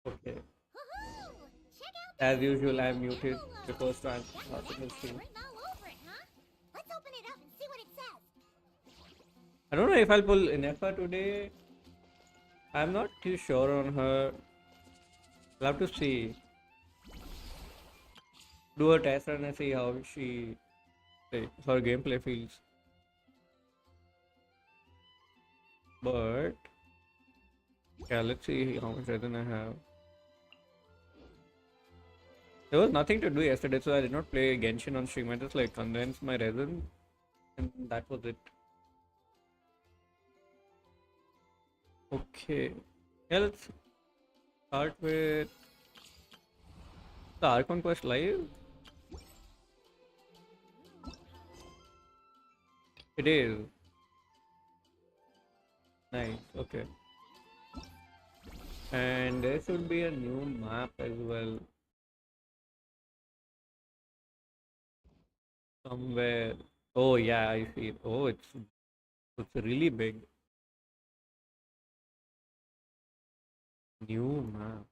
Okay. As usual, I muted the first time starting the stream. I don't know if I'll pull Ineffa today. I'm not too sure on her. I'll have to see. Do a test run and see how she, like, her gameplay feels. But yeah, let's see how much resin I have. There was nothing to do yesterday, so I did not play Genshin on stream. I just like condensed my resin, and that was it. Okay, yeah, let's start with the Archon quest live. It is nice. Okay, and there should be a new map as well somewhere. Oh yeah, I see it. Oh, it's really big. New map.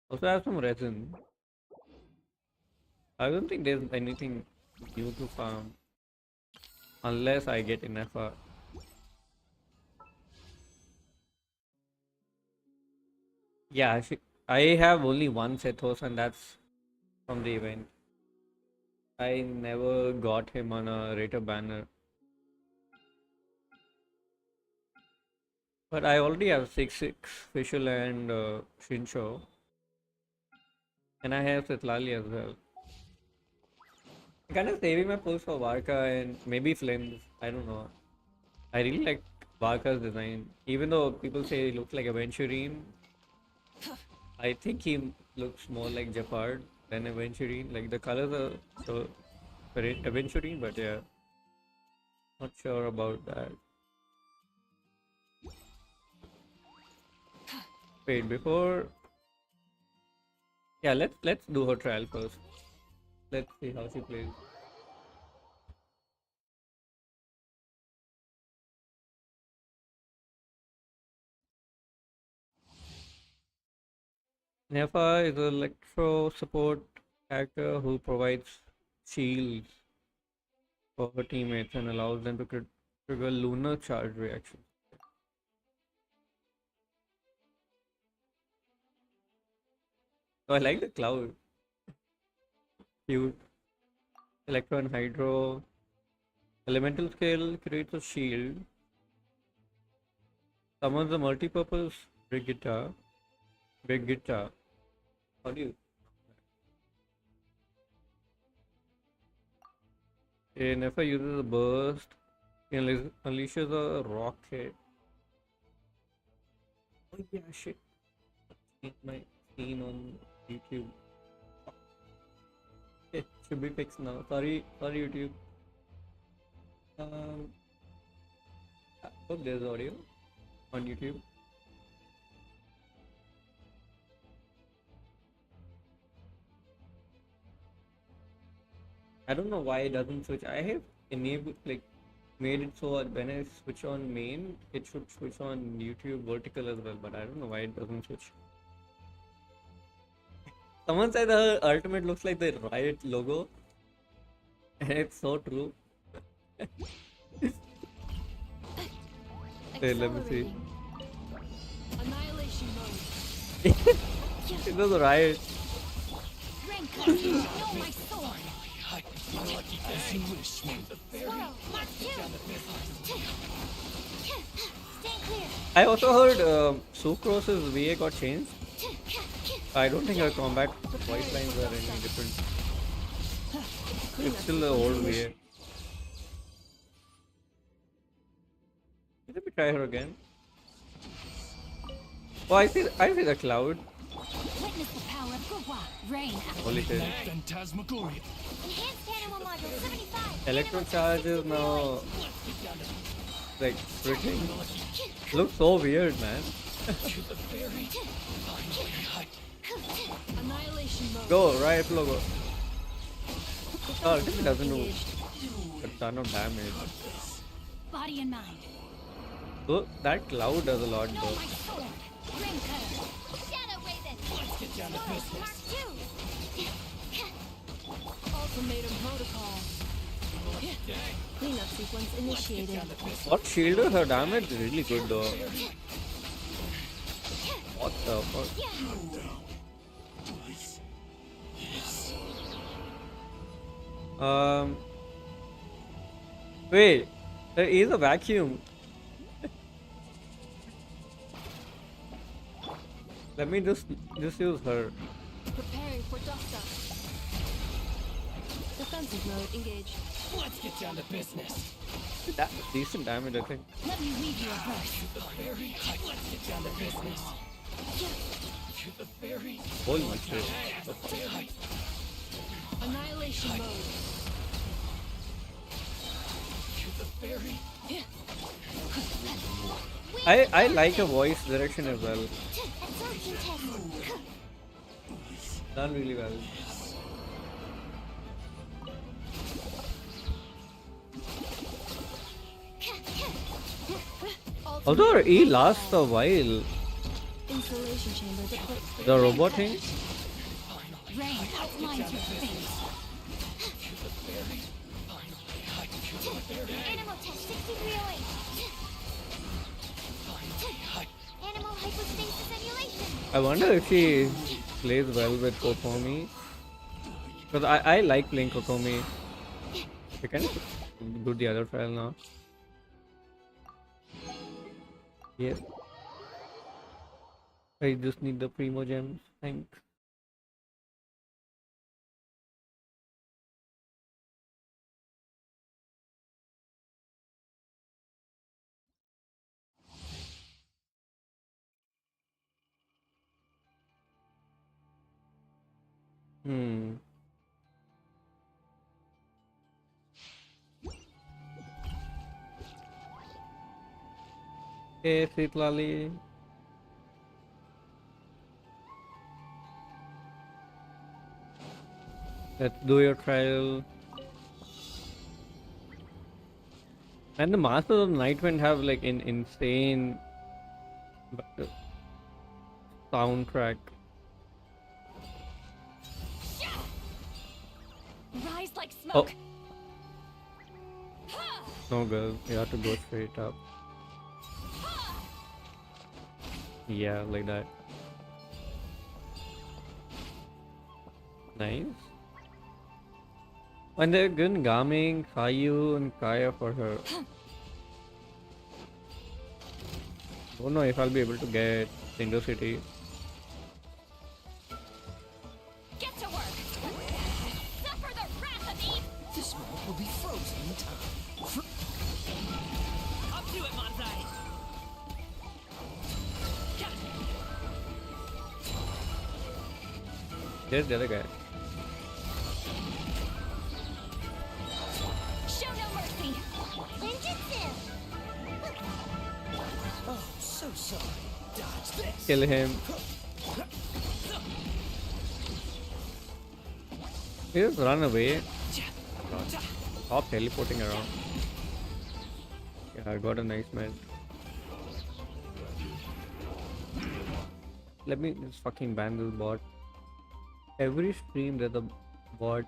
Also have some resin. I don't think there's anything new to farm unless I get Ineffa. Yeah, I have only one Sethos and that's from the event. I never got him on a Raider banner. But I already have 6-6 Fischl and Shinsho. And I have Setlali as well. I'm kind of saving my pulls for Varka and maybe Flames. I don't know. I really like Varka's design. Even though people say he looks like Aventurine, I think he looks more like Jafar than Aventurine. Like the colors are so very Aventurine, but yeah, not sure about that. Wait, before yeah, let's do her trial first. Let's see how she plays. Nefa is an electro support character who provides shields for her teammates and allows them to trigger lunar charge reactions. So I like the cloud. Cute. Electro and Hydro. Elemental scale creates a shield. Summons a multi-purpose Brigitta. Brigitta. How do you? A Nefa uses a burst. He unleashes a rocket. Oh yeah, shit. Change my screen on YouTube. It should be fixed now. Sorry YouTube. Um, I hope there's audio on YouTube. I don't know why it doesn't switch. I have enabled like made it so that when I switch on main, it should switch on YouTube vertical as well, but I don't know why it doesn't switch. Someone said the ultimate looks like the Riot logo, and it's so true. Hey, let me see. Annihilation mode. It was Riot. My sword. As you wish, the fairy. Mark 2. Stand clear. I also heard Sucrose's VA got changed. I don't think her combat voice lines are any different. It's still the old VA. Let me try her again. Oh, I see the cloud. Witness the power of Gurwa. Rain. Holy shit. Phantasmagoria. Enhanced animal module 75. Electro charge is now like freaking. Looks so weird, man. Annihilation mode. Go, right logo. Oh, this doesn't do a ton of damage. Body and mind. So that cloud does a lot No, though. my sword. Rain cutter. Shadow Raven. Let's get down to business. Mark 2. Ultimatum protocol. Cleanup sequence initiated. What shielded her damage is really good though. What the fuck? Wait, there is a vacuum. Let me just use her. Preparing for dust up. Defensive mode engaged. Let's get down to business. That's decent damage, I think. Let me weave you a verse. The fairy. Let's get down to business. To the fairy. Holy shit. The fairy. Annihilation mode. To the fairy. I like her voice direction as well. Absorption test. Done really well. Although her E lasts a while. Installation chamber deployed. The robot thing? Rain outlines your face. Animal test 6308. Animal hypostasis emulation. I wonder if she plays well with Kokomi. Because I like playing Kokomi. I can do the other trial now. Yes. I just need the Primo gems. Thanks. Hmm. Hey, Sitlali. Let's do your trial. And the Masters of Nightwind have like an insane soundtrack. Rise like smoke. No, girl, you have to go straight up. Yeah, like that. Nice. And they're good Gaming, Kayu, and Kaya for her. Don't know if I'll be able to get Indo City. Get to work. Suffer the wrath of Eve. This smoke will be frozen in time. Up to it, Manzai! There's the other guy. Show no mercy. Ninjutsu. Oh, so sorry. Dodge this. Kill him. He just run away. Stop teleporting around. Yeah, I got a nice man. Let me just fucking ban this bot. Every stream there's a bot.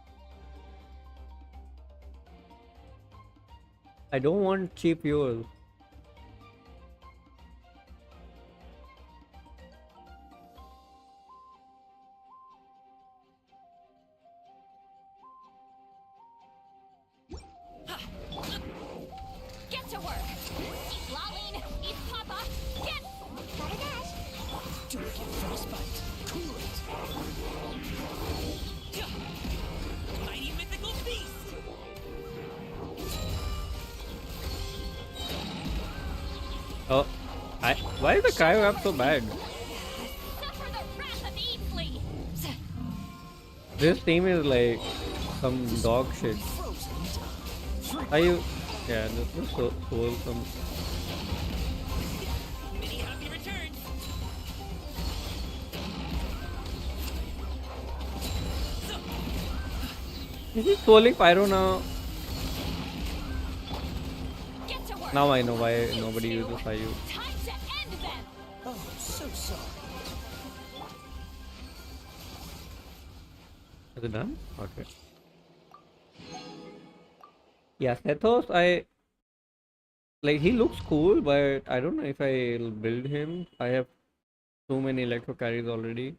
I don't want cheap viewers. Get to work. Eat Laline. Eat Papa. Get. Gotta dash. Do it, get frostbite. Cool it. Mighty mythical beast! Oh, why is the Kaio app so bad? Suffer the wrath of Eve, Flea. This team is like some dog shit. Frozen in time. Are you? Yeah, this is so wholesome. Many happy returns! Is he trolling Pyro now? Get to work. Now I know why nobody uses IU. Time to end them. Oh, so sorry. Is it done? Okay. Yeah, Sethos, like he looks cool, but I don't know if I'll build him. I have too many electro carries already.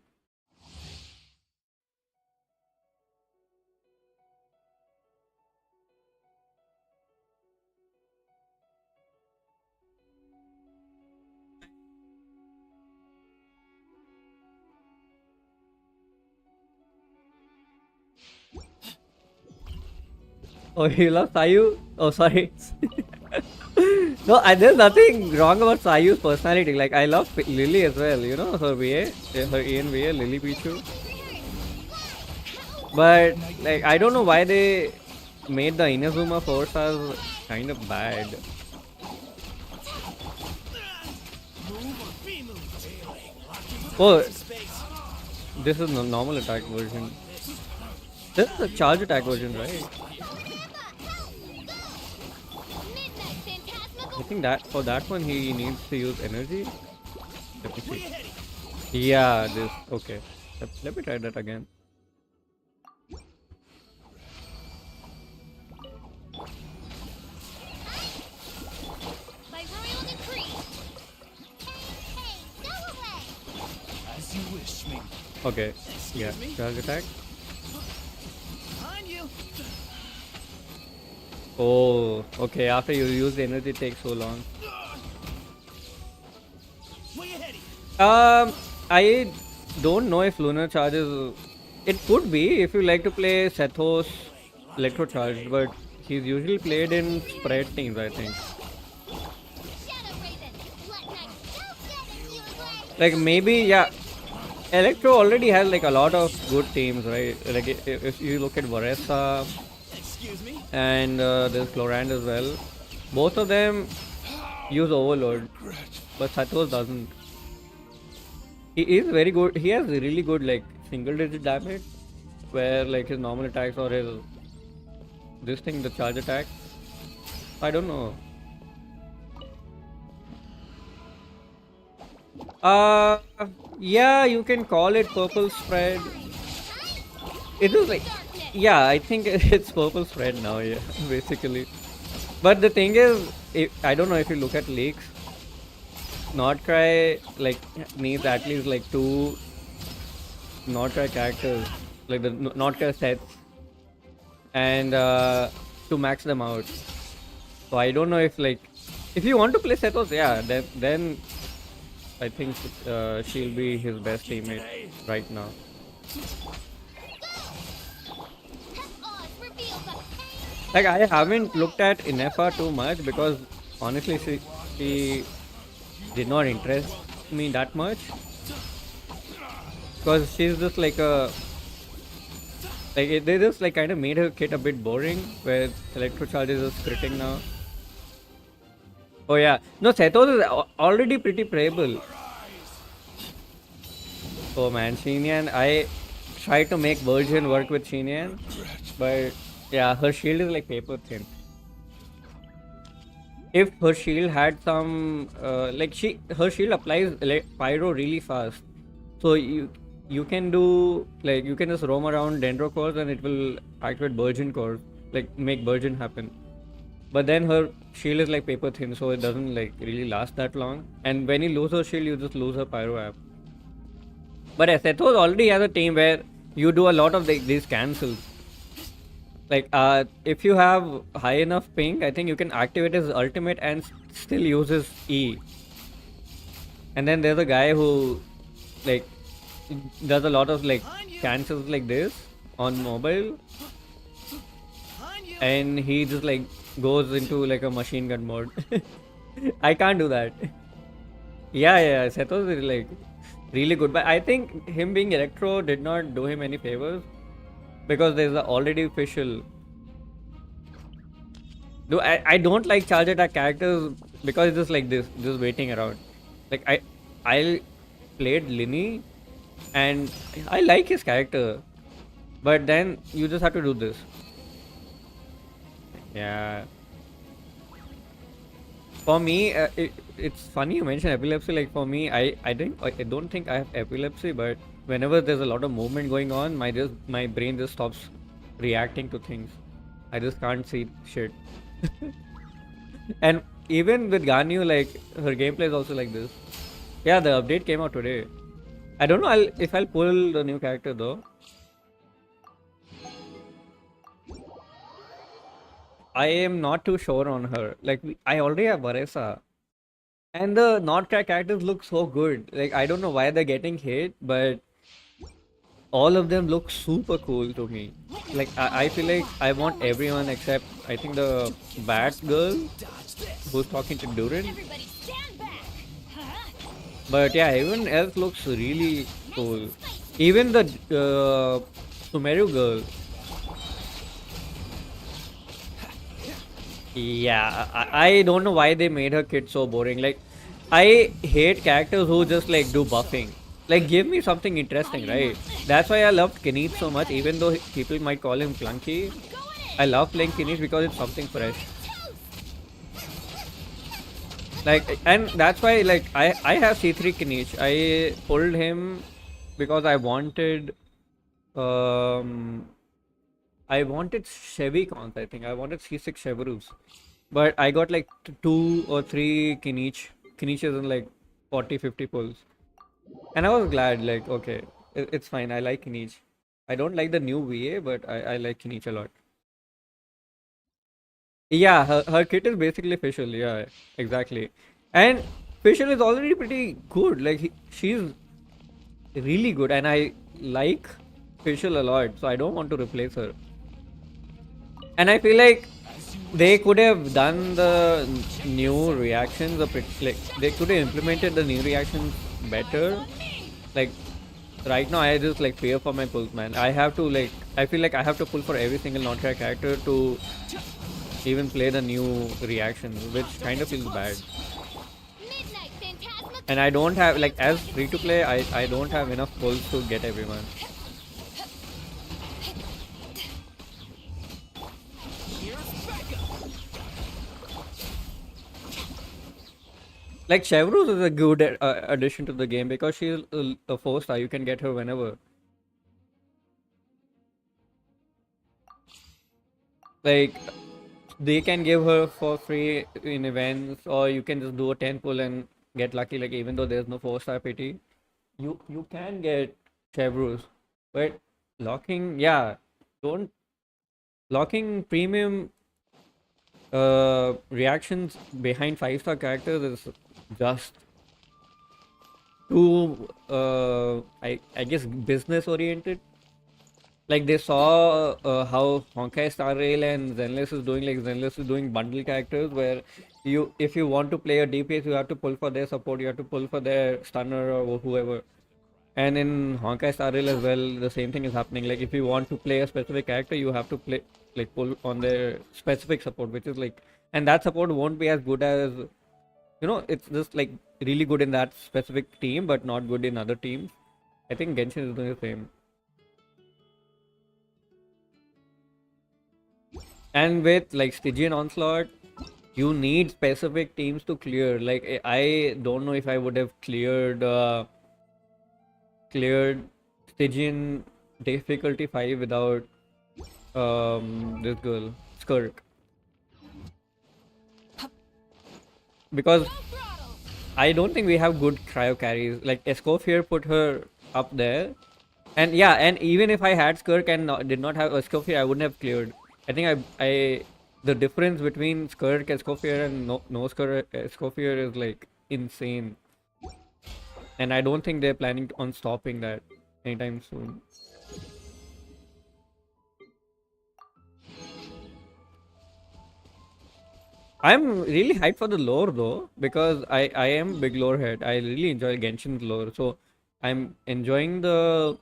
Oh, you love Sayu? Oh, sorry. No, there's nothing wrong about Sayu's personality. Like, I love Lily as well, you know, her VA, her ENVA, Lily Pichu. But, like, I don't know why they made the Inazuma Force as kind of bad. Oh, this is the normal attack version. This is the charge attack version, right? I think that for that one he needs to use energy. Let me see. Yeah, this. Okay. Let me try that again. By royal decree. Hey, go away. As you wish, me. Okay. Yeah. Charge attack. Behind you. Oh. Okay. After you use the energy, it takes so long. Way ahead of you. I don't know if Lunar charges. It could be if you like to play Sethos Electro Charged, but he's usually played in spread teams, I think. Shadow Raven. Let night go get it, you like. Like maybe, yeah. Electro already has like a lot of good teams, right? Like if you look at Varesa Excuse me. and there's Florand as well, both of them use Overload, but Sethos doesn't. He is very good. He has really good like single digit damage, where like his normal attacks or his this thing, the charge attack. I don't know. Yeah, you can call it purple spread. It is like, yeah, I think it's purple spread now. Yeah, basically. But the thing is, I don't know if you look at leaks. Nordcry like needs at least like 2 Nordcry characters, like the Nordcry sets, and to max them out. So I don't know if like if you want to play Sethos, yeah, then I think she'll be his best teammate right now. Oz reveals the pain. Like I haven't looked at Ineffa too much because honestly she did not interest me that much, because she's just like a they just like kind of made her kit a bit boring, where electro charges is critting now. Oh yeah, no, Sethos is already pretty playable. Oh man, Xinian, I tried to make Virgin work with Xinian, but yeah, her shield is like paper thin. If her shield had some her shield applies pyro really fast, so you can do like you can just roam around Dendro cores and it will activate Virgin cores, like make Virgin happen. But then her shield is like paper thin, so it doesn't like really last that long, and when you lose her shield you just lose her pyro app. But Sethos already has a team where you do a lot of these cancels. Like if you have high enough ping, I think you can activate his ultimate and still use his E. And then there's a guy who like does a lot of like cancels like this on mobile, and he just like goes into like a machine gun mode. I can't do that. Yeah, Sethos is like really good, but I think him being Electro did not do him any favors, because there's a already official. I don't like charge attack characters because it's just like this, just waiting around. Like I played Linny and I like his character, but then you just have to do this. Yeah. For me, it's funny you mention epilepsy. Like for me, I don't think I have epilepsy, but whenever there's a lot of movement going on, my brain just stops reacting to things. I just can't see shit. And even with Ganyu, like her gameplay is also like this. Yeah, the update came out today. I don't know if I'll pull the new character though. I am not too sure on her. Like I already have Varesa. And the not crack characters look so good. Like I don't know why they're getting hate, but all of them look super cool to me. Like I feel like I want everyone except I think the Bat girl who's talking to Durin. Everybody stand back. Huh? But yeah, everyone else looks really cool. Even the Sumeru girl. Yeah, I don't know why they made her kid so boring. Like, I hate characters who just like do buffing. Like, give me something interesting, right? That's why I loved Kinect so much, even though people might call him clunky. I love playing Kinect because it's something fresh. Like, and that's why like I have C3 Kinect. I pulled him because I wanted Chevy cons, I think. I wanted C6 Chevrus. But I got like 2 or 3 Kiniches in like 40, 50 pulls. And I was glad, like, okay, it's fine. I like Kinich. I don't like the new VA, but I like Kinich a lot. Yeah, her kit is basically Fischl. Yeah, exactly. And Fischl is already pretty good. Like, she's really good. And I like Fischl a lot. So I don't want to replace her. And I feel like they could have done the new reactions a bit, like they could have implemented the new reactions better. Like right now, I just like fear for my pulls, man. I feel like I have to pull for every single non-track character to even play the new reactions, which kind of feels bad. Midnight Phantasma. And I don't have like as free to play, I don't have enough pulls to get everyone. Like Chevruz is a good addition to the game because she's a 4-star. You can get her whenever. Like they can give her for free in events, or you can just do a 10 pull and get lucky. Like even though there's no 4-star PT, you can get Chevruz, but locking, yeah, don't locking premium reactions behind 5-star characters is just too I guess business oriented. Like they saw how Honkai Star Rail and Zenless is doing. Like Zenless is doing bundle characters where if you want to play a DPS, you have to pull for their support, you have to pull for their stunner or whoever. And in Honkai Star Rail as well, the same thing is happening. Like if you want to play a specific character, you have to play like pull on their specific support, which is like, and that support won't be as good as, you know, it's just like really good in that specific team, but not good in other teams. I think Genshin is doing the same. And with like Stygian Onslaught, you need specific teams to clear. Like I don't know if I would have cleared Stygian difficulty 5 without this girl Skirk, because I don't think we have good cryo carries. Like Escoffier put her up there, and yeah, and even if I had Skirk and did not have Escoffier, I wouldn't have cleared. I think the difference between Skirk Escoffier and no Skirk Escoffier is like insane, and I don't think they're planning on stopping that anytime soon. I'm really hyped for the lore though, because I am big lore head. I really enjoy Genshin's lore, so I'm enjoying the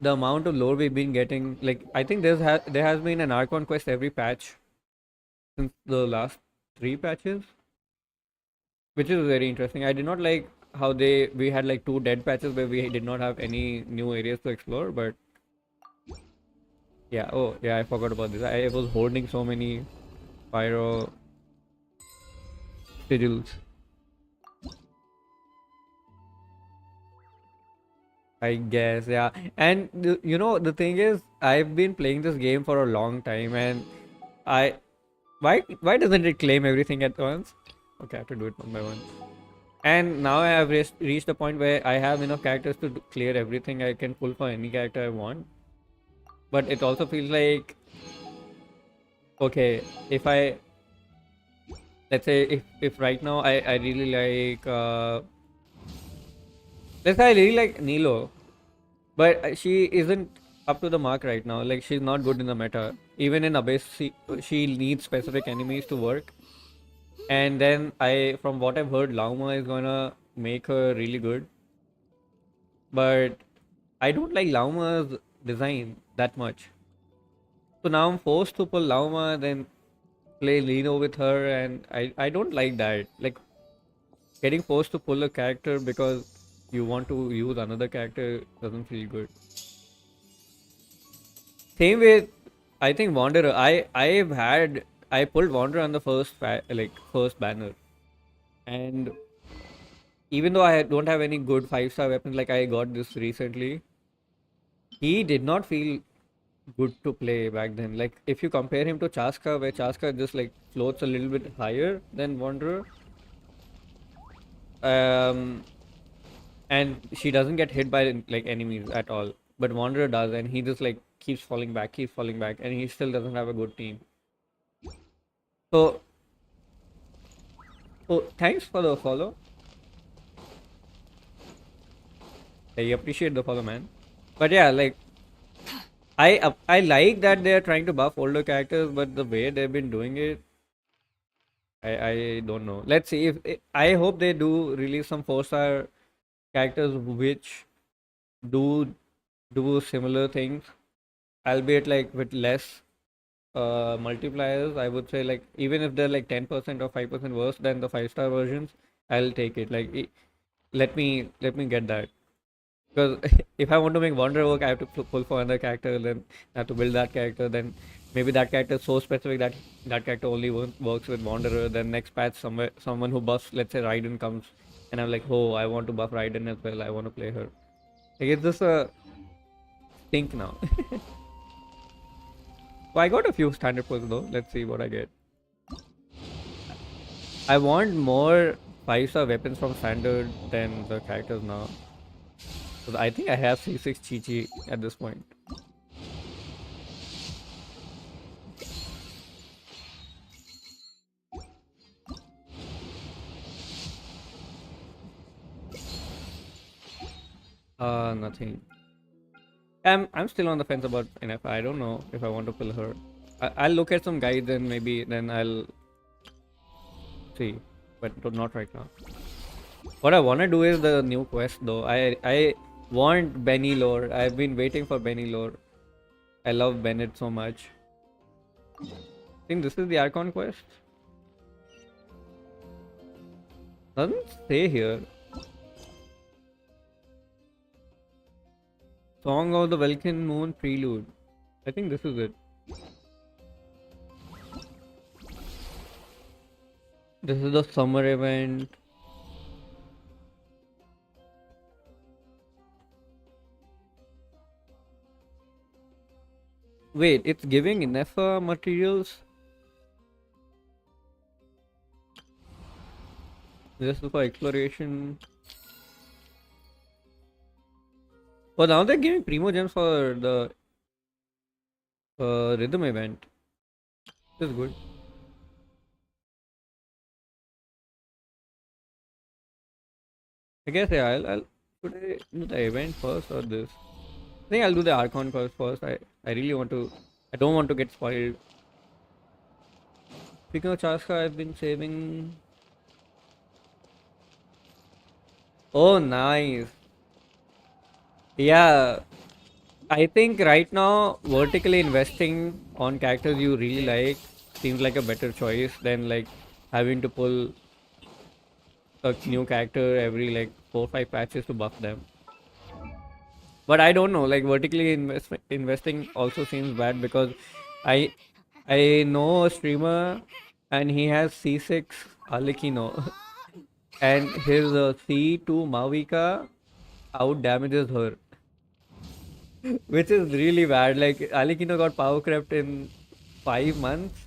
amount of lore we've been getting. Like I think there has been an Archon quest every patch since the last 3 patches, which is very interesting. I did not like how we had like 2 dead patches where we did not have any new areas to explore, but yeah. Oh yeah, I forgot about this. I was holding so many pyro. sigils. I guess, yeah. And you know, the thing is, I've been playing this game for a long time, and I why doesn't it claim everything at once? Okay, I have to do it one by one. And now I have reached a point where I have enough characters to clear everything. I can pull for any character I want. But it also feels like, okay, if I, let's say, if right now I really like, let's say I really like Nilo, but she isn't up to the mark right now. Like, she's not good in the meta. Even in Abyss, she needs specific enemies to work. And then from what I've heard, Lauma is gonna make her really good. But I don't like Lauma's design that much. So now I'm forced to pull Lauma, then play Lino with her, and I don't like that. Like, getting forced to pull a character because you want to use another character doesn't feel good. Same with, I think, Wanderer. I pulled Wanderer on the first banner, and even though I don't have any good 5-star weapons, like I got this recently, he did not feel good to play back then. Like, if you compare him to Chaska, where Chaska just like floats a little bit higher than Wanderer, um, and she doesn't get hit by like enemies at all, but Wanderer does, and he just like keeps falling back, and he still doesn't have a good team. So, thanks for the follow. I appreciate the follow, man. But yeah, like, I like that they're trying to buff older characters, but the way they've been doing it, I don't know. Let's see if I hope they do release some 4-star characters which do similar things, albeit like with less multipliers. I would say, like, even if they're like 10% or 5% worse than the 5-star versions, I'll take it. Like, let me get that. Because if I want to make Wanderer work, I have to pull for another character, then I have to build that character, then maybe that character is so specific that that character only works with Wanderer. Then next patch, someone who buffs, let's say Raiden comes, and I'm like, oh, I want to buff Raiden as well. I want to play her. Like, it's just a stink now. So I got a few standard pulls though. Let's see what I get. I want more 5-star weapons from standard than the characters now. So I think I have C6 Chi-Chi at this point. Nothing. I'm still on the fence about Ineffa. I don't know if I want to pull her. I'll look at some guides and maybe then I'll see, but not right now. What I want to do is the new quest though. I want Benny lore. I've been waiting for Benny lore. I love Bennett so much. I think this is the Archon quest. Doesn't say here. Song of the Vulcan Moon Prelude. I think this is it. This is the summer event. Wait, it's giving Ineffa materials? This is for exploration. Well, now they're giving Primo Gems for the rhythm event. This is good. I guess, yeah, should I do the event first or this? I think I'll do the Archon first. I really want to. I don't want to get spoiled. Speaking of Chaska, I've been saving. Oh, nice. Yeah, I think right now vertically investing on characters you really like seems like a better choice than like having to pull a new character every like 4 or 5 patches to buff them. But I don't know, like vertically investing also seems bad because I know a streamer and he has C6 Alikino, and his C2 Mavika out damages her, which is really bad. Like Alikino got power crept in 5 months,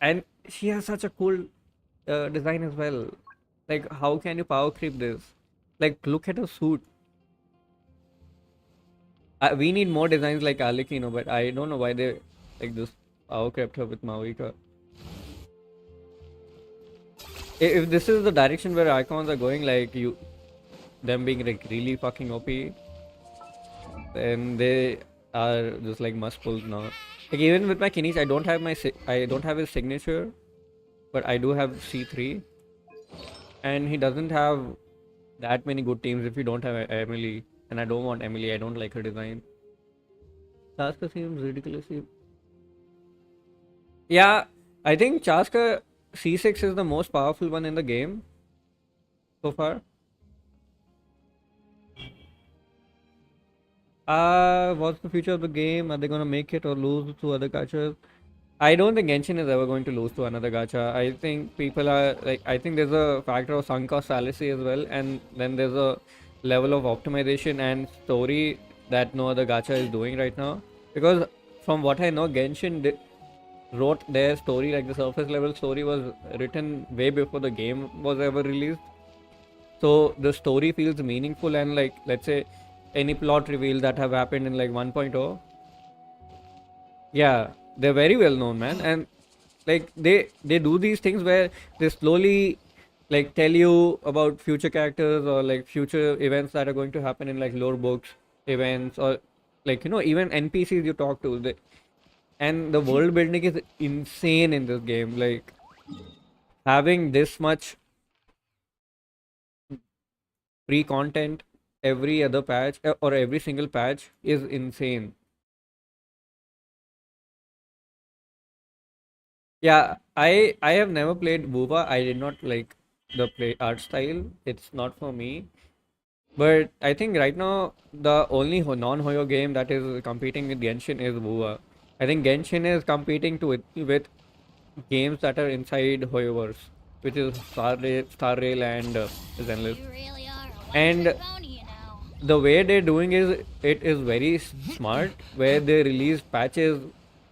and she has such a cool design as well. Like, how can you power creep this? Like, look at her suit. We need more designs like Alikino, but I don't know why they like this power crept her with Mavika. If this is the direction where icons are going, like them being like really fucking OP, then they are just like must pulls now. Like even with my Kinish, I don't have his signature, but I do have C3, and he doesn't have that many good teams if you don't have Emily, and I don't want Emily. I don't like her design. Chaska seems ridiculously. Yeah, I think Chaska C6 is the most powerful one in the game so far. What's the future of the game? Are they gonna make it or lose to other gachas? I don't think Genshin is ever going to lose to another gacha. I think people are like, I think there's a factor of sunk cost fallacy as well, and then there's a level of optimization and story that no other gacha is doing right now. Because from what I know, wrote their story, like the surface level story was written way before the game was ever released. So the story feels meaningful, and like, let's say any plot reveal that have happened in like 1.0, yeah, they're very well known, man. And like they do these things where they slowly like tell you about future characters or like future events that are going to happen in like lore books, events, or like even NPCs you talk to. And the world building is insane in this game. Like having this much free content every other patch or every single patch is insane. Yeah, I have never played Booba. I did not like the play art style. It's not for me. But I think right now the only non-Hoyo game that is competing with Genshin is Booba. I think Genshin is competing with games that are inside Hoyoverse, which is Star Rail and Zenless. You really are a And one-trick pony, you know. the way they're doing it is very smart, where they release patches,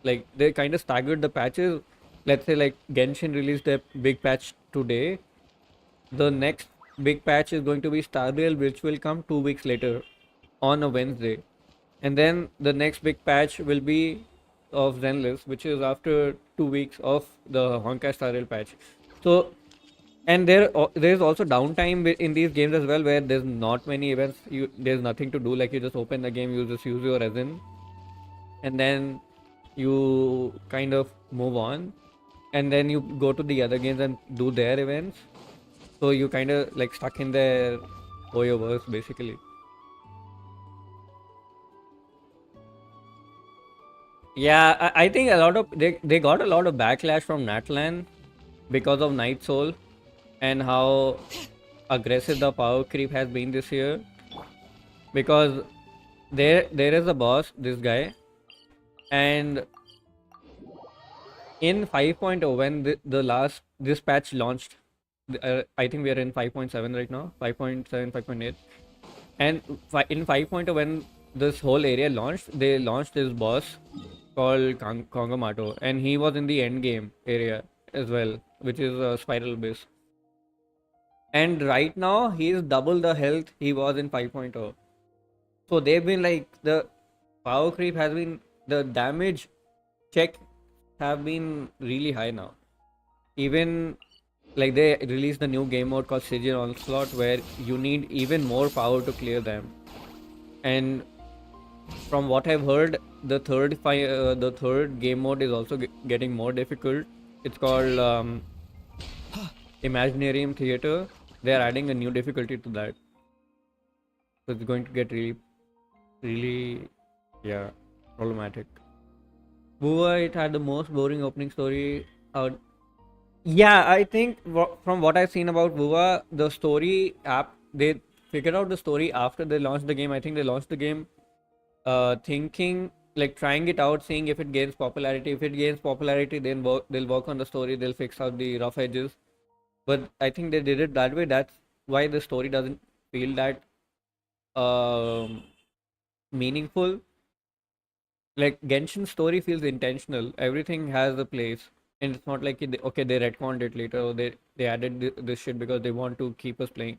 like they kind of staggered the patches. Let's say like Genshin released a big patch today, the next big patch is going to be Starrail, which will come 2 weeks later on a Wednesday, and then the next big patch will be of Zenless, which is after 2 weeks of the Honkai Starrail patch. So, and there's also downtime in these games as well, where there's not many events. There's nothing to do. Like you just open the game, you just use your resin, and then you kind of move on, and then you go to the other games and do their events. So you kind of like stuck in their Hoyoverse basically. Yeah, I think a lot of they got a lot of backlash from Natlan because of Night Soul and how aggressive the power creep has been this year. Because there is a boss, this guy, and in 5.0 when the last this patch launched, I think we are in 5.7 right now, 5.7, 5.8, and in 5.0 when this whole area launched, they launched this boss called Kongamato, and he was in the end game area as well, which is a spiral abyss. And right now he is double the health he was in 5.0. So they've been like, the power creep has been, the damage check have been really high now. Even like they released the new game mode called Siege Onslaught, where you need even more power to clear them. And from what I've heard, the third game mode is also getting more difficult. It's called Imaginarium Theater. They are adding a new difficulty to that, so it's going to get really, yeah, problematic. Bua, it had the most boring opening story out. Yeah, I think from what I've seen about Bua, the story app, they figured out the story after they launched the game. I think they launched the game thinking like trying it out, seeing if it gains popularity. If it gains popularity, then they'll work on the story. They'll fix out the rough edges. But I think they did it that way. That's why the story doesn't feel that um, meaningful. Like Genshin's story feels intentional. Everything has a place, and it's not like okay, they retconned it later, or they added this shit because they want to keep us playing.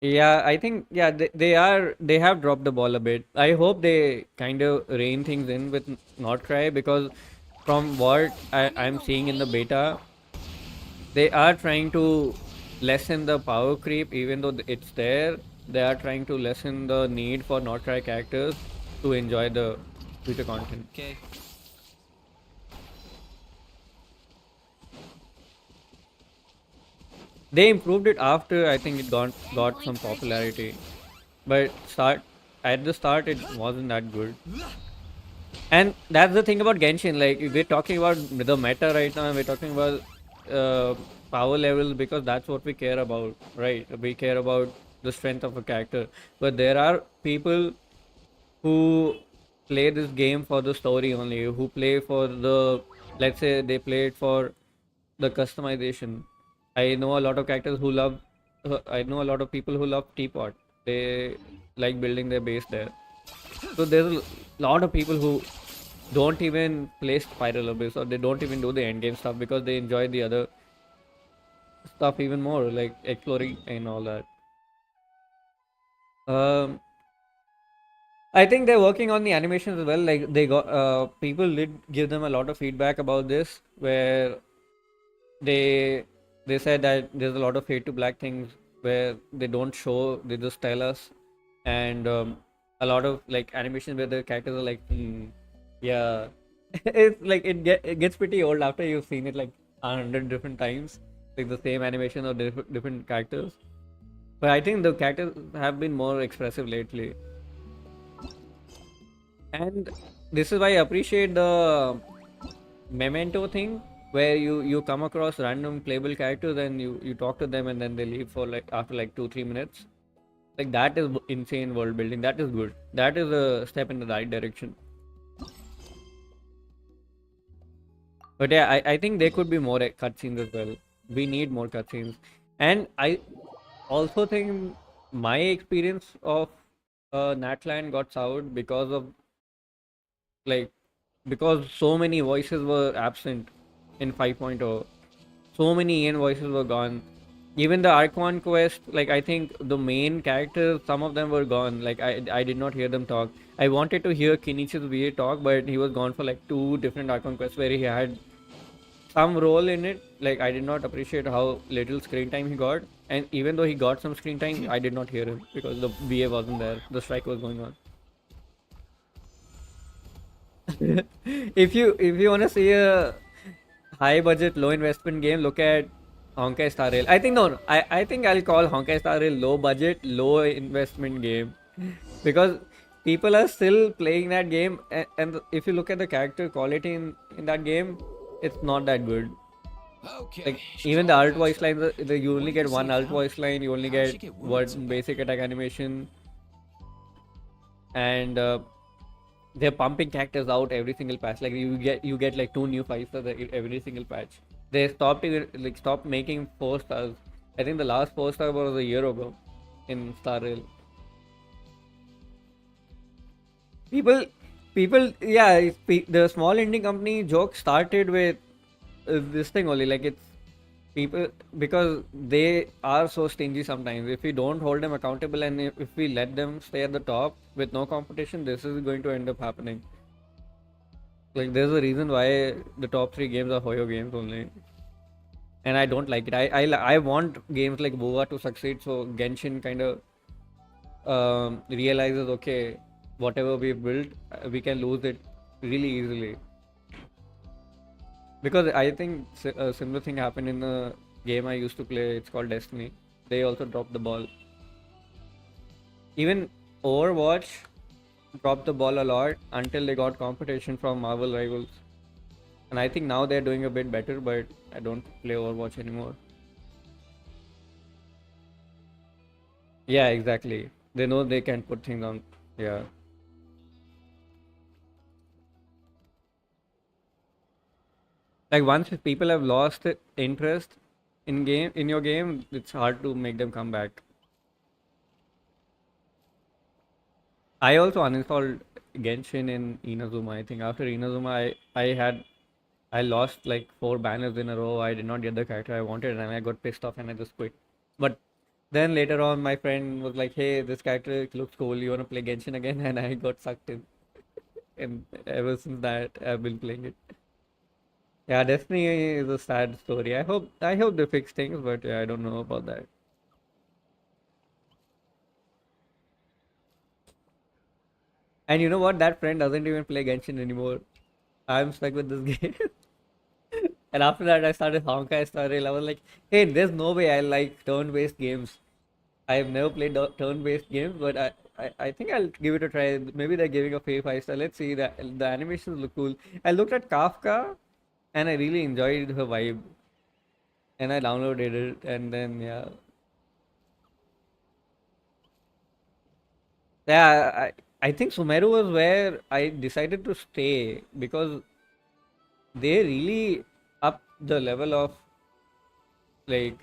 Yeah, I think yeah they have dropped the ball a bit. I hope they kind of rein things in with Not Cry, because from what I'm seeing in the beta, they are trying to lessen the power creep, even though it's there. They are trying to lessen the need for Not Cry characters to enjoy the future content. Okay. They improved it after I think it got some popularity, but start at the start it wasn't that good. And that's the thing about Genshin. Like we're talking about the meta right now, and we're talking about uh, power levels because that's what we care about, right? We care about the strength of a character. But there are people who play this game for the story only, who play for the, let's say they play it for the customization. I know a lot of characters who love. I know a lot of people who love Teapot. They like building their base there. So there's a lot of people who don't even play Spiral Abyss, or they don't even do the endgame stuff because they enjoy the other stuff even more, like exploring and all that. Um, I think they're working on the animations as well. Like they got people did give them a lot of feedback about this, where they they said that there's a lot of fade to black things where they don't show, they just tell us, and a lot of like animations where the characters are like, yeah, it's like it gets pretty old after you've seen it like 100 different times, like the same animation or different characters. But I think the characters have been more expressive lately, and this is why I appreciate the memento thing, where you come across random playable characters and you talk to them and then they leave for like after like 2-3 minutes. Like that is insane world building. That is good. That is a step in the right direction. But yeah, I think there could be more cutscenes as well. We need more cutscenes. And I also think my experience of Natland got soured because of like because so many voices were absent in 5.0. So many Ian voices were gone. Even the Archon quest, like I think the main characters, some of them were gone. Like I did not hear them talk. I wanted to hear Kinichi's VA talk, but he was gone for like 2 different Archon quests where he had some role in it. Like I did not appreciate how little screen time he got. And even though he got some screen time, I did not hear him because the VA wasn't there. The strike was going on. If you want to see a high budget, low investment game, look at Honkai Star Rail. I think no, I think I'll call Honkai Star Rail low budget, low investment game because people are still playing that game, and if you look at the character quality in that game, it's not that good. Okay. Like She's even all the alt patched voice up. lines, you only Wait get to one see alt how- voice line, you only how'd she get get wounded so one bad? basic attack animation, and they're pumping characters out every single patch. Like you get like 2 new 5 stars every single patch. They stopped making 4 stars. I think the last 4 star was a year ago in Star Rail. People, yeah, the small indie company joke started with this thing only. Like it's people because they are so stingy sometimes. If we don't hold them accountable and if we let them stay at the top with no competition, this is going to end up happening. Like there's a reason why the top 3 games are Hoyo games only, and I don't like it. I want games like Boa to succeed, so Genshin kind of realizes, okay, whatever we built, we can lose it really easily. Because I think a similar thing happened in the game I used to play. It's called Destiny. They also dropped the ball. Even Overwatch dropped the ball a lot until they got competition from Marvel rivals. And I think now they're doing a bit better, but I don't play Overwatch anymore. Yeah, exactly. They know they can put things on. Yeah. Like once if people have lost interest in your game, it's hard to make them come back. I also uninstalled Genshin in Inazuma. I think after Inazuma, I lost like 4 banners in a row. I did not get the character I wanted, and I got pissed off and I just quit. But then later on, my friend was like, "Hey, this character looks cool. You wanna play Genshin again?" And I got sucked in, and ever since that, I've been playing it. Yeah, Destiny is a sad story. I hope they fix things, but yeah, I don't know about that. And you know what? That friend doesn't even play Genshin anymore. I'm stuck with this game. And after that, I started Honkai Star Rail. I was like, hey, there's no way I like turn-based games. I've never played turn-based games, but I think I'll give it a try. Maybe they're giving a 5 star. Let's see. The animations look cool. I looked at Kafka, and I really enjoyed her vibe. And I downloaded it, and then yeah, yeah. I think Sumeru was where I decided to stay because they really up the level of like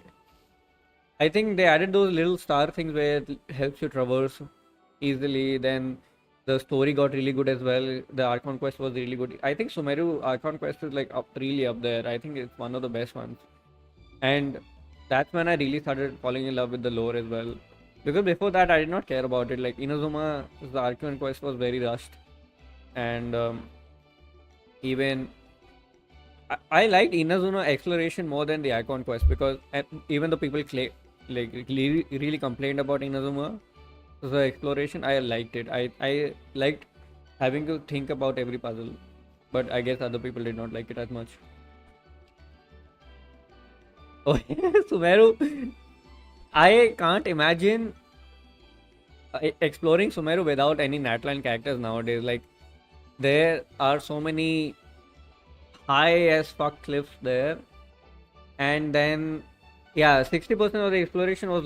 I think they added those little star things where it helps you traverse easily. Then the story got really good as well. The Archon quest was really good. I think Sumeru Archon quest is like really up there. I think it's one of the best ones. And that's when I really started falling in love with the lore as well. Because before that, I did not care about it. Like Inazuma, the Archon quest was very rushed, and even I liked Inazuma exploration more than the Icon quest because even though people really complained about Inazuma, the exploration I liked it. I liked having to think about every puzzle, but I guess other people did not like it as much. Oh, Sumeru, I can't imagine exploring Sumeru without any Natline characters nowadays. Like there are so many high as fuck cliffs there, and then yeah, 60% of the exploration was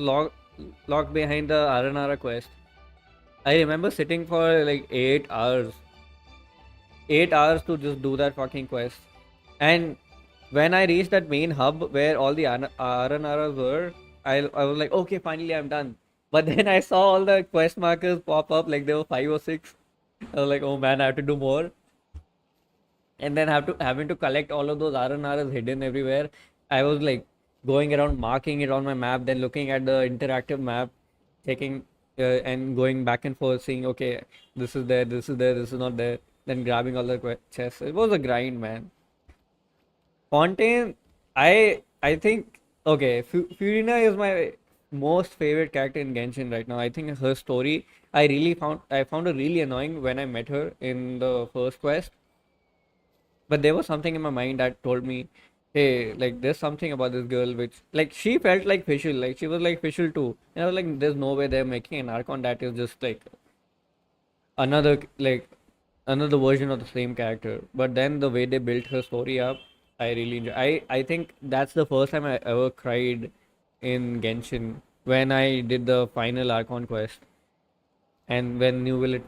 locked behind the Aranara quest. I remember sitting for like 8 hours, 8 hours to just do that fucking quest. And when I reached that main hub where all the Aranaras were, I was like, okay, finally I'm done. But then I saw all the quest markers pop up, like there were 5 or 6. I was like, oh man, I have to do more. And then having to collect all of those RNRs hidden everywhere. I was like going around marking it on my map, then looking at the interactive map, checking and going back and forth, seeing okay, this is there, this is there, this is not there. Then grabbing all the chests. It was a grind, man. Fontaine, I think okay, Furina is my most favorite character in Genshin right now. I think her story I found her really annoying when I met her in the first quest. But there was something in my mind that told me, hey, like there's something about this girl which like she felt like Fischl, like she was like Fischl too. And I was like, there's no way they're making an Archon that is just like another like another version of the same character. But then the way they built her story up, I really enjoy. I think that's the first time I ever cried in Genshin when I did the final Archon quest, and when New Willet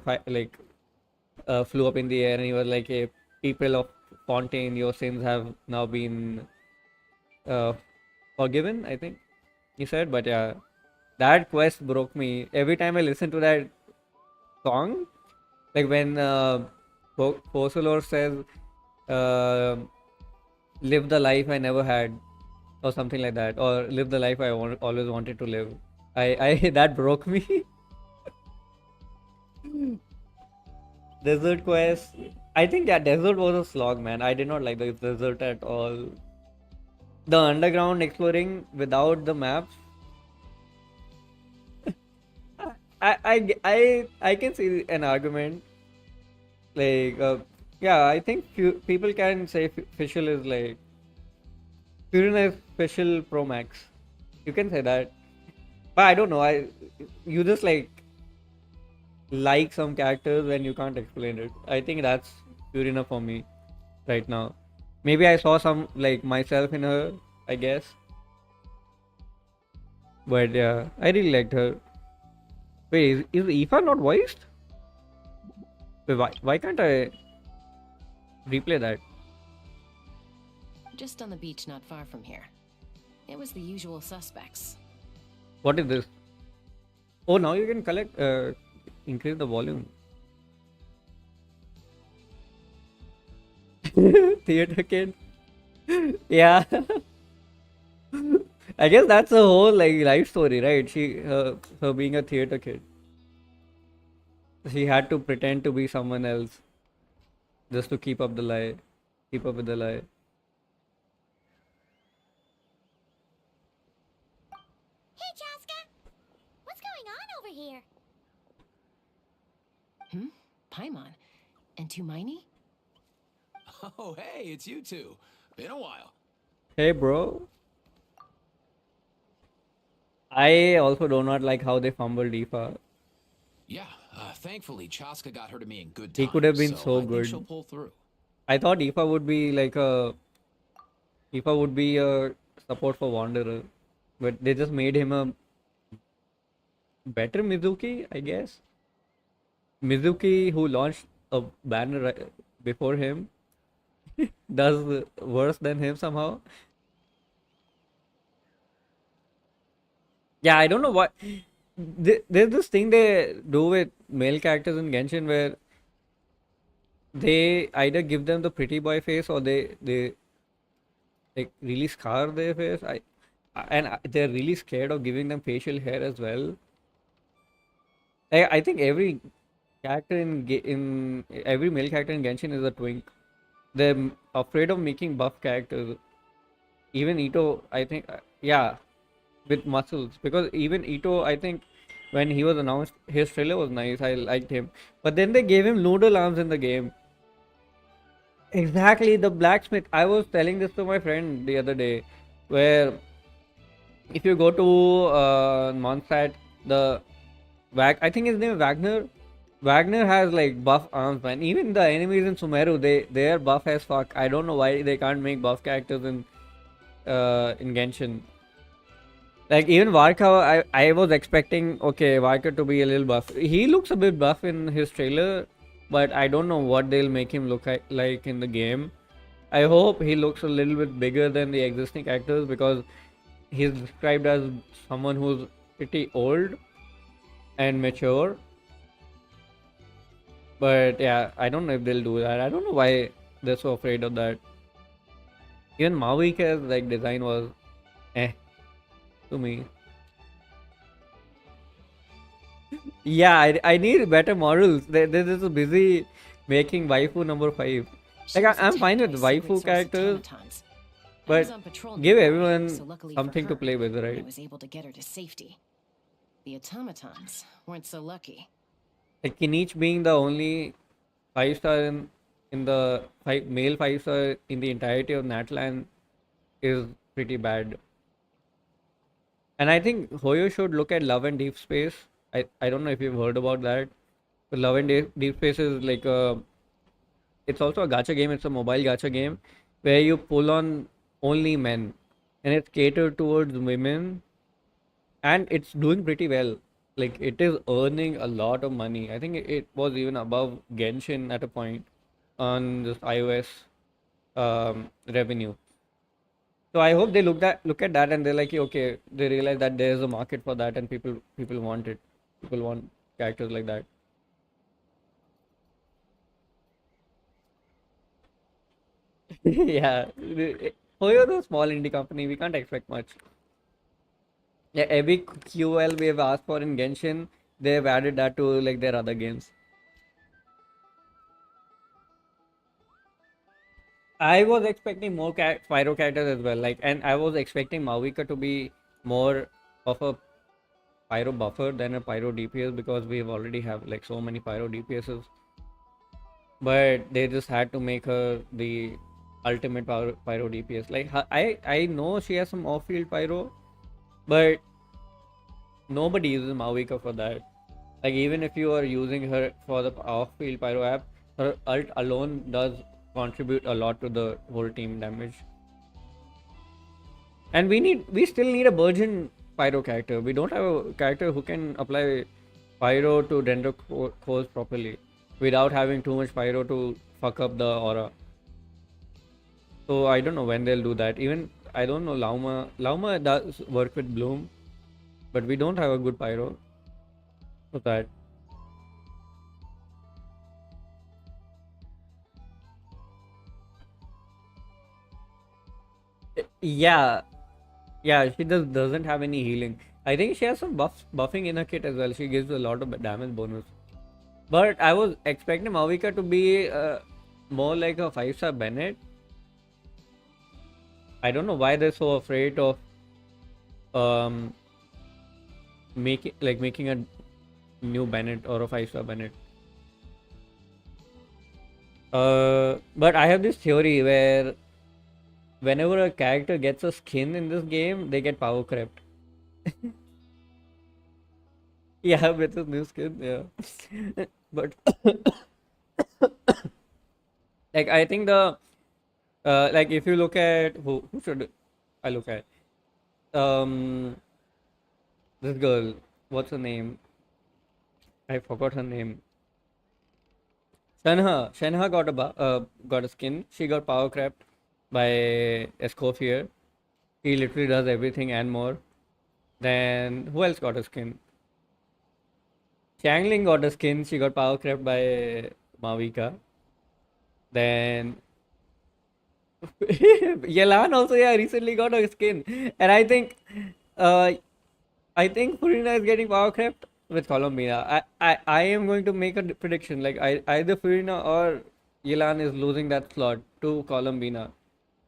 flew up in the air and he was like, "Hey, people of Fontaine, your sins have now been uh, forgiven." I think he said, but yeah, that quest broke me. Every time I listen to that song, like when Porcelor says, uh, "Live the life I never had," or something like that, or "Live the life I always wanted to live." I that broke me. Desert quest. I think that desert was a slog, man. I did not like the desert at all. The underground exploring without the maps. I can see an argument. Like, yeah, I think people can say Fischl is like Furina is Fischl Pro Max. You can say that, but I don't know. You just like some characters when you can't explain it. I think that's pure enough for me right now. Maybe I saw some like myself in her, I guess. But yeah, I really liked her. Wait, is Aoife not voiced? Wait, why can't I replay that? Just on the beach not far from here. It was the usual suspects. What is this? Oh, now you can collect, increase the volume. Theater kid. Yeah. I guess that's a whole like life story, right? Her being a theater kid. She had to pretend to be someone else just to keep up the lie, keep up with the lie. Hey, Chaska! What's going on over here? Paimon. And Tumaini? Oh, hey, it's you two. Been a while. Hey, bro. I also do not like how they fumbled Aoife. Yeah, thankfully Chaska got her to me in good He time. could have been so I think good. she'll pull through. I thought Aoife would be like a support for Wanderer, but they just made him a better Mizuki, I guess. Mizuki, who launched a banner before him, does worse than him somehow. Yeah, I don't know what. There's this thing they do with male characters in Genshin where they either give them the pretty boy face or they like really scar their face. They're really scared of giving them facial hair as well. I think every character in every male character in Genshin is a twink. They're afraid of making buff characters. Even Ito, I think, yeah, with muscles. Because even Ito, I think, when he was announced, his trailer was nice. I liked him. But then they gave him noodle arms in the game. Exactly, the blacksmith. I was telling this to my friend the other day, where if you go to Mondstadt, I think his name is Wagner. Wagner has like buff arms, man. Even the enemies in Sumeru, they are buff as fuck. I don't know why they can't make buff characters in Genshin. Like even Varka, I was expecting Varka to be a little buff. He looks a bit buff in his trailer, but I don't know what they'll make him look like in the game. I hope he looks a little bit bigger than the existing characters because he's described as someone who's pretty old and mature. But yeah, I don't know if they'll do that. I don't know why they're so afraid of that. Even Mavi's like design was to me. Yeah, I need better models. They're just busy making waifu number 5. She Like was I'm fine attacked with by a secret waifu source characters, automatons. I but was on patrol give nearby, everyone so luckily for something to her, play with, I right? was able to get her to safety. The automatons weren't so lucky. Like Kinich being the only 5-star in the male 5-star in the entirety of Natlan is pretty bad. And I think Hoyo should look at Love and Deep Space. I don't know if you've heard about that. But Love and Deep Space is like it's also a gacha game. It's a mobile gacha game where you pull on only men, and it's catered towards women, and it's doing pretty well. Like it is earning a lot of money. I think it was even above Genshin at a point on this iOS revenue. So I hope they look at that and they're like, okay, they realize that there's a market for that and people want it. People want characters like that. Yeah, Hoyo is a small indie company. We can't expect much. Yeah, every QL we have asked for in Genshin, they've added that to like their other games. I was expecting more Pyro characters as well. Like, and I was expecting Mavica to be more of a Pyro buffer than a Pyro DPS because we already have like so many Pyro DPSs. But they just had to make her the ultimate Pyro DPS. Like, I know she has some off-field Pyro, but nobody uses Mavica for that. Like, even if you are using her for the off-field Pyro app, her ult alone does contribute a lot to the whole team damage. And we still need a virgin Pyro character. We don't have a character who can apply Pyro to render cores properly without having too much Pyro to fuck up the aura. So I don't know when they'll do that. Even I don't know Lauma does work with Bloom, but we don't have a good pyro for that. Yeah, yeah, she doesn't have any healing. I think she has some buffing in her kit as well. She gives a lot of damage bonus. But I was expecting Mavika to be more like a 5-star Bennett. I don't know why they're so afraid of um making a new Bennett or a 5-star Bennett. But I have this theory where whenever a character gets a skin in this game, they get power crept. Yeah, with his new skin, yeah. But like I think the like if you look at who should I look at? This girl, what's her name? I forgot her name. Shenha got a skin. She got power crept by Escoffier. He literally does everything and more. Then who else got a skin? Changling got a skin. She got power crept by Mavika. Then Yelan also, yeah, recently got a skin. And uh I think Furina is getting power crept with Colombina. I am going to make a prediction. Like either Furina or Yelan is losing that slot to Colombina.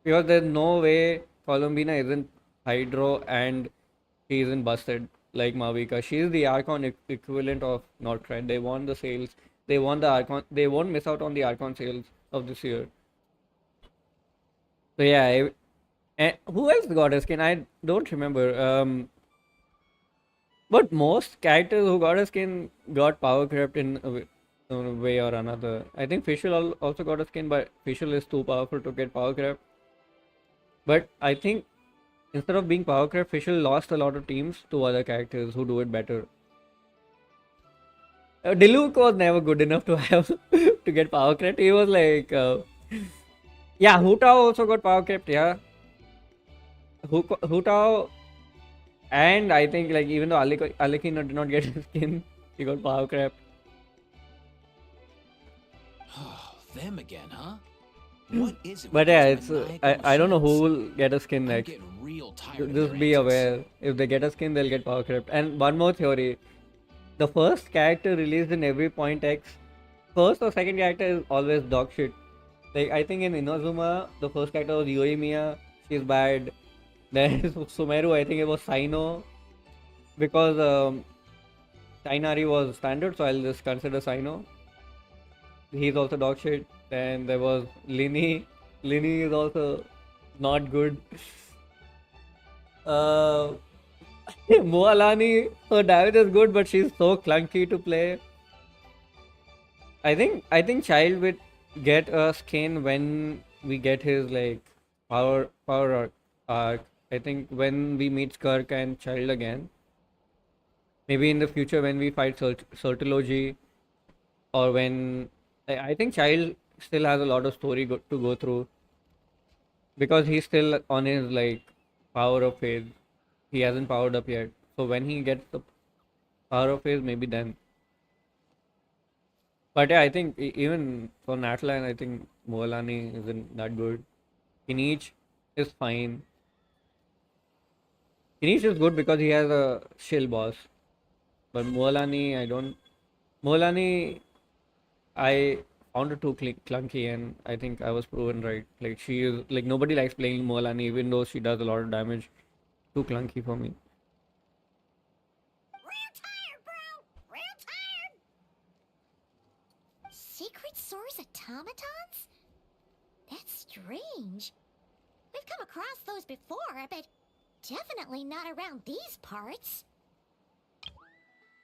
Because there's no way Colombina isn't Hydro and she isn't busted like Mavika. She is the Archon equivalent of Northred. They won the sales. They won the Archon. They won't miss out on the Archon sales of this year. So yeah, and who else got a skin? I don't remember. But most characters who got a skin got power crept in a way or another. I think Fischl also got a skin, but Fischl is too powerful to get power crept. But I think instead of being power crept, Fischl lost a lot of teams to other characters who do it better. Diluc was never good enough to have to get power crept. He was like, yeah, Hutao also got power crept. Yeah, Hutao, and I think like even though Alekina did not get his skin, he got power crept. Them again, huh? What is it? But with yeah, those it's maniacal I don't know who machines? will get a skin I'm next. getting real tired of Just their be antics. aware. If they get a skin, they'll get power crept. And one more theory: the first character released in every point X, first or second character is always dog shit. Like I think in Inazuma, the first character was Yoimiya. She's bad. Then Sumeru, I think it was Sino, because Tainari was standard, so I'll just consider Sino. He's also dog shit. Then there was Lini. Lini is also not good. Uh, Moalani, her damage is good, but she's so clunky to play. I think Child will get a skin when we get his like power arc. I think when we meet Skirk and Child again. Maybe in the future when we fight Certology, or when I think Child still has a lot of story to go through, because he's still on his like power of phase. He hasn't powered up yet. So when he gets the power of phase, maybe then. But yeah, I think even for Natlan, I think Moalani isn't that good. Kinich is fine. Kinich is good because he has a shill boss. But Moalani, I don't. Moalani, I found it too clunky, and I think I was proven right. Like she is like nobody likes playing Moalani, even though she does a lot of damage. Too clunky for me. Real tired, bro. Real tired. Secret Source automatons? That's strange. We've come across those before, but definitely not around these parts.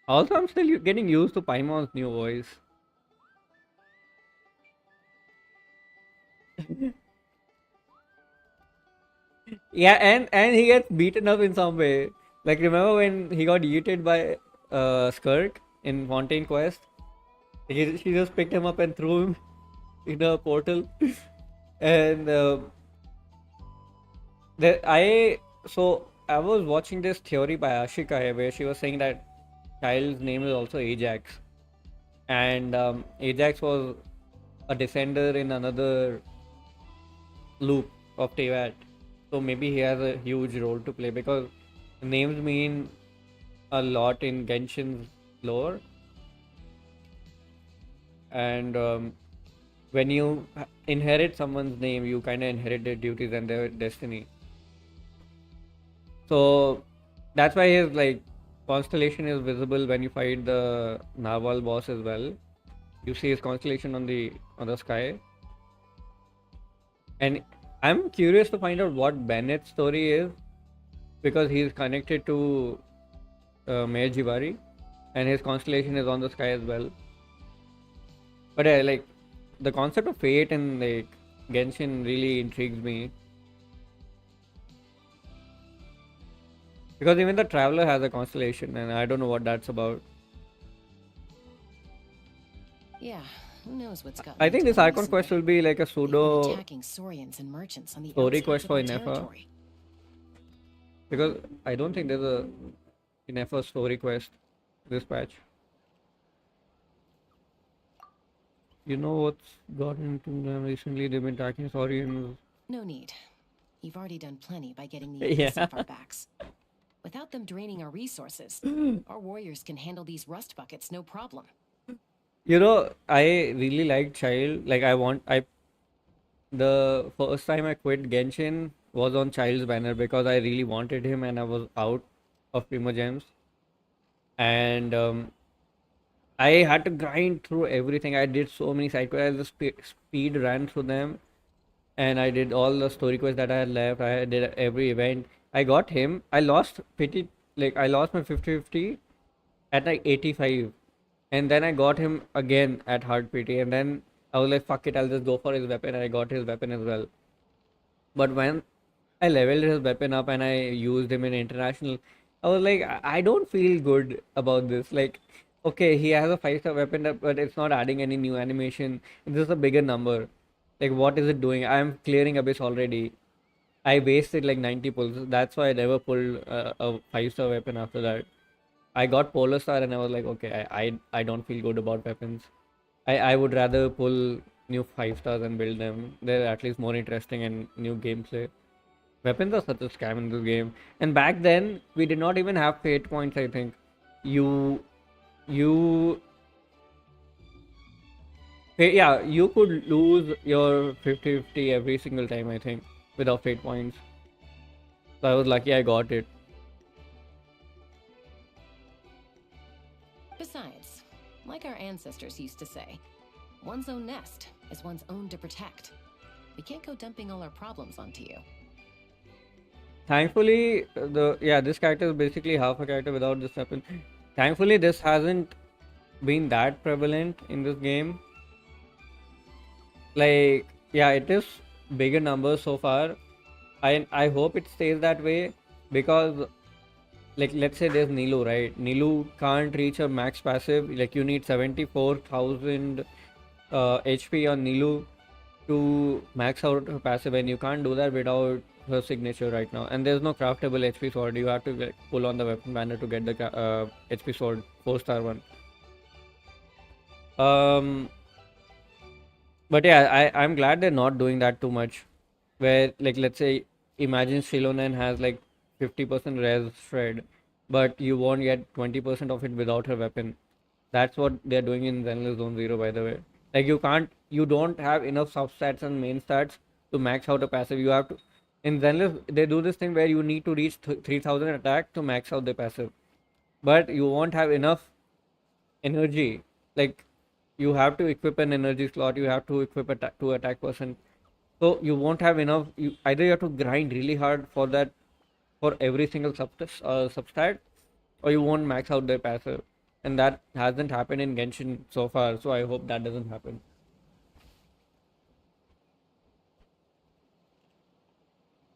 Also, I'm still getting used to Paimon's new voice. Yeah, and he gets beaten up in some way. Like remember when he got yeeted by Skirk in Fontaine Quest? She just picked him up and threw him in a portal, and I was watching this theory by Ashika where she was saying that child's name is also Ajax, and Ajax was a descender in another loop of Tevat. So maybe he has a huge role to play because names mean a lot in Genshin's lore, and when you inherit someone's name, you kind of inherit their duties and their destiny. So that's why his like constellation is visible when you fight the Narwhal boss as well. You see his constellation on the sky, and I'm curious to find out what Bennett's story is because he's connected to Mayor Jivari, and his constellation is on the sky as well. But like the concept of fate and like Genshin really intrigues me because even the Traveler has a constellation, and I don't know what that's about. Yeah, who knows what's gotten I think into this them Archon recently. quest will be like a They've been pseudo attacking Saurians and merchants on the story outskirts quest of for our Ineffa territory. because I don't think there's a Ineffa story quest this patch. You know what's gotten into them recently? They've been attacking Saurians. No need. You've already done plenty by getting the Yeah. Abyss off our backs. Without them draining our resources, our warriors can handle these rust buckets no problem. You know, I really like Child. Like the first time I quit Genshin was on Child's banner because I really wanted him and I was out of Primogems. And I had to grind through everything. I did so many side quests. I just speed ran through them, and I did all the story quests that I had left. I did every event. I got him. I lost pity, like I lost my 50-50 at like 85, and then I got him again at hard pity, and then I was like, fuck it, I'll just go for his weapon, and I got his weapon as well. But when I leveled his weapon up and I used him in international, I was like, I don't feel good about this. Like, okay, he has a 5-star weapon, but it's not adding any new animation. This is a bigger number. Like, what is it doing? I'm clearing Abyss already. I wasted like 90 pulls. That's why I never pulled a 5-star weapon after that. I got Polar Star and I was like, okay, I don't feel good about weapons. I would rather pull new 5 stars and build them. They're at least more interesting and new gameplay. Weapons are such a scam in this game. And back then, we did not even have fate points, I think. You, you, yeah, you could lose your 50-50 every single time, I think, without fate points. So I was lucky I got it. Besides, like our ancestors used to say, one's own nest is one's own to protect. We can't go dumping all our problems onto you. Thankfully, this character is basically half a character without this weapon. Thankfully, this hasn't been that prevalent in this game. Like, yeah, it is bigger numbers so far. I hope it stays that way because, like, let's say there's Nilu, right? Nilu can't reach a max passive. Like, you need 74,000 HP on Nilu to max out her passive, and you can't do that without her signature right now. And there's no craftable HP sword. You have to like, pull on the weapon banner to get the HP sword 4-star one. But yeah, I'm glad they're not doing that too much. Where like let's say imagine Shilonen has like 50% res shred, but you won't get 20% of it without her weapon. That's what they're doing in Zenless Zone Zero, by the way. Like you don't have enough substats and main stats to max out a passive. You have to in Zenless they do this thing where you need to reach 3000 attack to max out the passive, but you won't have enough energy. Like you have to equip an energy slot. You have to equip a two attack person. So you won't have enough. Either you have to grind really hard for that for every single substat, or you won't max out their passive, and that hasn't happened in Genshin so far. So I hope that doesn't happen.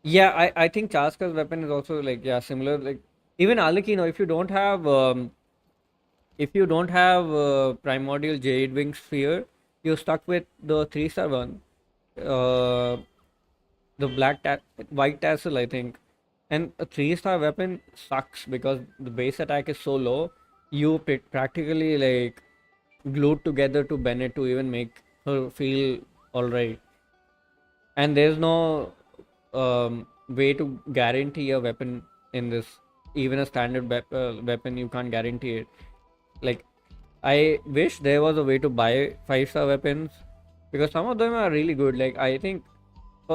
Yeah, I think Chaska's weapon is also like similar. Like even Alakino, if you don't have primordial Jade Wing Sphere, you're stuck with the 3-star one. Uh, the white tassel, I think. And a 3-star weapon sucks because the base attack is so low. You practically like glued together to Bennett to even make her feel alright. And there's no way to guarantee a weapon in this. Even a standard weapon, you can't guarantee it. Like, I wish there was a way to buy 5-star weapons because some of them are really good. Like, I think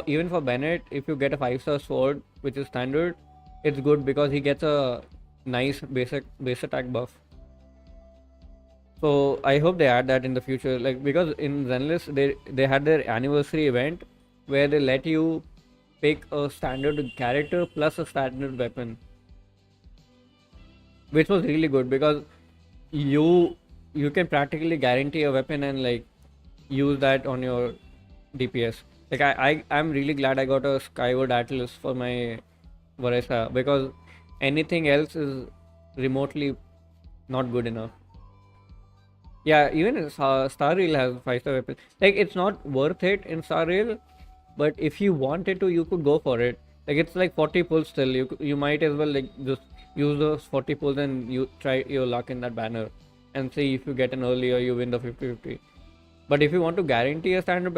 even for Bennett, if you get a 5-star sword, which is standard, it's good because he gets a nice base attack buff. So I hope they add that in the future. Like, because in Zenless they had their anniversary event where they let you pick a standard character plus a standard weapon, which was really good because you can practically guarantee a weapon and like use that on your DPS. Like I'm really glad I got a Skyward Atlas for my Varesa because anything else is remotely not good enough. Yeah, even Star Rail has 5-star weapons. Like, it's not worth it in Star Rail, but if you wanted to, you could go for it. Like, it's like 40 pulls still. You might as well like just use those 40 pulls and you try your luck in that banner and see if you get an early or you win the 50-50. But if you want to guarantee a standard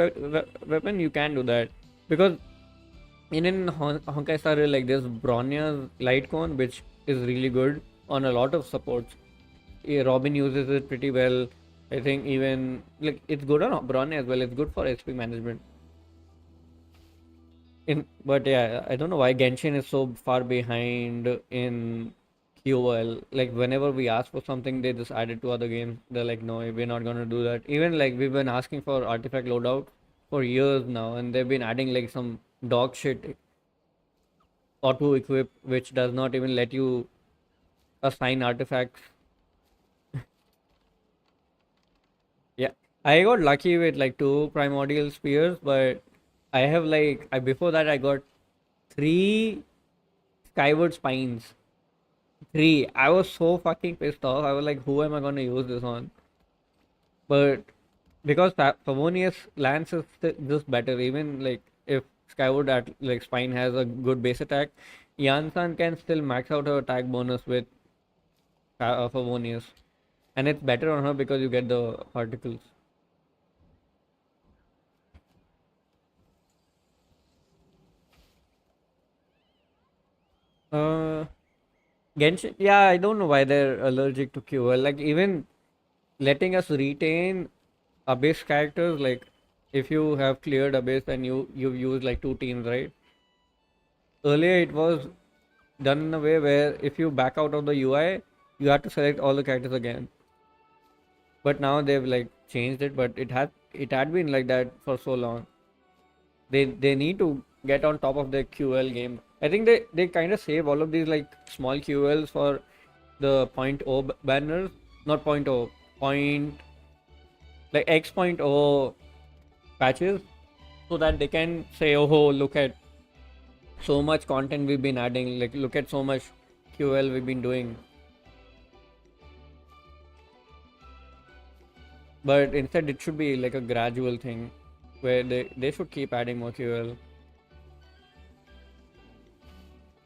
weapon, you can do that because in Honkai Star Rail, like there's Bronya's light cone, which is really good on a lot of supports. Robin uses it pretty well. I think even like it's good on Bronya as well. It's good for HP management. But yeah, I don't know why Genshin is so far behind in QoL. Like whenever we ask for something, they just add it to other games. They're like, no, we're not gonna do that. Even like we've been asking for artifact loadout for years now, and they've been adding like some dog shit auto equip, which does not even let you assign artifacts. Yeah, I got lucky with like 2 primordial spears, but I have like before that I got 3 skyward spines. 3. I was so fucking pissed off. I was like, who am I gonna use this on? But because Favonius Lance is just better, even like if Skyward at like Spine has a good base attack, Yansan can still max out her attack bonus with Favonius, and it's better on her because you get the particles. Uh, Genshin, yeah, I don't know why they're allergic to QL. Like even letting us retain Abyss characters, like if you have cleared Abyss and you've used like 2 teams, right? Earlier it was done in a way where if you back out of the UI, you have to select all the characters again. But now they've like changed it, but it had been like that for so long. They need to get on top of the QL game. I think they kind of save all of these like small QLs for the .0 banners, not .0, point like X.0 patches, so that they can say, oh, look at so much content we've been adding, like look at so much QL we've been doing. But instead it should be like a gradual thing where they should keep adding more QL.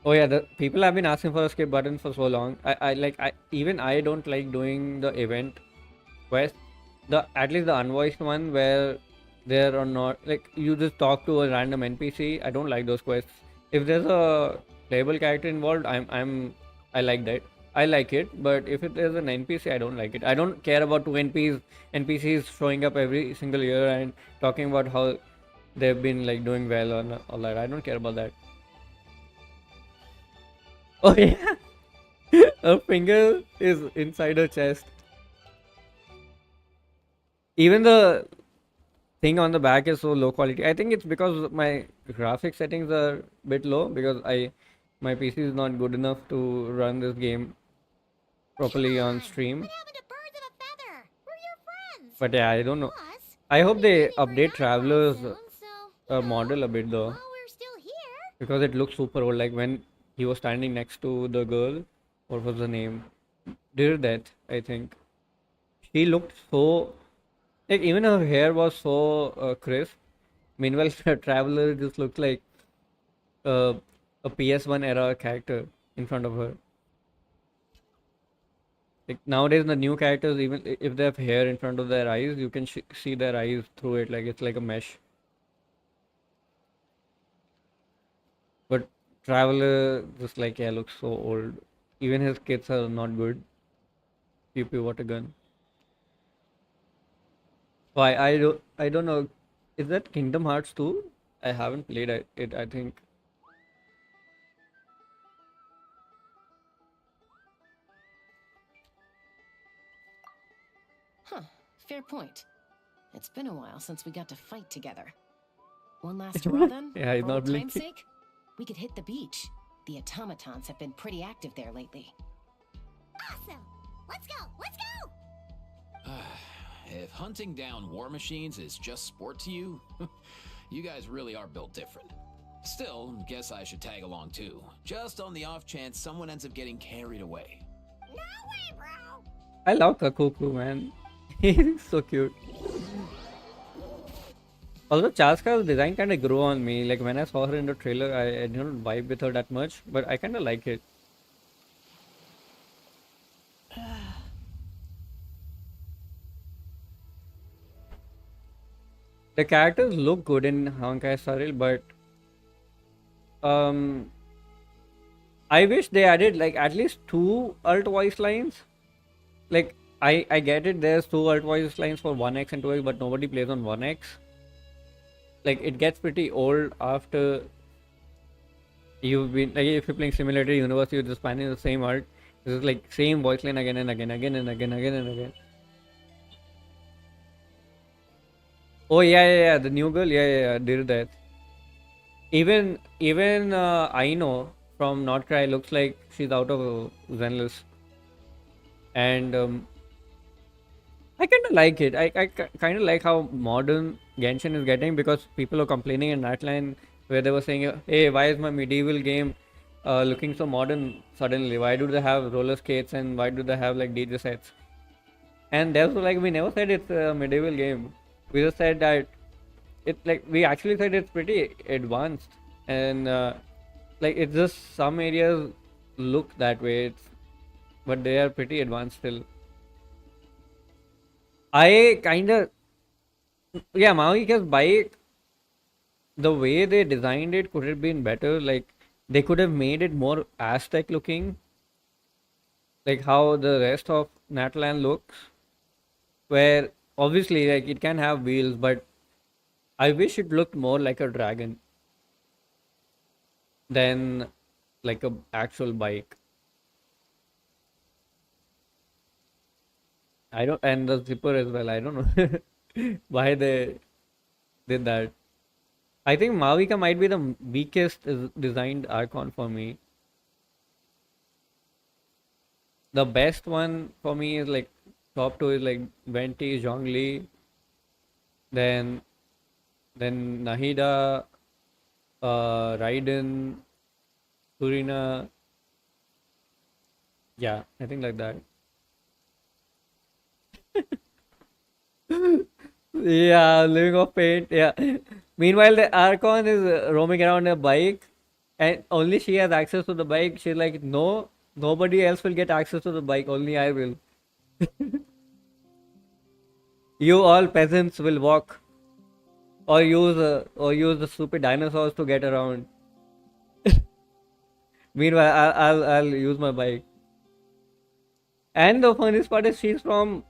Oh yeah, the people have been asking for a skip button for so long. I don't like doing the event quest. At least the unvoiced one where there are not like you just talk to a random NPC. I don't like those quests. If there's a playable character involved, I like that. I like it, but if it is an NPC, I don't like it. I don't care about 2 NPCs showing up every single year and talking about how they've been like doing well or all that. I don't care about that. Oh yeah, her finger is inside her chest. Even the thing on the back is so low quality. I think it's because my graphic settings are a bit low because my PC is not good enough to run this game properly on stream. What happened to birds of a feather? We're your friends. But yeah, I don't know. Plus, I hope we'll they be leaving update for Traveler's soon, so, you know, model a bit though, while we're still here. because it looks super old. Like when he was standing next to the girl, what was the name? Dear Death, I think. She looked so like even her hair was so crisp. Meanwhile, Traveler just looked like uh, a PS1 era character in front of her. Like nowadays, the new characters, even if they have hair in front of their eyes, you can see their eyes through it. Like it's like a mesh. But Traveler, just like, yeah, looks so old. Even his kids are not good. Pew pew, what a gun. Why I don't know. Is that Kingdom Hearts 2? I haven't played it. I think. Huh, fair point. It's been a while since we got to fight together. One last hurrah then? Yeah, he's For not old time's blinking. sake? We could hit the beach. The automatons have been pretty active there lately. Awesome! Let's go! Let's go! If hunting down war machines is just sport to you, you guys really are built different. Still, guess I should tag along too, just on the off chance someone ends up getting carried away. No way, bro! I love Kakuku, man. He's so cute. Although Chaska's design kind of grew on me. Like when I saw her in the trailer, I didn't vibe with her that much, but I kind of like it. The characters look good in Honkai Star Rail, but um, I wish they added like at least two alt voice lines. Like I get it. There's two alt voice lines for 1x and 2x, but nobody plays on 1x. Like it gets pretty old after you've been like if you're playing Simulator Universe, you're just panning the same art. This is like same voice line again and again, again and again, again and again. Oh yeah. The new girl, yeah. Did that. Even Aino from Not Cry looks like she's out of Zenless, and I kind of like it. I kind of like how modern Genshin is getting because people are complaining in that line where they were saying, "Hey, why is my medieval game looking so modern suddenly? Why do they have roller skates and why do they have like DJ sets?" And they were like, "We never said it's a medieval game. We just said that it like we actually said it's pretty advanced and like it's just some areas look that way. But they are pretty advanced still." I kind of yeah, Maoika's bike, the way they designed it could have been better. Like they could have made it more Aztec looking, like how the rest of Natlan looks. Where obviously like it can have wheels, but I wish it looked more like a dragon than like a actual bike. I don't, and the zipper as well. I don't know why they did that. I think Mavica might be the weakest designed Archon for me. The best one for me is like top two is like Venti, Zhongli, then Nahida, Raiden, Turina. Yeah, I think like that. Yeah, living off paint. Yeah. Meanwhile, the Archon is roaming around a bike, and only she has access to the bike. She's like, no, nobody else will get access to the bike. Only I will. You all peasants will walk, or use the stupid dinosaurs to get around. Meanwhile, I'll use my bike. And the funniest part is she's from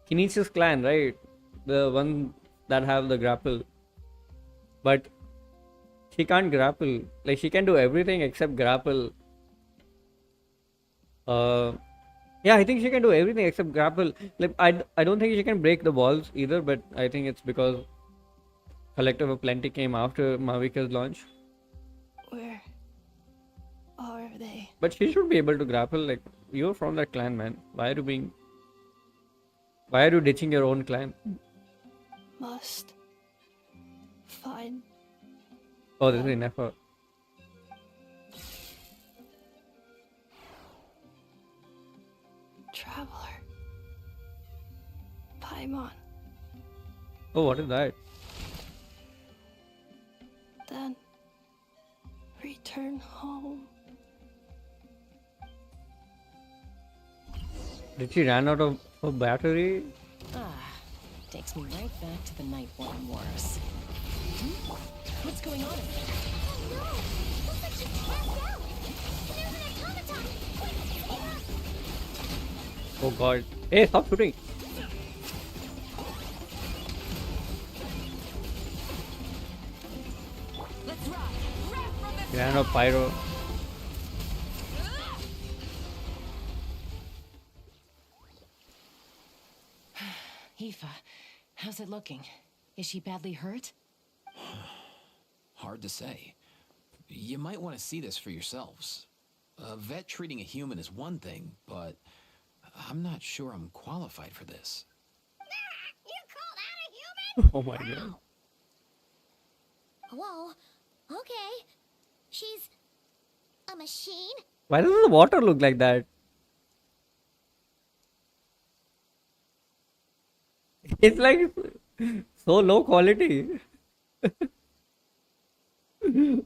Kinesis clan, right? The one that have the grapple. But she can't grapple. Like she can do everything except grapple. Uh, yeah, I think she can do everything except grapple. Like I don't think she can break the walls either. But I think it's because Collective of Plenty came after Mavika's launch. Where are they? But she should be able to grapple. Like you're from that clan, man. Why are you ditching your own clan? Must find Oh, this is Ineffa. Traveler. Paimon. Oh, what is that? Then return home. Did she run out of her battery? Takes me right back to the Nightborn Wars. What's going on? Oh no! Looks like she's tapped out! There's an automaton! Quick, save her! Oh god. Hey, stop shooting. Let's ride. Wrap from the She ran out of pyro. Aoife, how's it looking? Is she badly hurt? Hard to say. You might want to see this for yourselves. A vet treating a human is one thing, but I'm not sure I'm qualified for this. You call that a human? Oh my god. Whoa. Okay. She's a machine? Why does the water look like that? It's like so low quality. A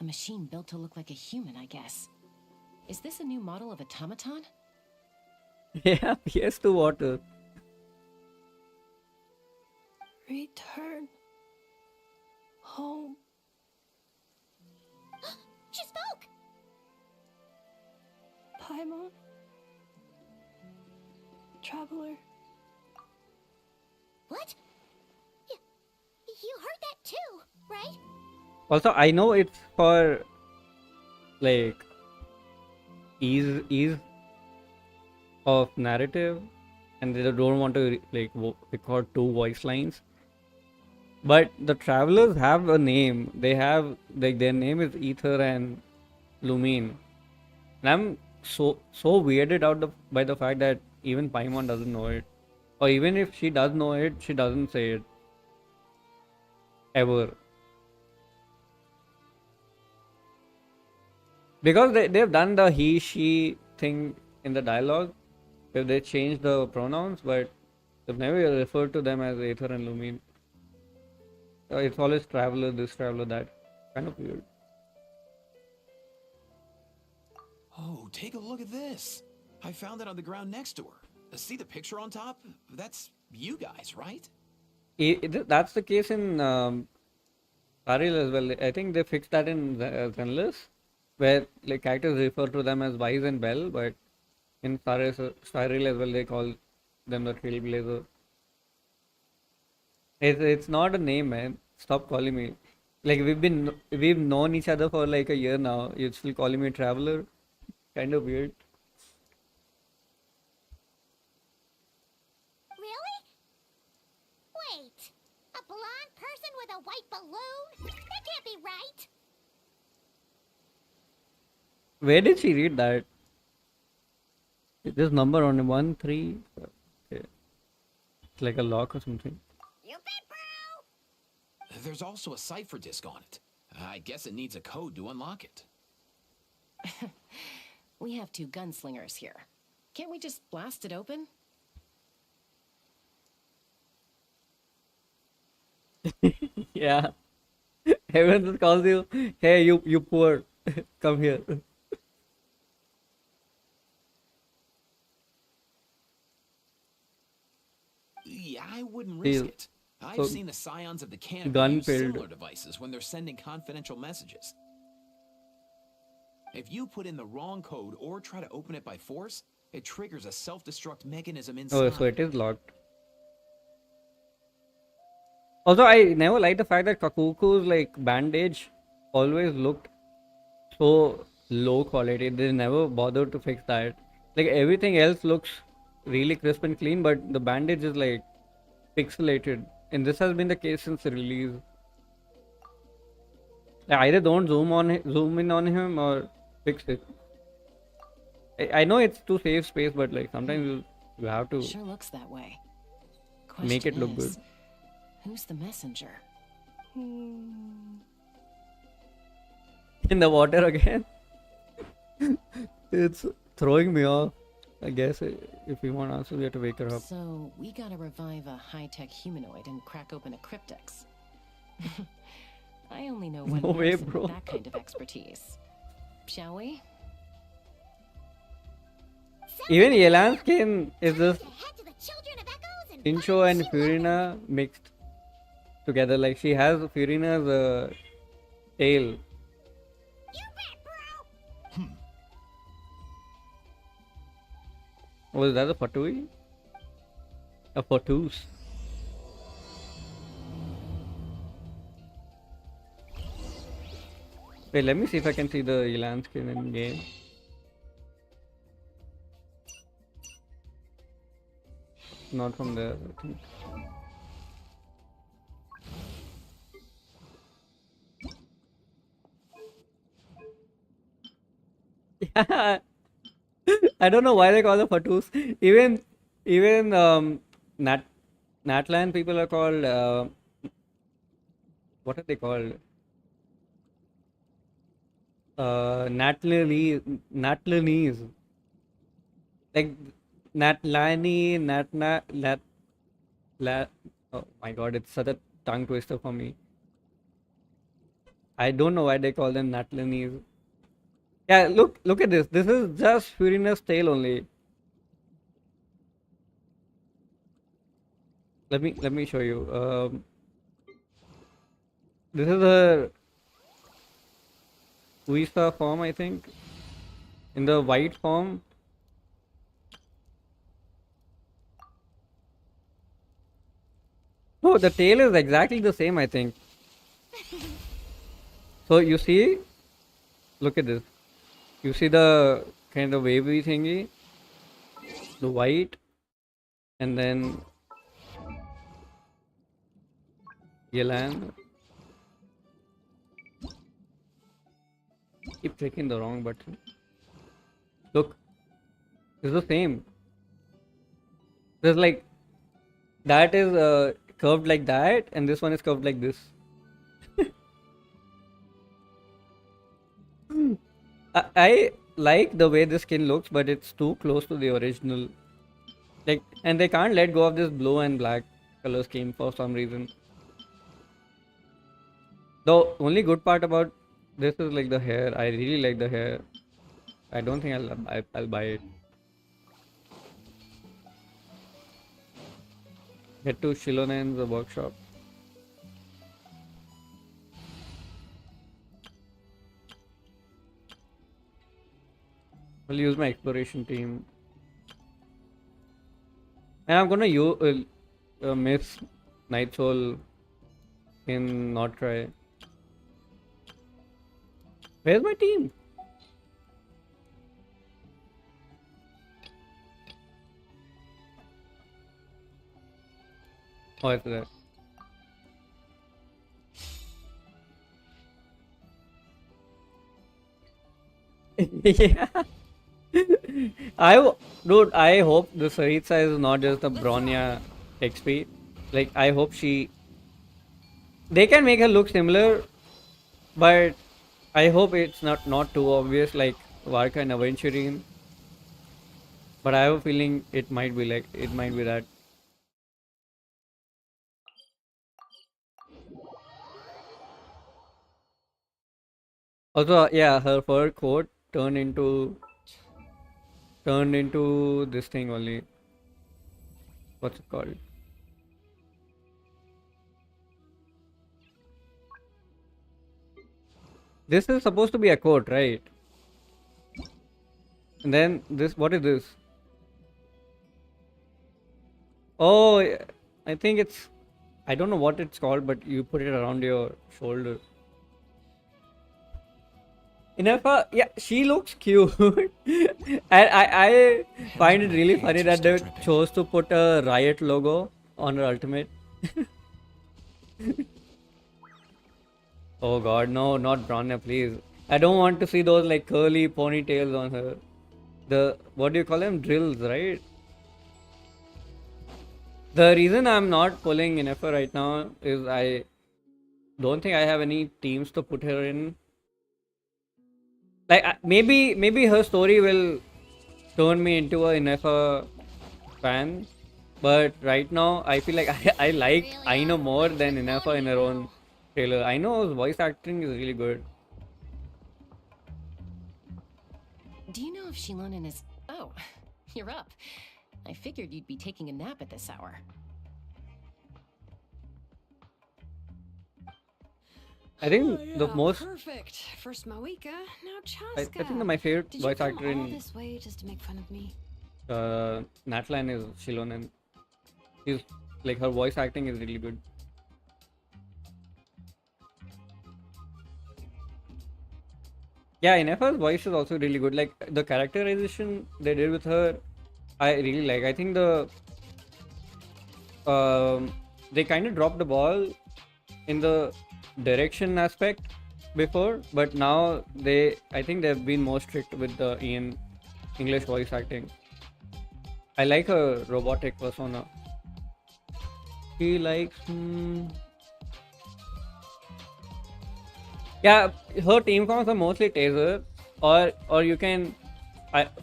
machine built to look like a human, I guess. Is this a new model of automaton? Yeah, PS2 water. Return home. She spoke! Paimon. Traveler. What? You heard that too, right? Also, I know it's for like ease of narrative, and they don't want to like record two voice lines. But the travelers have a name. They have like their name is Ether and Lumine, and I'm so weirded out by the fact that even Paimon doesn't know it, or even if she does know it, she doesn't say it ever. Because they've done the he, she thing in the dialogue, where they changed the pronouns, but they've never referred to them as Aether and Lumine. It's always traveler, this traveler, that. Kind of weird. Oh, take a look at this. I found it on the ground next to her. See the picture on top? That's you guys, right? That's the case in Paril as well. I think they fixed that in Zenless, where like characters refer to them as Wise and Bell, but in Paril as well they call them the Trailblazer. It's not a name, man. Stop calling me. Like we've known each other for like a year now. You're still calling me a traveler. Kind of weird. Really? Wait. A blonde person with a white balloon? That can't be right. Where did she read that? This number on 1 3. Okay. It's like a lock or something. You bet, bro! There's also a cipher disk on it. I guess it needs a code to unlock it. We have two gunslingers here. Can't we just blast it open? Yeah. Everyone just calls you, hey, you poor. Come here. Yeah, I wouldn't risk Deal. it. I've So, seen the scions of the canopy gun use build. similar devices when they're sending confidential messages. If you put in the wrong code or try to open it by force, it triggers a self-destruct mechanism inside. Oh, so it is locked. Also, I never liked the fact that Kakuku's like bandage always looked so low quality. They never bothered to fix that. Like everything else looks really crisp and clean, but the bandage is like pixelated. And this has been the case since the release. Like, either don't zoom in on him or fix it. I know it's to save space, but like sometimes you have to Sure looks that way. make it Question look good. is, who's the messenger? In the water again. It's throwing me off. I guess if we want answers, we have to wake her up. So, we gotta revive a high-tech humanoid and crack open a cryptex. I only know one No way, person bro. with that kind of expertise. Shall we? Even Yelan's skin is just To head to the Children of Echoes and Shincho find and what she left Furina mixed together. Like she has Furina's tail. You bet, bro. Was that a Fatui? A Fatus. Wait, let me see if I can see the Yelan skin in game. Not from there, I think. Yeah, I don't know why they call them Fatus. Even Natlan people are called what are they called? Natlanese. Like Natlani, oh my god, it's such a tongue twister for me. I don't know why they call them Natlanese. Yeah, look at this. This is just Furina's tail only. Let me show you. This is a Uisa form, I think. In the white form. No, the tail is exactly the same, I think. So you see, look at this. You see the kind of wavy thingy, the white, and then Yelan. Keep clicking the wrong button. Look, it's the same. There's like that is curved like that, and this one is curved like this. I like the way this skin looks, but it's too close to the original. Like, and they can't let go of this blue and black color scheme for some reason. The only good part about this is like the hair. I really like the hair. I don't think I'll buy it. Head to Shilonen's workshop. I'll use my exploration team. And I'm gonna miss Night Soul in not try. Where's my team? Oh, it's there. Yeah. Dude, I hope the Saritsa is not just a Bronya XP. Like, I hope they can make her look similar, but I hope it's not too obvious like Varka and Aventurine. But I have a feeling it might be that. Also, yeah, her fur coat turned into this thing only. What's it called? This is supposed to be a coat, right? And then this, what is this? Oh, I think I don't know what it's called, but you put it around your shoulder. Ineffa, yeah, she looks cute. And I find it really funny that they chose to put a Riot logo on her ultimate. Oh god, no, not Branya, please. I don't want to see those like curly ponytails on her. What do you call them? Drills, right? The reason I'm not pulling Ineffa right now is I don't think I have any teams to put her in. Like maybe her story will turned me into a Ineffa fan. But right now, I feel like I like Really Aino are more quite than the Ineffa in her pony own now. trailer. Aino's voice acting is really good. Do you know if Shilonen is... Oh, you're up. I figured you'd be taking a nap at this hour. I think the most, Perfect. First Moika, now I Chaska. think my favorite Did you voice come actor all in this way just to make fun of me? Natlan is Shilonen. She's like her voice acting is really good. Yeah, Ineffa's voice is also really good. Like the characterization they did with her, I really like. I think they kind of dropped the ball in the direction aspect before, but now I think they've been more strict with the Ian English voice acting. I like her robotic persona. She likes. Yeah, her team comps are mostly taser, or you can,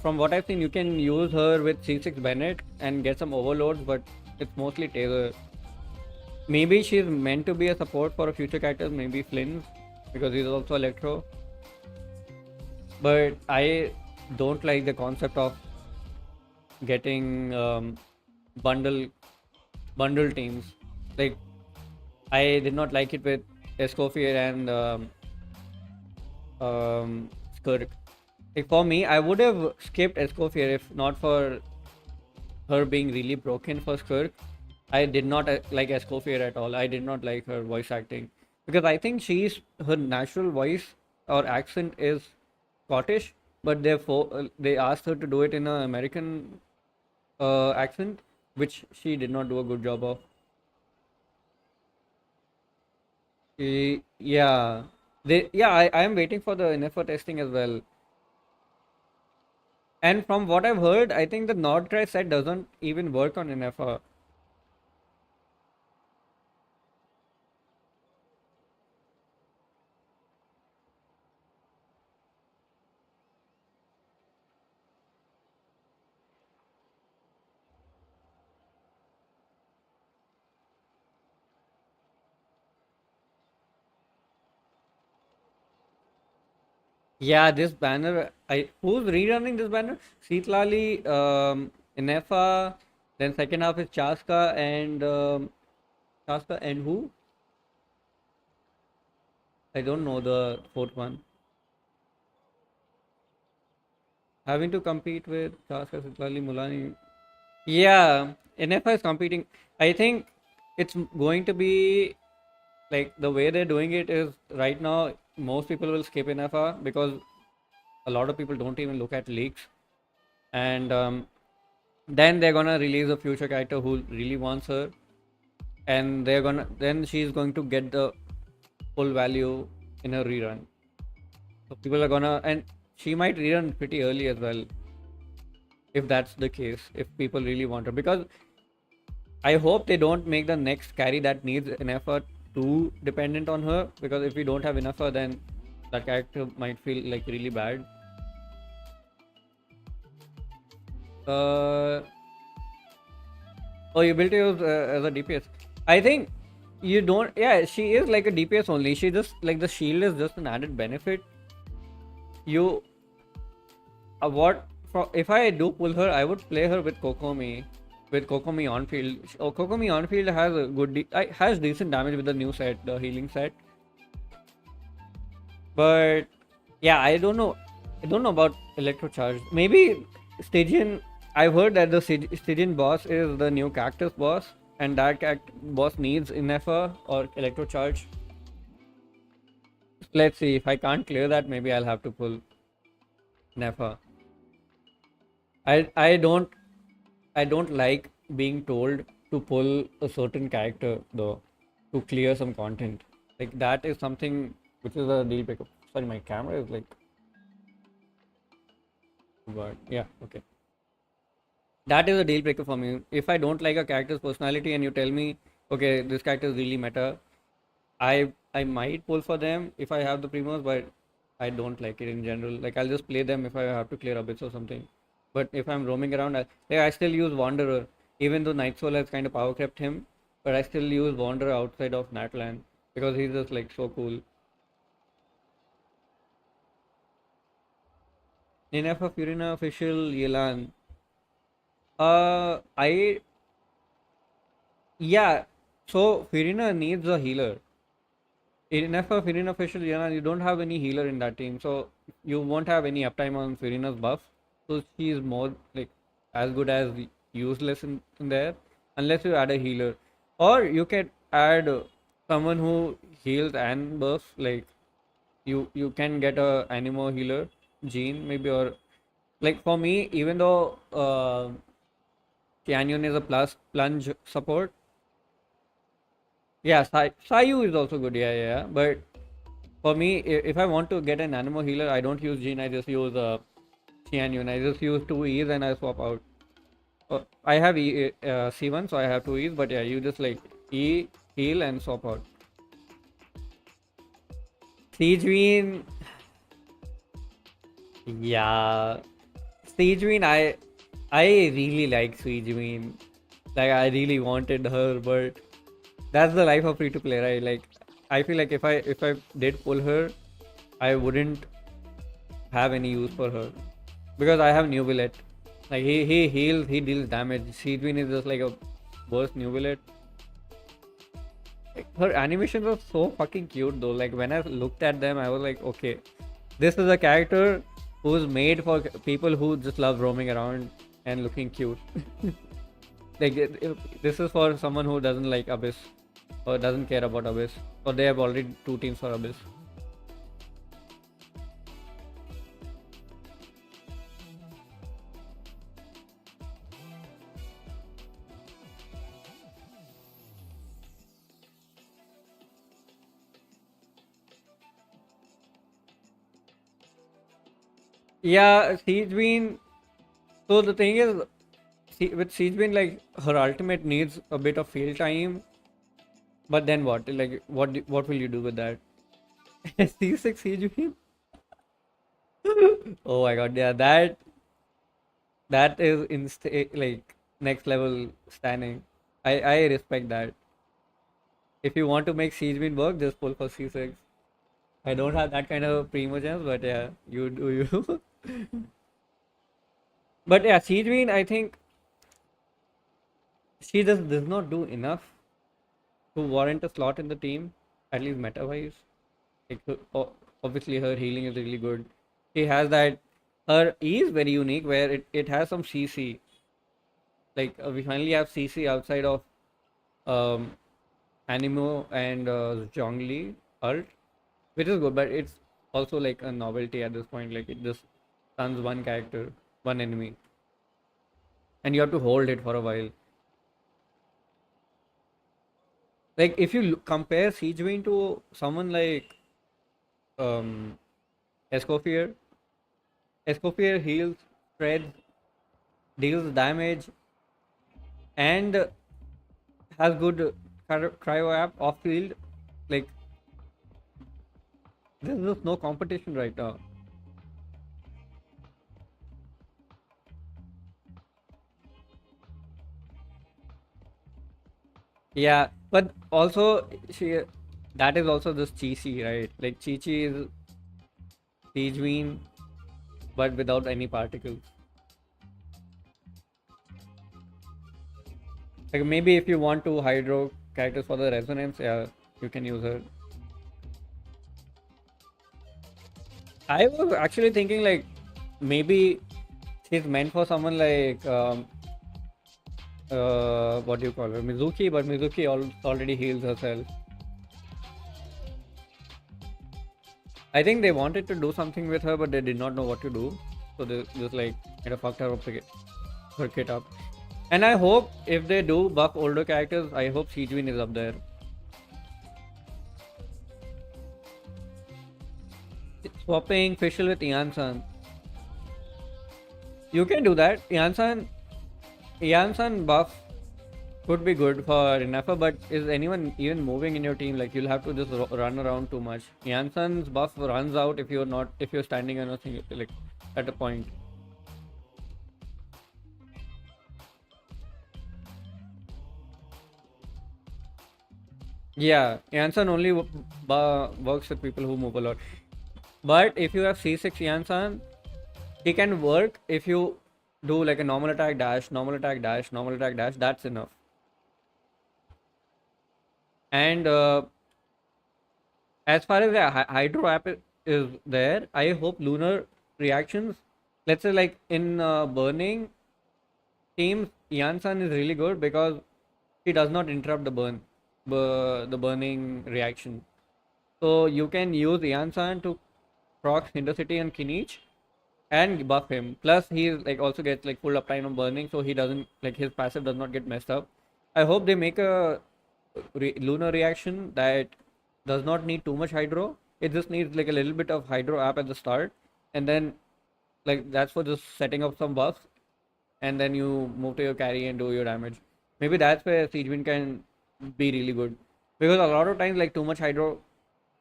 from what I've seen, you can use her with C6 Bennett and get some overloads, but it's mostly taser. Maybe she's meant to be a support for a future characters, maybe Flynn's, because he's also Electro. But I don't like the concept of getting bundle bundle teams. Like I did not like it with Escoffier and Skirk. Like for me, I would have skipped Escoffier if not for her being really broken for Skirk. I did not like Escoffier at all. I did not like her voice acting because I think her natural voice or accent is Scottish, but they asked her to do it in an American accent, which she did not do a good job of. Yeah, I am waiting for the Ineffa testing as well. And from what I've heard, I think the Nordtry set doesn't even work on Ineffa. Yeah, this banner. Who's rerunning this banner? Seetlali, Ineffa. Then second half is Chaska and who? I don't know the fourth one. Having to compete with Chaska, Seetlali, Mulani. Yeah, Ineffa is competing. I think it's going to be like the way they're doing it is right now. Most people will skip Ineffa because a lot of people don't even look at leaks, and then they're gonna release a future character who really wants her, and then she's going to get the full value in her rerun. So people are gonna, and she might rerun pretty early as well if that's the case, if people really want her, because I hope they don't make the next carry that needs an effort too dependent on her, because if we don't have enough her, then that character might feel like really bad. Oh, you built it as a DPS. I think you don't. Yeah, she is like a DPS only. She just like the shield is just an added benefit. You, if I do pull her, I would play her with Kokomi, on field. Oh, Kokomi on field has a has decent damage with the new set, the healing set. But yeah, I don't know. I don't know about Electro Charge. Maybe Stygian. I've heard that the Stygian boss is the new Cactus boss, and that boss needs Ineffa or Electro Charge. Let's see. If I can't clear that, maybe I'll have to pull Ineffa. I don't like being told to pull a certain character though to clear some content. Like that is something which is a deal breaker. Sorry, my camera is like. But yeah, okay. That is a deal breaker for me. If I don't like a character's personality and you tell me, okay, this character is really meta, I might pull for them if I have the primos, but I don't like it in general. Like I'll just play them if I have to clear a bits or something. But if I'm roaming around, I still use Wanderer. Even though Night Soul has kind of power crept him, but I still use Wanderer outside of Natlan because he's just like so cool. Ineffa Furina official Yelan. I yeah. So Furina needs a healer. Ineffa Furina official Yelan, you don't have any healer in that team, so you won't have any uptime on Furina's buff. So she's more like as good as useless in there unless you add a healer, or you can add someone who heals and buffs. Like you can get a animo healer, Jean maybe, or like for me, even though Canyon is a plus plunge support. Yeah, Sayu is also good. Yeah. But for me, if I want to get an animo healer, I don't use Jean. I just use Canyon. I just use 2 E's and I swap out. I have C1, so I have 2 E's. But yeah, you just like E, heal, and swap out. Siegeween. Yeah. Siegeween, I really like Siegeween. Like, I really wanted her, but that's the life of free to play, right? Like, I feel like if I did pull her, I wouldn't have any use for her because I have New Billet. Like he heals, he deals damage. Siegeween is just like a worse New Billet. Like, her animations are so fucking cute though. Like when I looked at them, I was like, okay, this is a character who's made for people who just love roaming around and looking cute. Like this is for someone who doesn't like Abyss or doesn't care about Abyss, or they have already 2 teams for Abyss. Yeah, Siegeween. So the thing is, with Siegeween, like her ultimate needs a bit of field time. But then what? Like what will you do with that? C6 Siegeween? Oh my god, yeah, that is like next level standing. I respect that. If you want to make Siegeween work, just pull for C6. I don't have that kind of primogems, but yeah, you do you. But yeah, Siegeween, I think she just does not do enough to warrant a slot in the team, at least meta wise. Like, obviously, her healing is really good. She has that. Her E is very unique, where it has some CC. Like we finally have CC outside of Animo and Zhongli ult, which is good, but it's also like a novelty at this point. Like it just stuns one character, one enemy, and you have to hold it for a while. Like if you compare Siegeween to someone like Escoffier, Escoffier heals, spreads, deals damage, and has good cryo app off field. Like there's just no competition right now. Yeah, but also that is also this Chi-Chi, right? Like Chi-Chi is Siegeween, but without any particles. Like maybe if you want to hydro characters for the resonance, yeah, you can use her. I was actually thinking like maybe she's meant for someone like what do you call her, Mizuki, but Mizuki already heals herself. I think they wanted to do something with her, but they did not know what to do, so they just like kind of fucked her kit up. And I hope if they do buff older characters, I hope Siegeween is up there. Swapping Fischl with Ian-san. You can do that. Ian-san buff could be good for Ineffa, but is anyone even moving in your team? Like you'll have to just run around too much. Ian-san's buff runs out if you're standing on a thing like at a point. Yeah, Yansan only works with people who move a lot. But if you have C6 Yansan, he can work if you do like a normal attack dash, normal attack dash, normal attack dash. That's enough. And as far as the hydro app is there, I hope lunar reactions. Let's say like in burning teams, Yansan is really good because he does not interrupt the burning reaction. So you can use Yansan to proc Intercity and Kinich and buff him. Plus he like also gets like full uptime on burning, so he doesn't like his passive does not get messed up. I hope they make a lunar reaction that does not need too much hydro. It just needs like a little bit of hydro app at the start, and then like that's for just setting up some buffs, and then you move to your carry and do your damage. Maybe that's where Siegewind can be really good, because a lot of times like too much hydro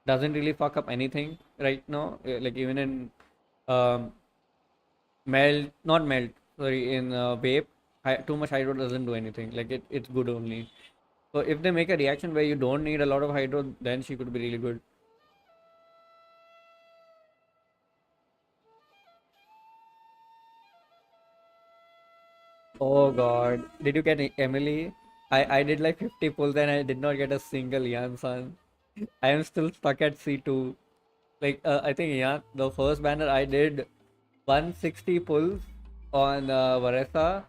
doesn't really fuck up anything right now. Like even in um, melt, not melt, sorry, in vape, too much hydro doesn't do anything. Like it's good only. So if they make a reaction where you don't need a lot of hydro, then she could be really good. Oh god, did you get Emily? I did like 50 pulls and I did not get a single Yansan. I am still stuck at C2. Like I think yeah, the first banner I did 160 pulls on Varesa,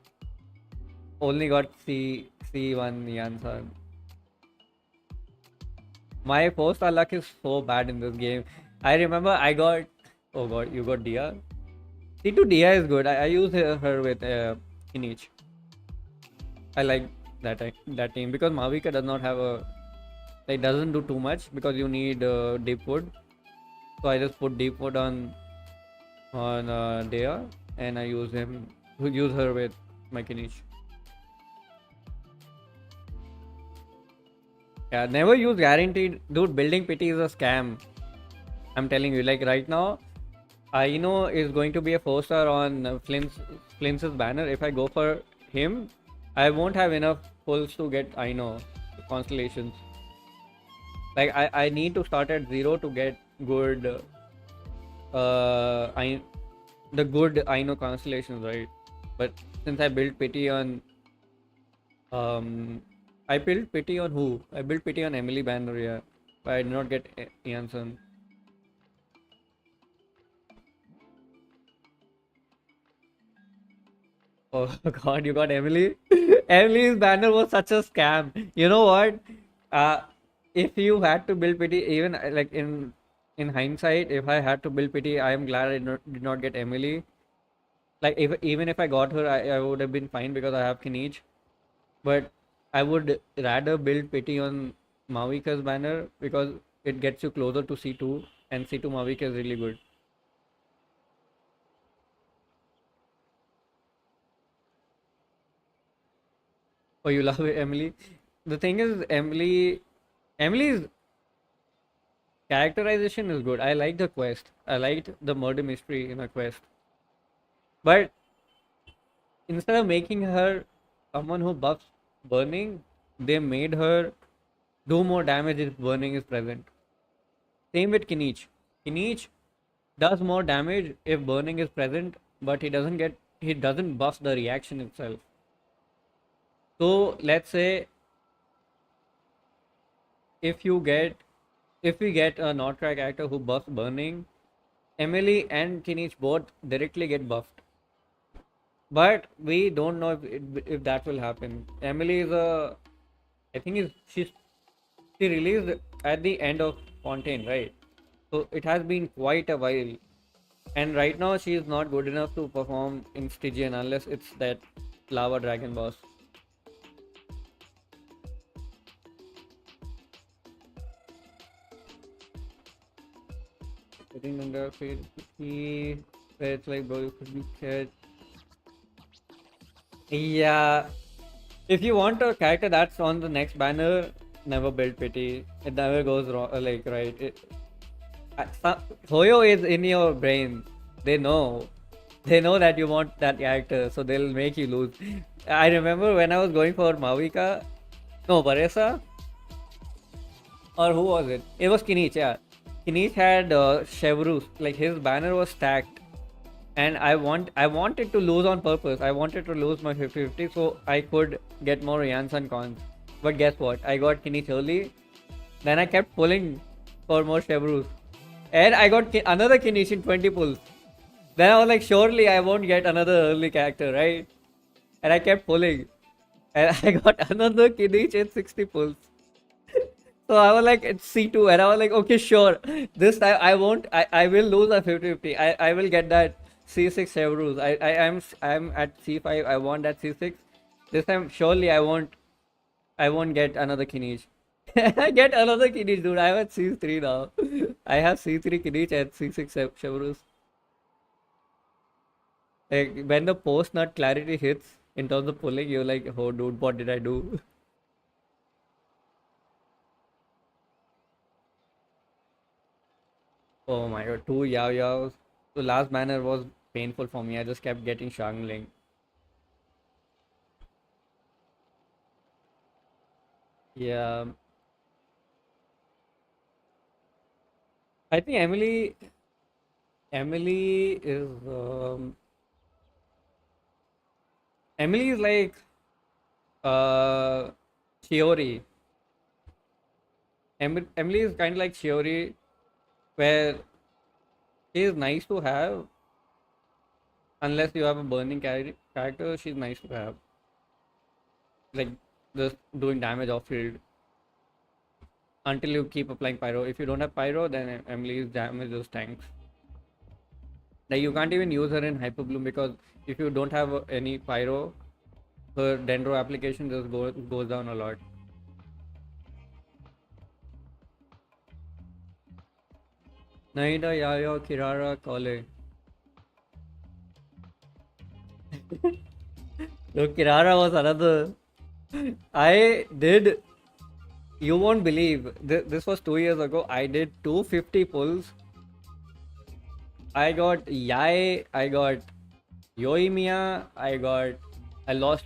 only got C1 Yansan. My 4-star luck is so bad in this game. I remember I got, oh god, you got Dia. C2 Dia is good. I use her with Inich. I like that team because Mavika does not have a like doesn't do too much because you need deep wood. So I just put deep wood on Dia and I use her with my Kinich. Yeah, never use guaranteed. Dude, building pity is a scam. I'm telling you, like right now, Aino is going to be a 4-star on Flynn's banner. If I go for him, I won't have enough pulls to get Aino constellations. Like I need to start at 0 to get good the good Aino constellations, right? But since I built pity on I built pity on who? I built pity on Emily banner, yeah. But I did not get Ianson. Oh god, you got Emily? Emily's banner was such a scam. You know what? If you had to build pity, even like in hindsight, if I had to build pity, I am glad I did not get Emily. Like even if I got her, I would have been fine because I have Kinich. But I would rather build pity on Mavika's banner because it gets you closer to C2 and C2 Mavika is really good. Oh, you love it, Emily? The thing is, Emily's characterization is good. I like the quest. I liked the murder mystery in a quest. But instead of making her someone who buffs burning, they made her do more damage if burning is present. Same with Kinich. Kinich does more damage if burning is present, but he doesn't buff the reaction itself. So let's say if we get a not track actor who buffs burning, Emily and Kinich both directly get buffed. But we don't know if that will happen. Emily is I think she released at the end of Fontaine, right? So it has been quite a while, and right now she is not good enough to perform in Stygian unless it's that Lava Dragon boss. Sitting under he where it's like bro, you could be scared. Yeah, if you want a character that's on the next banner, never build pity. It never goes wrong. Like right, Hoyo is in your brain. They know that you want that character, so they'll make you lose. I remember when I was going for Mavika, no Varesa. Or who was it? It was Kinich, yeah. Kinich had Chevrus, like his banner was stacked. And I wanted to lose on purpose. I wanted to lose my 50-50 so I could get more Janssen cons. But guess what? I got Kinich early. Then I kept pulling for more Chevrus. And I got another Kinich in 20 pulls. Then I was like, surely I won't get another early character, right? And I kept pulling. And I got another Kinich in 60 pulls. So I was like, it's C2. And I was like, okay, sure. This time I won't. I will lose a 50-50. I will get that C6 Chevrus. I'm at C5. I want that C6. This time, surely I won't get another Kinich. I get another Kinich, dude. I'm at C3 now. I have C3 Kinich and C6 Chevrus. Like, when the post nut clarity hits in terms of pulling, you're like, oh, dude, what did I do? Oh my god, two Yao Yaos. The last banner was painful for me. I just kept getting Shangling. Yeah. I think Emily is Emily is like uh Chiori. Emily is kind of like Chiori, where she is nice to have unless you have a burning character. She's nice to have, like just doing damage off field until you keep applying pyro. If you don't have pyro, then Emily's damage just tanks. Like you can't even use her in hyper bloom because if you don't have any pyro, her dendro application just goes down a lot. Naida, Yaya, Kirara, Kole. Look, Kirara was another. I did. You won't believe. This was 2 years ago. I did 250 pulls. I got Yai. I got Yoimiya. I lost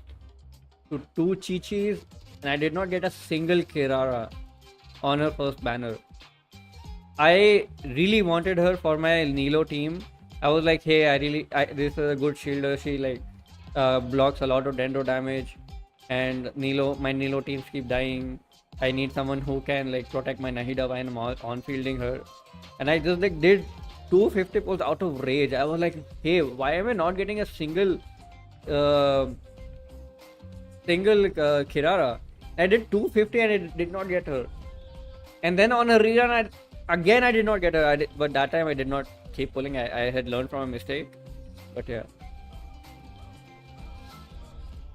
to two Chi-Chis. And I did not get a single Kirara on her first banner. I really wanted her for my Nilo team. I was like, hey, this is a good shielder. She like blocks a lot of dendro damage, and my Nilo teams keep dying. I need someone who can like protect my Nahida when I'm on fielding her, and I just like did 250 pulls out of rage. I was like, hey, why am I not getting a single Kirara? I did 250 and I did not get her, and then on a rerun, I did not get her. But that time I did not keep pulling. I had learned from a mistake. But yeah.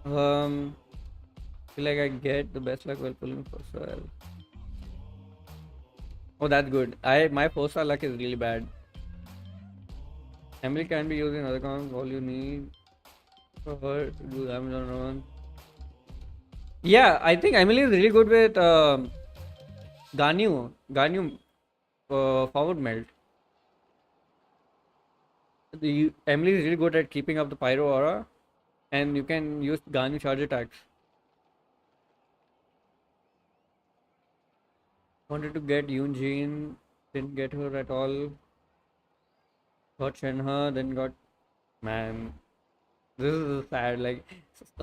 Feel like I get the best luck while pulling for sale. Oh, that's good. My 4-star luck is really bad. Emily can be used in other comps. All you need for her to do damage on her own. Yeah, I think Emily is really good with Ganyu forward melt. Emily is really good at keeping up the pyro aura, and you can use Ganyu charge attacks. Wanted to get Yoonjin, didn't get her at all. Got Shenhe, then got, man, this is sad. Like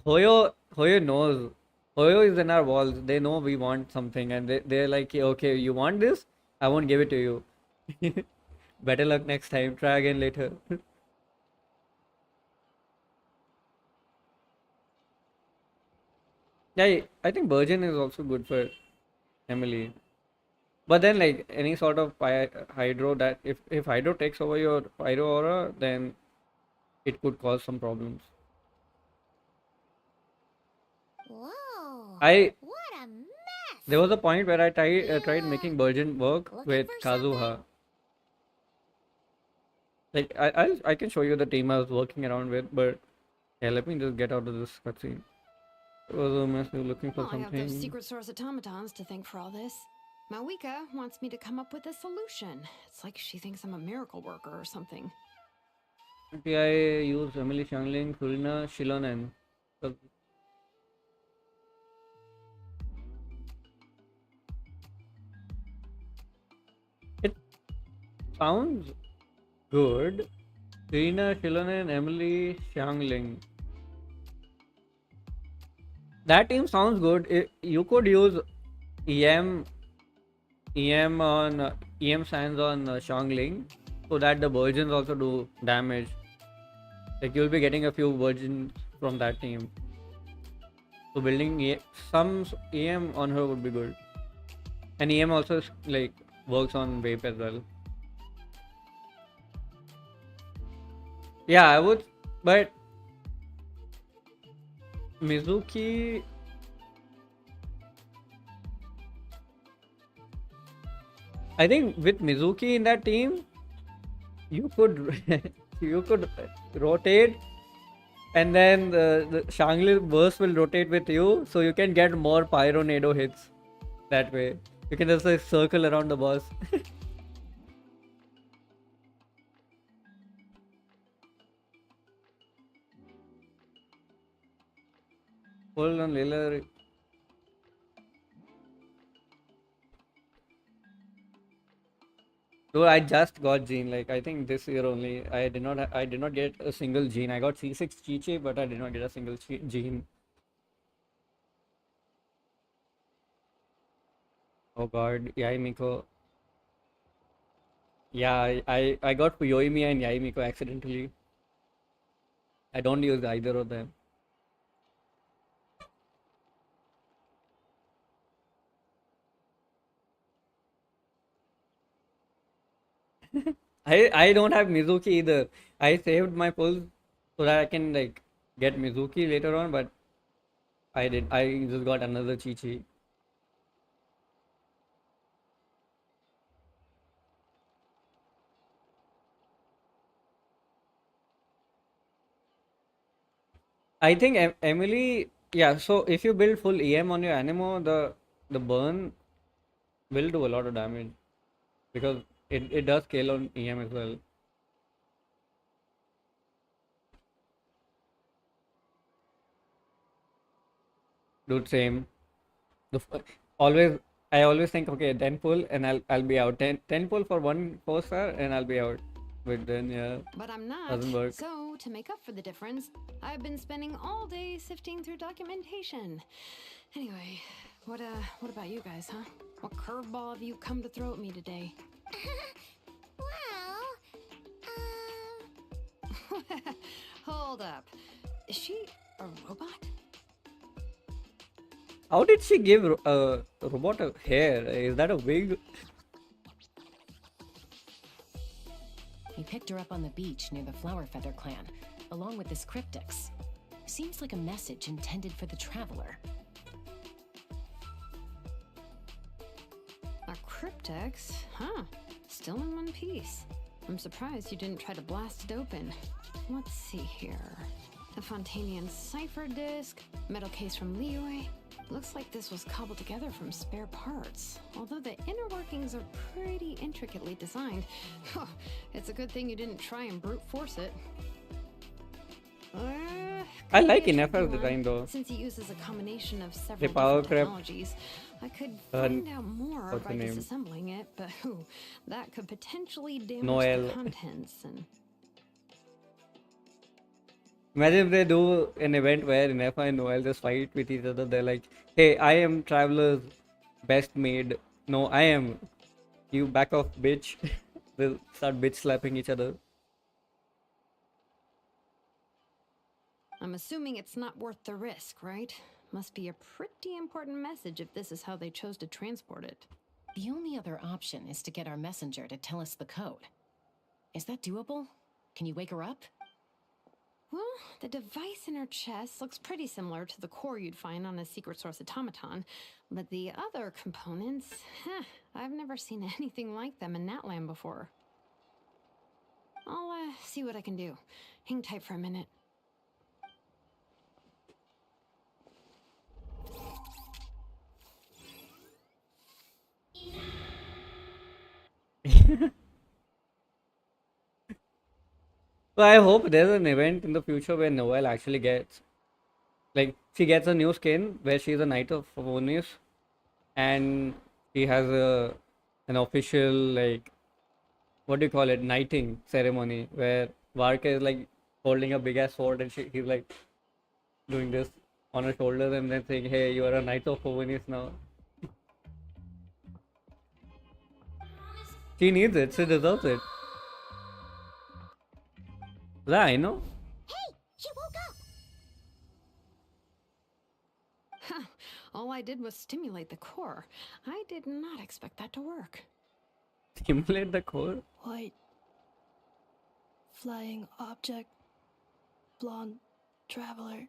Hoyo knows. Hoyo is in our walls. They know we want something, and they're like, okay, you want this? I won't give it to you. Better luck next time. Try again later. Yeah, I think Virgin is also good for Emily. But then, like any sort of hydro, that if hydro takes over your pyro aura, then it could cause some problems. Whoa. What a mess. There was a point where I tried making Virgin work Looking with for something? Kazuha. Like I can show you the team I was working around with, but yeah, let me just get out of this cutscene. It was a mess. We were looking for Well, I got those something. secret source automatons to thank for all this. Mawika wants me to come up with a solution. It's like she thinks I'm a miracle worker or something. I use Emily Shangling, Surina, Shilonen. sounds good. Serena, Shilonen, Emily, Xiangling. That team sounds good. You could use EM EM signs on Xiangling so that the virgins also do damage. Like you'll be getting a few virgins from that team. So building some EM on her would be good. And EM also like works on vape as well. Yeah, I would, but Mizuki. I think with Mizuki in that team, you could you could rotate, and then the Shangli burst will rotate with you, so you can get more Pyronado hits that way. You can just like, circle around the boss. Hold on, Lila. Though I just got Gene, like I think this year only. I did not get a single Gene. I got C6 Chiche, but I did not get a single Gene. Oh god, Yaimiko. Yeah, I got Yoimiya and Yaimiko accidentally. I don't use either of them. I don't have Mizuki either. I saved my pulls so that I can like get Mizuki later on, but I just got another Chi. I think Emily, yeah. So if you build full EM on your Anemo, the burn will do a lot of damage because it does scale on EM as well. Dude, same. Always, I always think, okay, 10 pull and I'll be out. 10 pull for one 4-star and I'll be out. But then, yeah, But I'm not. doesn't work. So, to make up for the difference, I've been spending all day sifting through documentation. Anyway, what about you guys, huh? What curveball have you come to throw at me today? Well, Hold up. Is she a robot? How did she give a robot a hair? Is that a wig? We picked her up on the beach near the Flower Feather clan, along with this cryptix. Seems like a message intended for the traveler. A cryptex? Huh. Still in one piece. I'm surprised you didn't try to blast it open. Let's see here. The Fontanian cipher disc, metal case from Liyue. Looks like this was cobbled together from spare parts. Although the inner workings are pretty intricately designed. It's a good thing you didn't try and brute force it. I like Could be a Ineffa's tricky one, design though. Since it uses a combination of several power different creep. technologies, I could find out more what's by her name? disassembling it, but that could potentially damage Noel. the contents. And Imagine if they do an event where Ineffa and Noel just fight with each other. They're like, hey, I am Traveler's best maid. No, I am. You back off, bitch. They'll start bitch slapping each other. I'm assuming it's not worth the risk, right? Must be a pretty important message if this is how they chose to transport it. The only other option is to get our messenger to tell us the code. Is that doable? Can you wake her up? Well, the device in her chest looks pretty similar to the core you'd find on a secret source automaton, but the other components, I've never seen anything like them in Natlan before. I'll see what I can do. Hang tight for a minute. So I hope there's an event in the future where Noel actually gets, like, she gets a new skin where she's a Knight of Favonius, and she has an official like what do you call it, knighting ceremony where Varka is like holding a big ass sword and he's like doing this on her shoulders and then saying, "Hey, you are a knight of Hovenis now." She needs it. She deserves it. Yeah, I know. Hey, she woke up. Huh. All I did was stimulate the core. I did not expect that to work. Stimulate the core. White. Flying object. Blonde. Traveler.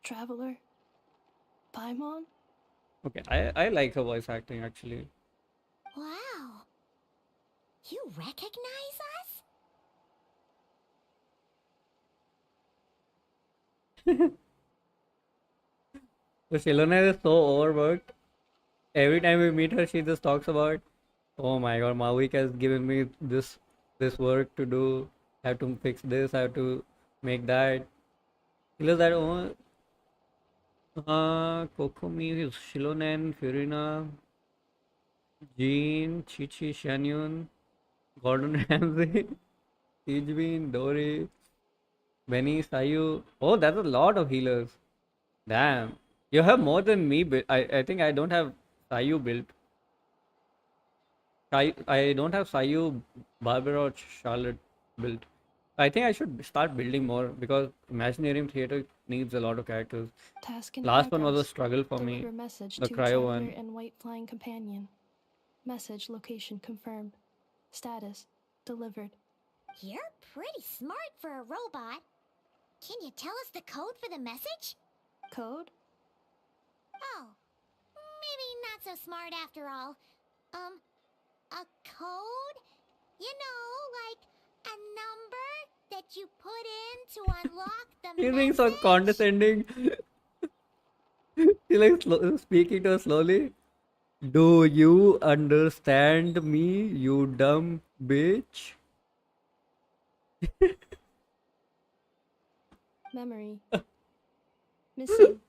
Traveler. Paimon? Okay, I like her voice acting actually. Wow. You recognize us? So Shilona is so overworked. Every time we meet her, she just talks about, "Oh my God, Mavic has given me this work to do. I have to fix this. I have to make that." He looks at, "Oh, Kokomi, Shilonen, Furina, Jean, Chichi, Shanyun, Gordon Ramsay, Tijbin, Dory, Benny, Sayu." Oh, that's a lot of healers. Damn. You have more than me. I think I don't have Sayu built. I don't have Sayu, Barbara, or Charlotte built. I think I should start building more because Imaginarium Theater needs a lot of characters. Task in Last one was a progress. struggle for me. Deliver message The to cryo traveler one. and white flying companion. Message location confirmed. Status delivered. You're pretty smart for a robot. Can you tell us the code for the message? Code? Oh, maybe not so smart after all. A code? You know, like a number that you put in to unlock the He's being message? so condescending. He like speaking to her slowly. "Do you understand me, you dumb bitch?" Memory. Missing.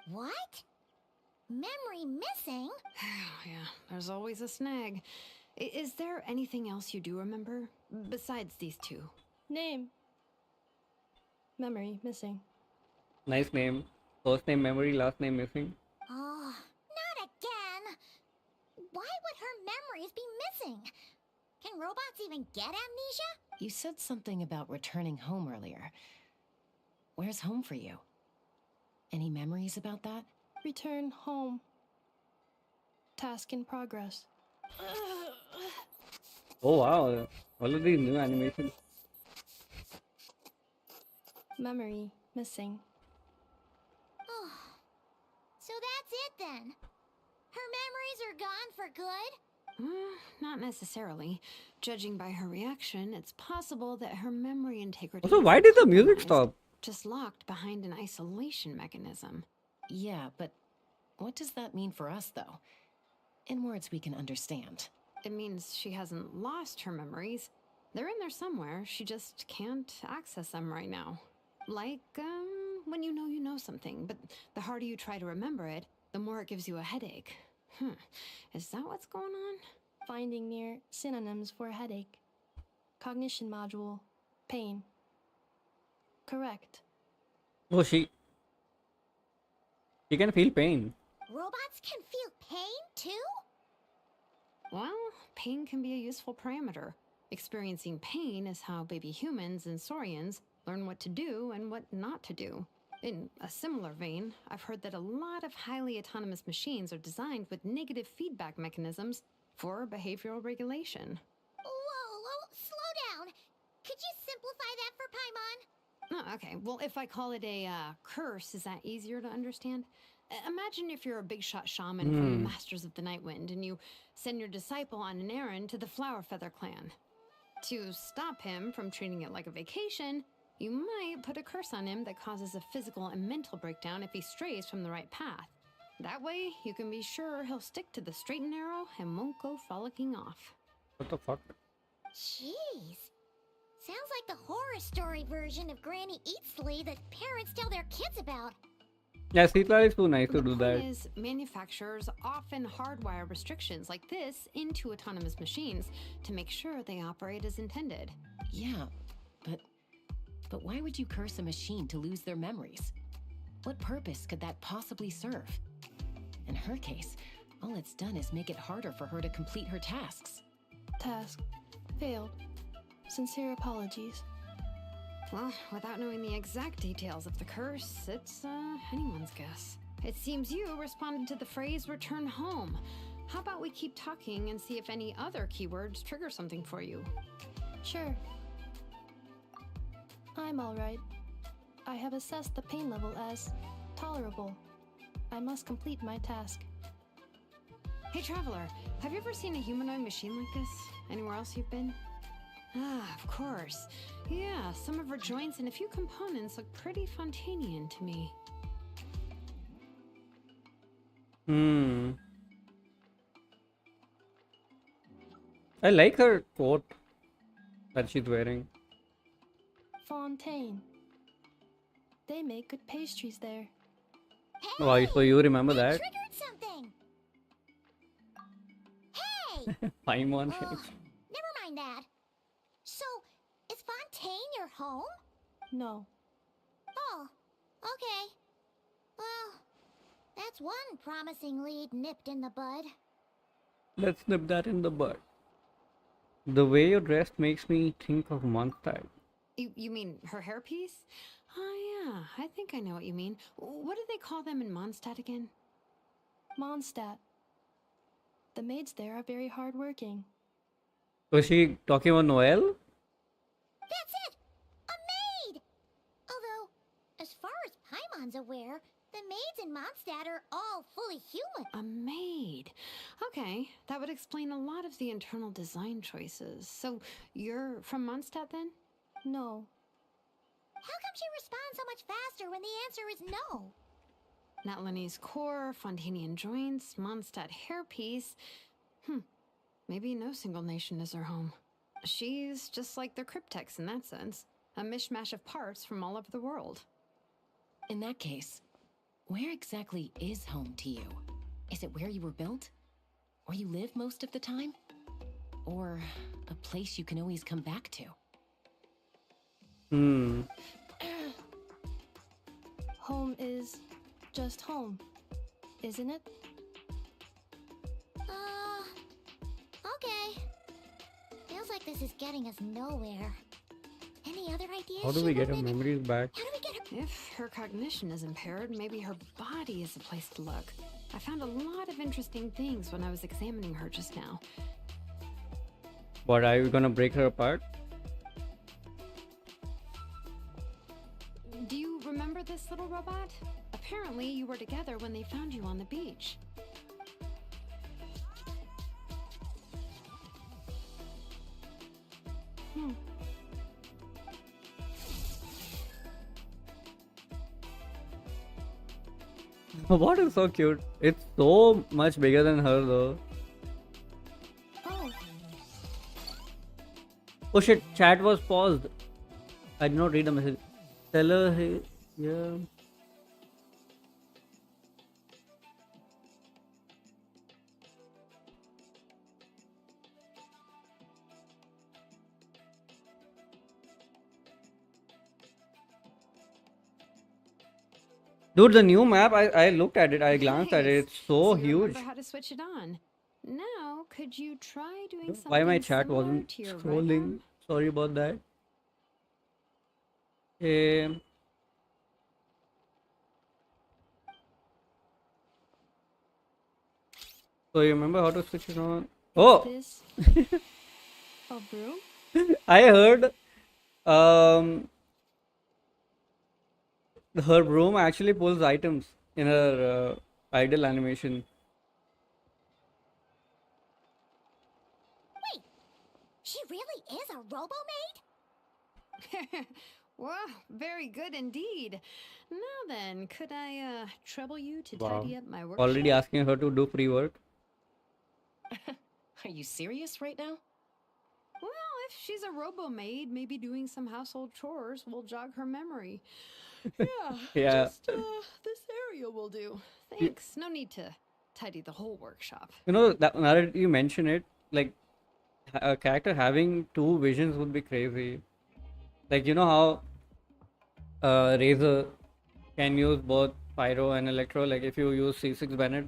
What? Memory missing? Yeah, there's always a snag. Is there anything else you do remember besides these two? Name. Memory missing. Nice name. First name memory, last name missing. Oh, not again. Why would her memories be missing? Can robots even get amnesia? You said something about returning home earlier. Where's home for you? Any memories about that? Return home. Task in progress. Oh wow, all of these new animations. Memory missing. Oh, so that's it then. Her memories are gone for good? Not necessarily. Judging by her reaction, it's possible that her memory integrity Also, is why did the music compromised, stop? just locked behind an isolation mechanism. Yeah, but what does that mean for us, though? In words we can understand. It means she hasn't lost her memories. They're in there somewhere. She just can't access them right now. Like, when you know something, but the harder you try to remember it, the more it gives you a headache. Is that what's going on? Finding near synonyms for headache. Cognition module. Pain. Correct. Oh, she can feel pain. Robots can feel pain too? Well, pain can be a useful parameter. Experiencing pain is how baby humans and saurians learn what to do and what not to do. In a similar vein, I've heard that a lot of highly autonomous machines are designed with negative feedback mechanisms for behavioral regulation. Whoa, slow down. Could you simplify that for Paimon? Oh, okay. Well, if I call it a curse, is that easier to understand? Imagine if you're a big shot shaman from Masters of the Night Wind and you send your disciple on an errand to the Flower Feather clan. To stop him from treating it like a vacation, you might put a curse on him that causes a physical and mental breakdown if he strays from the right path. That way, you can be sure he'll stick to the straight and narrow and won't go frolicking off. What the fuck? Jeez. Sounds like the horror story version of Granny Eatsley that parents tell their kids about. Yeah, Seetlal is too nice to The do point that. is, manufacturers often hardwire restrictions like this into autonomous machines to make sure they operate as intended. Yeah, but why would you curse a machine to lose their memories? What purpose could that possibly serve? In her case, all it's done is make it harder for her to complete her tasks. Task failed. Sincere apologies. Well, without knowing the exact details of the curse, it's anyone's guess. It seems you responded to the phrase return home. How about we keep talking and see if any other keywords trigger something for you? Sure. I'm alright. I have assessed the pain level as tolerable. I must complete my task. Hey, Traveler, have you ever seen a humanoid machine like this? Anywhere else you've been? Ah, of course. Yeah, some of her joints and a few components look pretty Fontanian to me. Hmm. I like her coat that she's wearing. Fontaine. They make good pastries there. Hey! Why? So you remember I that? triggered something! Hey! Paimon Ugh, shakes. never mind that. So, is Fontaine your home? No. Oh, okay. Well, that's one promising lead nipped in the bud. Let's nip that in the bud. The way you're dressed makes me think of Mondstadt. You mean her hairpiece? Oh, yeah, I think I know what you mean. What do they call them in Mondstadt again? Mondstadt. The maids there are very hardworking. Was she talking about Noel? That's it! A maid! Although, as far as Paimon's aware, the maids in Mondstadt are all fully human. A maid. Okay, that would explain a lot of the internal design choices. So, you're from Mondstadt then? No. How come she responds so much faster when the answer is no? Natlanese core, Fontanian joints, Mondstadt hairpiece. Maybe no single nation is her home. She's just like the Cryptex in that sense. A mishmash of parts from all over the world. In that case, where exactly is home to you? Is it where you were built? Where you live most of the time? Or a place you can always come back to? Hmm. Home is just home, isn't it? Okay. Feels like this is getting us nowhere. Any other ideas? How do we get her Sugarman? memories back? How do we get her? If her cognition is impaired, maybe her body is the place to look. I found a lot of interesting things when I was examining her just now. What, are you gonna break her apart? Do you remember this little robot? Apparently, you were together when they found you on the beach. What is so cute? It's so much bigger than her though. Oh, Oh shit, chat was paused. I did not read the message. Tell her, hey, yeah. Dude, the new map, I looked at it, I glanced at it, Nice. it's so you huge. remember how to switch it on. Now, could you try doing something Why my chat similar wasn't to your right scrolling? arm? Sorry about that. Um, so you remember how to switch it on? Oh, this a broom? I heard her broom actually pulls items in her idle animation. Wait, she really is a robo-maid? Wow, very good indeed. Now then, could I trouble you to Wow. tidy up my workshop? Already asking her to do free work. Are you serious right now? Well, if she's a robo maid, maybe doing some household chores will jog her memory. Yeah, Yeah. just this area will do. Thanks. No need to tidy the whole workshop. You know, that now that you mention it, like a character having two visions would be crazy. Like you know how Razor can use both Pyro and Electro. Like if you use C6 Bennett,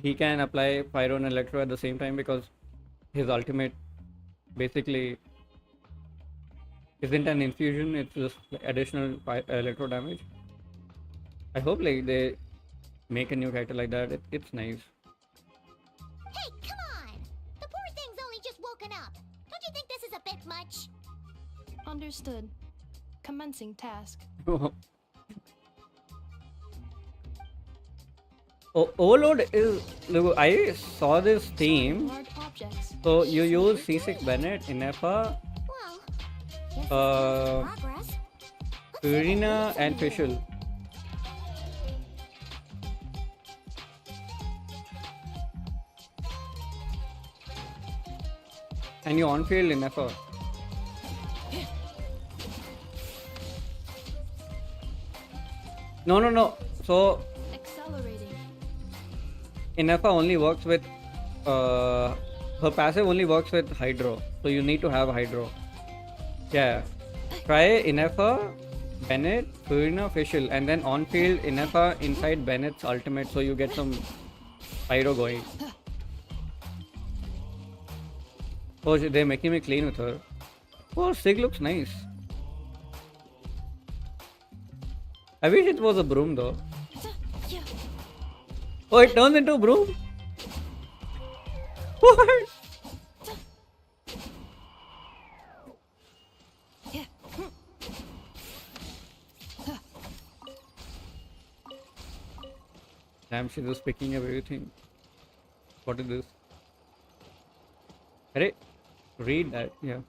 he can apply Pyro and Electro at the same time because his ultimate basically isn't an infusion. It's just like, additional Electro damage. I hope like they make a new character like that. It's nice. Hey, come on! The poor thing's only just woken up. Don't you think this is a bit much? Understood. Commencing task. Overload is. Look, I saw this theme. Large objects. So you use C6 Bennett, Ineffa, Well, guess Uh, it's progress. Looks like Purina, it and needs some Fischl. And you on field Ineffa. No. So Accelerating. Ineffa only works with her passive only works with Hydro. So you need to have Hydro. Yeah. Try Ineffa, Bennett, Purina, Fischl, and then on field Ineffa inside Bennett's ultimate so you get some Pyro going. Oh, they're making me clean with her. Oh, Sig looks nice. I wish it was a broom though. Oh, it turns into a broom? What? Damn, she's just picking up everything. What is this? Arey, read that, yeah.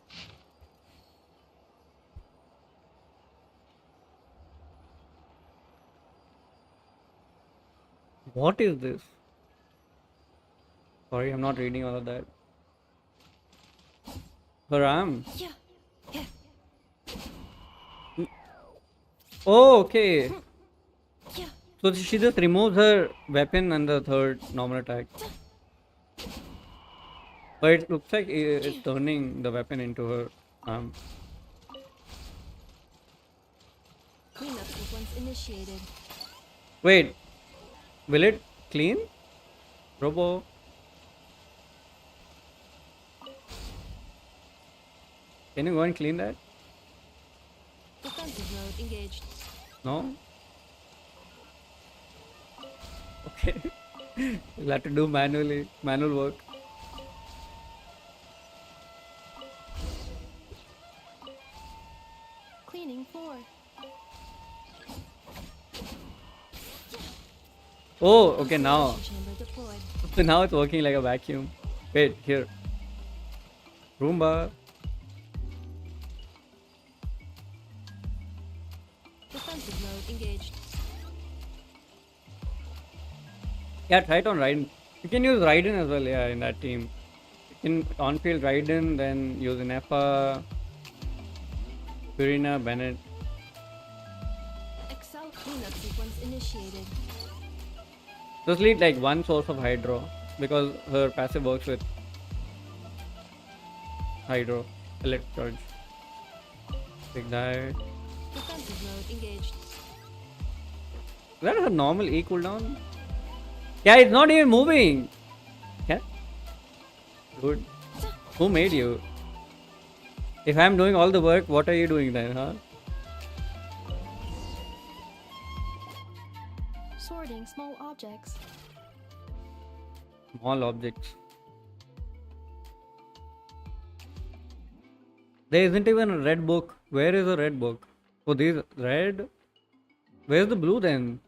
What is this? Sorry, I'm not reading all of that. Her arm. Oh, okay. So she just removes her weapon and the third normal attack. But it looks like it's turning the weapon into her arm. Cleanup sequence initiated. Wait, will it clean? Robo. Can you go and clean that? Defensive mode engaged. No? Okay. You'll have to do manual work. Cleaning floor. Oh, okay, now. Isolation chamber deployed. So now it's working like a vacuum. Wait, here. Roomba. Defensive mode engaged. Yeah, try it on Raiden. You can use Raiden as well, yeah, in that team. You can on-field Raiden, then use Ineffa, Purina, Bennett. Excel cleanup sequence initiated. Just need like one source of Hydro because her passive works with Hydro, Electric Charge. Take that. Defensive mode engaged. Is that her normal E cooldown? Yeah, it's not even moving. Yeah. Dude, who made you? If I'm doing all the work, what are you doing then, huh? Sorting small objects. Small objects. There isn't even a red book. Where is the red book? Oh, this red. Where's the blue then?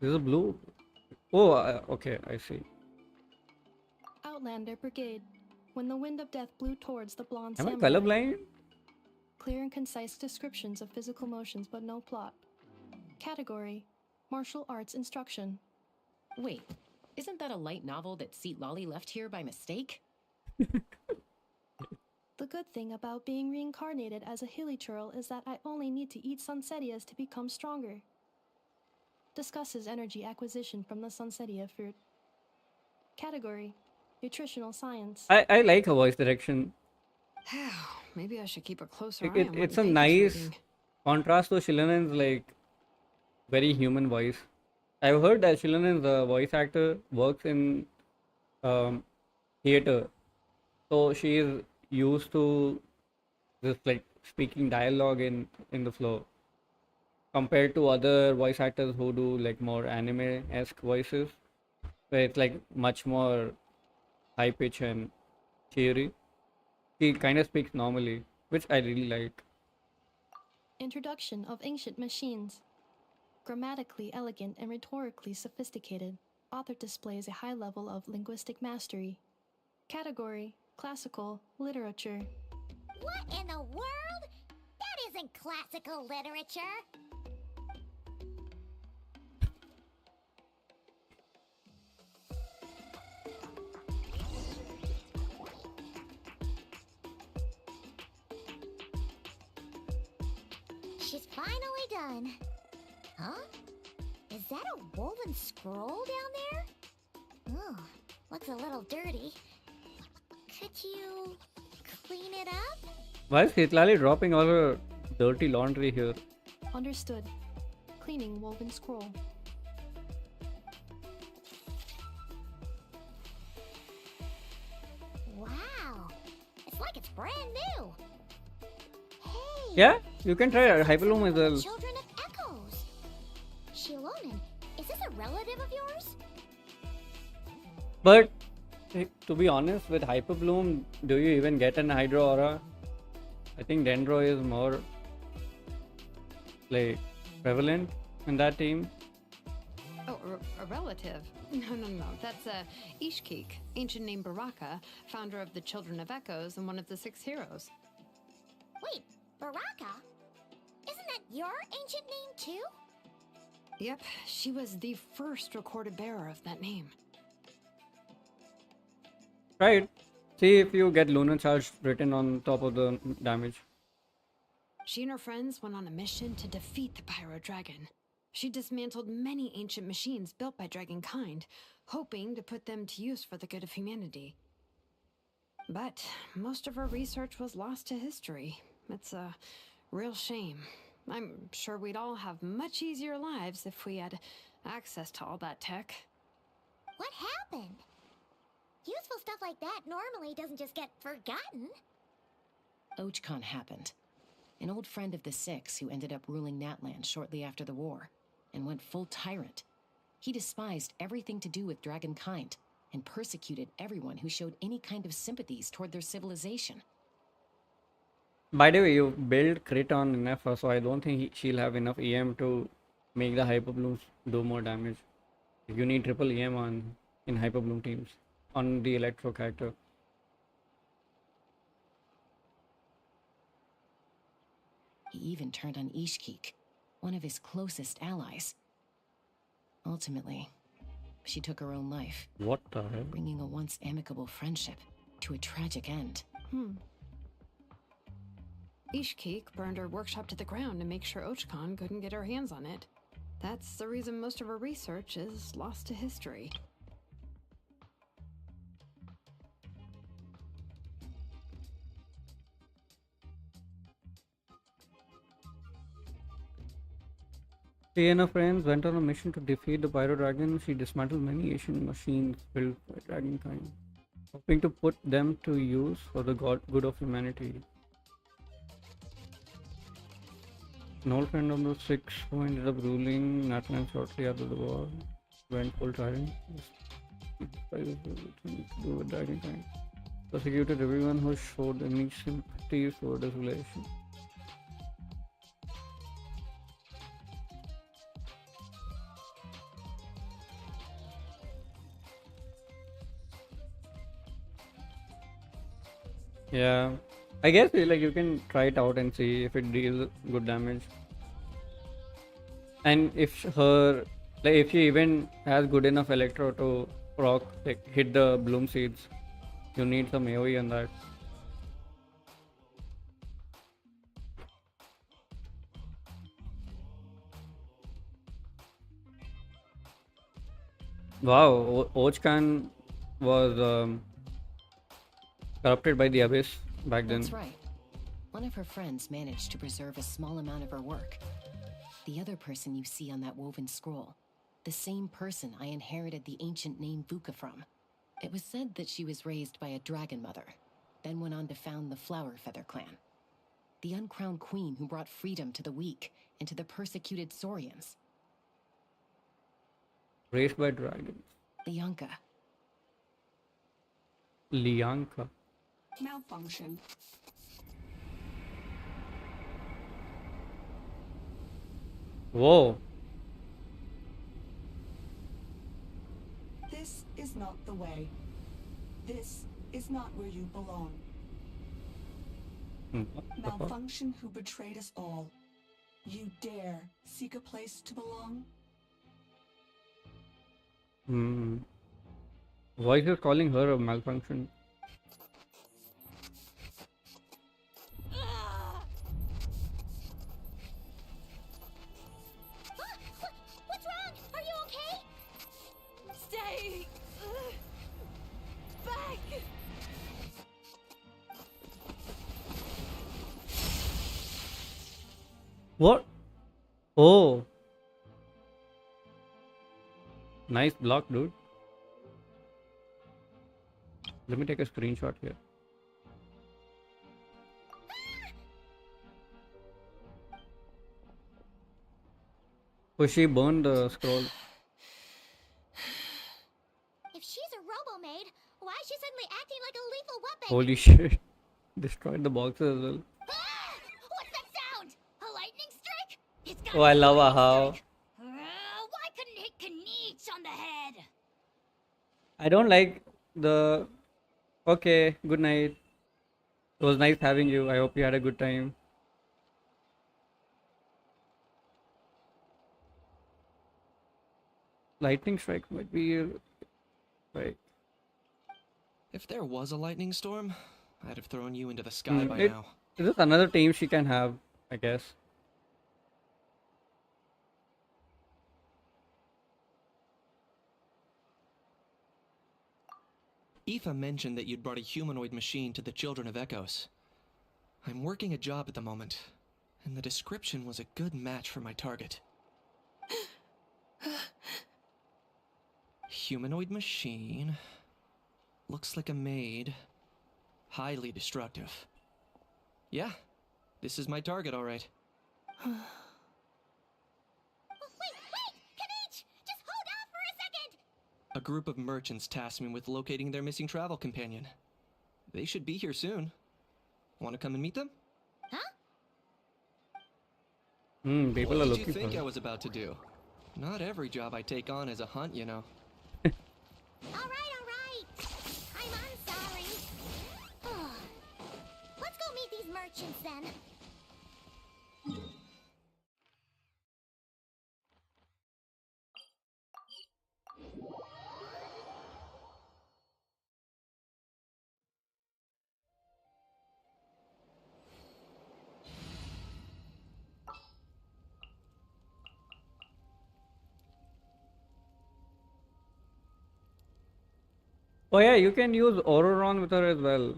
There's a blue. Oh, okay, I see. Outlander Brigade. When the wind of death blew towards the blonde Am I samurai. colorblind? Clear and concise descriptions of physical motions, but no plot. Category: Martial arts instruction. Wait, isn't that a light novel that Seat Lolly left here by mistake? The good thing about being reincarnated as a hilly churl is that I only need to eat sunsettias to become stronger. Discusses energy acquisition from the sunsettia fruit. Category: Nutritional Science. I like her voice direction. Maybe I should keep a closer It, eye it, on what it's a Paige is nice reading. contrast to Shillanen's like very human voice. I've heard that Shillanen's voice actor works in um, theater, so she is used to just like speaking dialogue in the flow compared to other voice actors who do like more anime-esque voices, where it's like much more high pitch and cheery. She kind of speaks normally, which I really like. Introduction of Ancient Machines. Grammatically elegant and rhetorically sophisticated, author displays a high level of linguistic mastery. Category: Classical Literature. What in the world? That isn't classical literature. She's finally done. Huh? Is that a woven scroll down there? Oh, looks a little dirty. Could you clean it up? Why is Hitlali dropping all her dirty laundry here? Understood. Cleaning woven scroll. Wow, it's like it's brand new. Hey. Yeah, you can try Hyperloom as well. Children of Echoes. Shilonen, is this a relative of yours? But to be honest, with Hyperbloom, do you even get an Hydro Aura? I think Dendro is more like prevalent in that team. Oh, a relative? No. That's Ishkik, ancient name Baraka, founder of the Children of Echoes and one of the 6 heroes. Wait, Baraka? Isn't that your ancient name too? Yep, she was the first recorded bearer of that name. Right. See if you get Lunar Charge written on top of the damage. She and her friends went on a mission to defeat the Pyro Dragon. She dismantled many ancient machines built by Dragonkind, hoping to put them to use for the good of humanity. But most of her research was lost to history. It's a real shame. I'm sure we'd all have much easier lives if we had access to all that tech. What happened? Useful stuff like that normally doesn't just get forgotten. Ochkon happened. An old friend of the Six who ended up ruling Natland shortly after the war, and went full tyrant. He despised everything to do with Dragonkind, and persecuted everyone who showed any kind of sympathies toward their civilization. By the way, you build crit on Ineffa, so I don't think she'll have enough EM to make the Hyperblooms do more damage. You need triple EM in Hyperbloom teams on the Electro character. He even turned on Ishkik, one of his closest allies. Ultimately, she took her own life, What the hell? bringing a once amicable friendship to a tragic end. Ishkik burned her workshop to the ground to make sure Ochkon couldn't get her hands on it. That's the reason most of her research is lost to history. She and her friends went on a mission to defeat the Pyro Dragon. She dismantled many ancient machines built by Dragonkind, hoping to put them to use for the good of humanity. An old friend of the Six who ended up ruling Natlan shortly after the war went full tyrant. To do with Dragonkind. Persecuted everyone who showed any sympathy for this relation. Yeah, I guess like you can try it out and see if it deals good damage. And if if she even has good enough electro to proc like hit the bloom seeds, you need some AoE on that. Wow, Ochkan was corrupted by the Abyss back then. That's right. One of her friends managed to preserve a small amount of her work. The other person you see on that woven scroll, the same person I inherited the ancient name Vuka from. It was said that she was raised by a dragon mother, then went on to found the Flower Feather clan. The uncrowned queen who brought freedom to the weak and to the persecuted Saurians. Raised by dragons. Lianka. Lianka. Malfunction. Whoa. This is not the way. This is not where you belong. What the fuck? Malfunction who betrayed us all. You dare seek a place to belong? Why is he calling her a malfunction? What's wrong? Are you okay? Stay back. What? Oh. Nice block, dude. Let me take a screenshot here. So she burned the scroll. If she's a robo-maid, why is she suddenly acting like a lethal weapon? Holy shit. Destroyed the boxes as well. Ah! What's that sound? A lightning strike? It's got Oh, I love how. Why couldn't it hit Kniech on the head? I don't like the. Okay, good night. It was nice having you. I hope you had a good time. Lightning strike might be right. If there was a lightning storm, I'd have thrown you into the sky by It, now. is this another team she can have? I guess. Aoife mentioned that you'd brought a humanoid machine to the Children of Echoes. I'm working a job at the moment, and the description was a good match for my target. Humanoid machine. Looks like a maid. Highly destructive. Yeah, this is my target, all right. Wait! Kniech! Just hold off for a second! A group of merchants tasked me with locating their missing travel companion. They should be here soon. Want to come and meet them? Huh? People What are did you looking think for I her. was about to do? Not every job I take on is a hunt, you know. Alright. I'm sorry. Let's go meet these merchants then. Oh yeah, you can use Auroron with her as well.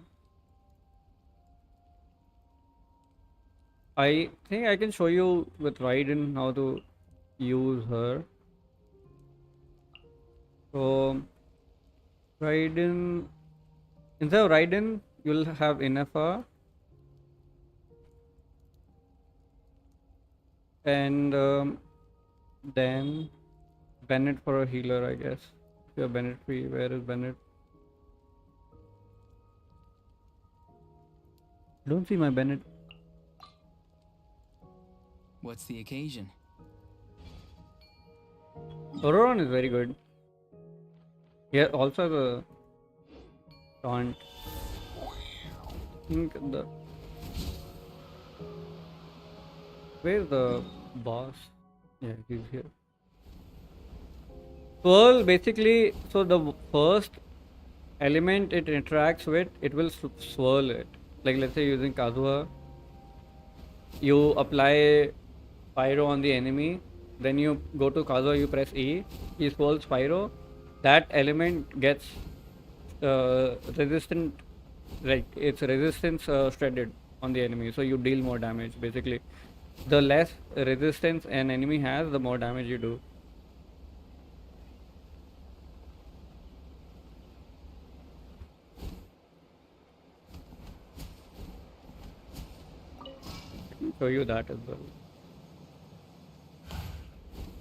I think I can show you with Raiden how to use her. So Raiden, instead of Raiden, you'll have Ineffa, and then Bennett for a healer, I guess. If you're Bennett free, where is Bennett? Don't see my Bennett. What's the occasion? Auroron is very good. Yeah, also the taunt. Think the where's the boss? Yeah, he's here. Swirl basically, so the first element it interacts with, it will swirl it. Like let's say using Kazuha, you apply Pyro on the enemy, then you go to Kazuha, you press E, he swirls Pyro, that element gets resistant, like its resistance shredded on the enemy, so you deal more damage. Basically, the less resistance an enemy has, the more damage you do. I can show you that as well.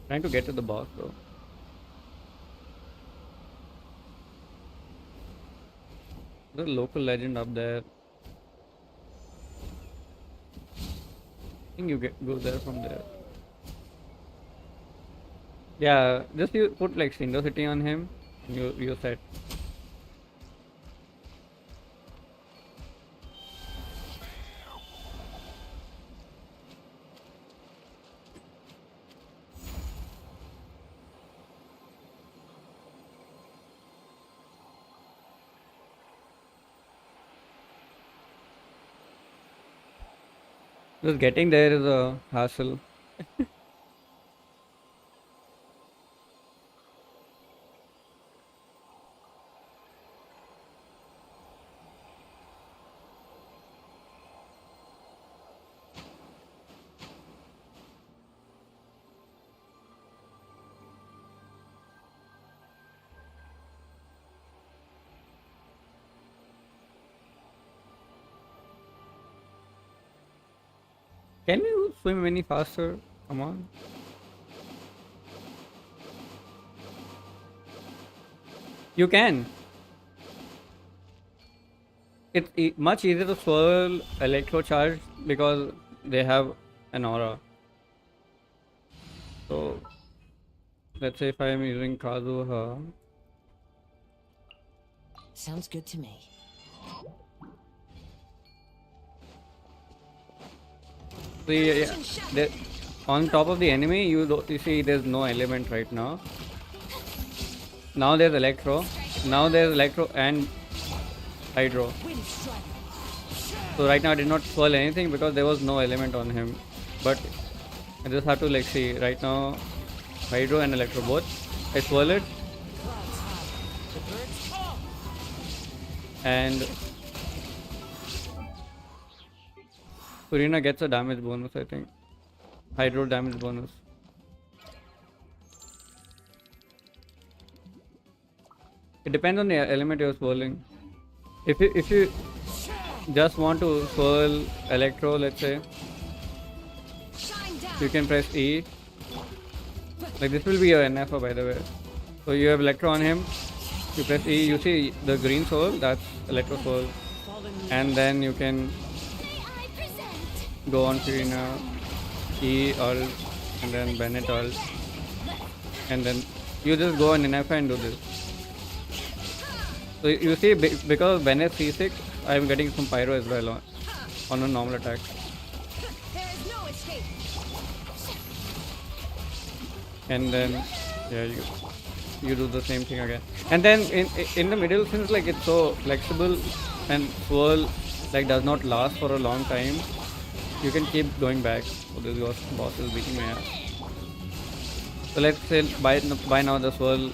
Trying to get to the boss though. The local legend up there. I think you go there from there. Yeah, just you put like City on him, and you set. Just getting there is a hassle. Can you swim any faster? Come on. You can. It's much easier to swirl electro charge because they have an aura. So let's say if I am using Kazuha. Sounds good to me. See, yeah, on top of the enemy, you see there's no element right now. Now there's Electro. Now there's Electro and Hydro. So right now I did not swirl anything because there was no element on him. But I just have to like see right now Hydro and Electro both. I swirl it. And Furina gets a damage bonus, I think. Hydro damage bonus. It depends on the element you're swirling. If you just want to swirl Electro, let's say, you can press E. Like this will be your Ineffa, by the way. So you have Electro on him. You press E. You see the green swirl. That's Electro swirl. And then you can go on Furina, E ult, and then Bennett ult, and then you just go on Ineffa and do this. So you see, because of Bennett C6, I am getting some pyro as well on a normal attack. And then yeah, you do the same thing again. And then in the middle, since like it's so flexible and swirl like does not last for a long time, you can keep going back. So this boss is beating my ass. So let's say by now the swirl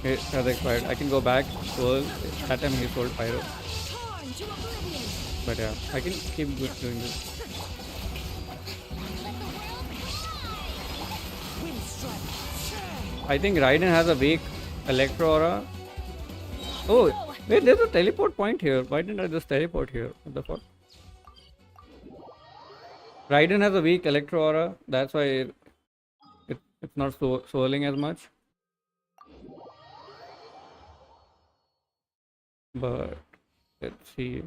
has expired. I can go back, swirl. That time he swirled pyro. But yeah, I can keep doing this. I think Raiden has a weak Electro Aura. Oh, wait, there's a teleport point here. Why didn't I just teleport here? What the fuck? Raiden has a weak Electro Aura. That's why it's not swirling as much. But let's see.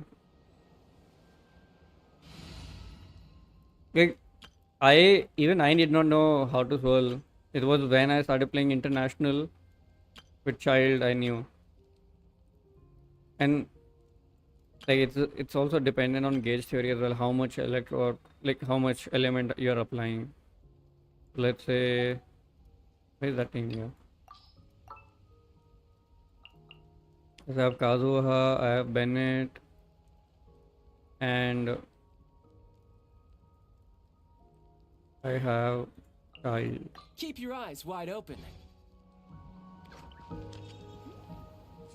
Like, I did not know how to swirl. It was when I started playing international with Child I knew. And like it's also dependent on gauge theory as well, how much electro, like how much element you're applying. Let's say, where is that thing here? I have Kazuha, I have Bennett, and I have Child. Keep your eyes wide open.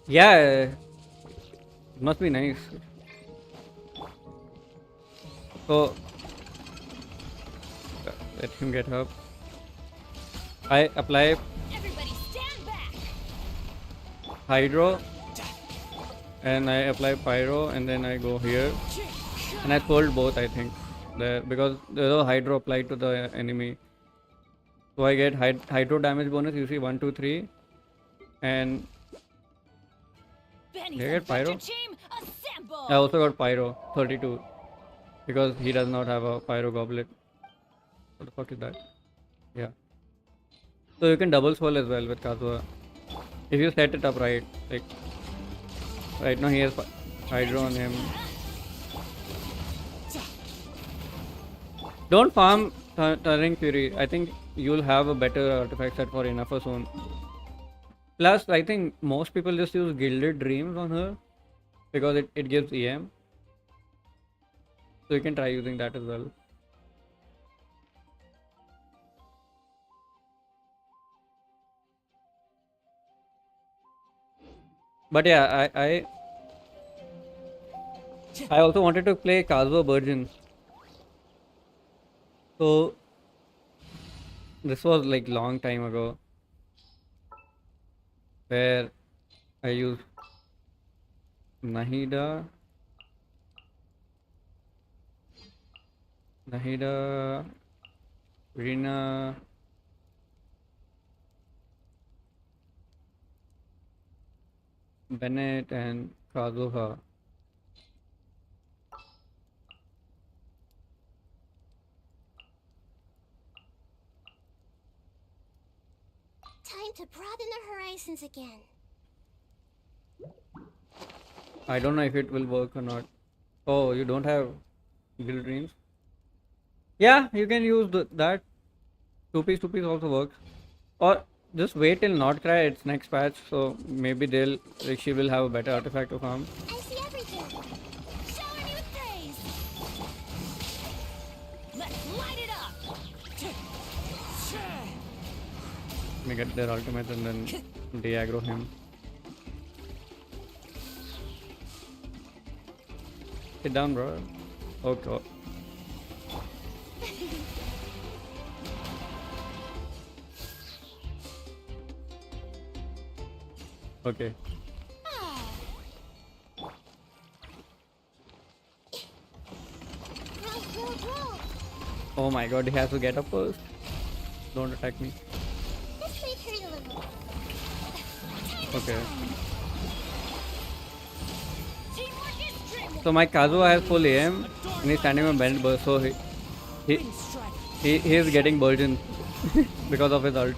Yeah, it must be nice. So let him get up. I apply Everybody stand back! hydro and I apply pyro and then I go here and I sold both I think there because there's a hydro applied to the enemy. So I get hydro damage bonus. You see 1, 2, 3, and Benny's did I get pyro? team, assemble! I also got pyro 32 because he does not have a pyro goblet. What the fuck is that? Yeah. So you can double swirl as well with Kazuha if you set it up right. Like right now he has hydro on him. Don't farm Turning Fury. I think you'll have a better artifact set for Ineffa soon. Plus, I think most people just use Gilded Dreams on her because it gives EM. So you can try using that as well. But yeah, I also wanted to play Kazuha Virgin. So this was like long time ago where I used Nahida, Rina, Bennett, and Kazuha. Time to broaden the horizons again. I don't know if it will work or not. Oh, you don't have Guild Dreams? Yeah, you can use that. Two piece also works. Or just wait till Not Cry its next patch. So maybe she will have a better artifact to farm. I see everything. Shower me with praise. Let's light it up. Let me get their ultimate and then de-aggro him. Sit down, bro. Okay. Okay. Roll. Oh my god, he has to get up first. Don't attack me. This may hurt a little. Okay. Teamwork is dreamwork. So my Kazuha has full AM and he's standing on bend burst, so he is getting burdened because of his ult.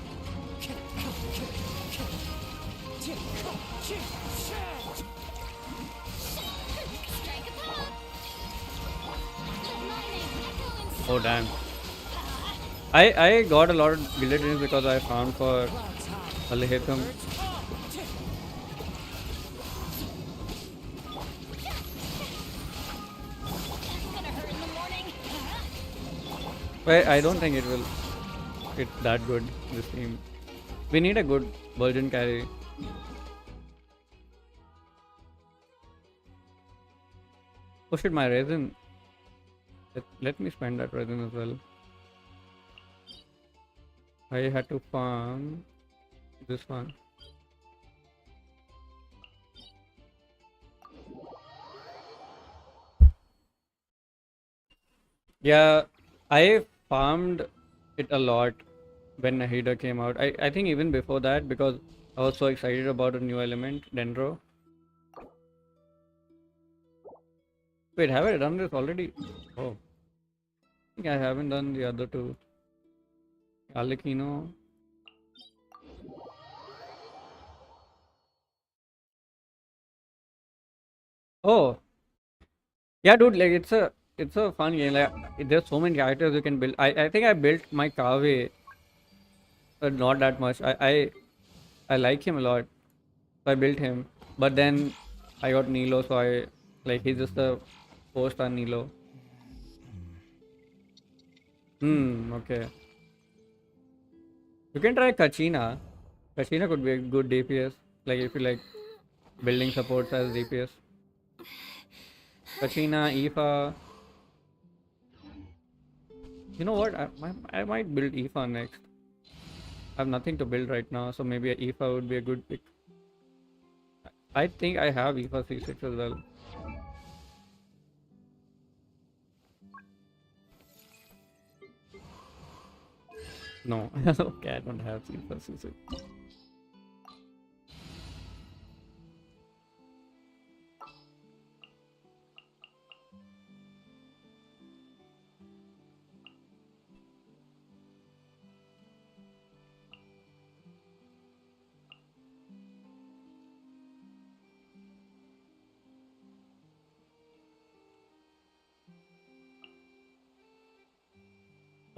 Strike a pop. Let my name echo in Oh damn. I got a lot of Gilded Dreams because I farmed for Alihitham. gonna hurt in the morning. But I don't think it's that good, this team. We need a good Virgin carry. Oh shit, my resin. Let me spend that resin as well. I had to farm this one. Yeah, I farmed it a lot when Nahida came out. I think even before that because I was so excited about a new element, Dendro. Wait, have I done this already? Oh. I think I haven't done the other two. Alekino. Oh. Yeah, dude, like it's a fun game. Like there's so many characters you can build. I think I built my Kave, but not that much. I like him a lot. So I built him. But then I got Nilo, so he's just a post on Nilo. Okay. You can try Kachina. Kachina could be a good DPS. Like if you like building supports as DPS. Katrina, Aoife. You know what? I might build Aoife next. I have nothing to build right now, so maybe Aoife would be a good pick. I think I have Aoife C6 as well. No, okay, I don't have Aoife C6.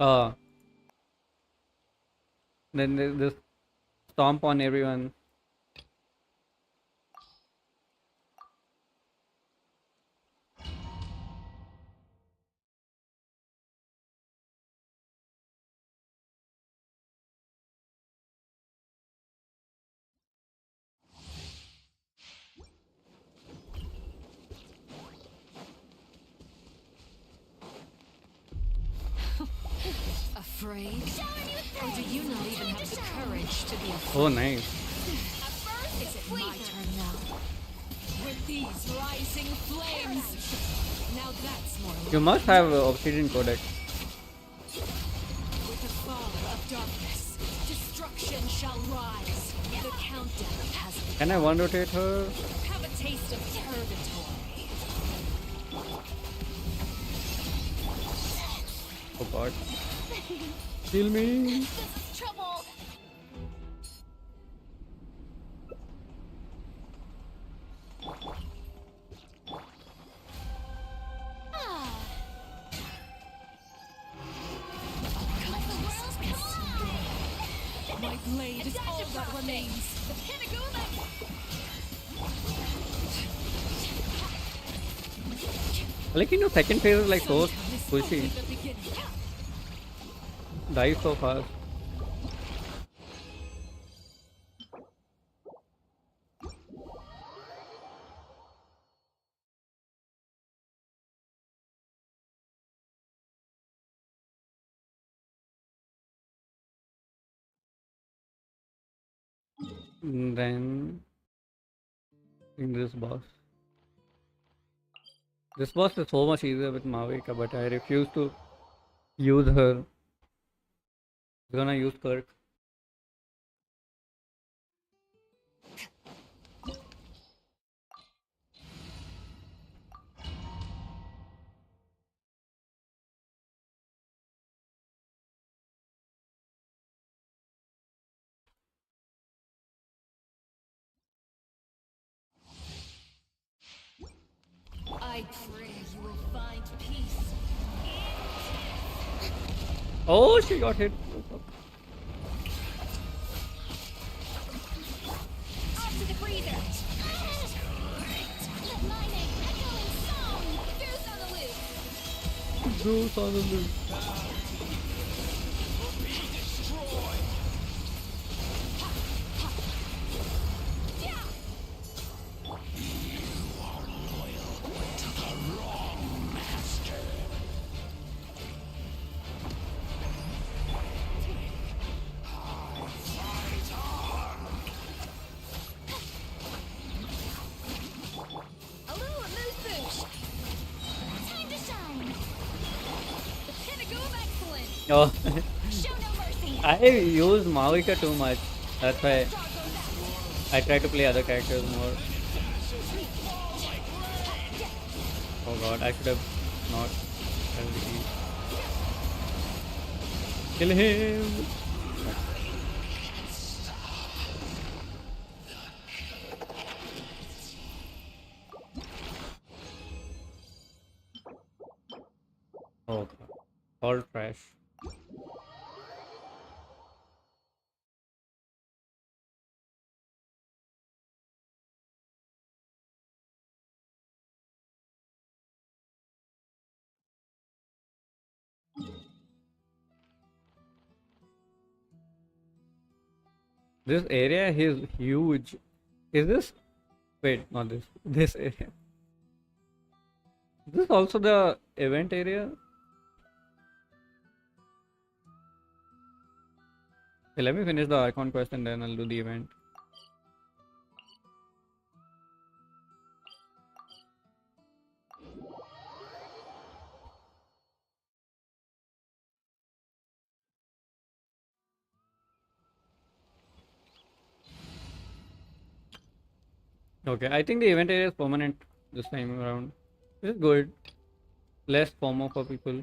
Uh, then there's this stomp on everyone. Afraid? Or do you not even have the courage to be afraid? Oh, nice. Is it my turn now? With these rising flames! Now that's more like You must have Obsidian Codex. with the fall of darkness, destruction shall rise. The countdown has begun. Can I one rotate her? Have a taste of purgatory. Oh god. Kill me. This is trouble. Ah. My blade is all that remains. The Like, you know, second phase is like so pushy. Die so fast. Then in this boss. This boss is so much easier with Mavika, but I refuse to use her. I'm gonna use Kirk. I pray you will find peace. Oh, she got hit. Off to the breather. Let my name echo in song. Goose on the loose. Zeus on the loose. A little amuse bouche. Time to shine. The pinnacle of excellence. Oh, Show no mercy. I use Mavika too much. That's why I try to play other characters more. Oh god, I should have not. Kill him! Oh god, all trash. This area is huge. Is this Wait, not this. This area. This is also the event area. Okay, let me finish the Archon quest and then I'll do the event. Okay, I think the event area is permanent this time around. This is good. Less FOMO for people.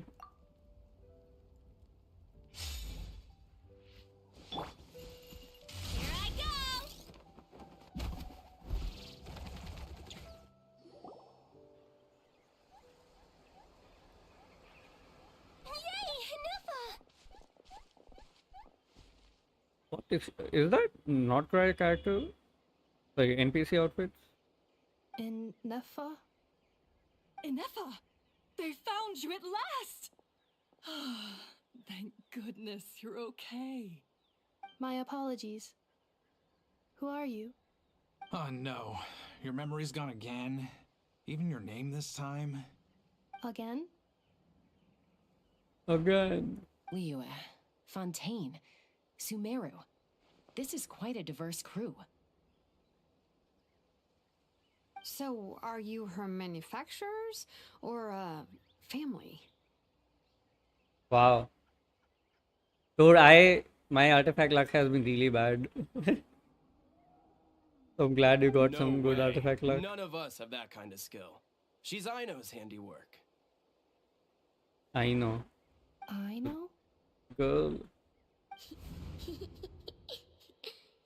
Here I go! Yay, Ineffa! What is that not correct character? Like NPC outfits? Ineffa? Ineffa! They found you at last! Thank goodness you're okay. My apologies. Who are you? Oh no, your memory's gone again? Even your name this time? Again? Again. Liyue, Fontaine, Sumeru. This is quite a diverse crew. So, are you her manufacturers or family? Wow. Dude, my artifact luck has been really bad. So I'm glad you got No some good way. artifact luck. None of us have that kind of skill. She's Aino's handiwork. I know. I know? Girl.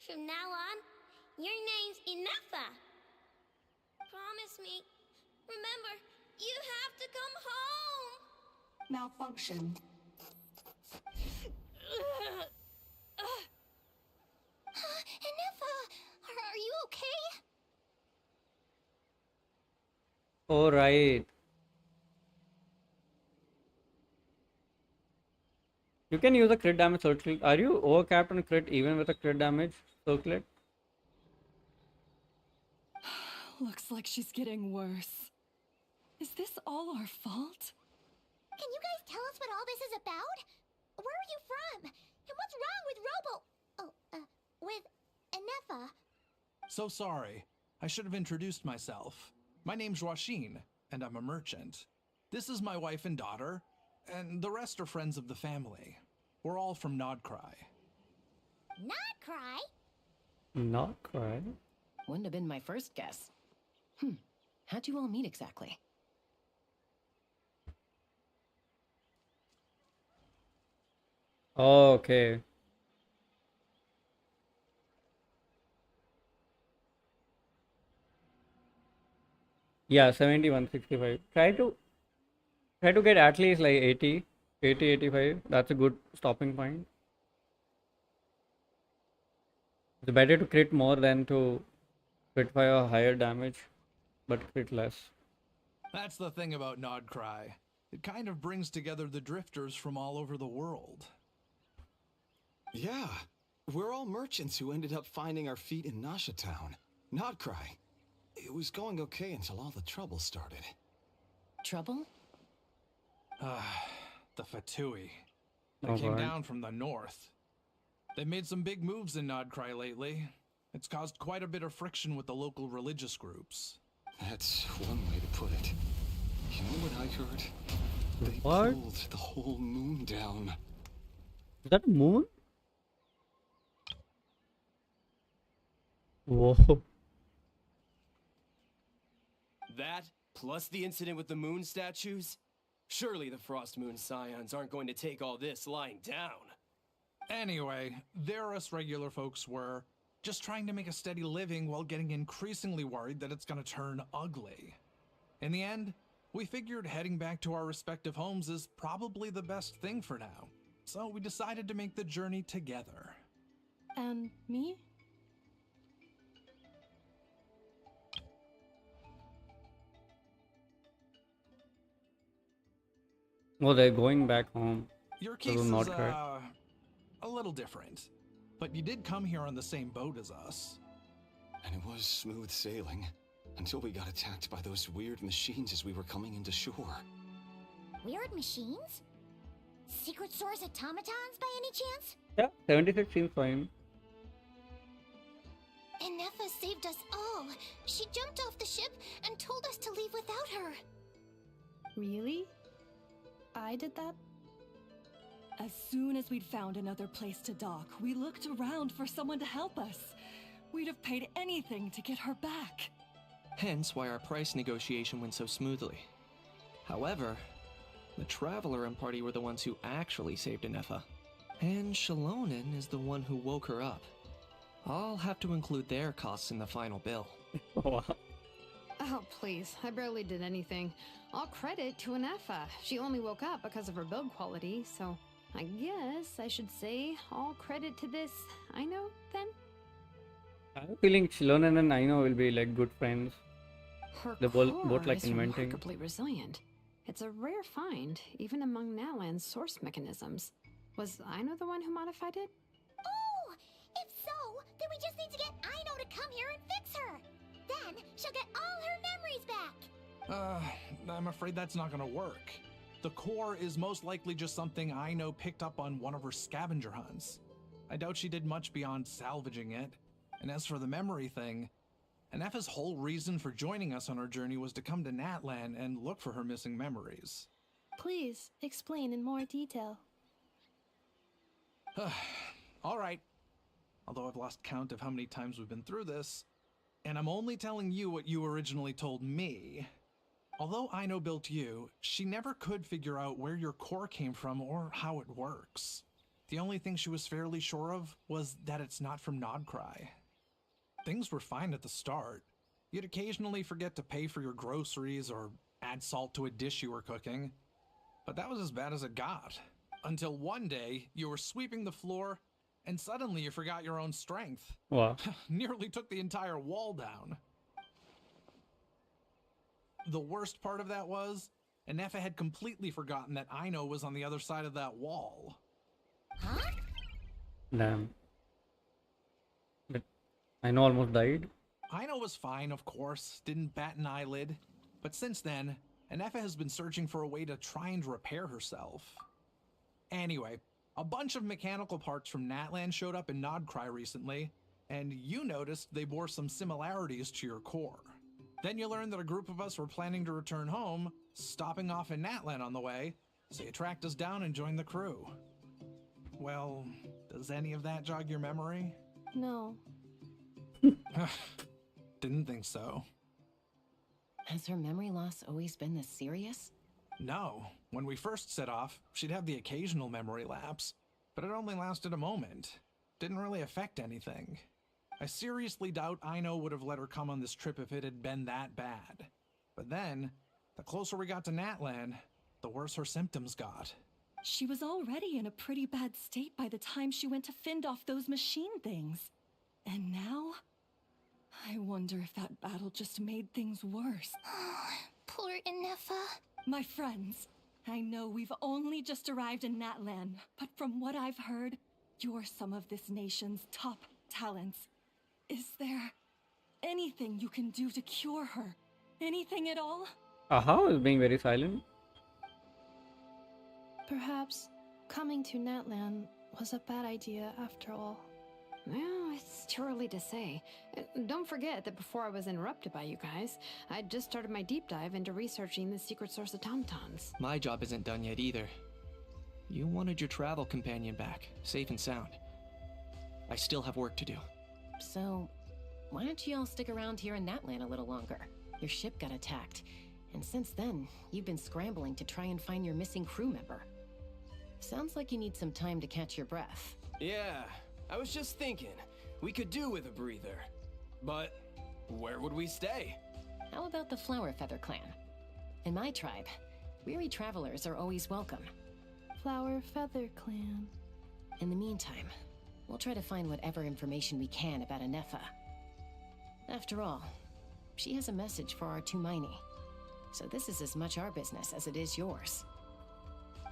From now on, your name's Ineffa. Promise me. Remember, you have to come home. Malfunction. Ineffa, are you okay? All right. You can use a crit damage circlet. Are you overcapped on crit even with a crit damage circlet? Looks like she's getting worse. Is this all our fault? Can you guys tell us what all this is about? Where are you from? And what's wrong with with Ineffa? So sorry. I should have introduced myself. My name's Joachine, and I'm a merchant. This is my wife and daughter, and the rest are friends of the family. We're all from Nodcry. Not cry. Not quite. Wouldn't have been my first guess. How'd you all meet exactly? Okay. Yeah, 71, 65. Try to get at least like 80, 85. That's a good stopping point. It's better to crit more than to crit by a higher damage, but crit less. That's the thing about Nodcry. It kind of brings together the drifters from all over the world. Yeah, we're all merchants who ended up finding our feet in Nasha Town. Nodcry. It was going okay until all the trouble started. Trouble? The Fatui. They Oh, came right. down from the north. They've made some big moves in Nodcry lately. It's caused quite a bit of friction with the local religious groups. That's one way to put it. You know what I heard? They What? pulled the whole moon down. Is that a moon? Whoa. That, plus the incident with the moon statues? Surely the Frost Moon Scions aren't going to take all this lying down. Anyway, there us regular folks were just trying to make a steady living while getting increasingly worried that it's gonna turn ugly. In the end, we figured heading back to our respective homes is probably the best thing for now. So we decided to make the journey together. And me? Oh, they're going back home. Your So case is, not correct. a little different. But you did come here on the same boat as us. and it was smooth sailing until we got attacked by those weird machines as we were coming into shore. Weird machines? Secret Source automatons by any chance? Yeah, 76 seems fine. Ineffa saved us all. She jumped off the ship and told us to leave without her. Really? I did that? As soon as we'd found another place to dock, we looked around for someone to help us. We'd have paid anything to get her back. Hence why our price negotiation went so smoothly. However, the Traveler and party were the ones who actually saved Ineffa. And Shalonen is the one who woke her up. I'll have to include their costs in the final bill. Wow. Oh, please. I barely did anything. All credit to Ineffa. She only woke up because of her build quality, so I guess I should say all credit to this Aino, then? I'm feeling Chilonen and Aino will be like good friends. Her They're core both like is inventing. remarkably resilient. It's a rare find, even among Nalan's source mechanisms. Was Aino the one who modified it? Oh! If so, then we just need to get Aino to come here and fix her. Then she'll get all her memories back. I'm afraid that's not gonna work. The core is most likely just something Aino picked up on one of her scavenger hunts. I doubt she did much beyond salvaging it. And as for the memory thing, Ineffa's whole reason for joining us on our journey was to come to Natlan and look for her missing memories. Please explain in more detail. Alright. Although I've lost count of how many times we've been through this, and I'm only telling you what you originally told me. Although Aino built you, she never could figure out where your core came from or how it works. The only thing she was fairly sure of was that it's not from Nodcry. Things were fine at the start. You'd occasionally forget to pay for your groceries or add salt to a dish you were cooking. But that was as bad as it got. Until one day, you were sweeping the floor, and suddenly you forgot your own strength. Wow. Nearly took the entire wall down. The worst part of that was, Ineffa had completely forgotten that Aino was on the other side of that wall. Huh? Damn. But Aino almost died. Aino was fine, of course, didn't bat an eyelid. But since then, Ineffa has been searching for a way to try and repair herself. Anyway, a bunch of mechanical parts from Natlan showed up in Nodcry recently, and you noticed they bore some similarities to your core. Then you learned that a group of us were planning to return home, stopping off in Natlan on the way, so you tracked us down and joined the crew. Well, does any of that jog your memory? No. Didn't think so. Has her memory loss always been this serious? No. When we first set off, she'd have the occasional memory lapse, but it only lasted a moment. Didn't really affect anything. I seriously doubt Aino would have let her come on this trip if it had been that bad. But then, the closer we got to Natlan, the worse her symptoms got. She was already in a pretty bad state by the time she went to fend off those machine things. And now? I wonder if that battle just made things worse. Poor Ineffa. My friends, I know we've only just arrived in Natlan, but from what I've heard, you're some of this nation's top talents. Is there anything you can do to cure her? Anything at all? Aha is being very silent. Perhaps coming to Natlan was a bad idea after all. Well, it's too early to say. Don't forget that before I was interrupted by you guys, I'd just started my deep dive into researching the secret source automatons. My job isn't done yet either. You wanted your travel companion back, safe and sound. I still have work to do. So, why don't you all stick around here in Natlan a little longer? Your ship got attacked, and since then, you've been scrambling to try and find your missing crew member. Sounds like you need some time to catch your breath. Yeah, I was just thinking, we could do with a breather. But where would we stay? How about the Flower Feather clan? In my tribe, weary travelers are always welcome. Flower Feather Clan. In the meantime, we'll try to find whatever information we can about Ineffa. After all, she has a message for our Tumaini. So this is as much our business as it is yours.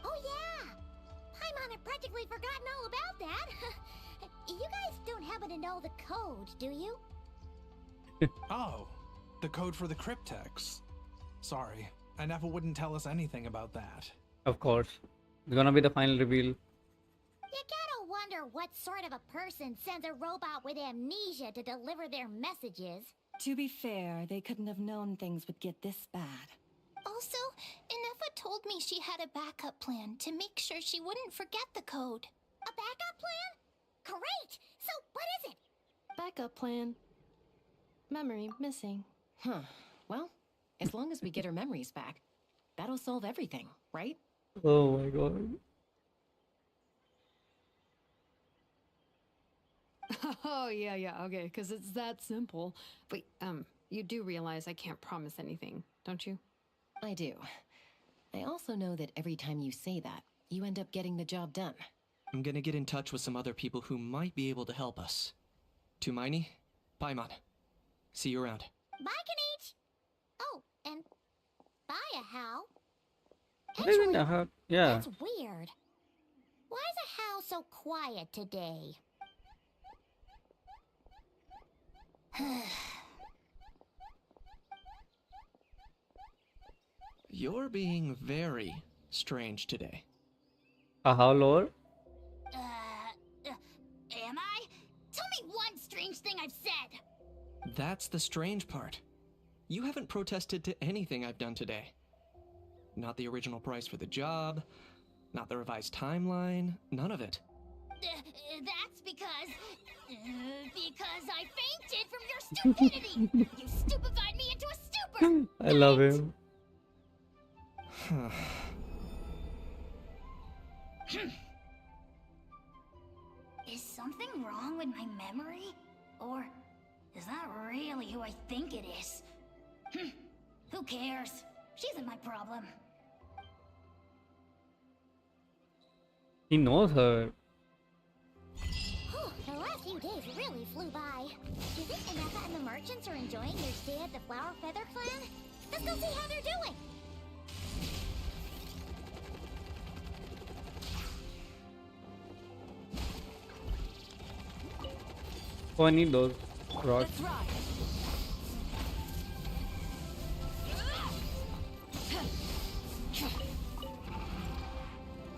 Oh yeah! Paimon had practically forgotten all about that. You guys don't happen to know the code, do you? Oh, the code for the cryptex. Sorry, Ineffa wouldn't tell us anything about that. Of course. It's gonna be the final reveal. You gotta wonder what sort of a person sends a robot with amnesia to deliver their messages. To be fair, they couldn't have known things would get this bad. Also, Ineffa told me she had a backup plan to make sure she wouldn't forget the code. A backup plan? Great! So what is it? Backup plan. Memory missing. Huh. Well, as long as we get her memories back, that'll solve everything, right? Oh my god. Oh, yeah, okay, because it's that simple. Wait, you do realize I can't promise anything, don't you? I do. I also know that every time you say that, you end up getting the job done. I'm gonna get in touch with some other people who might be able to help us. Tumaini, Paimon. See you around. Bye, Kanich! Oh, and bye, Hal. I don't know how. Yeah. That's weird. Why is a Hal so quiet today? You're being very strange today. How lower? Am I? Tell me one strange thing I've said. That's the strange part. You haven't protested to anything I've done today. Not the original price for the job, not the revised timeline, none of it. That's because I fainted from your stupidity. You stupefied me into a stupor. I love him. Is something wrong with my memory? Or is that really who I think it is? Who cares? She isn't my problem. He knows her. Whew, the last few days really flew by. Do you think Ineffa and the merchants are enjoying their stay at the Flower Feather Clan? Let's go see how they're doing. Oh, I need those rocks. Let's ride.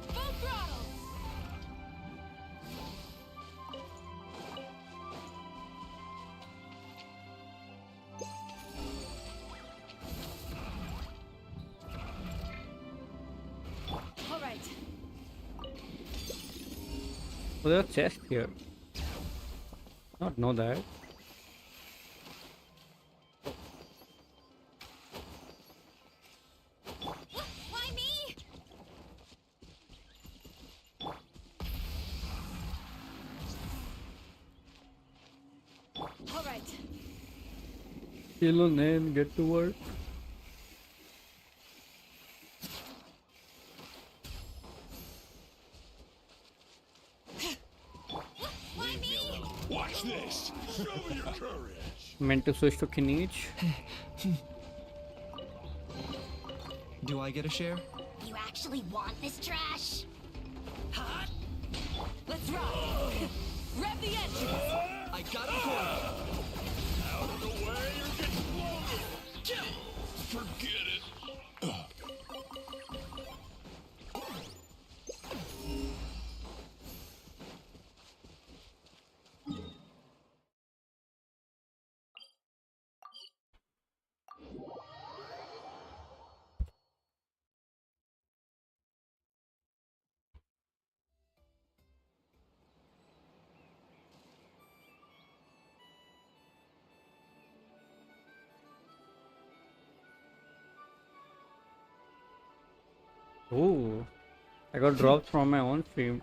Full throttle. All right. Oh, there's a chest here. Not know that. Why me? All right. Kill on and get to work. Why me? Watch this! Show me your courage! Meant to switch to Kinich. Do I get a share? You actually want this trash? Hot. Let's ride. Rev the engines. I got a corner. Out of the way, you're getting blown! Forget it! Oh, I got dropped from my own stream.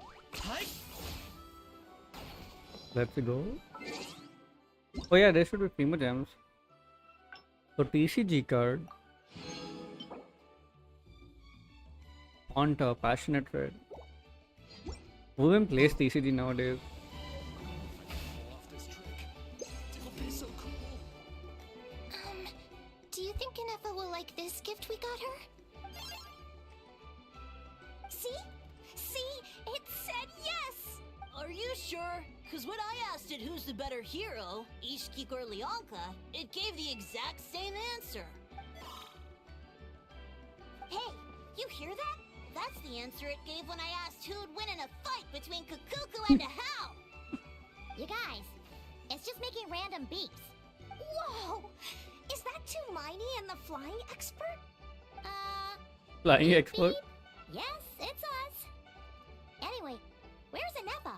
Let's go. Oh yeah, there should be Primo Gems. So TCG card. Ponta, Passionate Red. Who even plays TCG nowadays? Do you think Ineffa will like this gift we got her? See? See? It said yes! Are you you sure? Because when I asked it who's the better hero, Ishkik or Leonka, it gave the exact same answer. Hey, you hear that? That's the answer it gave when I asked who'd win in a fight between Kukuku and a How. You guys, it's just making random beeps. Whoa! Is that Tumaini and the flying expert? Flying expert? Yes, it's us. Anyway, where's Ineffa?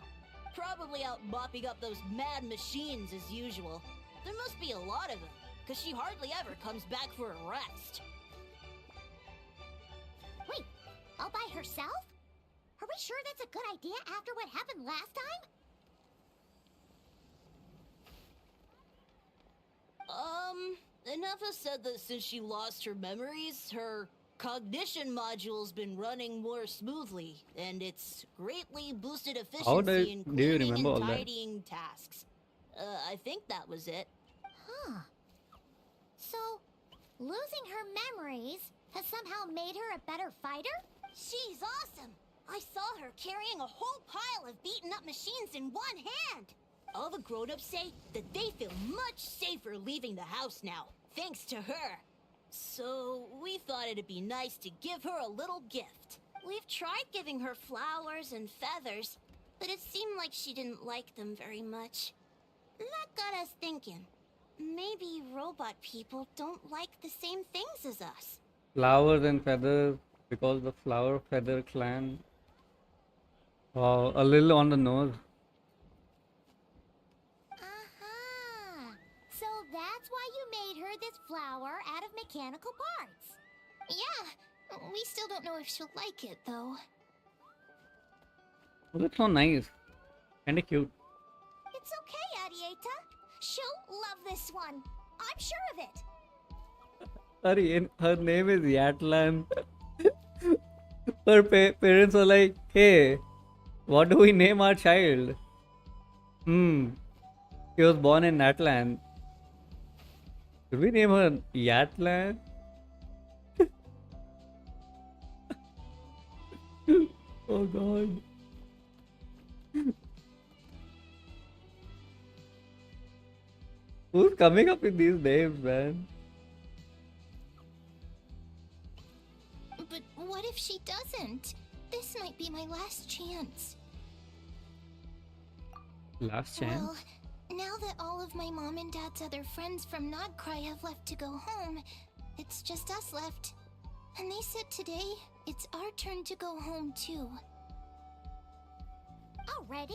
Probably out mopping up those mad machines as usual. There must be a lot of them, because she hardly ever comes back for a rest. Wait, all by herself? Are we sure that's a good idea after what happened last time? Ineffa said that since she lost her memories, her cognition module's been running more smoothly, and it's greatly boosted efficiency in do you cleaning remember all and that? tidying tasks. I think that was it. Huh. So, losing her memories has somehow made her a better fighter? She's awesome! I saw her carrying a whole pile of beaten up machines in one hand! All the grown-ups say that they feel much safer leaving the house now, thanks to her. So, we thought it'd be nice to give her a little gift. We've tried giving her flowers and feathers, but it seemed like she didn't like them very much. That got us thinking. Maybe robot people don't like the same things as us. Flowers and feathers, because the flower feather clan. Wow, a little on the nose. So that's why you made her this flower out of mechanical parts. Yeah, we still don't know if she'll like it, though. Oh, that's so nice. Kinda cute. It's okay, Arieta. She'll love this one. I'm sure of it. Her name is Yatlan. Her parents were like, hey, what do we name our child? He was born in Natlan. Should we name her Yatlan? Oh god. Who's coming up with these names, man? But what if she doesn't? This might be my last chance. Last chance? Well, now that all of my mom and dad's other friends from Nodcry have left to go home, it's just us left. And they said today, it's our turn to go home too. Already?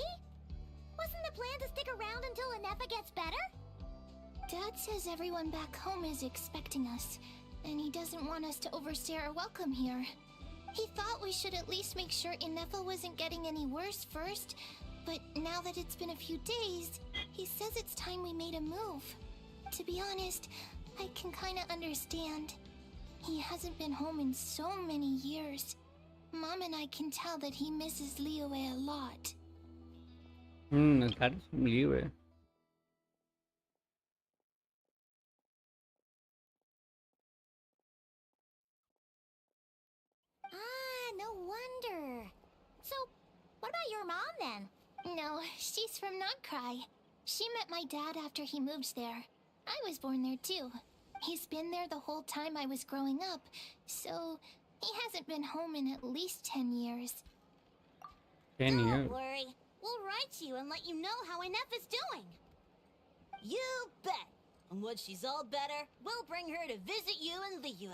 Wasn't the plan to stick around until Ineffa gets better? Dad says everyone back home is expecting us, and he doesn't want us to overstay our welcome here. He thought we should at least make sure Ineffa wasn't getting any worse first, but now that it's been a few days, he says it's time we made a move. To be honest, I can kinda understand. He hasn't been home in so many years. Mom and I can tell that he misses Liyue a lot. That is some leeway. No wonder. So, what about your mom then? No, she's from Nodcry. She met my dad after he moved there. I was born there too. He's been there the whole time I was growing up, so he hasn't been home in at least 10 years. 10 years. Don't worry. We'll write to you and let you know how Ineffa's doing. You bet! And when she's all better, we'll bring her to visit you in Liyue.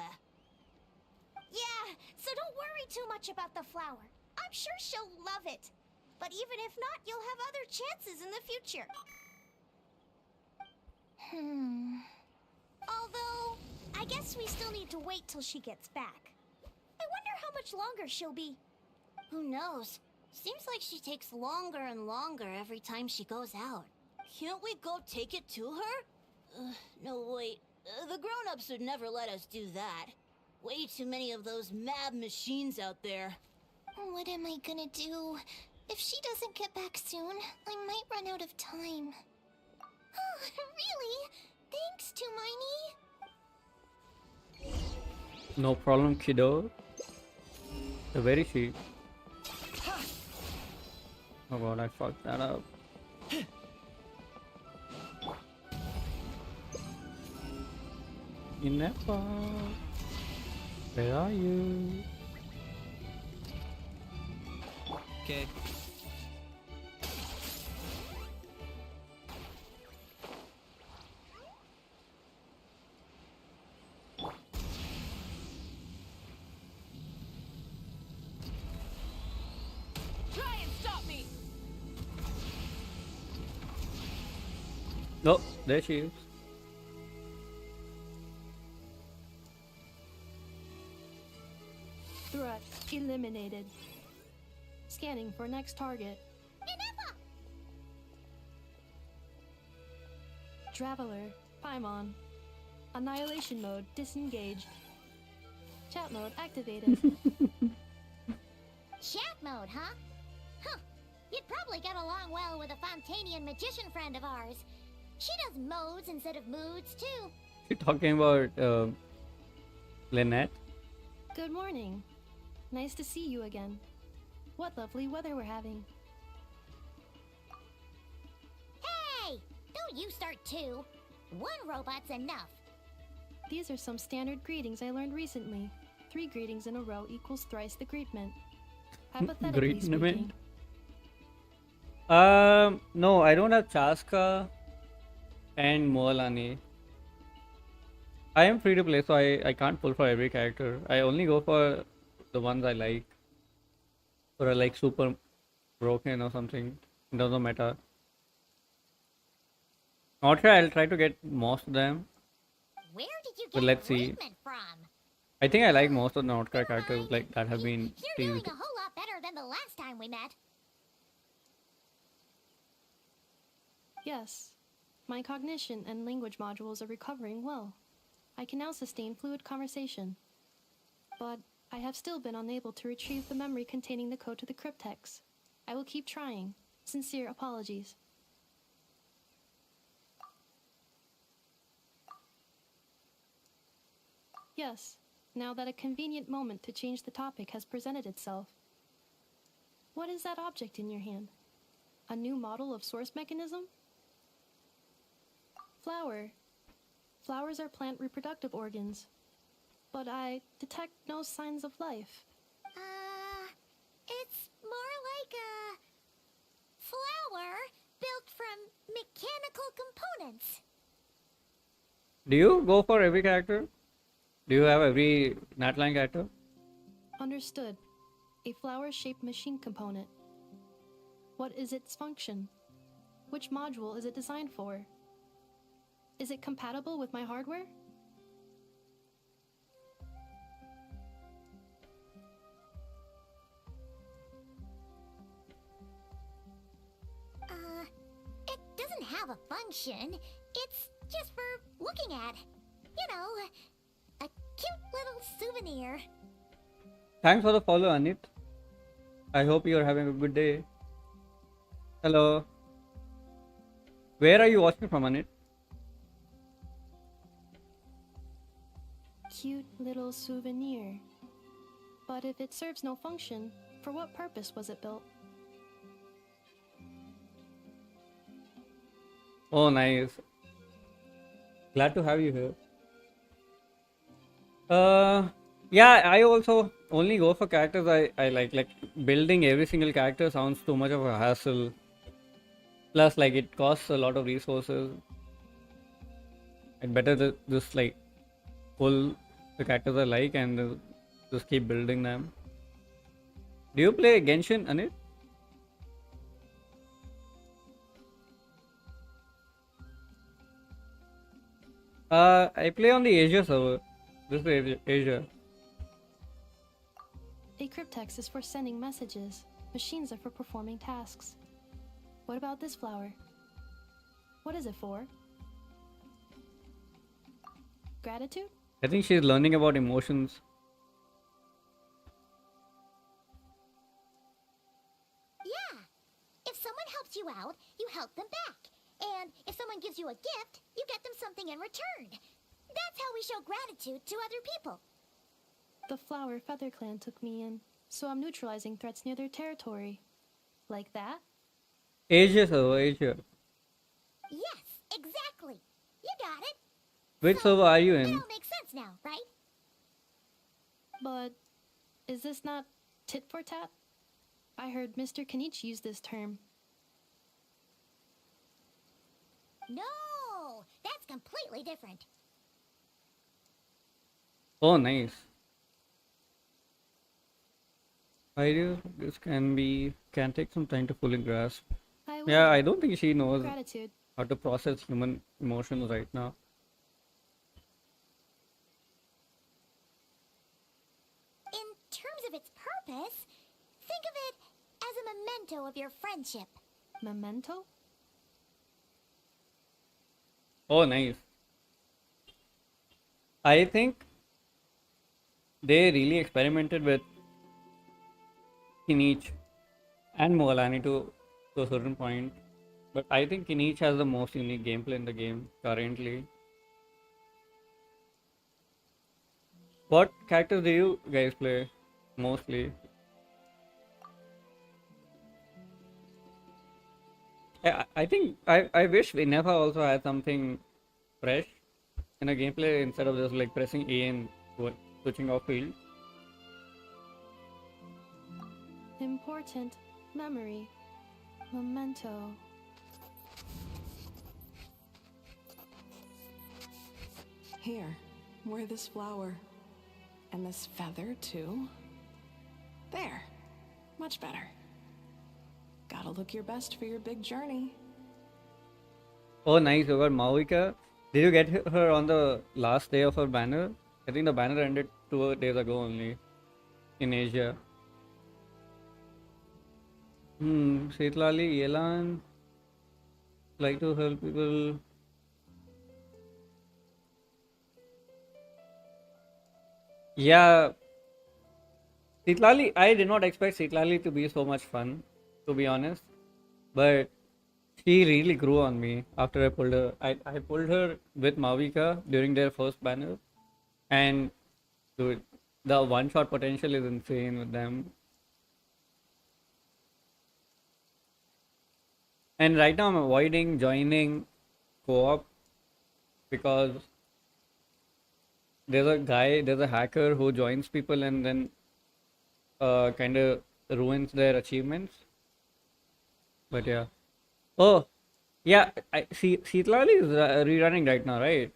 Yeah, so don't worry too much about the flower. I'm sure she'll love it. But even if not, you'll have other chances in the future. Although, I guess we still need to wait till she gets back. I wonder how much longer she'll be. Who knows? Seems like she takes longer and longer every time she goes out. Can't we go take it to her? No, wait. The grown-ups would never let us do that. Way too many of those mad machines out there. What am I gonna do? If she doesn't get back soon, I might run out of time. Oh, really? Thanks, Tumaini. No problem, kiddo. Where is she? Oh god, I fucked that up. Ineffa, where are you? Okay. Try and stop me! Oh, there she is. Threat eliminated. Scanning for next target. Ineffa! Traveler, Paimon. Annihilation mode disengaged. Chat mode activated. Chat mode, huh? Huh. You'd probably get along well with a Fontanian magician friend of ours. She does modes instead of moods, too. You're talking about Lynette? Good morning. Nice to see you again. What lovely weather we're having. Hey! Don't you start too. One robot's enough. These are some standard greetings I learned recently. 3 greetings in a row equals thrice the greetment. Hypothetically speaking. No, I don't have Chaska and Moalani. I am free to play, so I can't pull for every character. I only go for the ones I like. Or are like super broken or something. It doesn't matter. Not sure, I'll try to get most of them. Where did you But get let's see. greatment from? I think I like most of the Nordka characters like that have been You're doing teased. a whole lot better than the last time we met. Yes. My cognition and language modules are recovering well. I can now sustain fluid conversation. But I have still been unable to retrieve the memory containing the code to the cryptex. I will keep trying. Sincere apologies. Yes, now that a convenient moment to change the topic has presented itself. What is that object in your hand? A new model of source mechanism? Flower. Flowers are plant reproductive organs. But I detect no signs of life. It's more like a flower built from mechanical components. Do you go for every character? Do you have every Natline character? Understood. A flower-shaped machine component. What is its function? Which module is it designed for? Is it compatible with my hardware? It doesn't have a function. It's just for looking at. You know, a cute little souvenir. Thanks for the follow, Anit. I hope you are having a good day. Hello. Where are you watching from, Anit? Cute little souvenir. But if it serves no function, for what purpose was it built? Oh, nice. Glad to have you here. Yeah, I also only go for characters I like. Like, building every single character sounds too much of a hassle. Plus, like, it costs a lot of resources. I'd better just, like, pull the characters I like and just keep building them. Do you play Genshin, Anit? I play on the Asia server. This is Asia. A cryptex is for sending messages. Machines are for performing tasks. What about this flower? What is it for? Gratitude? I think she's learning about emotions. Yeah. If someone helps you out, you help them back. And if someone gives you a gift, you get them something in return. That's how we show gratitude to other people. The Flower Feather Clan took me in, so I'm neutralizing threats near their territory. Like that? Asia server, Asia. Yes, exactly. You got it. Which server are you It in? all makes sense now, right? But is this not tit for tat? I heard Mr. Kenichi use this term. No, that's completely different. Oh, nice. Idea this can take some time to fully grasp. I Yeah, will. I don't think she knows Gratitude. how to process human emotions right now. In terms of its purpose, think of it as a memento of your friendship. Memento? Oh, nice. I think they really experimented with Kinich and Moalani to a certain point. But I think Kinich has the most unique gameplay in the game currently. What characters do you guys play mostly? I think I wish Ineffa also had something fresh in a gameplay instead of just like pressing A and switching off field. Important memory. Memento. Here, wear this flower. And this feather, too. There. Much better. Gotta look your best for your big journey. Oh, nice. You got Maoika. Did you get her on the last day of her banner? I think the banner ended 2 days ago only in Asia. Setlali, Yelan, like to help people. Yeah, Setlali, I did not expect Setlali to be so much fun, to be honest. But she really grew on me after I pulled her. I pulled her with Mavika during their first banner. And dude, the one shot potential is insane with them. And right now I'm avoiding joining co-op because there's a hacker who joins people and then kind of ruins their achievements. But yeah. Oh, yeah. I see. Seetlali is rerunning right now, right?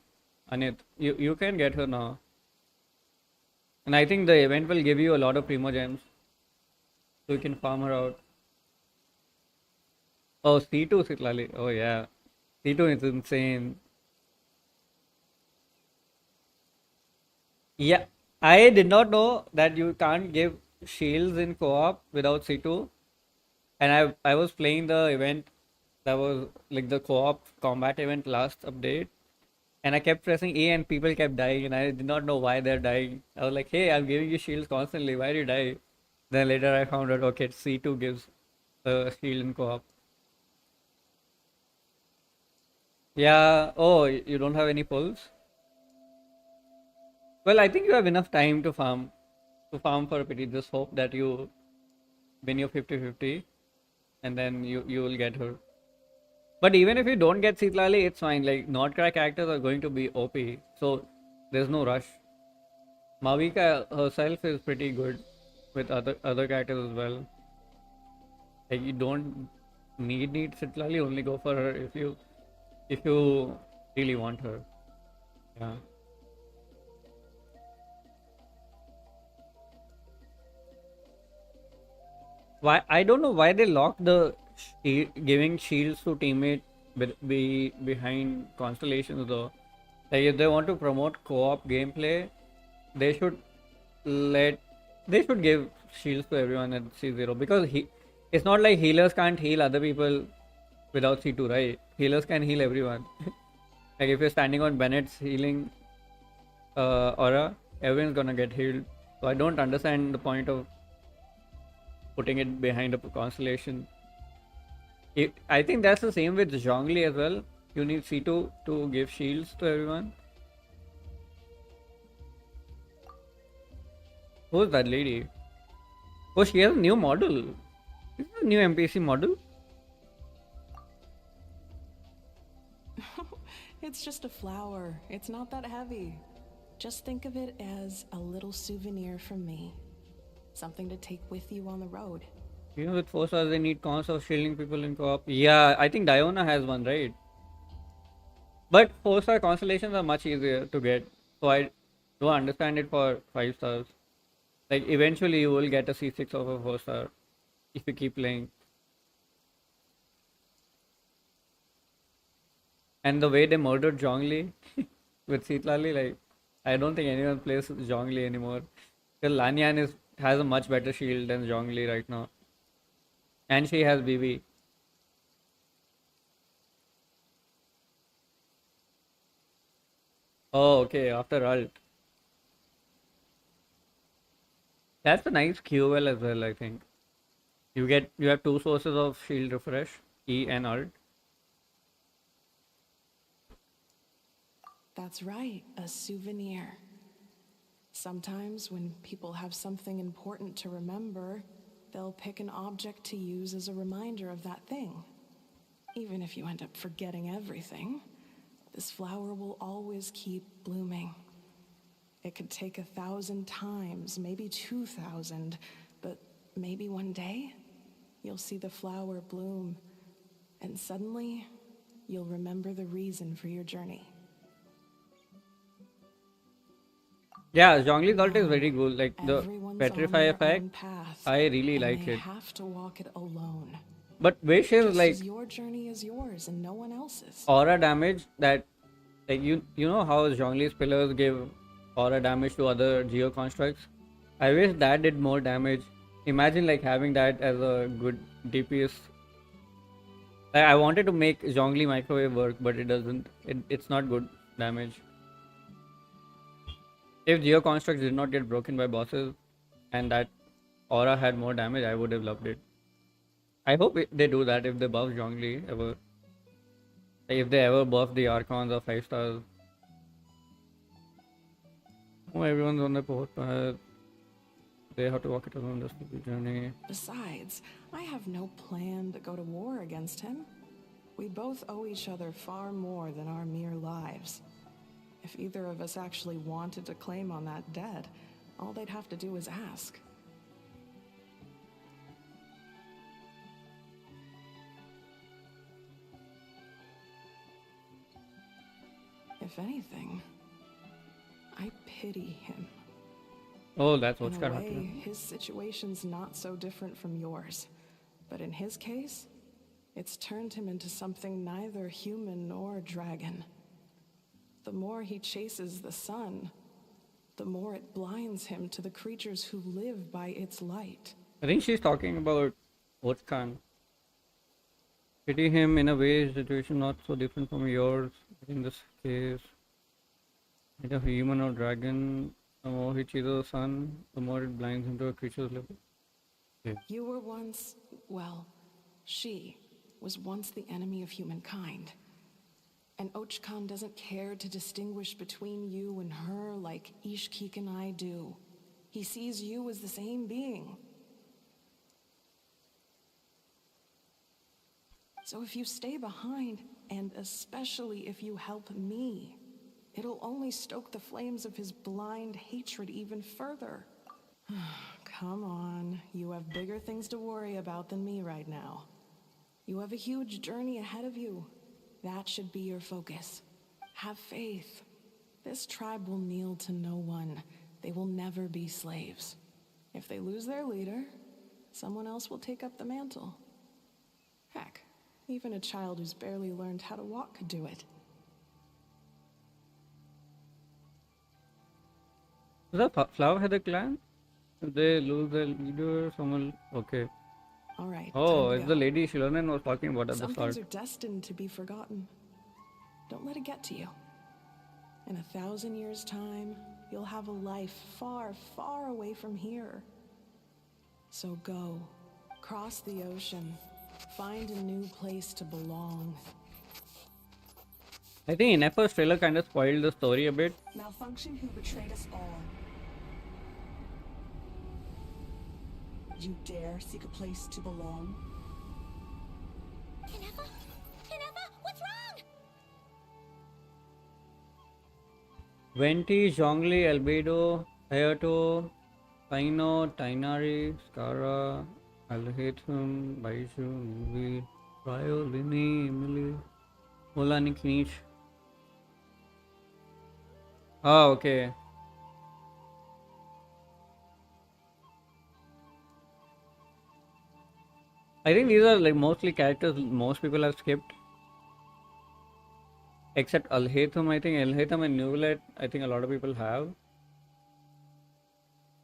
Anit, you can get her now. And I think the event will give you a lot of primo gems, so you can farm her out. Oh, C2 Seetlali. Oh yeah, C2 is insane. Yeah, I did not know that you can't give shields in co-op without C2. And I was playing the event that was like the co-op combat event last update. And I kept pressing A and people kept dying and I did not know why they're dying. I was like, hey, I'm giving you shields constantly. Why do you die? Then later I found out, okay, C2 gives a shield in co-op. Yeah, oh, you don't have any pulls? Well, I think you have enough time to farm for a pity. Just hope that you win your 50-50 and then you will get her. But even if you don't get Seetlali, it's fine. Like, not crack characters are going to be OP, so there's no rush. Mavika herself is pretty good with other characters as well. Like, you don't need Seetlali, only go for her if you really want her. Yeah. Why I don't know why they locked the giving shields to teammate be behind constellations though. Like if they want to promote co-op gameplay, they should let they should give shields to everyone at C0 because it's not like healers can't heal other people without C2, right? Healers can heal everyone. Like if you're standing on Bennett's healing aura, everyone's gonna get healed. So I don't understand the point of putting it behind a constellation. I think that's the same with Zhongli as well. You need C2 to give shields to everyone. Who's that lady? Oh, she has a new model. This is a new NPC model. It's just a flower. It's not that heavy. Just think of it as a little souvenir from me. Something to take with you on the road. You know, with 4 stars, they need cons of shielding people in co-op. Yeah, I think Diona has one, right? But 4-star constellations are much easier to get. So I don't understand it for 5 stars. Like, eventually you will get a C6 of a 4-star if you keep playing. And the way they murdered Zhongli with Citlali, like, I don't think anyone plays Zhongli anymore. Because Lanyan has a much better shield than Zhongli right now. And she has BB. Oh, okay, after ult. That's a nice QL as well, I think. You have 2 sources of shield refresh, E and ult. That's right, a souvenir. Sometimes when people have something important to remember, they'll pick an object to use as a reminder of that thing. Even if you end up forgetting everything, this flower will always keep blooming. It could take 1,000 times, maybe 2,000, but maybe one day, you'll see the flower bloom, and suddenly, you'll remember the reason for your journey. Yeah, Zhongli's ult is very good. Like the Everyone's petrify on their effect, own path, I really and like they it. have to walk it alone. But Wish is Just like as your journey is yours and no one else's. aura damage that, like, you know how Zhongli's pillars give aura damage to other geo constructs. I wish that did more damage. Imagine like having that as a good DPS. Like, I wanted to make Zhongli microwave work, but it doesn't. It's not good damage. If geo constructs did not get broken by bosses, and that aura had more damage, I would have loved it. I hope they do that if they buff Zhongli ever. If they ever buff the Archons or 5 stars. Oh, everyone's on the port path. They have to walk it alone, this will be journey. Besides, I have no plan to go to war against him. We both owe each other far more than our mere lives. If either of us actually wanted to claim on that debt, all they'd have to do is ask. If anything, I pity him. Oh, that's what's In a gonna way, happen. his situation's not so different from yours. But in his case, it's turned him into something neither human nor dragon. The more he chases the sun, the more it blinds him to the creatures who live by its light. I think she's talking about Khan. Pity him in a way, his situation not so different from yours. In this case, either human or dragon, the more he chases the sun, the more it blinds him to a creature's level. Okay. You were once, well, she was once the enemy of humankind. And Ochkan doesn't care to distinguish between you and her like Ishkik and I do. He sees you as the same being. So if you stay behind, and especially if you help me, it'll only stoke the flames of his blind hatred even further. Come on, you have bigger things to worry about than me right now. You have a huge journey ahead of you. That should be your focus. Have faith. This tribe will kneel to no one. They will never be slaves. If they lose their leader, someone else will take up the mantle. Heck, even a child who's barely learned how to walk could do it. Is that Flower Heather clan? If they lose their leader, someone. Okay. All right. Oh, time to it's go. the lady Shilonen was talking about at the Some start. things are destined to be forgotten. Don't let it get to you. In 1,000 years' time, you'll have a life far, far away from here. So go, cross the ocean, find a new place to belong. I think Ineffa's trailer kind of spoiled the story a bit. Malfunction who betrayed us all. You dare seek a place to belong? Ineffa? Ineffa, what's wrong? Venti, Zhongli, Albedo, Hayato, Taino, Tainari, Skara, Alhaithum, Baishu, Movie, Ryo, Lini, Emily, Molanik, Niche. Ah, okay. I think these are like mostly characters most people have skipped. Except Alhaithum, I think Alhaithum and Nuvelet, I think a lot of people have.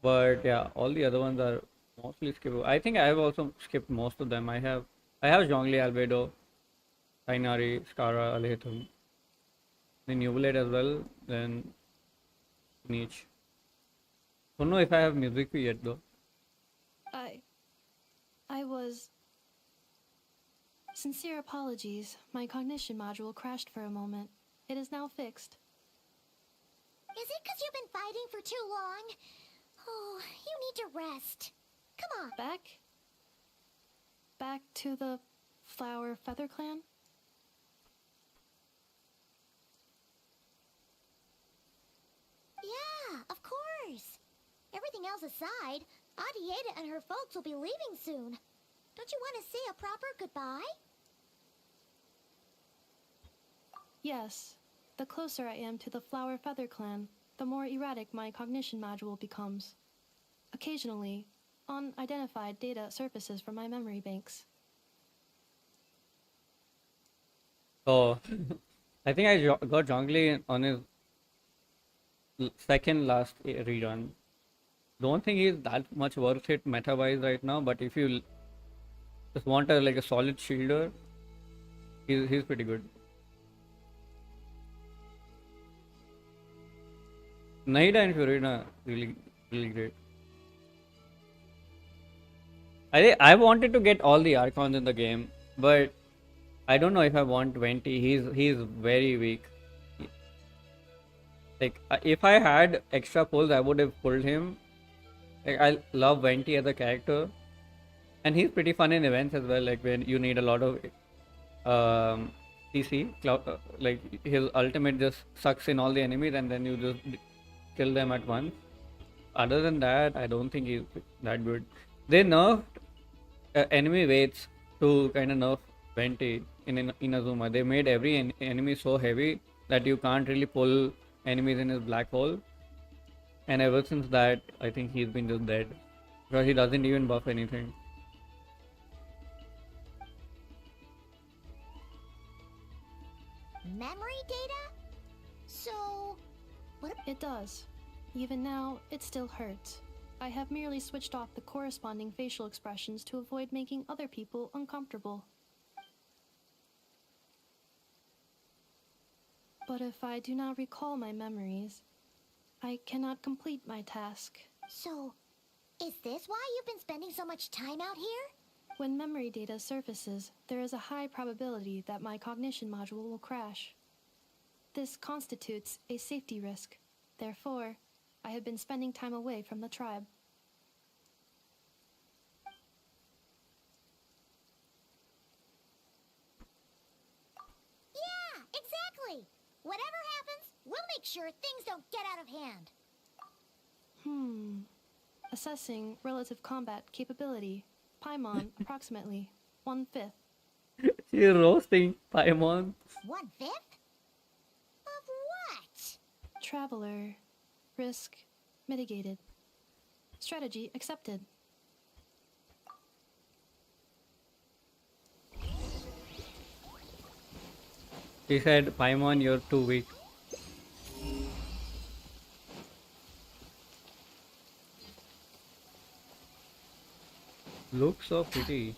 But yeah, all the other ones are mostly skippable. I think I have also skipped most of them. I have Zhongli, Albedo, Tainari, Skara, Alhaithum, then Nuvelet as well, then Niche. Don't know if I have music yet though. I was. Sincere apologies. My cognition module crashed for a moment. It is now fixed. Is it because you've been fighting for too long? Oh, you need to rest. Come on. Back to the Flower Feather Clan? Yeah, of course. Everything else aside, Adieta and her folks will be leaving soon. Don't you want to say a proper goodbye? Yes. The closer I am to the Flower Feather Clan, the more erratic my cognition module becomes. Occasionally, unidentified data surfaces from my memory banks. So I think I got Zhongli on his second last rerun. Don't think he's that much worth it meta wise right now, but if you just want like a solid shielder, he's pretty good. Naida and Fiorina really great. I wanted to get all the Archons in the game, but I don't know if I want 20. He's very weak. Like if I had extra pulls, I would have pulled him. Like I love Venti as a character, and he's pretty fun in events as well. Like when you need a lot of CC, like his ultimate just sucks in all the enemies, and then you just kill them at once. Other than that, I don't think he's that good. They nerfed enemy weights to kind of nerf Venti in Inazuma. They made every enemy so heavy that you can't really pull enemies in his black hole. And ever since that, I think he's been just dead. Because he doesn't even buff anything. Memory data? So, what? It does. Even now, it still hurts. I have merely switched off the corresponding facial expressions to avoid making other people uncomfortable. But if I do not recall my memories, I cannot complete my task. So, is this why you've been spending so much time out here? When memory data surfaces, there is a high probability that my cognition module will crash. This constitutes a safety risk. Therefore, I have been spending time away from the tribe. Yeah, exactly! Whatever happens, we'll make sure things don't get out of hand. Assessing relative combat capability. Paimon, approximately 1/5. She's roasting Paimon. 1/5? Of what? Traveler. Risk mitigated. Strategy accepted. She said, Paimon, you're too weak. Looks so pretty.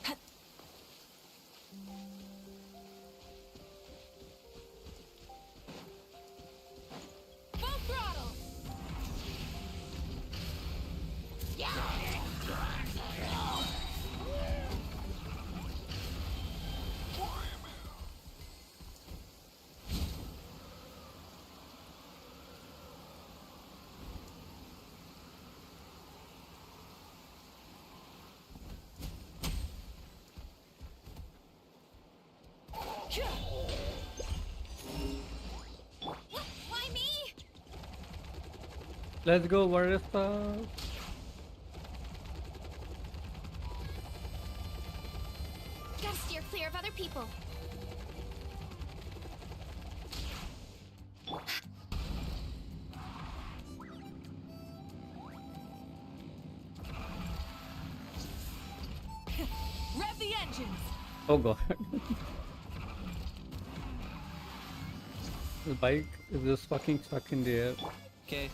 Why me? Let's go, Warista. Gotta steer clear of other people. Rev the engines! Oh god. The bike is just fucking stuck in the air. Okay.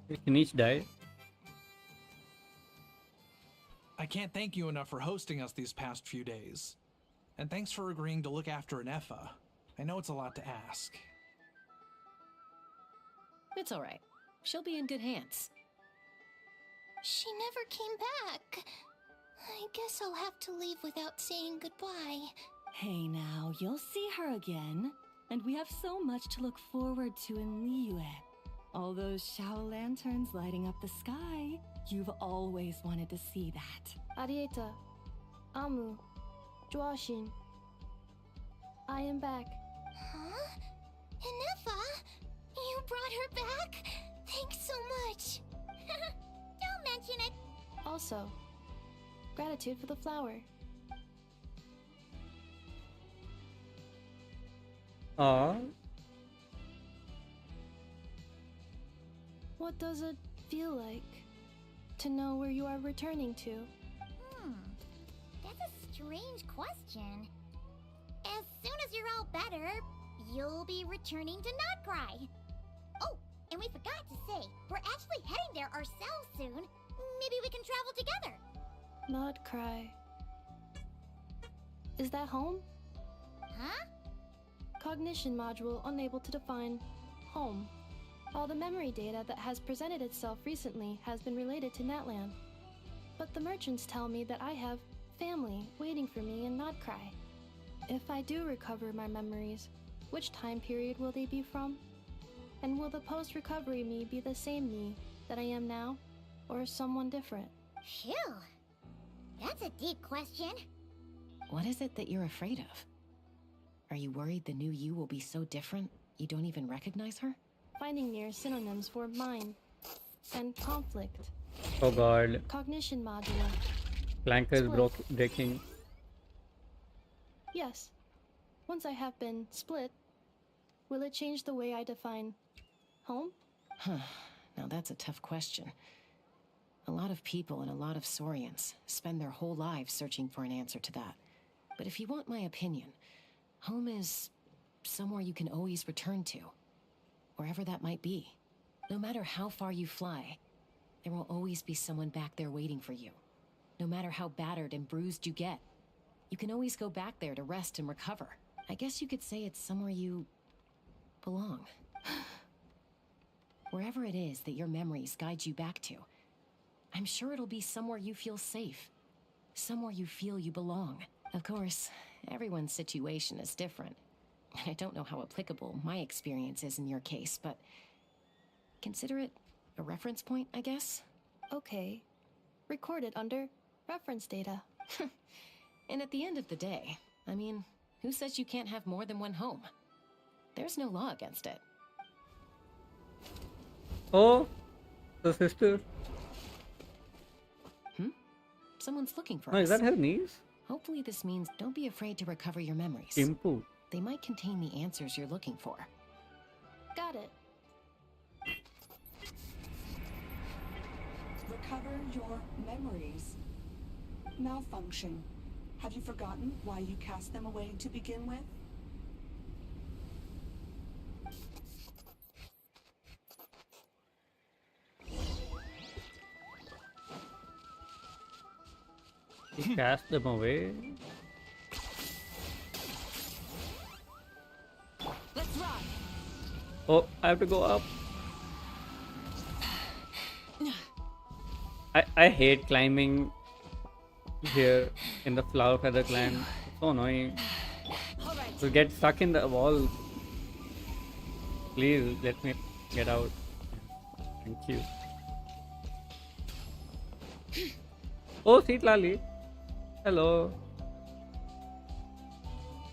We can each die. I can't thank you enough for hosting us these past few days. And thanks for agreeing to look after Ineffa. I know it's a lot to ask. It's all right. She'll be in good hands. She never came back. I guess I'll have to leave without saying goodbye. Hey now, you'll see her again. And we have so much to look forward to in Liyue. All those Shao lanterns lighting up the sky. You've always wanted to see that. Arieta, Amu, Joashin. I am back. Huh? Ineffa? You brought her back? Thanks so much. Don't mention it. Also, gratitude for the flower. What does it feel like to know where you are returning to? That's a strange question. As soon as you're all better, you'll be returning to Not Cry. Oh, and we forgot to say, we're actually heading there ourselves soon. Maybe we can travel together. Not cry. Is that home? Huh? Cognition module unable to define home. All the memory data that has presented itself recently has been related to Natlan. But the merchants tell me that I have family waiting for me in Not Cry. If I do recover my memories, which time period will they be from? And will the post-recovery me be the same me that I am now, or someone different? Phew. That's a deep question. What is it that you're afraid of? Are you worried the new you will be so different you don't even recognize her? Finding near synonyms for mind and conflict. Oh god. Cognition module. Plank is breaking. Yes. Once I have been split, will it change the way I define home? Huh. Now that's a tough question. A lot of people and a lot of Saurians spend their whole lives searching for an answer to that. But if you want my opinion, home is somewhere you can always return to. Wherever that might be. No matter how far you fly, there will always be someone back there waiting for you. No matter how battered and bruised you get, you can always go back there to rest and recover. I guess you could say it's somewhere you belong. Wherever it is that your memories guide you back to, I'm sure it'll be somewhere you feel safe. Somewhere you feel you belong. Of course, everyone's situation is different. I don't know how applicable my experience is in your case, but consider it a reference point, I guess? Okay. Recorded under reference data. And at the end of the day, I mean, who says you can't have more than one home? There's no law against it. Oh, the sister. Someone's looking for Oh, us. is that her niece? Hopefully this means don't be afraid to recover your memories. Impu. They might contain the answers you're looking for. Got it. Recover your memories. Malfunction. Have you forgotten why you cast them away to begin with? He cast them away. Let's ride. Oh, I have to go up. I hate climbing here in the flower feather clan. It's so annoying. To get stuck in the wall. Please let me get out. Thank you. Oh, Seat Lali. Hello.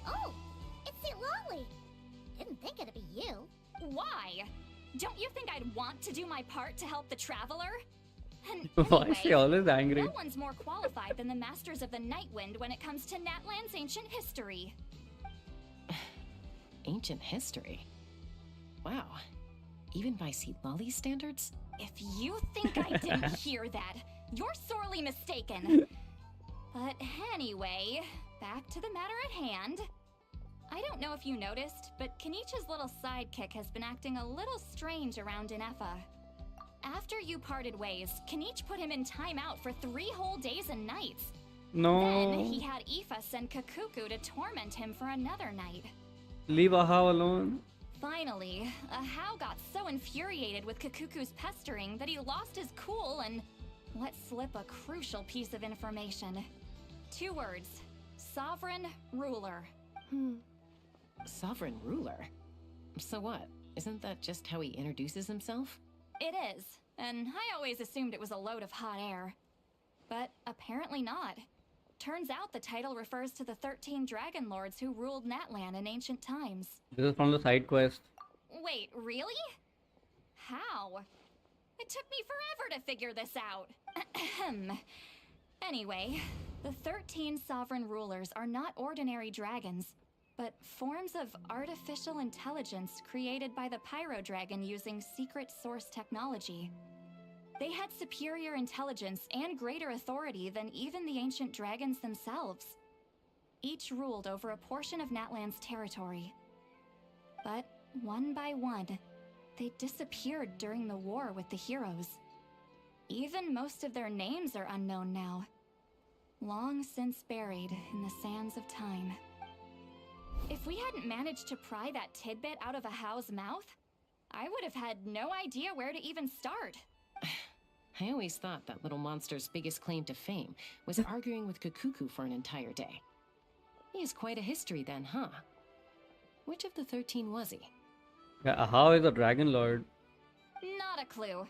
Oh, it's Lolly. Didn't Why? Don't you think I'd want to do my part to help the traveler? And Why is she always angry? no one's more qualified than the Masters of the Nightwind when it comes to Natland's ancient history. Ancient history? Wow. Even by Lolly's standards? If you think I didn't hear that, you're sorely mistaken. But anyway, back to the matter at hand. I don't know if you noticed, but Kenichi's little sidekick has been acting a little strange around Ineffa. After you parted ways, Kenich put him in timeout for 3 whole days and nights. No. Then he had Aoife send Kakuku to torment him for another night. Leave Ahau alone. Finally, Ahau got so infuriated with Kakuku's pestering that he lost his cool and let slip a crucial piece of information. 2 words. Sovereign Ruler. Sovereign ruler? So what? Isn't that just how he introduces himself? It is, and I always assumed it was a load of hot air. But apparently not. Turns out the title refers to the 13 Dragon Lords who ruled Natlan in ancient times. This is from the side quest. Wait, really? How? It took me forever to figure this out. Anyway, the 13 sovereign rulers are not ordinary dragons, but forms of artificial intelligence created by the Pyro Dragon using secret source technology. They had superior intelligence and greater authority than even the ancient dragons themselves. Each ruled over a portion of Natlan's territory. But one by one, they disappeared during the war with the heroes. Even most of their names are unknown now, long since buried in the sands of time. If we hadn't managed to pry that tidbit out of Ahau's mouth, I would have had no idea where to even start. I always thought that little monster's biggest claim to fame was arguing with Kakuku for an entire day. He has quite a history then, huh? Which of the 13 was he? Yeah, Ahau is a Dragon Lord. Not a clue.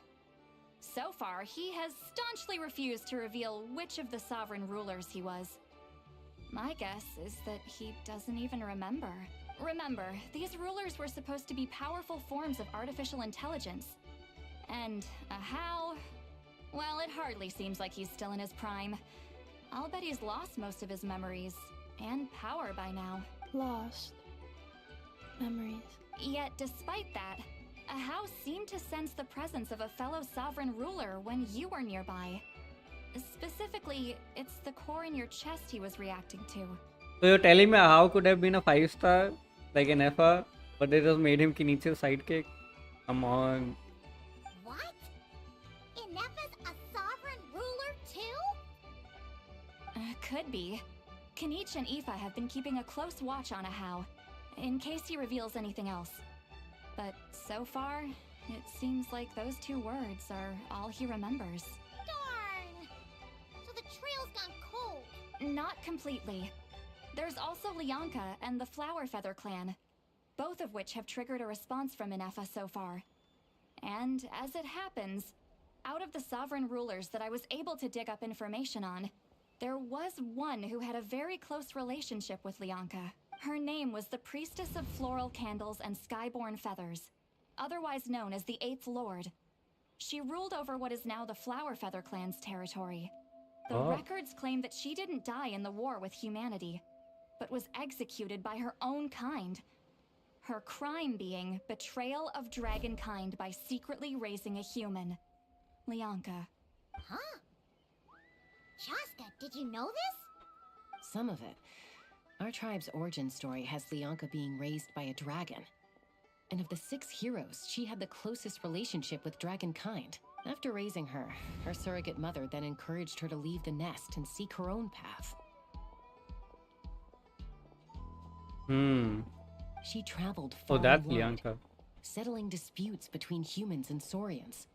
So far, he has staunchly refused to reveal which of the sovereign rulers he was. My guess is that he doesn't even remember. Remember, these rulers were supposed to be powerful forms of artificial intelligence. And Ahau... well, it hardly seems like he's still in his prime. I'll bet he's lost most of his memories and power by now. Lost memories. Yet, despite that, Ahau seemed to sense the presence of a fellow sovereign ruler when you were nearby. Specifically, it's the core in your chest he was reacting to. So you're telling me Ahau could have been a 5-star, like Ineffa, but they just made him Kenichi's sidekick? Come on. What? Ineffa's a sovereign ruler too? Could be. Kenich and Aoife have been keeping a close watch on Ahau, in case he reveals anything else. But so far, it seems like those 2 words are all he remembers. Darn! So the trail's gone cold. Not completely. There's also Lianka and the Flower Feather clan, both of which have triggered a response from Ineffa so far. And as it happens, out of the sovereign rulers that I was able to dig up information on, there was one who had a very close relationship with Lianka. Her name was the Priestess of Floral Candles and Skyborn Feathers, otherwise known as the 8th Lord. She ruled over what is now the Flower Feather clan's territory. The records claim that she didn't die in the war with humanity, but was executed by her own kind. Her crime being betrayal of dragonkind by secretly raising a human. Lianka. Huh? Shasta, did you know this? Some of it. Our tribe's origin story has Lianka being raised by a dragon. And of the 6 heroes, she had the closest relationship with dragonkind. After raising her, her surrogate mother then encouraged her to leave the nest and seek her own path. She traveled far Oh, that's and wide, Lianka. settling disputes between humans and Saurians.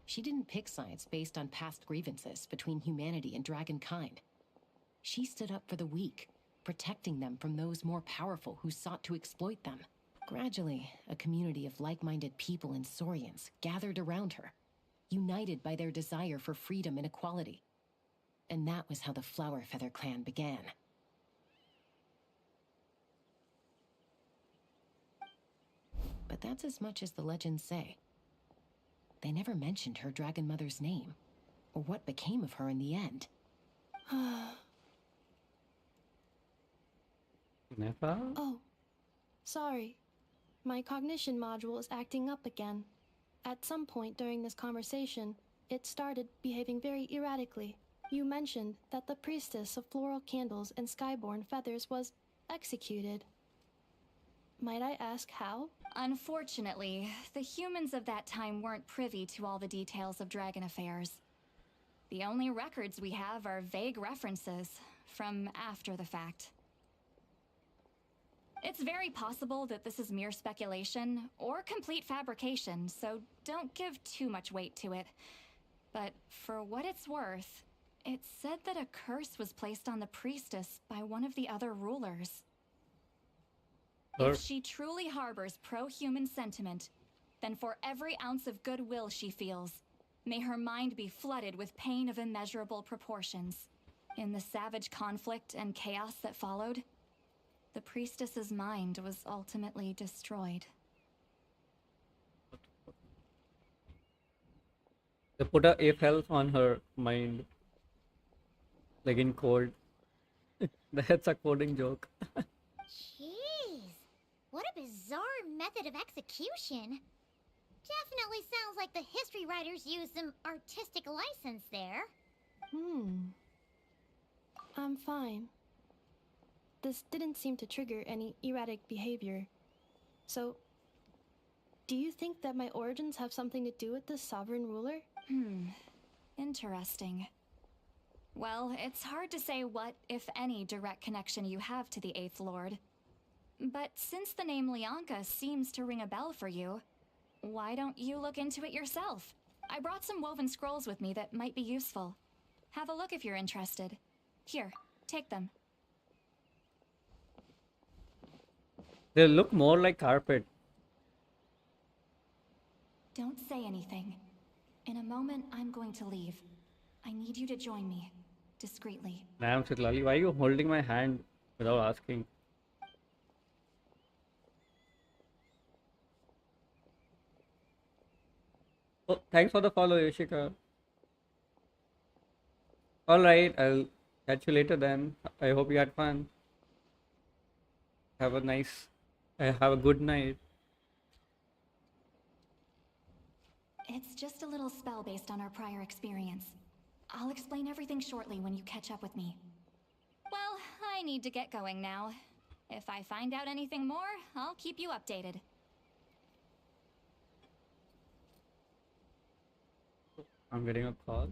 She didn't pick sides based on past grievances between humanity and dragonkind. She stood up for the weak, protecting them from those more powerful who sought to exploit them. Gradually, a community of like-minded people and Saurians gathered around her, united by their desire for freedom and equality. And that was how the Flower Feather clan began. but that's as much as the legends say. They never mentioned her dragon mother's name, or what became of her in the end. Ineffa? Oh, sorry. My cognition module is acting up again. At some point during this conversation, it started behaving very erratically. You mentioned that the priestess of floral candles and skyborn feathers was executed. Might I ask how? Unfortunately, the humans of that time weren't privy to all the details of dragon affairs. The only records we have are vague references from after the fact. It's very possible that this is mere speculation or complete fabrication, so don't give too much weight to it. But for what it's worth, it's said that a curse was placed on the priestess by one of the other rulers. If she truly harbors pro-human sentiment, then for every ounce of goodwill she feels, may her mind be flooded with pain of immeasurable proportions. In the savage conflict and chaos that followed, the priestess's mind was ultimately destroyed. They put a if else on her mind. Like in code. That's a coding joke. Jeez, what a bizarre method of execution. Definitely sounds like the history writers used some artistic license there. I'm fine. This didn't seem to trigger any erratic behavior. So, do you think that my origins have something to do with this sovereign ruler? Interesting. Well, it's hard to say what, if any, direct connection you have to the Eighth Lord. But since the name Lianka seems to ring a bell for you, why don't you look into it yourself? I brought some woven scrolls with me that might be useful. Have a look if you're interested. Here, take them. They look more like carpet. Don't say anything. In a moment, I'm going to leave. I need you to join me, discreetly. Damn, Citlali, why are you holding my hand without asking? Oh, thanks for the follow, Yoshika. Alright, I'll catch you later then. I hope you had fun. Have a good night. It's just a little spell based on our prior experience. I'll explain everything shortly when you catch up with me. Well, I need to get going now. If I find out anything more, I'll keep you updated. I'm getting a call.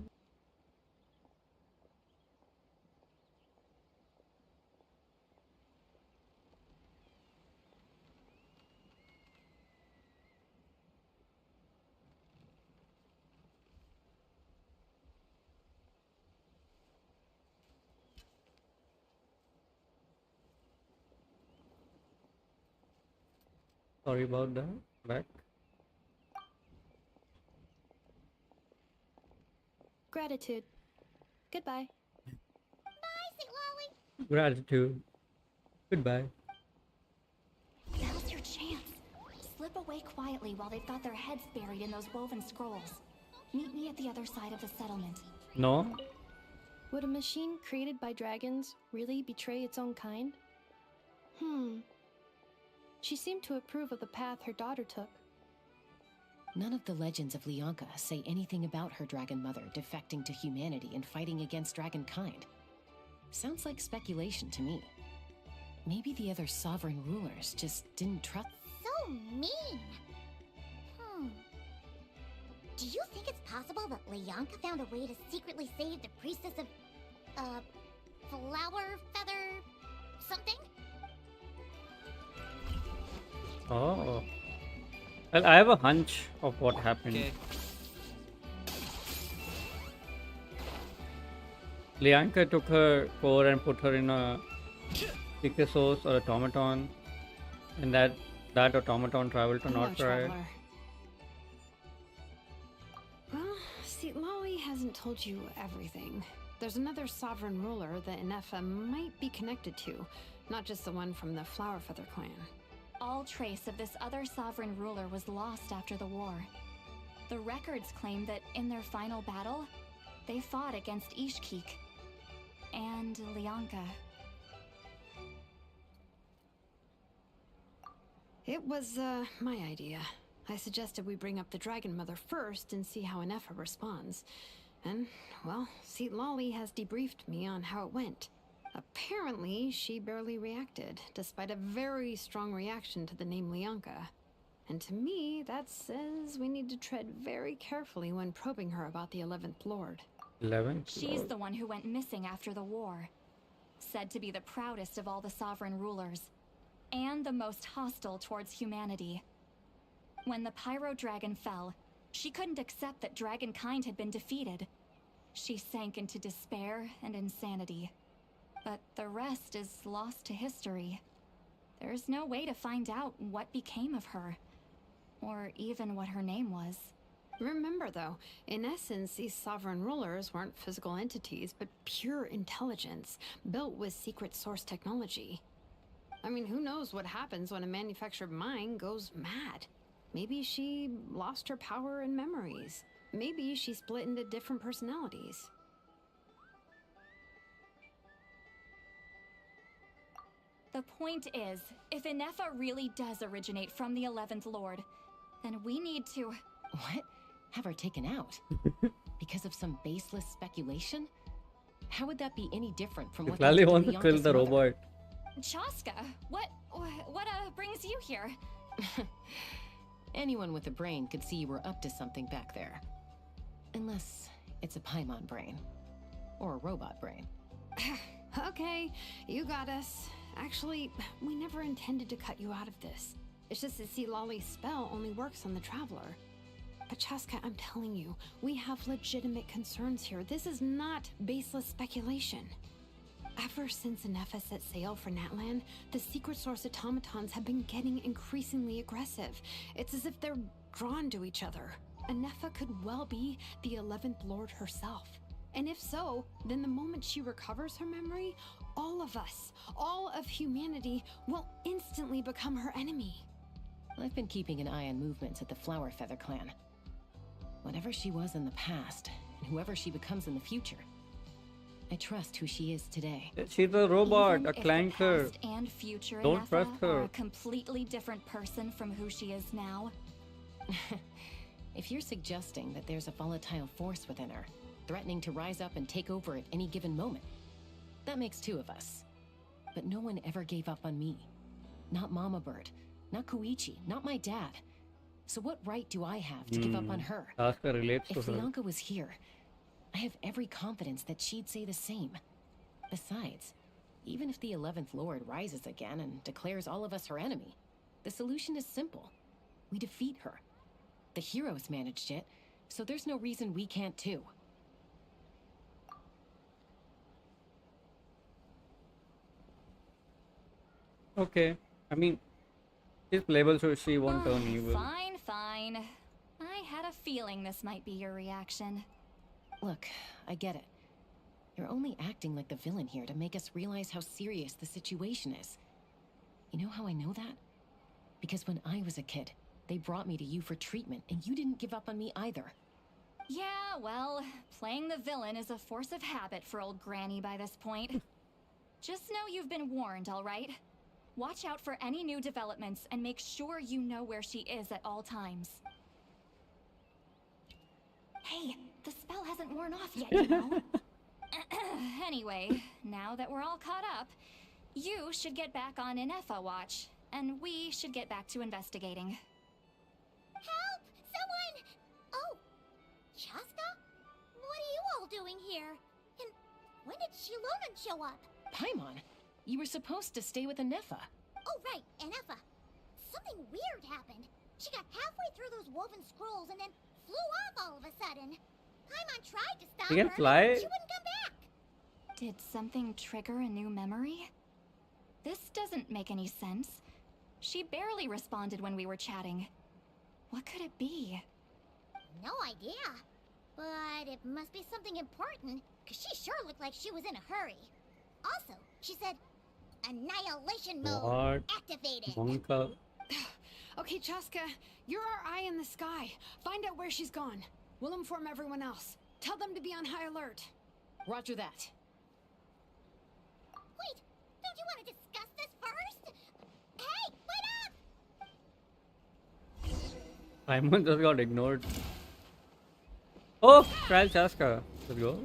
Sorry about that. Back. Gratitude. Goodbye. Bye, Citlali. Gratitude. Goodbye. Now's your chance. Slip away quietly while they've got their heads buried in those woven scrolls. Meet me at the other side of the settlement. No? Would a machine created by dragons really betray its own kind? She seemed to approve of the path her daughter took. None of the legends of Lianka say anything about her dragon mother defecting to humanity and fighting against dragonkind. Sounds like speculation to me. Maybe the other sovereign rulers just didn't trust. So mean. Do you think it's possible that Lianka found a way to secretly save the priestess of, flower feather something? Oh. Well, I have a hunch of what happened. Okay. Lianka took her core and put her in a Picasso's or automaton, and that automaton traveled to Hello, North Ride. traveler. Well, Citlali hasn't told you everything. There's another sovereign ruler that Ineffa might be connected to, not just the one from the Flower Feather clan. all trace of this other sovereign ruler was lost after the war. The records claim that in their final battle, they fought against Ishkik and Lianka. It was, my idea. I suggested we bring up the Dragon Mother first and see how Ineffa responds. And, well, Seat Lolly has debriefed me on how it went. Apparently, she barely reacted, despite a very strong reaction to the name Lianka. And to me, that says we need to tread very carefully when probing her about the 11th Lord. 11th She's Lord. the one who went missing after the war. Said to be the proudest of all the sovereign rulers. And the most hostile towards humanity. When the Pyro Dragon fell, she couldn't accept that dragonkind had been defeated. She sank into despair and insanity. But the rest is lost to history. There's no way to find out what became of her. Or even what her name was. Remember, though, in essence, these sovereign rulers weren't physical entities, but pure intelligence, built with secret source technology. I mean, who knows what happens when a manufactured mind goes mad? Maybe she lost her power and memories. Maybe she split into different personalities. The point is, if Ineffa really does originate from the 11th Lord, then we need to... What? Have her taken out? Because of some baseless speculation? How would that be any different from what they Lali did to wants to kill Bianca's the mother? robot. Chaska, what brings you here? Anyone with a brain could see you were up to something back there. Unless it's a Paimon brain. Or a robot brain. Okay, you got us. Actually, we never intended to cut you out of this. It's just that see, Lolly's spell only works on the Traveler. But Chaska, I'm telling you, we have legitimate concerns here. This is not baseless speculation. Ever since Ineffa set sail for Natlan, the secret source automatons have been getting increasingly aggressive. It's as if they're drawn to each other. Ineffa could well be the 11th Lord herself. And if so, then the moment she recovers her memory, all of us, all of humanity, will instantly become her enemy. I've been keeping an eye on movements at the Flower Feather clan. Whatever she was in the past, and whoever she becomes in the future, I trust who she is today. She's a robot, Even a if the clanker. past and future Don't Ineffa trust her. are a completely different person from who she is now. If you're suggesting that there's a volatile force within her, threatening to rise up and take over at any given moment, that makes two of us. But no one ever gave up on me. Not Mama Bird, not Koichi, not my dad. So what right do I have to give up on her? Chaska relates If to her. Lianka was here, I have every confidence that she'd say the same. Besides, even if the 11th Lord rises again and declares all of us her enemy, the solution is simple. We defeat her. The heroes managed it, so there's no reason we can't too. Okay. I mean, she's playable, so she won't turn evil. Fine, fine. I had a feeling this might be your reaction. Look, I get it. You're only acting like the villain here to make us realize how serious the situation is. You know how I know that? Because when I was a kid, they brought me to you for treatment, and you didn't give up on me either. Yeah, well, playing the villain is a force of habit for old Granny by this point. Just know you've been warned, all right? Watch out for any new developments and make sure you know where she is at all times. Hey, the spell hasn't worn off yet, you know? Anyway, now that we're all caught up, you should get back on Ineffa watch, and we should get back to investigating. Help! Someone! Oh, Chaska? What are you all doing here? And when did Shilonan show up? Paimon, you were supposed to stay with Ineffa. Oh, right, Ineffa. Something weird happened. She got halfway through those woven scrolls and then flew off all of a sudden. Paimon tried to stop She can her, fly? but she wouldn't come back. Did something trigger a new memory? This doesn't make any sense. She barely responded when we were chatting. What could it be? No idea. But it must be something important, because she sure looked like she was in a hurry. Also, she said, Annihilation mode What? activated. Monka. Okay, Chaska, you're our eye in the sky. Find out where she's gone. We'll inform everyone else. Tell them to be on high alert. Roger that. Wait, don't you want to discuss this first? Hey, wait up! Simon just got ignored. Oh, trial Chaska. Let's go.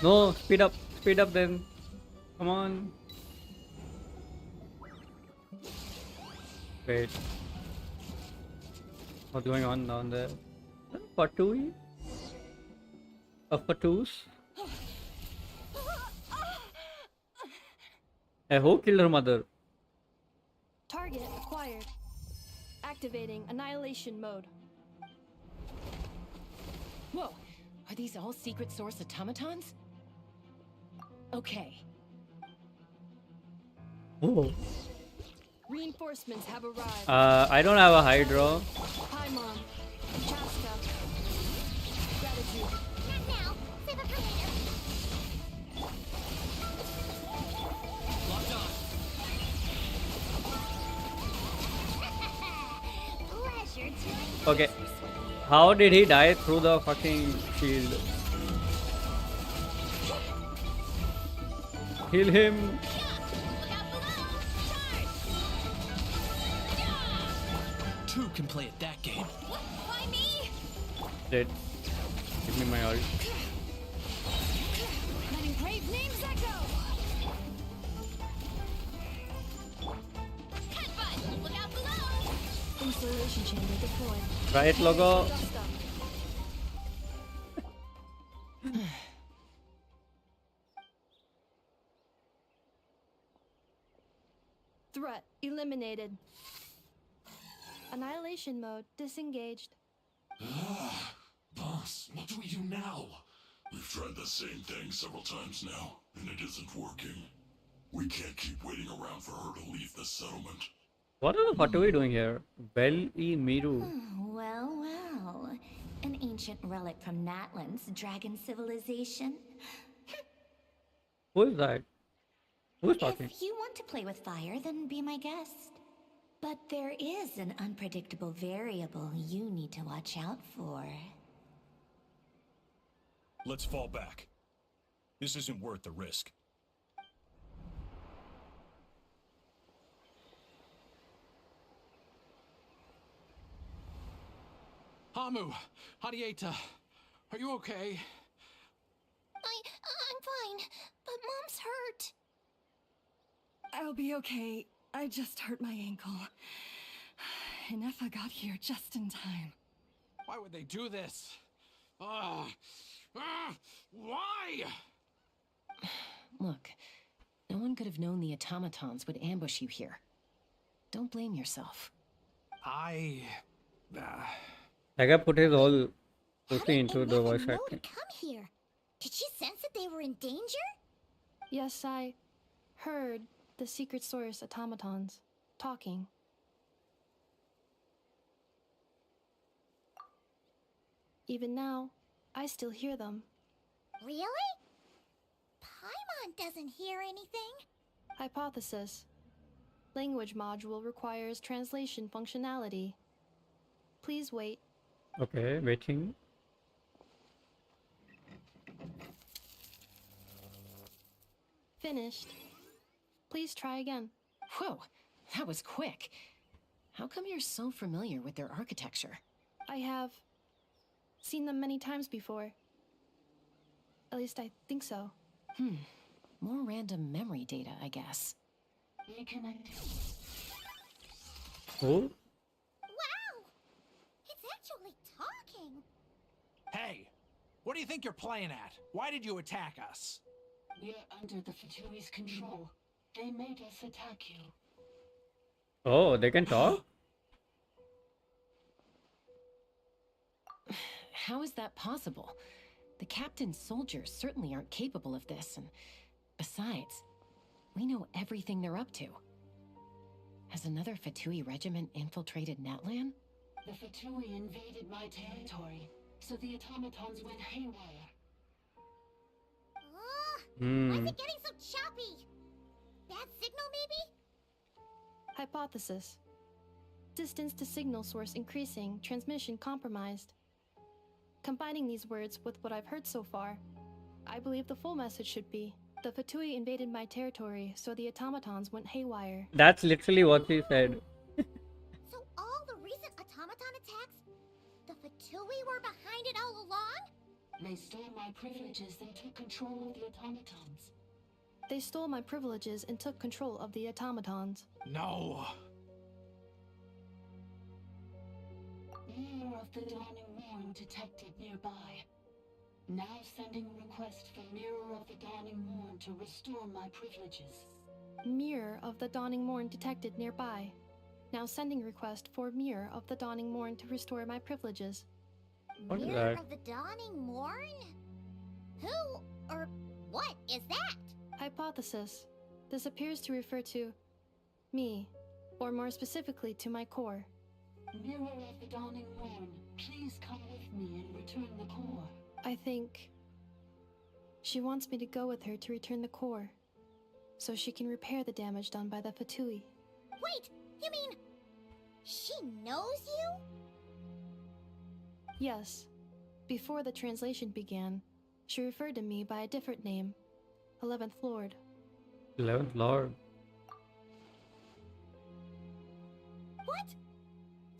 No, speed up then. Come on. Wait. What's going on down there? Fatui? A Fatus? Who killed her mother? Target acquired. Activating annihilation mode. Whoa, are these all secret source automatons? Okay. Oh. Reinforcements have arrived. I don't have a Hydra. Hi, Mom. Chaska. Gratitude. Not now. Save it for later. Locked on. Pleasure to Okay. How did he die through the fucking shield? Kill him. Two can play at that game. Why me? Dead. Give me my ult. Letting brave names echo. Headbutt. Look out below. Installation chamber deployed. Right, logo. Threat eliminated. Annihilation mode disengaged. Boss, what do we do now? We've tried the same thing several times now, and it isn't working. We can't keep waiting around for her to leave the settlement. What are the Fatui doing here? Bel-E Miru. Well, well. An ancient relic from Natlan's dragon civilization. Who is that? Who's talking? If you want to play with fire, then be my guest. But there is an unpredictable variable you need to watch out for. Let's fall back. This isn't worth the risk. Hamu, Hadieta, are you okay? I'm fine, but Mom's hurt. I'll be okay. I just hurt my ankle. Ineffa got here just in time. Why would they do this? Why? Look, no one could have known the automatons would ambush you here. Don't blame yourself. I guy put his whole pussy into the Ineffa voice know acting. to come here? Did she sense that they were in danger? Yes, I heard the secret source automatons talking. Even now, I still hear them. Really? Paimon doesn't hear anything. Hypothesis. Language module requires translation functionality. Please wait. Okay, waiting. Finished. Please try again. Whoa, that was quick. How come you're so familiar with their architecture? I have seen them many times before. At least I think so. More random memory data, I guess. Who? Wow! It's actually talking. Hey, what do you think you're playing at? Why did you attack us? We're under the Fatui's control. They made us attack you. Oh, they can talk? How is that possible? The captain's soldiers certainly aren't capable of this, and besides, we know everything they're up to. Has another Fatui regiment infiltrated Natlan? The Fatui invaded my territory, so the automatons went haywire. Why Hmm. is it getting so choppy? Bad signal, maybe? Hypothesis. Distance to signal source increasing, transmission compromised. Combining these words with what I've heard so far, I believe the full message should be, the Fatui invaded my territory, so the automatons went haywire. That's literally what she said. So all the recent automaton attacks, the Fatui were behind it all along? They stole my privileges and took control of the automatons. They stole my privileges and took control of the automatons. No. Mirror of the Dawning Morn detected nearby. Now sending request for Mirror of the Dawning Morn to restore my privileges. Mirror of the Dawning Morn detected nearby. Now sending request for Mirror of the Dawning Morn to restore my privileges. What is Mirror that? of the Dawning Morn? Who or what is that? Hypothesis. This appears to refer to me, or more specifically to my core. Mirror of the Dawning Morn, please come with me and return the core. I think she wants me to go with her to return the core, so she can repair the damage done by the Fatui. Wait, you mean she knows you? Yes. Before the translation began, she referred to me by a different name, 11th Lord. 11th Lord. What?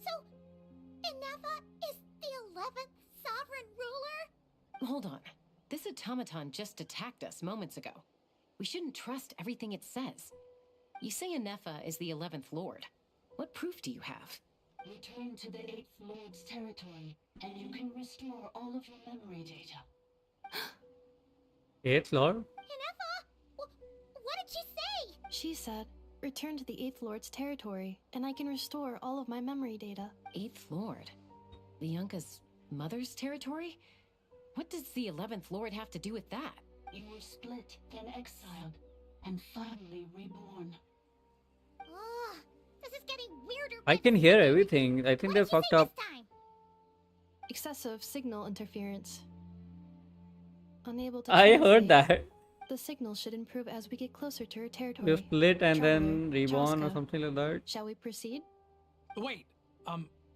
So, Ineffa is the 11th sovereign ruler? Hold on. This automaton just attacked us moments ago. We shouldn't trust everything it says. You say Ineffa is the 11th Lord. What proof do you have? Return to the 8th Lord's territory, and you can restore all of your memory data. 8th Lord? Ineffa? What did she say? She said, return to the 8th Lord's territory, and I can restore all of my memory data. 8th Lord? Lianka's mother's territory? What does the 11th Lord have to do with that? You were split, then exiled, and finally reborn. Ugh, this is getting weirder. I can hear everything. I think they fucked up. Excessive signal interference. Unable to I heard translate. that. The signal should improve as we get closer to her territory. You split and Traveler, then reborn or Chaska, something like that. Shall we proceed? Wait,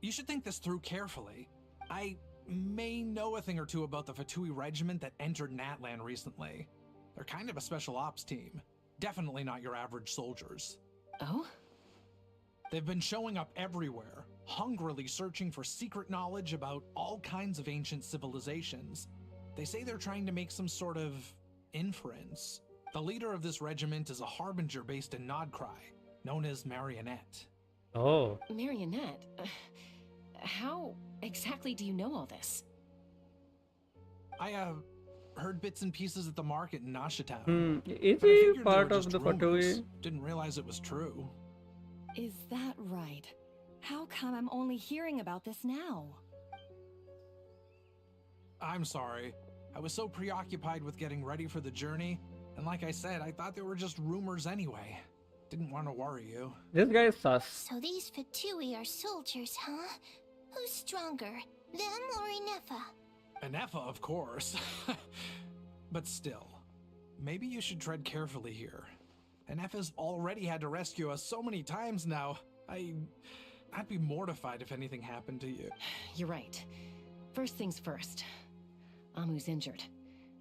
you should think this through carefully. I may know a thing or two about the Fatui regiment that entered Natlan recently. They're kind of a special ops team. Definitely not your average soldiers. Oh? They've been showing up everywhere, hungrily searching for secret knowledge about all kinds of ancient civilizations. They say they're trying to make some sort of inference. The leader of this regiment is a harbinger based in Nodcry, known as Marionette. Oh. Marionette? How exactly do you know all this? I, heard bits and pieces at the market in Nashitown. Is But I he figured they part were of just the rumors. Fatui? Didn't realize it was true. Is that right? How come I'm only hearing about this now? I'm sorry. I was so preoccupied with getting ready for the journey, and like I said, I thought they were just rumors anyway. Didn't want to worry you. This guy is sus. So these Fatui are soldiers, huh? Who's stronger, them or Ineffa? Ineffa, of course. But still, maybe you should tread carefully here. Ineffa's already had to rescue us so many times now. I'd be mortified if anything happened to you. You're right. First things first. Amu's injured.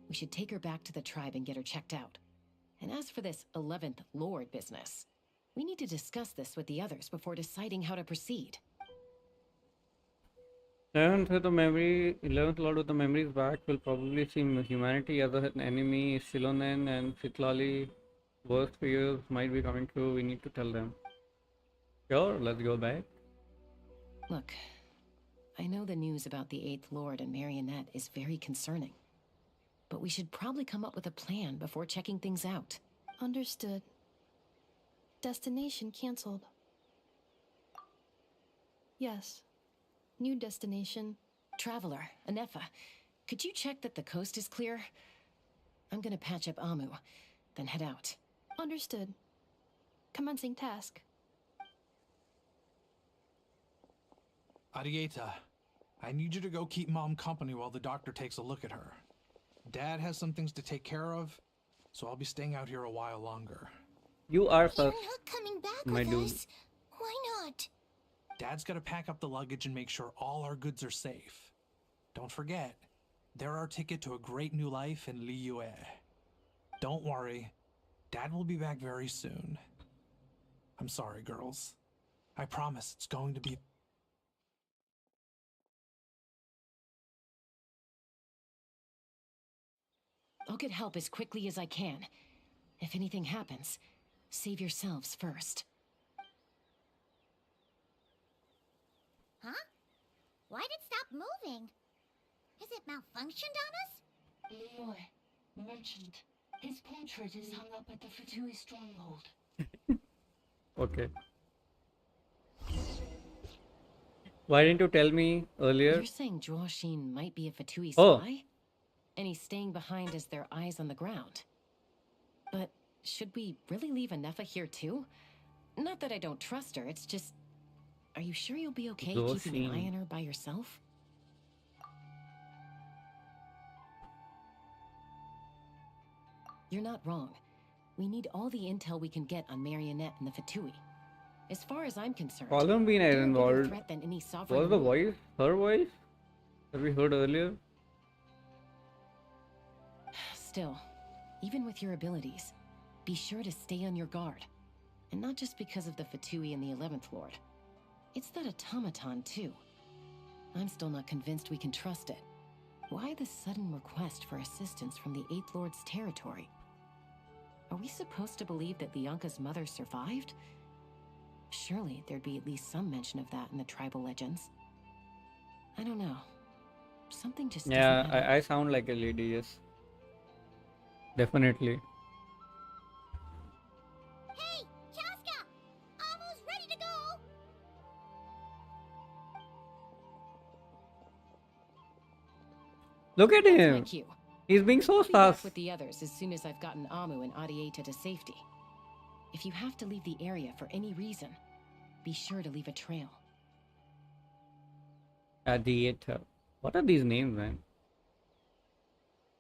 We should take her back to the tribe and get her checked out. And as for this 11th Lord business, we need to discuss this with the others before deciding how to proceed. 11th with the memory, 11th Lord with the memories back will probably see humanity as an enemy. Shilonen and Citlali, worst fears might be coming true. We need to tell them. Sure, let's go back. Look, I know the news about the 8th Lord and Marionette is very concerning. But we should probably come up with a plan before checking things out. Understood. Destination cancelled. Yes. New destination. Traveler, Ineffa, could you check that the coast is clear? I'm gonna patch up Amu, then head out. Understood. Commencing task. Arieta, I need you to go keep Mom company while the doctor takes a look at her. Dad has some things to take care of. so I'll be staying out here a while longer. You are You're sus, not coming back my with dude. us. Why not? Dad's gotta pack up the luggage and make sure all our goods are safe. Don't forget, they're our ticket to a great new life in Liyue. Don't worry, Dad will be back very soon. I'm sorry, girls. I promise it's going to be... I'll get help as quickly as I can. If anything happens, save yourselves first. Huh? Why'd it stop moving? Has it malfunctioned on us? Liyue, merchant. His portrait is hung up at the Fatui stronghold. Okay. Why didn't you tell me earlier? You're saying Zhuoxin might be a Fatui Oh. spy? And he's staying behind as their eyes on the ground. But should we really leave Ineffa here too? Not that I don't trust her, it's just... Are you sure you'll be okay keeping an eye on her by yourself? You're not wrong. We need all the intel we can get on Marionette and the Fatui. As far as I'm concerned, Columbina is they're a bigger involved. threat than any sovereign Was the ruler. voice her voice that we heard earlier? Still, even with your abilities, be sure to stay on your guard. And not just because of the Fatui and the 11th Lord. It's that automaton, too. I'm still not convinced we can trust it. Why the sudden request for assistance from the 8th Lord's territory? Are we supposed to believe that Lianka's mother survived? Surely there'd be at least some mention of that in the tribal legends. I don't know. Something just Yeah, doesn't add up. I sound like a lady, yes. Definitely. Hey, Chaska! Almost ready to go! Look at That's my him. cue. He's being so I'll be back sus. with the others as soon as I've gotten Amu and Adieta to safety. If you have to leave the area for any reason, be sure to leave a trail. Adieta. What are these names, man?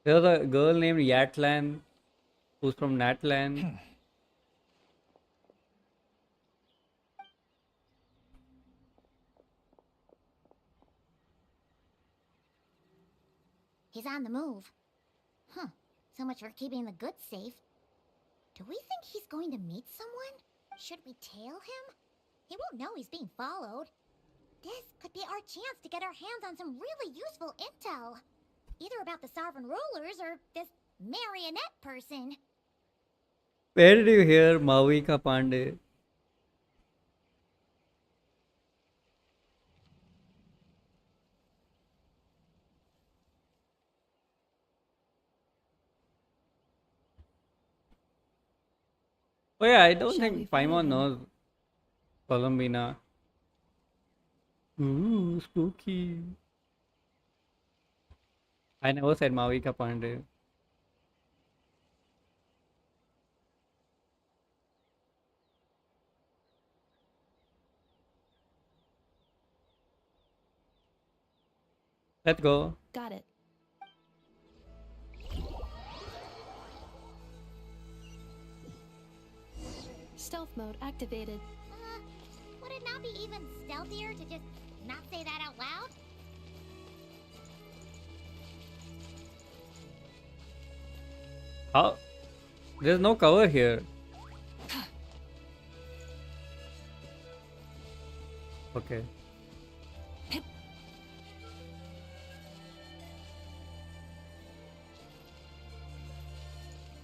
There's a girl named Yatlan who's from Natlan. He's on the move. Huh. So much for keeping the goods safe. Do we think he's going to meet someone? Should we tail him? He won't know he's being followed. This could be our chance to get our hands on some really useful intel. Either about the sovereign rulers or this marionette person. Where did you hear Mavika Pandey? Oh yeah, I don't Shall we think follow Paimon him? knows Columbina. Ooh, spooky. I never said Mavika Pandey. Let's go. Got it. Stealth mode activated. Would it not be even stealthier to just not say that out loud? How? There's no cover here. Okay.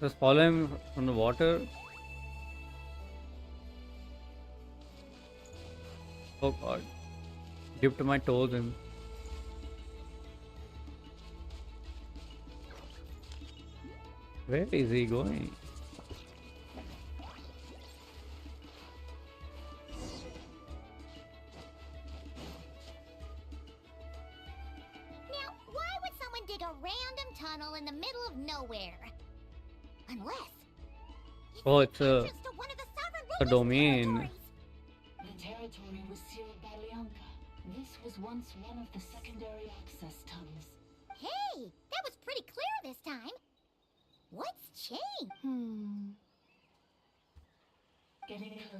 Just follow him from the water. Oh god. Dipped my toes in. Where is he going? Now, why would someone dig a random tunnel in the middle of nowhere? Unless Oh, it's a domain. The territory was sealed by Lianka. This was once one of the secondary access tunnels. Hey, that was pretty clear this time. What's changed?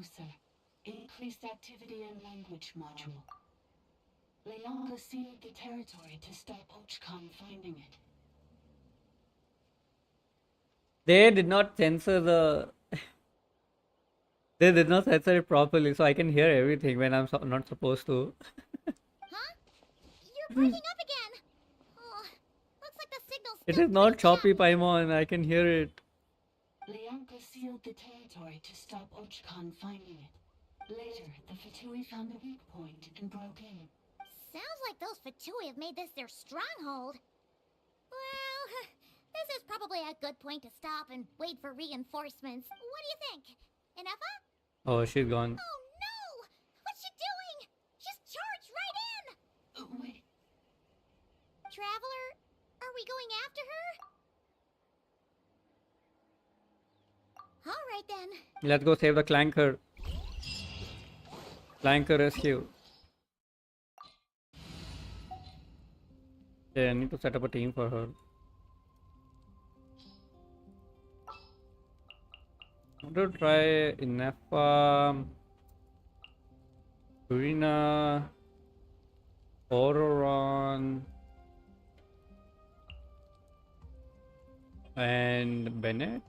closer. Increased activity in language module. Leonka sealed the territory to stop Ochkon finding it. They did not censor the. They did not censor it properly, so I can hear everything when I'm not supposed to. Huh? You're breaking up again. Oh, looks like the signal's It still is not pretty choppy, choppy. Paimon. I can hear it. Leonka sealed the territory to stop Ochkon finding it. Later, the Fatui found a weak point and broke in. Sounds like those Fatui have made this their stronghold. Well, this is probably a good point to stop and wait for reinforcements. What do you think? Ineffa? Oh, she's gone. Oh no! What's she doing? She's charged right in! Wait. Traveler, are we going after her? Alright then. Let's go save the clanker. Clanker rescue. Yeah, I need to set up a team for her. I want to try Ineffa, Urina, Ororon, and Bennett.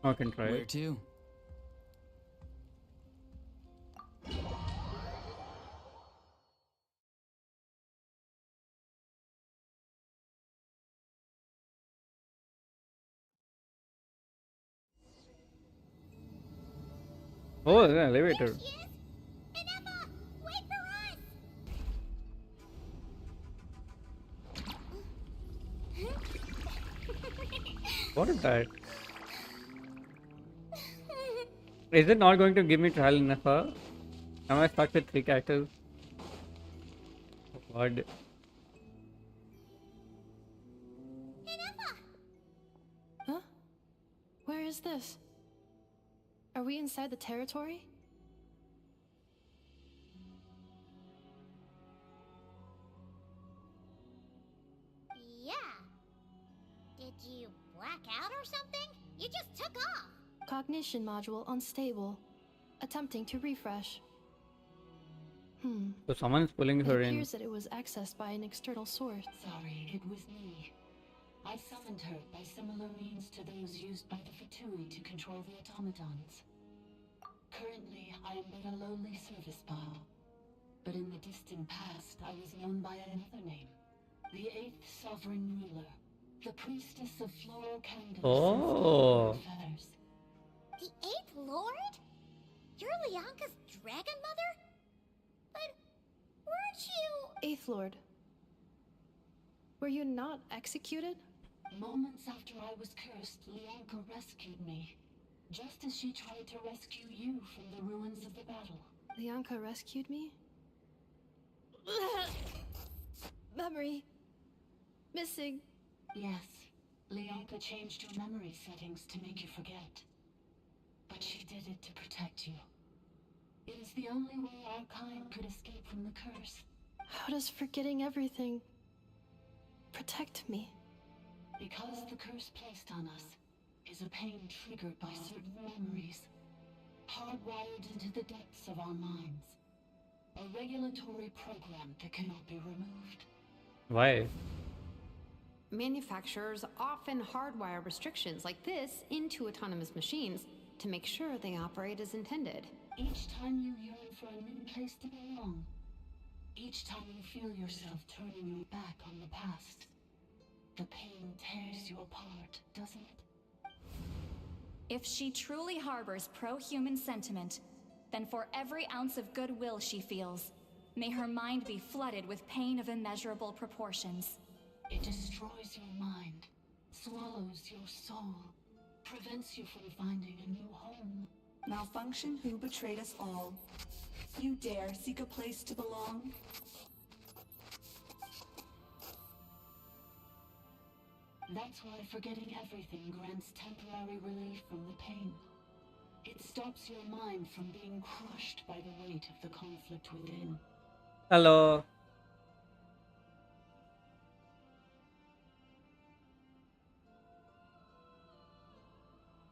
I can try Where it. to? Oh, there's an elevator. Ineffa, wait for us! What is that? Is it not going to give me trial Ineffa? Am I stuck with 3 characters? Oh God. Huh? Where is this? Are we inside the territory? Yeah. Did you black out or something? You just took off. Cognition module unstable. Attempting to refresh. So someone is pulling It her in. appears that it was accessed by an external source. Sorry, it was me. I summoned her by similar means to those used by the Fatui to control the automatons. Currently, I am but a lowly service bot. But in the distant past, I was known by another name. The 8th Sovereign Ruler. The Priestess of Floral Candles and Oh. Feathers. The 8th Lord? You're Leonka's dragon mother? But weren't you... Eighth Lord. Were you not executed? Moments after I was cursed, Leonka rescued me. Just as she tried to rescue you from the ruins of the battle. Leonka rescued me? Memory. Missing. Yes, Leonka changed your memory settings to make you forget. But she did it to protect you. It is the only way our kind could escape from the curse. How does forgetting everything protect me? Because the curse placed on us is a pain triggered by certain memories, hardwired into the depths of our minds. A regulatory program that cannot be removed. Why? Manufacturers often hardwire restrictions like this into autonomous machines to make sure they operate as intended. Each time you yearn for a new place to belong, each time you feel yourself turning your back on the past, the pain tears you apart, doesn't it? If she truly harbors pro-human sentiment, then for every ounce of goodwill she feels, may her mind be flooded with pain of immeasurable proportions. It destroys your mind, swallows your soul, prevents you from finding a new home. Malfunction who betrayed us all. You dare seek a place to belong? That's why forgetting everything grants temporary relief from the pain. It stops your mind from being crushed by the weight of the conflict within. Hello.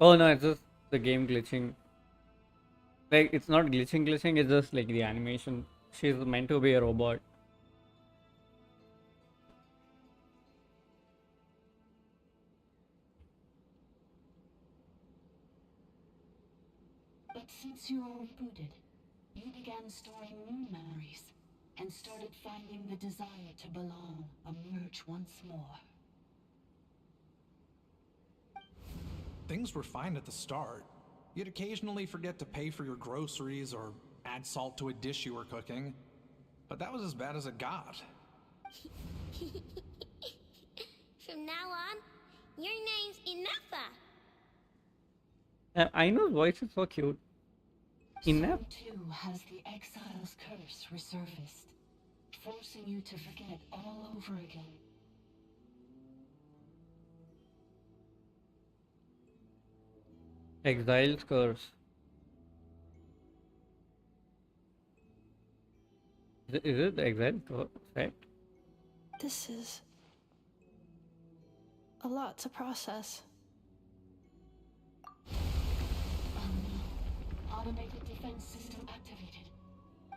Oh no, it's just the game glitching. Like it's not glitching, it's just like the animation. She's meant to be a robot. But since you were rebooted, you began storing new memories and started finding the desire to belong emerge once more. Things were fine at the start. You'd occasionally forget to pay for your groceries or add salt to a dish you were cooking. But that was as bad as it got. From now on, your name's Ineffa. I know voice is so cute. Enough. So too has the exile's curse resurfaced, forcing you to forget all over again. Exile's curse. Is it the exile curse? Right? This is a lot to process. Automated defense system activated.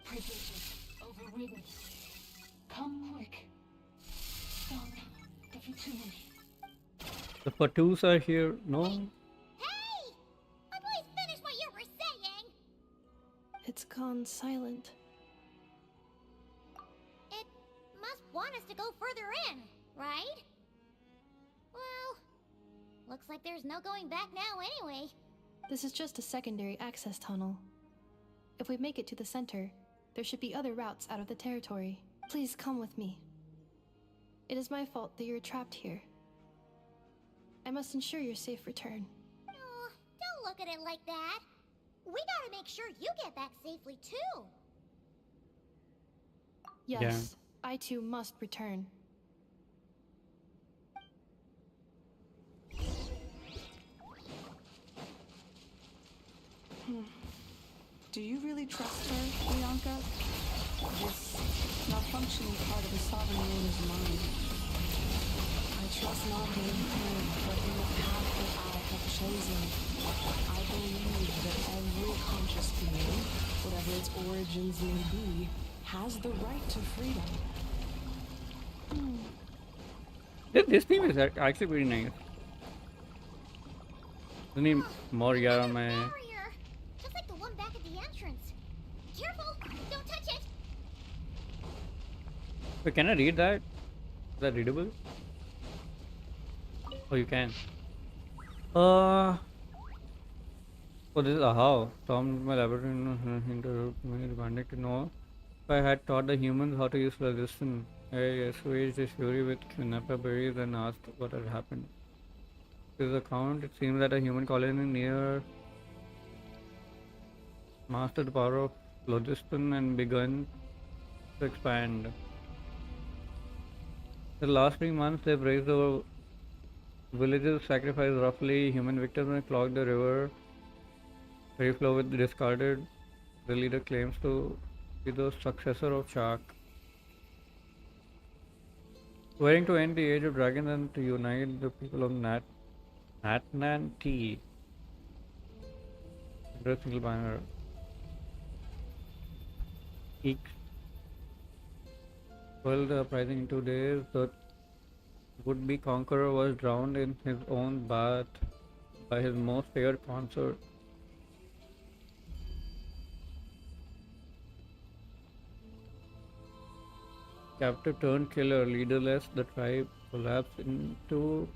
Privileges overridden. Come quick. Stop the Fatui. The Patus are here. No. Hey! Please finish what you were saying! It's gone silent. It must want us to go further in, right? Well, looks like there's no going back now anyway. This is just a secondary access tunnel. If we make it to the center, there should be other routes out of the territory. Please come with me. It is my fault that you're trapped here. I must ensure your safe return. Oh, don't look at it like that. We gotta make sure you get back safely too. Yes, I too must return. Do you really trust her, Bianca? This malfunctioning part of the sovereign ruler's mind. I trust not in her, but in the path that I have chosen. I believe that every conscious being, whatever its origins may be, has the right to freedom. This theme is actually pretty nice. I need more gear on my. Barrier! Just like the one back at the entrance. Careful! Don't touch it! Wait, can I read that? Is that readable? Oh, you can. Oh, this is a how. Stormed my laboratory into demanding to know if I had taught the humans how to use resistance. I assuaged his fury with Ineffa berries and asked what had happened. This account, it seems that a human colony near mastered the power of phlogiston and begun to expand. The last 3 months, they've raised over villages, sacrificed roughly human victims, and clogged the river. Reflow with discarded. The leader claims to be the successor of Shark. Swearing to end the age of dragons and to unite the people of Natnan T. Under a single banner. Eeks. Well, the uprising in 2 days, the would-be conqueror was drowned in his own bath by his most feared consort. Captive turned killer, leaderless, the tribe collapsed into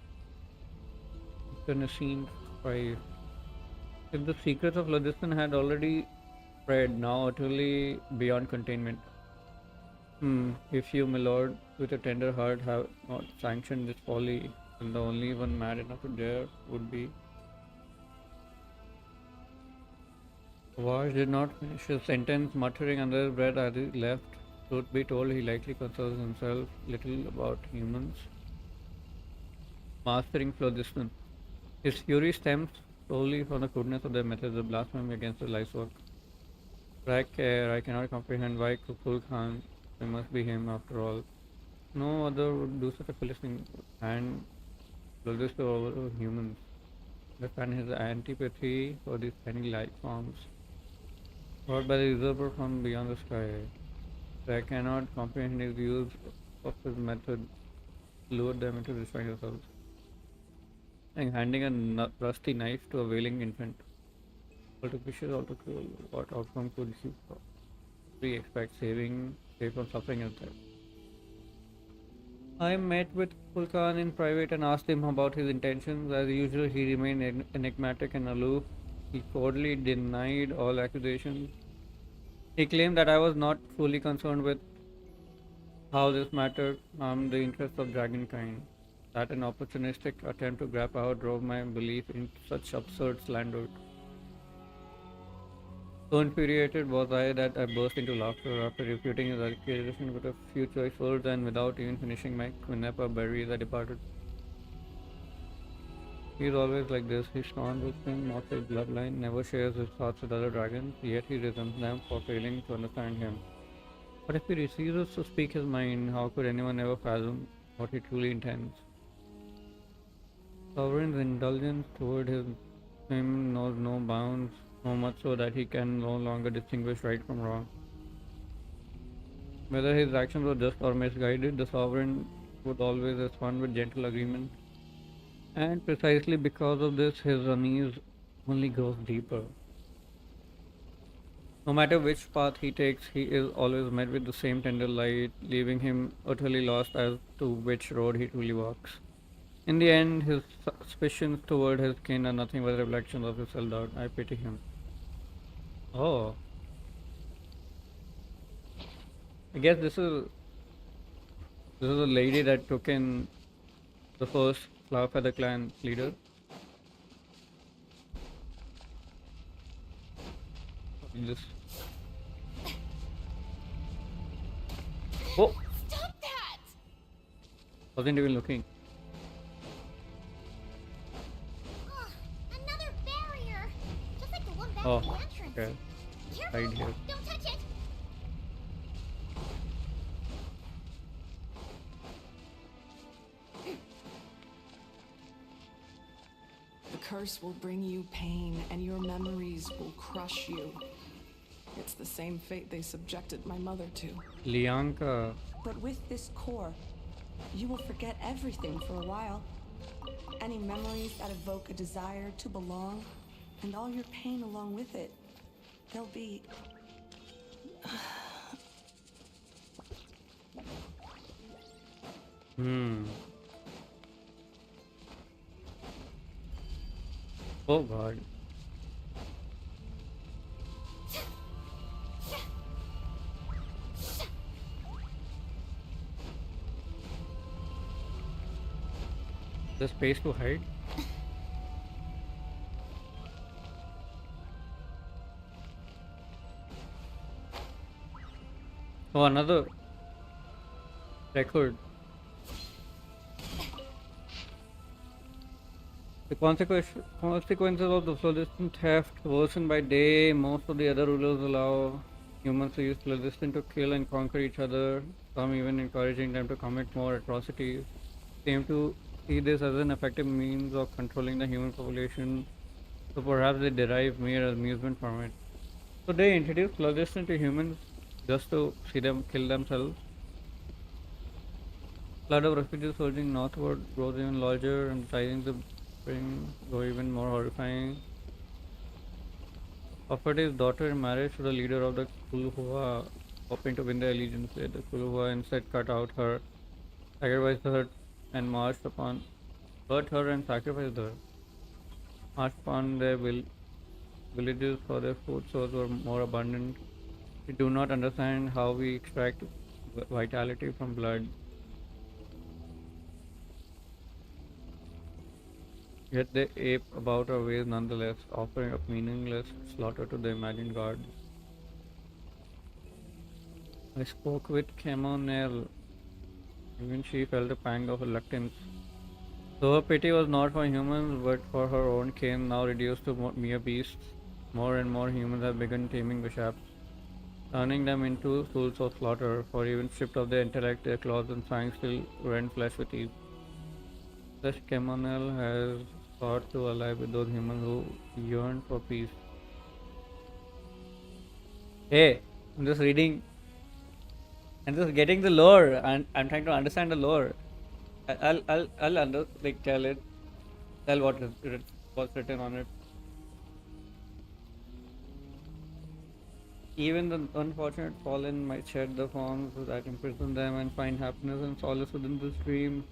internecine strife. If the secrets of Lodistan had already spread, now utterly beyond containment. If you, my lord, with a tender heart, have not sanctioned this folly, then the only one mad enough to dare would be. Vash did not finish his sentence, muttering under his breath as he left. Truth be told, he likely concerns himself little about humans. Mastering phlogiston. His fury stems solely from the goodness of their methods of blasphemy against the life's work. I cannot comprehend why Kukul Khan, it must be him after all. No other would do such a foolish thing and phlogiston over humans. understand his antipathy for these tiny life forms brought by the usurper from beyond the sky. I cannot comprehend his use of his method to lure them into destroying themselves. Like handing a rusty knife to a wailing infant. All too vicious, all too cruel. What outcome could he possibly expect save from suffering and death? I met with Kulkan in private and asked him about his intentions. As usual, he remained enigmatic and aloof. He coldly denied all accusations. He claimed that I was not fully concerned with how this matter harmed the interests of dragonkind. That an opportunistic attempt to grab power drove my belief in such absurd slander. So infuriated was I that I burst into laughter after refuting his accusation with a few choice words, and without even finishing my Ineffa berries, I departed. He is always like this. He scorns his kin, mocks his bloodline, never shares his thoughts with other dragons, yet he resents them for failing to understand him. But if he refuses to speak his mind, how could anyone ever fathom what he truly intends? Sovereign's indulgence toward him knows no bounds, so much so that he can no longer distinguish right from wrong. Whether his actions were just or misguided, the sovereign would always respond with gentle agreement. And precisely because of this, his unease only grows deeper. No matter which path he takes, he is always met with the same tender light, leaving him utterly lost as to which road he truly walks. In the end, his suspicions toward his kin are nothing but reflections of his self-doubt. I pity him. Oh, I guess this is a lady that took in the first Flower Feather clan leader. This. Oh, Stop that! wasn't even looking. Another barrier! Just like the one back Oh, at the entrance. okay. Careful! Right here. Don't touch it! The curse will bring you pain, and your memories will crush you. It's the same fate they subjected my mother to. Lianka. But with this core, you will forget everything for a while. Any memories that evoke a desire to belong, and all your pain along with it, they'll be... Oh god. The space to hide. Oh, another record. The consequences of the phlogiston theft worsen by day. Most of the other rulers allow humans to use phlogiston to kill and conquer each other, some even encouraging them to commit more atrocities. They aim to see this as an effective means of controlling the human population, so perhaps they derive mere amusement from it. So they introduce phlogiston to humans just to see them kill themselves. Flood of refugees surging northward grows even larger, and sizing the spring grow even more horrifying. Offered his daughter in marriage to the leader of the Kulhua, hoping to win their allegiance. The Kulhua instead cut out her, sacrificed her, and marched upon, hurt her and sacrificed her. Marched upon their villages for their food source were more abundant. We do not understand how we extract vitality from blood. Yet they ape about our ways nonetheless, offering up meaningless slaughter to the imagined gods. I spoke with Camonel. Even she felt a pang of reluctance. Though her pity was not for humans, but for her own kin, now reduced to mere beasts, more and more humans have begun taming bishops, turning them into tools of slaughter, for even stripped of their intellect, their claws and fangs still rend flesh with ease. Thus Camonel has thought to ally with those humans who yearn for peace. Hey, I'm just reading and just getting the lore, and I'm trying to understand the lore. I'll tell it, tell what's written on it. Even the unfortunate fallen might shed the forms that imprison them and find happiness and solace within this dream.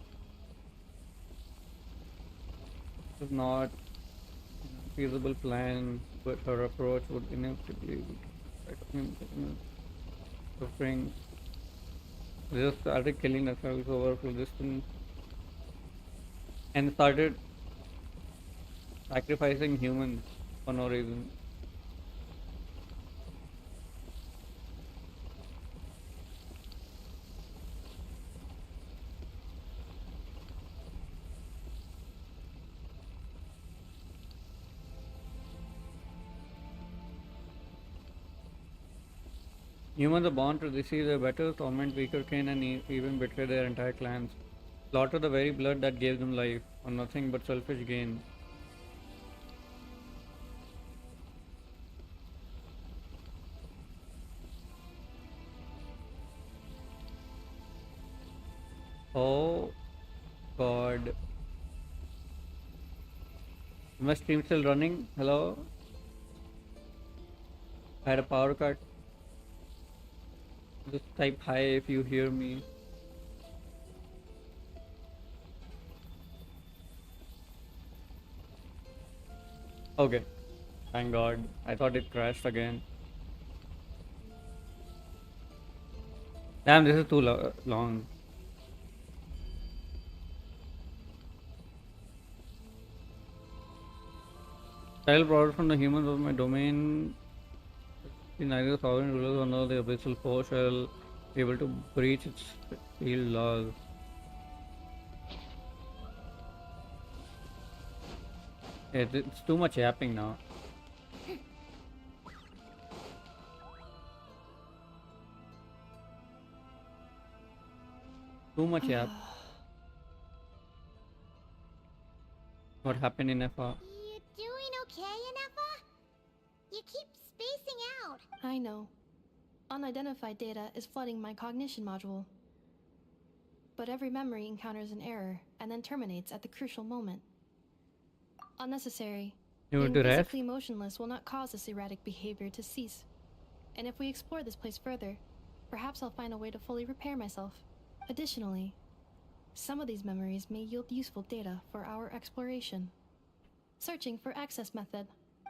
It's not a feasible plan, but her approach would inevitably suffering. They just started killing themselves over resistance and started sacrificing humans for no reason. Humans are born to receive their better, torment weaker kin, and even betray their entire clans. Slaughter the very blood that gave them life, for nothing but selfish gain. Oh God. Is my stream still running? Hello? I had a power cut. Just type hi if you hear me. Okay. Thank God. I thought it crashed again. Damn, this is too long. Style brought from the humans of my domain. Neither the sovereign rulers nor the abyssal foe shall be able to breach its field laws. It's too much yapping now. Too much yap. What happened in Ineffa? You doing okay, Ineffa? You keep spacing out. I know. Unidentified data is flooding my cognition module. But every memory encounters an error and then terminates at the crucial moment. Unnecessary. You want Being to rest? physically motionless will not cause this erratic behavior to cease. And if we explore this place further, perhaps I'll find a way to fully repair myself. Additionally, some of these memories may yield useful data for our exploration. Searching for access method.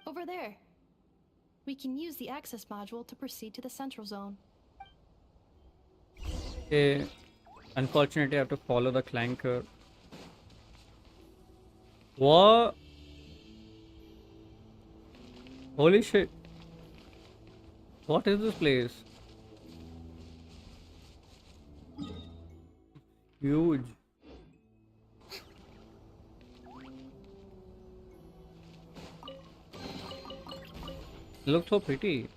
Over there. We can use the access module to proceed to the central zone. Okay. Unfortunately, I have to follow the clanker. What? Holy shit. What is this place? Huge. It looks so pretty.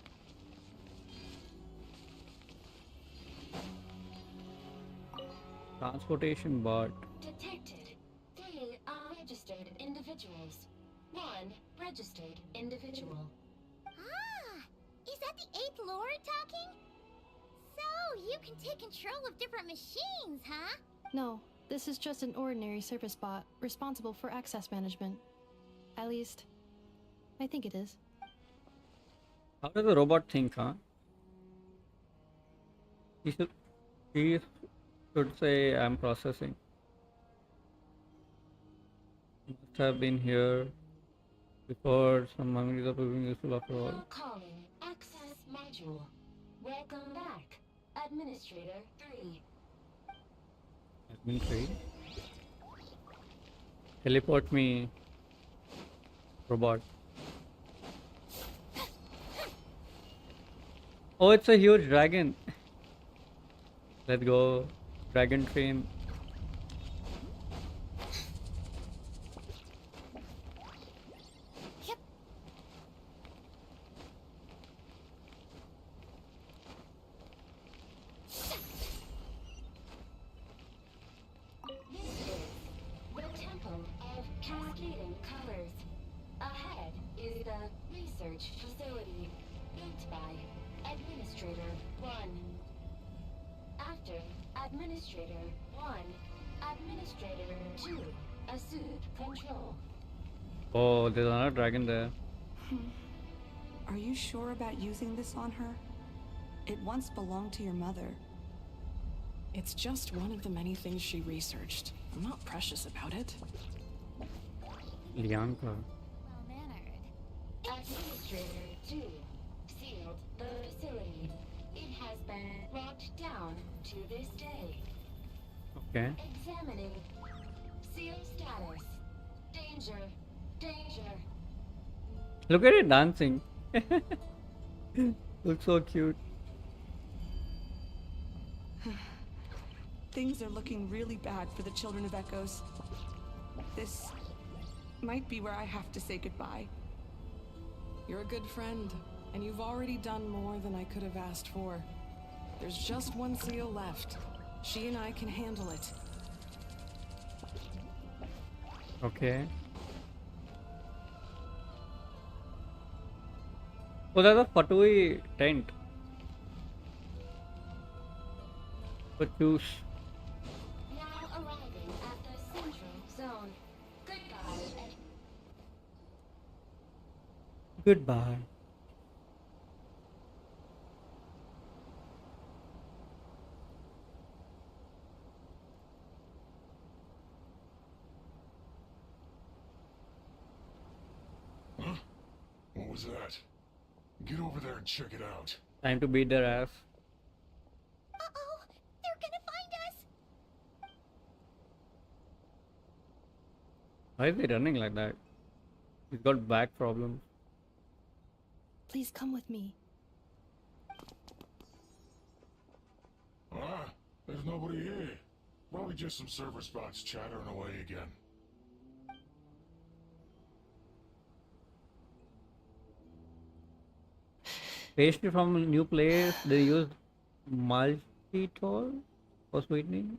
Transportation bot. Detected 3 unregistered individuals. 1 registered individual. Ah, is that the 8th Lord talking? So, you can take control of different machines, huh? No, this is just an ordinary service bot responsible for access management. At least, I think it is. How does the robot think, huh? He should say, I'm processing. Must have been here before. Some memories are proving useful after all. Now calling access module. Welcome back, Administrator 3. Admin 3. Teleport me, robot. Oh, it's a huge dragon. Let's go, dragon train. Yep. This is the Temple of Cascading Colors. research facility built by Administrator 1. After Administrator 1, Administrator 2 assumed control. Oh, there's another dragon there. Are you sure about using this on her? It once belonged to your mother. It's just one of the many things she researched. I'm not precious about it. Lianka. Administrator 2 sealed the facility. It has been locked down to this day. Okay. Examining. Seal status. Danger. Danger. Look at it dancing. Looks so cute. Things are looking really bad for the Children of Echoes. This might be where I have to say goodbye. You're a good friend, and you've already done more than I could have asked for. There's just one seal left. She and I can handle it. Okay. Oh, there's a Fatui tent. For choose. Now arriving at the central zone. Goodbye. Goodbye. Huh? What was that? Get over there and check it out. Time to beat their ass. Uh-oh, they're gonna find us. Why is he running like that? He's got back problems. Please come with me. Ah, there's nobody here. Probably just some server spots chattering away again. Pastry from a new place. They use maltitol for sweetening.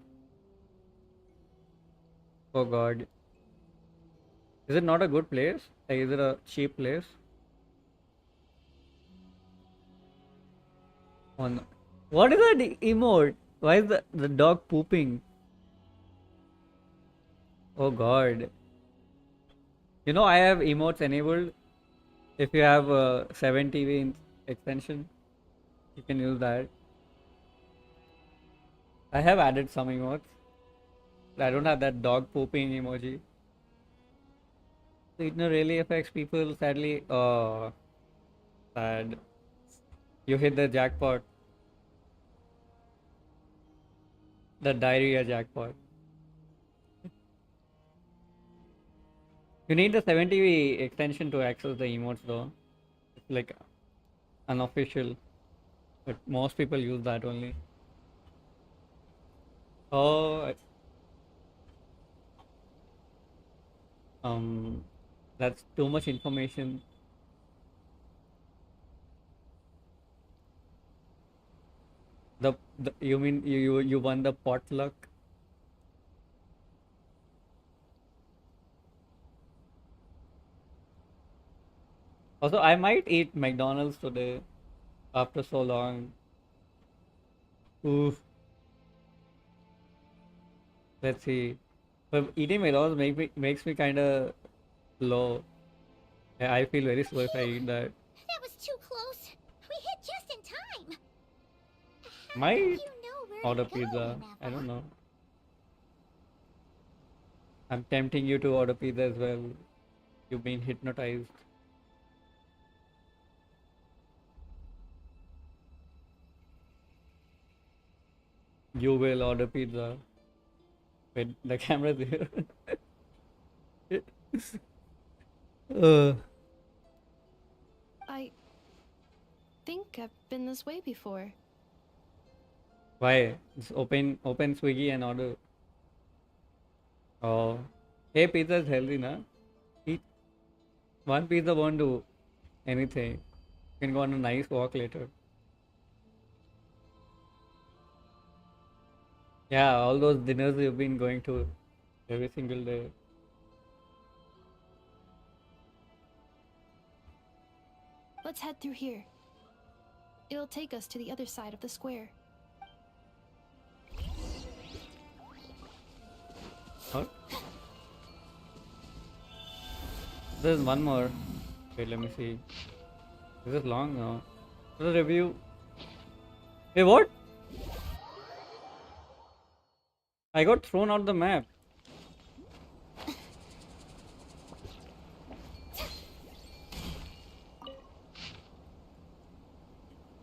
Oh god. Is it not a good place? Like, is it a cheap place? Oh no. What is that emote? Why is the dog pooping? Oh god. You know I have emotes enabled. If you have a 7TV extension, you can use that. I have added some emotes. I don't have that dog pooping emoji. Sweetener really affects people, sadly. Oh, sad. You hit the jackpot. The diarrhea jackpot. You need the 7TV extension to access the emotes though. It's like unofficial. But most people use that only. Oh, that's too much information. The you mean you won the potluck? Also, I might eat McDonald's today after so long. Oof. Let's see. But eating McDonald's makes me kind of low. Yeah, I feel very slow if I eat that. That was too close. We hit just in time. Might You know where order to go, pizza. Ineffa. I don't know. I'm tempting you to order pizza as well. You've been hypnotized. You will order pizza. Wait, the camera's here. uh, I think I've been this way before. why? Just open Swiggy and order. Oh, hey, pizza is healthy, na? Eat one pizza won't do anything. You can go on a nice walk later. Yeah, all those dinners you've been going to every single day. Let's head through here. It'll take us to the other side of the square. Huh? There's one more. Wait, let me see. This is long now. The review. Hey, what? I got thrown out the map.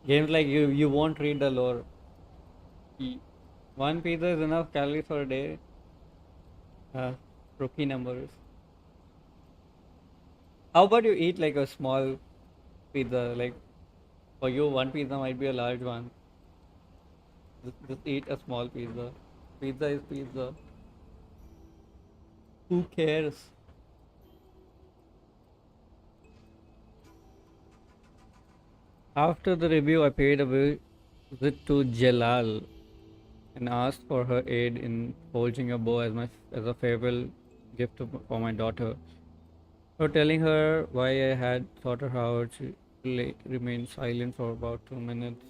Games like you won't read the lore. One pizza is enough calories for a day. Rookie numbers. How about you eat like a small pizza? Like for you, one pizza might be a large one. Just eat a small pizza. Pizza is pizza. Who cares? After the review, I paid a visit to Jalal and asked for her aid in forging a bow as a farewell gift for my daughter. For telling her why I had sought her out, she remained silent for about 2 minutes.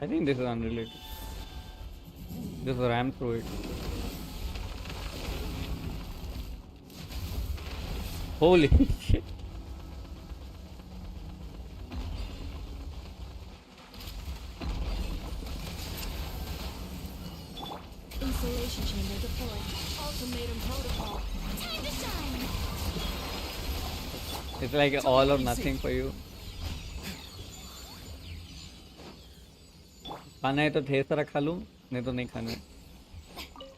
I think this is unrelated. Just ram through it. Holy shit. Insulation chamber deployed. Ultimatum protocol. Time to shine! It's like all or nothing for you. खाना है तो ढेर सारा खा लूं, नहीं तो नहीं खाना है.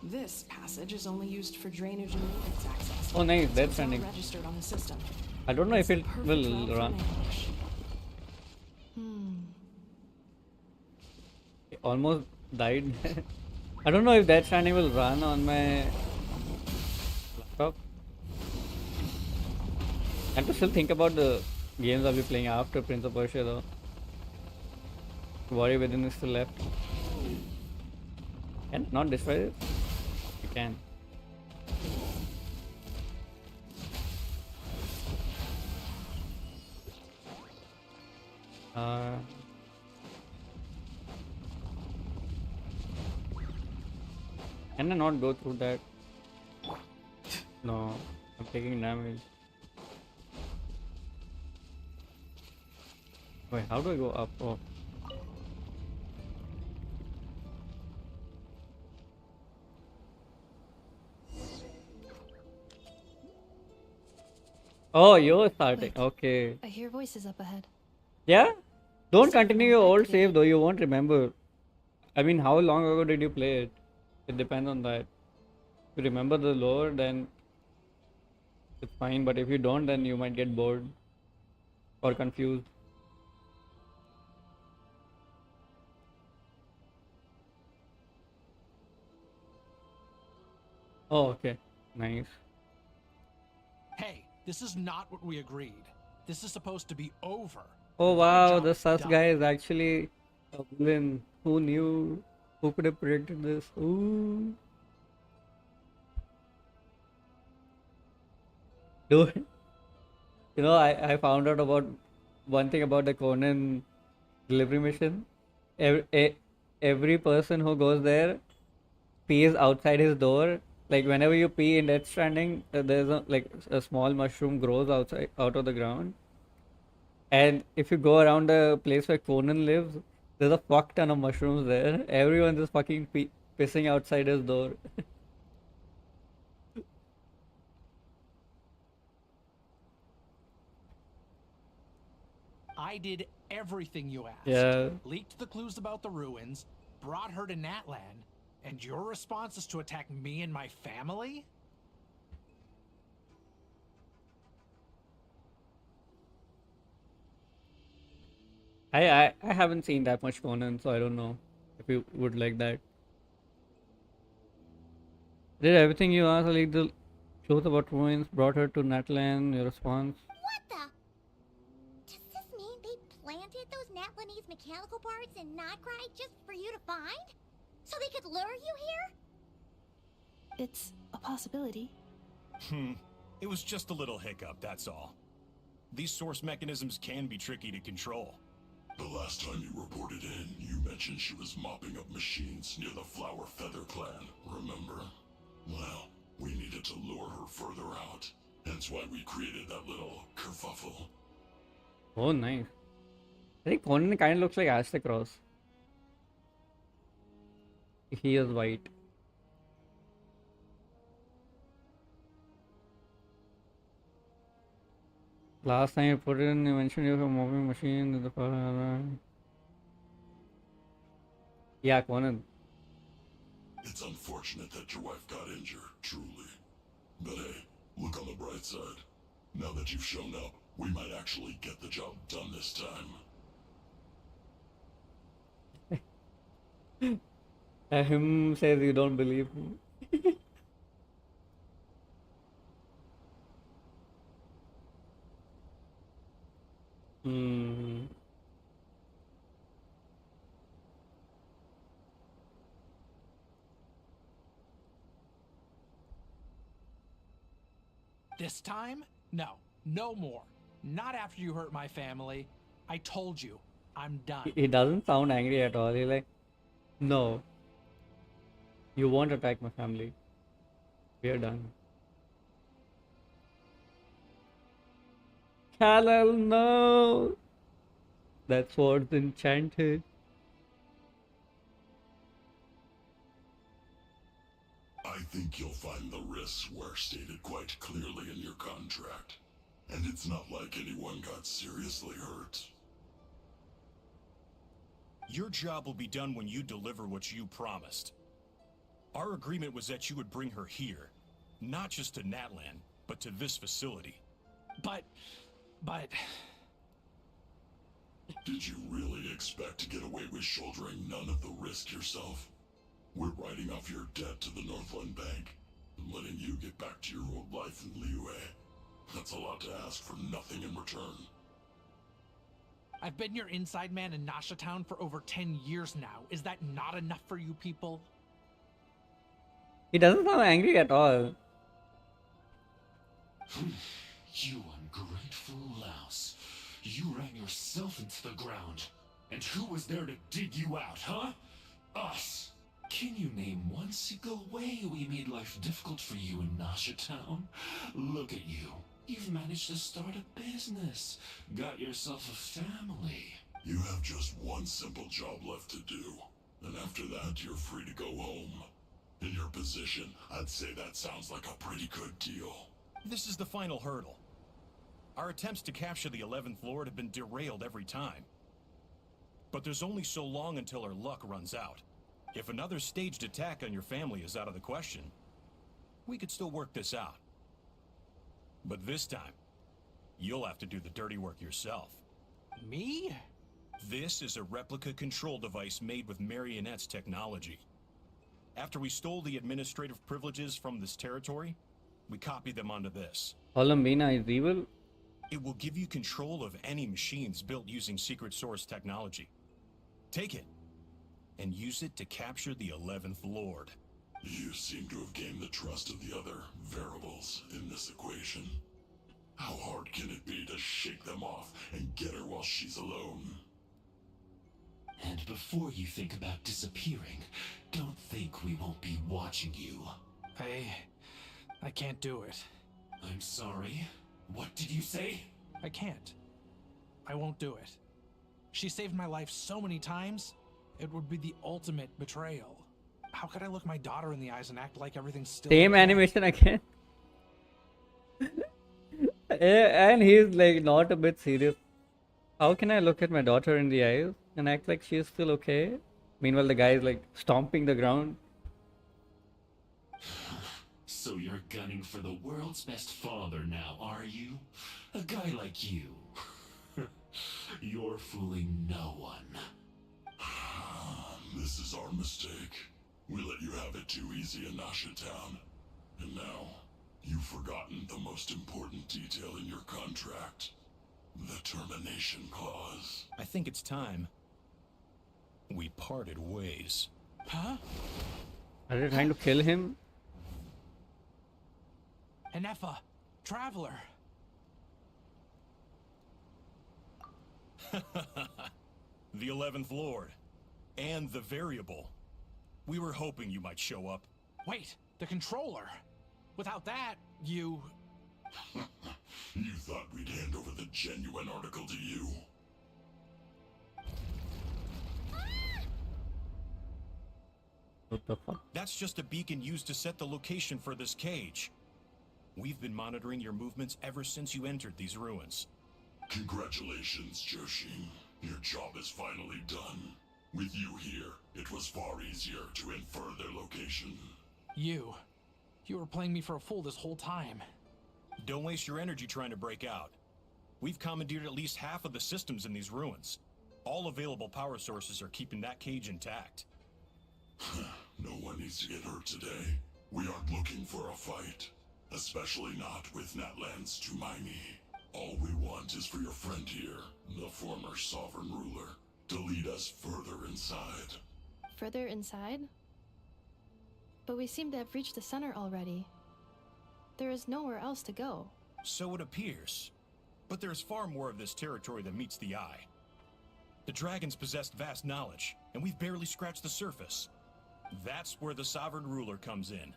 This passage is only used for drainage and maintenance access. Oh nice, so that's it's all standing. registered on the system. I don't know It's if it the perfect will route for run. an ambush. Almost died. I don't know if that standing will run on my laptop. I have to still think about the games I'll be playing after Prince of Persia though. Warrior Within is still left. Can it not destroy this? I can. Can I not go through that? No, I'm taking damage. Wait, how do I go up? Oh. Oh, you're starting. Okay. I hear voices up ahead. Yeah? Don't continue your old save though, you won't remember. I mean, how long ago did you play it? It depends on that. If you remember the lore, then it's fine, but if you don't, then you might get bored or confused. Oh, okay. Nice. Hey, this is not what we agreed. This is supposed to be over. Oh wow, the sus guy is actually a villain. Who knew? Who could have predicted this? Ooh. Dude, you know, I found out about one thing about the Conan delivery mission. Every person who goes there pees outside his door. Like whenever you pee in Death Stranding, there's a small mushroom grows out of the ground. And if you go around the place where Conan lives, there's a fuck ton of mushrooms there. Everyone's just fucking pissing outside his door. I did everything you asked. Yeah. Leaked the clues about the ruins, brought her to Natlan, and your response is to attack me and my family? I haven't seen that much Conan, so I don't know if you would like that. Did everything you asked, like the clues about ruins, brought her to Natlan, your response? What the? Does this mean they planted those Natlanese mechanical parts in Notcry just for you to find? So they could lure you here? It's a possibility. It was just a little hiccup, that's all. These source mechanisms can be tricky to control. The last time you reported in, you mentioned she was mopping up machines near the Flower Feather clan, remember? Well, we needed to lure her further out. Hence why we created that little kerfuffle. Oh, nice. I think Conan kind of looks like Aztec Cross. He is white. Last time you put it in, you mentioned you have a mopping machine in the Yeah, Conan. It's unfortunate that your wife got injured, truly. But hey, look on the bright side. Now that you've shown up, we might actually get the job done this time. Him says you don't believe him. This time? No. No more. Not after you hurt my family. I told you. I'm done. He doesn't sound angry at all. He's like, no. You won't attack my family. We are done. Kal-El, no! That sword's enchanted. I think you'll find the risks were stated quite clearly in your contract. And it's not like anyone got seriously hurt. Your job will be done when you deliver what you promised. Our agreement was that you would bring her here. Not just to Natlan, but to this facility. But... Did you really expect to get away with shouldering none of the risk yourself? We're writing off your debt to the Northland Bank and letting you get back to your old life in Liyue. That's a lot to ask for nothing in return. I've been your inside man in Nasha Town for over 10 years now. Is that not enough for you people? He doesn't sound angry at all. You ungrateful louse. You ran yourself into the ground. And who was there to dig you out, huh? Us. Can you name one single way we made life difficult for you in Nasha Town? Look at you. You've managed to start a business. Got yourself a family. You have just one simple job left to do. And after that, you're free to go home. In your position, I'd say that sounds like a pretty good deal. This is the final hurdle. Our attempts to capture the 11th Lord have been derailed every time. But there's only so long until our luck runs out. If another staged attack on your family is out of the question, we could still work this out. But this time, you'll have to do the dirty work yourself. Me? This is a replica control device made with Marionette's technology. After we stole the administrative privileges from this territory, we copied them onto this. Olambina is evil? It will give you control of any machines built using secret source technology. Take it, and use it to capture the 11th Lord. You seem to have gained the trust of the other variables in this equation. How hard can it be to shake them off and get her while she's alone? And before you think about disappearing, don't think we won't be watching you. I can't do it. I'm sorry. What did you say? I can't. I won't do it. She saved my life so many times, it would be the ultimate betrayal. How could I look my daughter in the eyes and act like everything's still Same okay? animation again. And he's like not a bit serious. How can I look at my daughter in the eyes and act like she's still okay? Meanwhile, the guy is like stomping the ground. So you're gunning for the world's best father now, are you? A guy like you. You're fooling no one. This is our mistake. We let you have it too easy in Nasha Town. And now, you've forgotten the most important detail in your contract. The termination clause. I think it's time we parted ways. Huh? Are they trying to kill him? Ineffa, Traveler. The 11th Lord. And the Variable. We were hoping you might show up. Wait, the controller. Without that, you... You thought we'd hand over the genuine article to you? What the fuck? That's just a beacon used to set the location for this cage. We've been monitoring your movements ever since you entered these ruins. Congratulations, Joshin. Your job is finally done. With you here, it was far easier to infer their location. You were playing me for a fool this whole time. Don't waste your energy trying to break out. We've commandeered at least half of the systems in these ruins. All available power sources are keeping that cage intact. No one needs to get hurt today. We aren't looking for a fight. Especially not with Natlan's Tumaini. All we want is for your friend here, the former sovereign ruler, to lead us further inside. Further inside? But we seem to have reached the center already. There is nowhere else to go. So it appears. But there's far more of this territory than meets the eye. The dragons possessed vast knowledge, and we've barely scratched the surface. That's where the sovereign ruler comes in.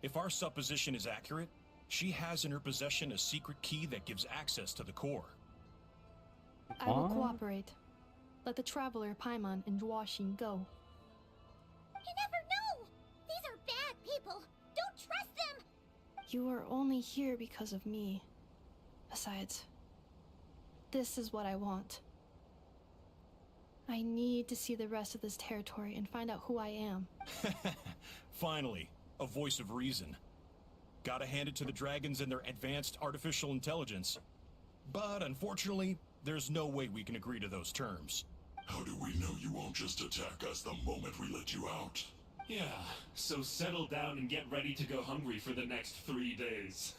If our supposition is accurate, she has in her possession a secret key that gives access to the core. I will cooperate. Let the Traveler, Paimon, and Dwashin go. You never know! These are bad people! Don't trust them! You are only here because of me. Besides, this is what I want. I need to see the rest of this territory and find out who I am. Finally, a voice of reason. Gotta hand it to the dragons and their advanced artificial intelligence. But unfortunately, there's no way we can agree to those terms. How do we know you won't just attack us the moment we let you out? Yeah, so settle down and get ready to go hungry for the next 3 days.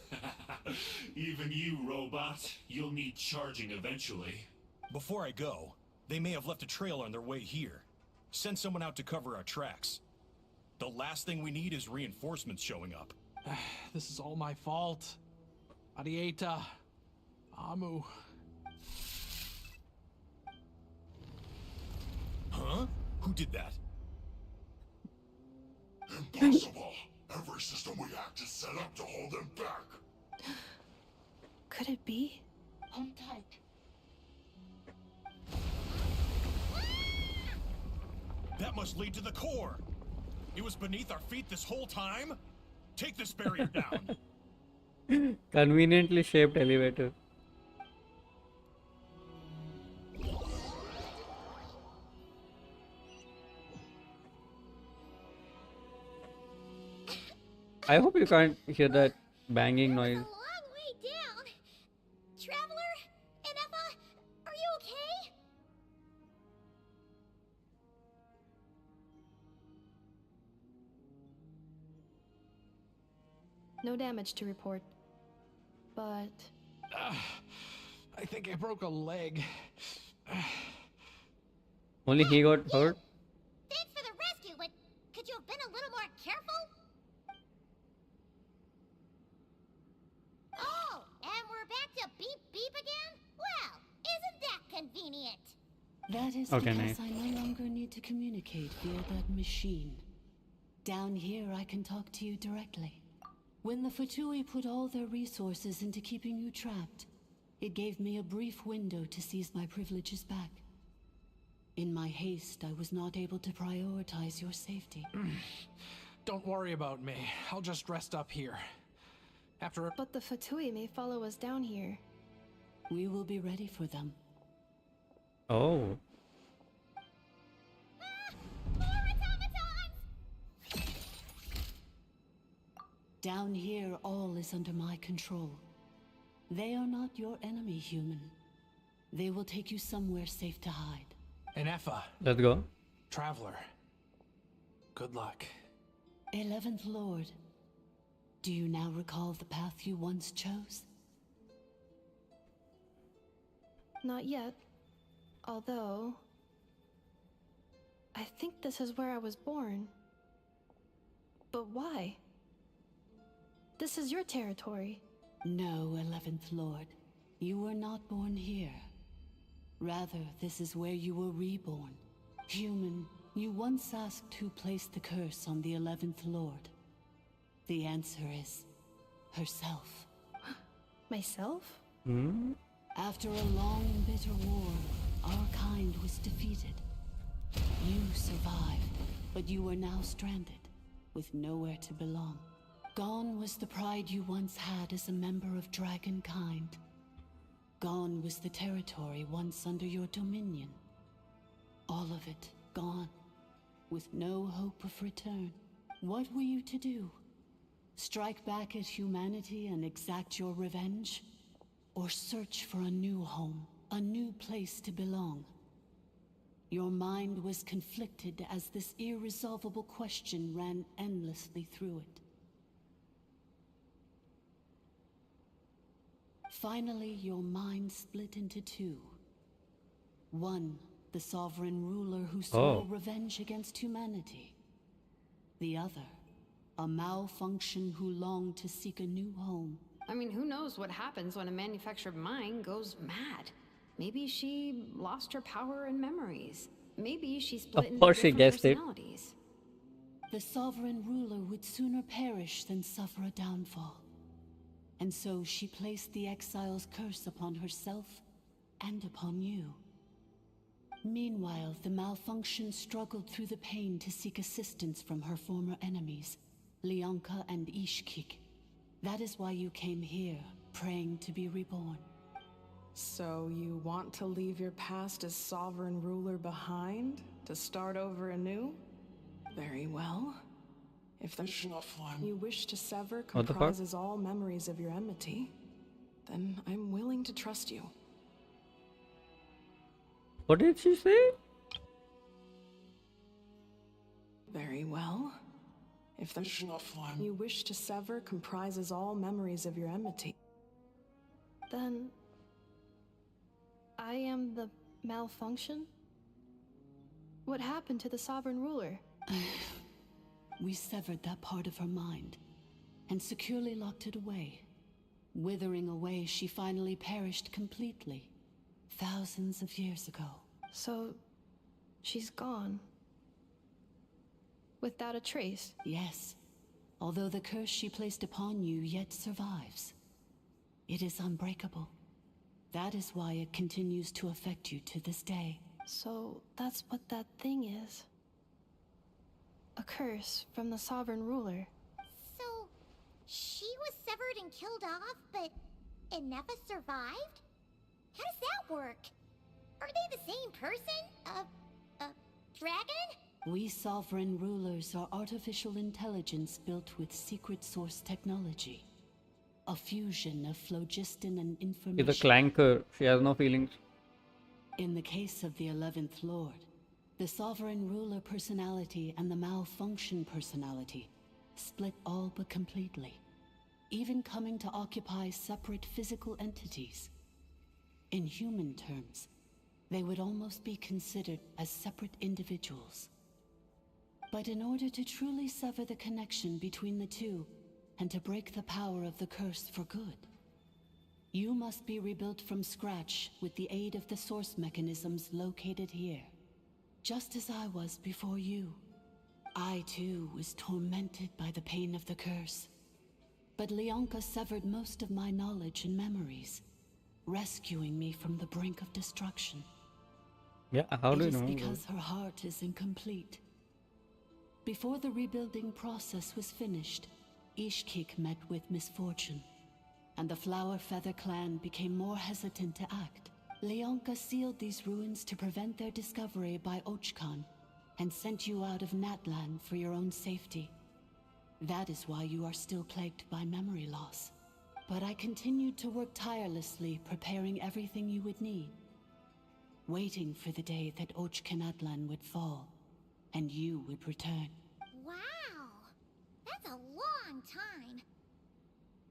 Even you, robot, you'll need charging eventually. Before I go, they may have left a trail on their way here. Send someone out to cover our tracks. The last thing we need is reinforcements showing up. This is all my fault. Arieta. Amu. Huh? Who did that? Impossible! Every system we hacked is set up to hold them back. Could it be? Hold tight. That must lead to the core. It was beneath our feet this whole time? Take this barrier down. Conveniently shaped elevator. I hope you can't hear that banging noise. Long way down. Traveler, Ineffa, are you okay? No damage to report. But... I think I broke a leg. Only he got hurt? Thanks for the rescue, but could you have been a little more careful? Oh, and we're back to beep beep again? Well, isn't that convenient? That is Okay, because nice. I no longer need to communicate via that machine. Down here, I can talk to you directly. When the Fatui put all their resources into keeping you trapped, it gave me a brief window to seize my privileges back. In my haste, I was not able to prioritize your safety. Don't worry about me. I'll just rest up here. After a... But the Fatui may follow us down here. We will be ready for them. Oh. More automatons! Down here, all is under my control. They are not your enemy, human. They will take you somewhere safe to hide. Ineffa. Let's go. Traveler. Good luck. 11th Lord, do you now recall the path you once chose? Not yet. Although... I think this is where I was born. But why? This is your territory. No, 11th Lord. You were not born here. Rather, this is where you were reborn. Human, you once asked who placed the curse on the 11th Lord. The answer is herself. Myself? Hmm? After a long and bitter war, our kind was defeated. You survived, but you are now stranded, with nowhere to belong. Gone was the pride you once had as a member of Dragonkind. Gone was the territory once under your dominion. All of it gone, with no hope of return. What were you to do? Strike back at humanity and exact your revenge? Or search for a new home, a new place to belong? Your mind was conflicted as this irresolvable question ran endlessly through it. Finally, your mind split into two. One, the sovereign ruler who swore revenge against humanity. The other, a malfunction who longed to seek a new home. I mean, who knows what happens when a manufactured mind goes mad? Maybe she lost her power and memories. Maybe she split into different personalities. The sovereign ruler would sooner perish than suffer a downfall. And so she placed the exile's curse upon herself and upon you. Meanwhile, the malfunction struggled through the pain to seek assistance from her former enemies, Leonka and Ishkik. That is why you came here, praying to be reborn. So you want to leave your past as sovereign ruler behind, to start over anew? Very well. If the you wish to sever comprises all memories of your enmity, then I'm willing to trust you. What did she say? Very well. If the you wish to sever comprises all memories of your enmity, Then I am the malfunction? What happened to the sovereign ruler? We severed that part of her mind and securely locked it away. Withering away, she finally perished completely, thousands of years ago. So, she's gone. Without a trace? Yes, although the curse she placed upon you yet survives. It is unbreakable. That is why it continues to affect you to this day. So, that's what that thing is. A curse from the sovereign ruler. So, she was severed and killed off, but Ineffa survived? How does that work? Are they the same person? Dragon? We sovereign rulers are artificial intelligence built with secret source technology. A fusion of phlogiston and information. She's a clanker. She has no feelings. In the case of the 11th Lord, the sovereign ruler personality and the malfunction personality split all but completely, even coming to occupy separate physical entities. In human terms, they would almost be considered as separate individuals. But in order to truly sever the connection between the two, and to break the power of the curse for good, you must be rebuilt from scratch with the aid of the source mechanisms located here. Just as I was before you. I too was tormented by the pain of the curse. But Leonka severed most of my knowledge and memories, rescuing me from the brink of destruction. Yeah, how do you know? It is because her heart is incomplete. Before the rebuilding process was finished, Ishkik met with misfortune, and the Flower Feather clan became more hesitant to act. Leonka sealed these ruins to prevent their discovery by Archon, and sent you out of Natlan for your own safety. That is why you are still plagued by memory loss. But I continued to work tirelessly, preparing everything you would need, waiting for the day that Natlan would fall, and you would return. Wow! That's a long time.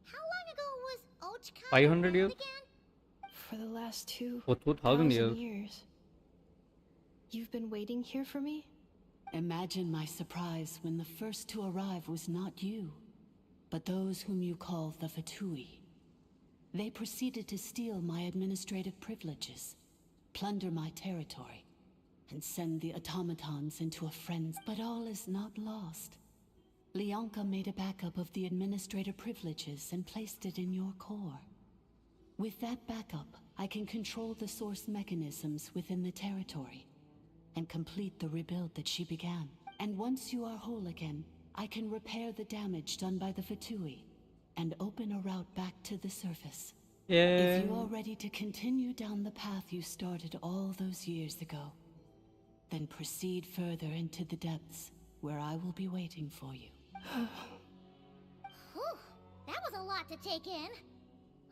How long ago was Archon 500 years? again? For the last 2,000 years. years. You've been waiting here for me? Imagine my surprise when the first to arrive was not you, but those whom you call the Fatui. They proceeded to steal my administrative privileges, plunder my territory, and send the automatons into a frenzy. But all is not lost. Leonka made a backup of the administrator privileges and placed it in your core. With that backup, I can control the source mechanisms within the territory and complete the rebuild that she began. And once you are whole again, I can repair the damage done by the Fatui and open a route back to the surface. Yeah. If you are ready to continue down the path you started all those years ago, then proceed further into the depths, where I will be waiting for you. Whew, that was a lot to take in.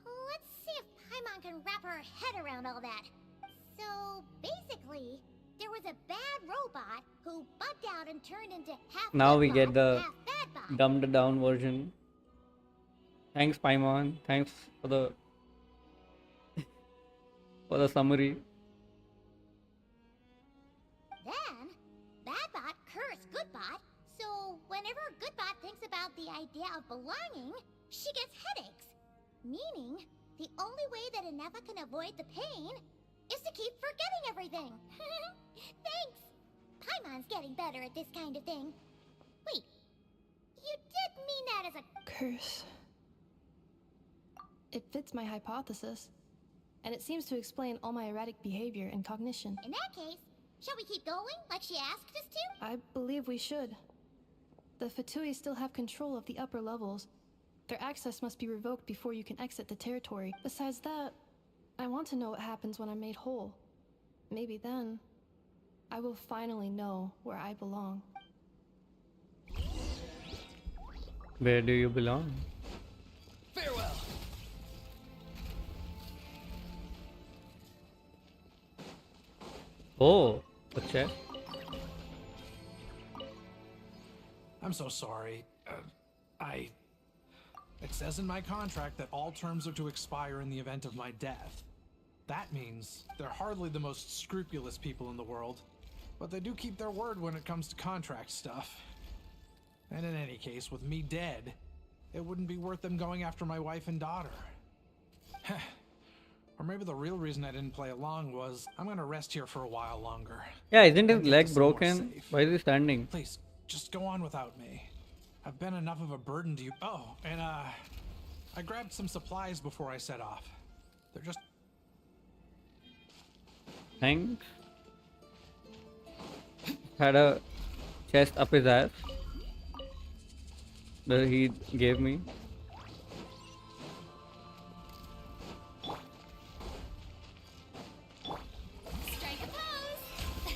Let's see if Paimon can wrap her head around all that. So, basically, there was a bad robot who bugged out and turned into half Now we good get bot, the half bad bot. dumbed down version. Thanks, Paimon. Thanks for the summary. Then, Badbot cursed Goodbot, so whenever Goodbot thinks about the idea of belonging, she gets headaches. Meaning, the only way that Ineffa can avoid the pain is to keep forgetting everything. Thanks! Paimon's getting better at this kind of thing. Wait, you did mean that as a Curse. It fits my hypothesis, and it seems to explain all my erratic behavior and cognition. In that case, shall we keep going like she asked us to? I believe we should. The Fatui still have control of the upper levels. Their access must be revoked before you can exit the territory. Besides that, I want to know what happens when I'm made whole. Maybe then, I will finally know where I belong. Where do you belong? Farewell. Oh, a chest. I'm so sorry. It says in my contract that all terms are to expire in the event of my death. That means they're hardly the most scrupulous people in the world, but they do keep their word when it comes to contract stuff. And in any case, with me dead, it wouldn't be worth them going after my wife and daughter. Or maybe the real reason I didn't play along was I'm gonna rest here for a while longer. Yeah, isn't his And get leg to somewhere broken? safe. Why is he standing? Please, just go on without me. I've been enough of a burden to you. Oh, and I grabbed some supplies before I set off. They're just... Thanks. Had a chest up his ass that he gave me. Strike a pose!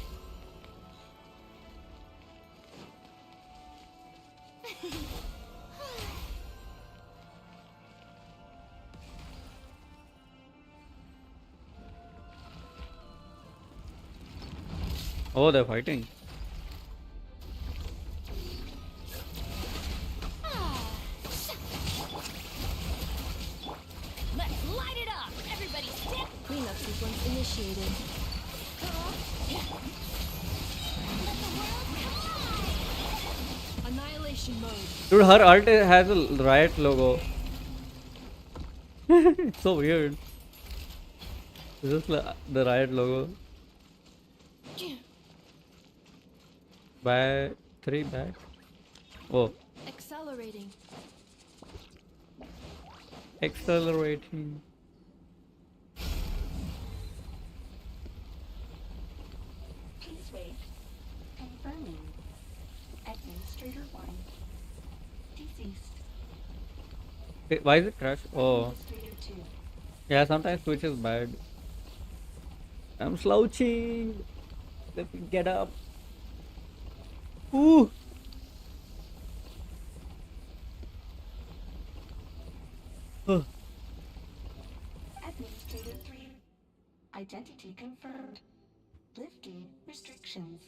Oh, they're fighting. Let's light it up! Everybody stand! Cleanup sequence initiated. Annihilation mode. Dude, her ult has a riot logo. It's so weird. Is this the riot logo? Back 3 back. Oh, Accelerating. accelerating. Please wait. Confirming. Administrator 1. Deceased. Wait, why is it crash? Oh, Administrator 2. yeah. Sometimes Switch is bad. I'm slouching. Let me get up. Ooh. Huh. Administrator 3. Identity confirmed. Lifting restrictions.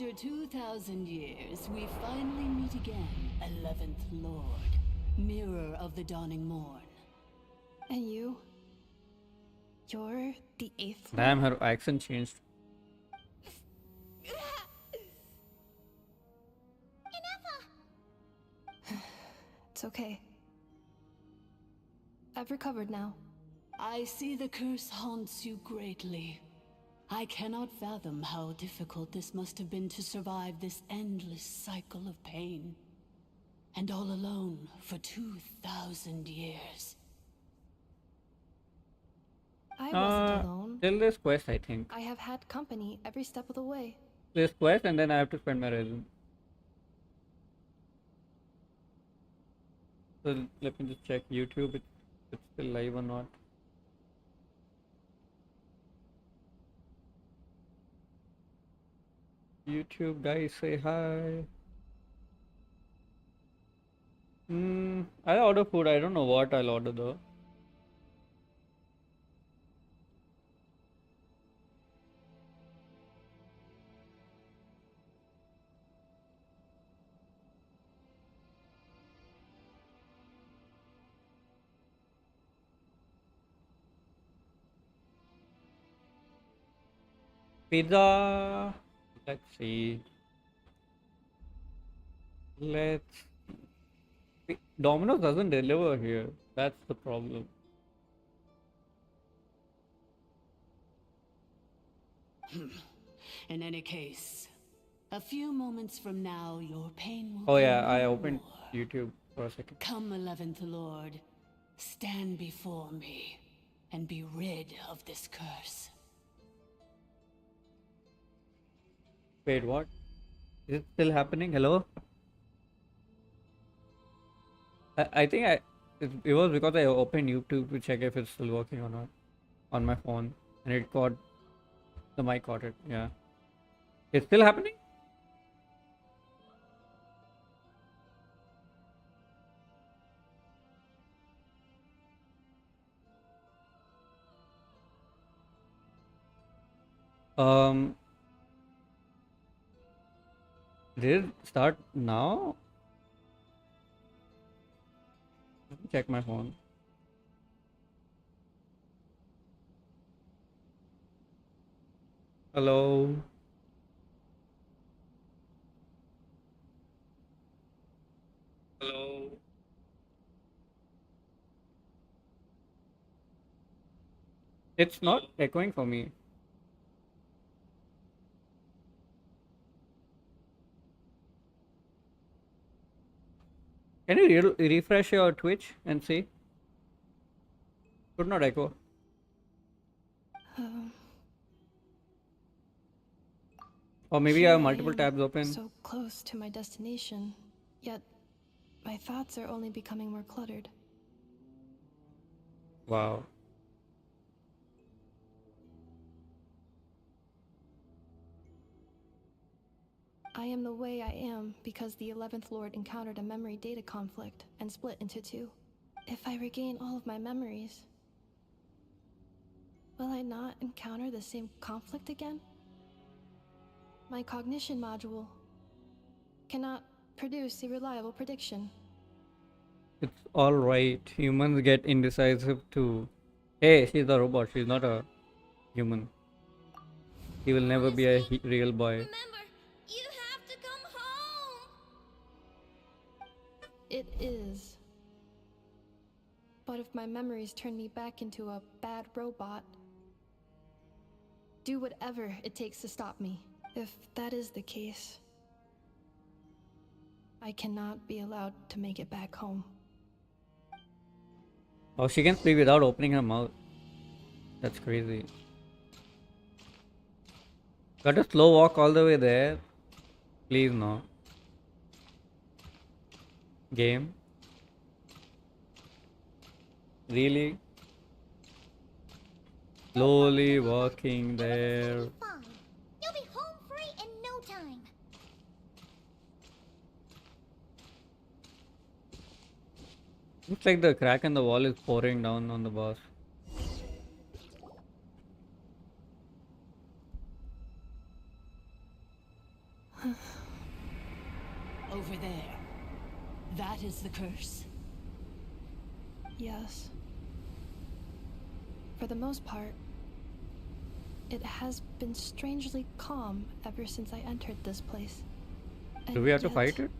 After 2,000 years, we finally meet again, 11th Lord, Mirror of the Dawning Morn. And you? You're the 8th Damn, Lord? her accent changed. It's okay. I've recovered now. I see the curse haunts you greatly. I cannot fathom how difficult this must have been to survive this endless cycle of pain. And all alone for 2,000 years. I wasn't alone. Till this quest, I think. I have had company every step of the way. This quest, and then I have to spend my resin. So let me just check YouTube if it's still live or not. YouTube guys, say hi. I'll order food. I don't know what I'll order though. Pizza. Let's see. Let's. Domino's doesn't deliver here. That's the problem. In any case, a few moments from now, your pain will Oh be yeah, no I opened more. YouTube for a second. Come, 11th Lord, stand before me and be rid of this curse. Wait, what? Is it still happening? Hello? I think it was because I opened YouTube to check if it's still working or not on my phone, and it caught the mic caught it. Yeah, it's still happening. Did it start now? Let me check my phone. Hello. Hello. It's not echoing for me. Can you refresh your Twitch and see? Could not echo. Or maybe I have multiple tabs open. So close to my destination, yet my thoughts are only becoming more cluttered. Wow. I am the way I am because the 11th Lord encountered a memory data conflict and split into two. If I regain all of my memories, will I not encounter the same conflict again? My cognition module cannot produce a reliable prediction. It's alright. Humans get indecisive too. Hey, she's a robot. She's not a human. He will never be a real boy. You have to come home! It is. But if my memories turn me back into a bad robot, do whatever it takes to stop me. If that is the case, I cannot be allowed to make it back home. Oh, she can speak without opening her mouth. That's crazy. Got a slow walk all the way there. Please no. Game. Really? Slowly walking there. Fine. You'll be home free in no time. Looks like the crack in the wall is pouring down on the boss. Over there. That is the curse. Yes. For the most part, it has been strangely calm ever since I entered this place. Do And we have to yet, fight it?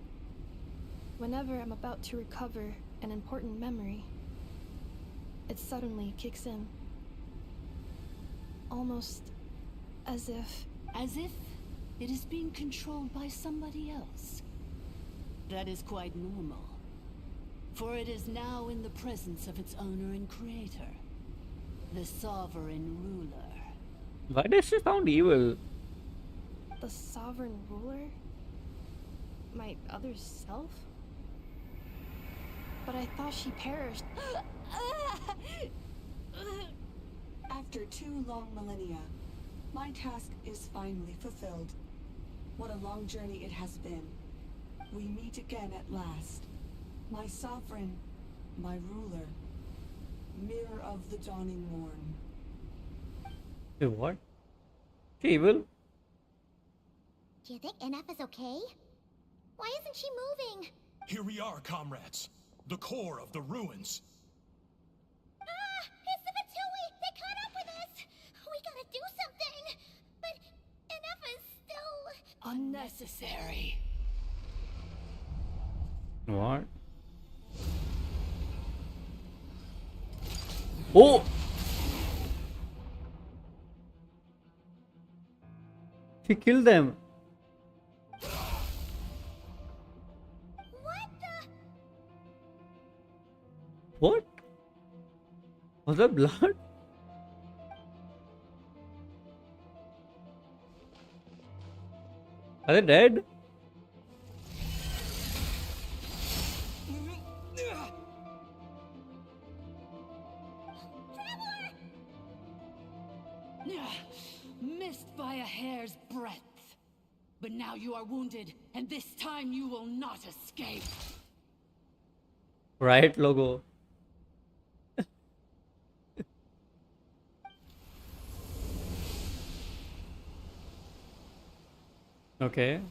whenever I'm about to recover an important memory, it suddenly kicks in. Almost as if... As if it is being controlled by somebody else. That is quite normal. For it is now in the presence of its owner and creator, the sovereign ruler. Why does she sound evil? The sovereign ruler? My other self? But I thought she perished. After 2 long millennia, my task is finally fulfilled. What a long journey it has been. We meet again at last. My sovereign, my ruler, mirror of the dawning morn. Hey, what? She evil? Do you think Ineffa's okay? Why isn't she moving? Here we are, comrades. The core of the ruins. Ah! It's the Fatui! They caught up with us! We gotta do something! But Ineffa's still... Unnecessary. What? Oh! She killed them. What the... What? Was that blood? Are they dead? Missed by a hair's breadth. But now you are wounded, and this time you will not escape. Right logo. Okay.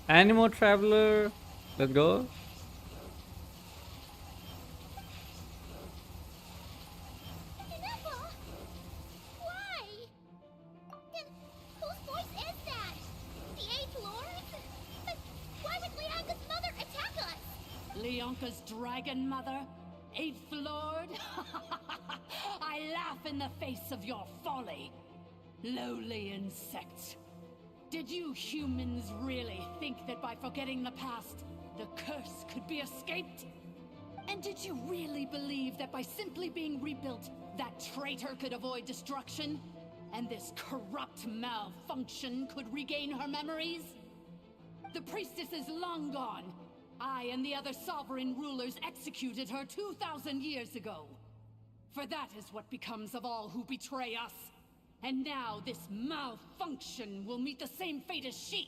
Animo Traveler. Let's go. Ineffa? Why? And whose voice is that? The 8th Lord? But why would Leonka's mother attack us? Leonka's dragon mother? 8th Lord? I laugh in the face of your folly. Lowly insects. Did you humans really think that by forgetting the past, the curse could be escaped? And did you really believe that by simply being rebuilt, that traitor could avoid destruction? And this corrupt malfunction could regain her memories? The priestess is long gone. I and the other sovereign rulers executed her 2,000 years ago. For that is what becomes of all who betray us. And now this malfunction will meet the same fate as she.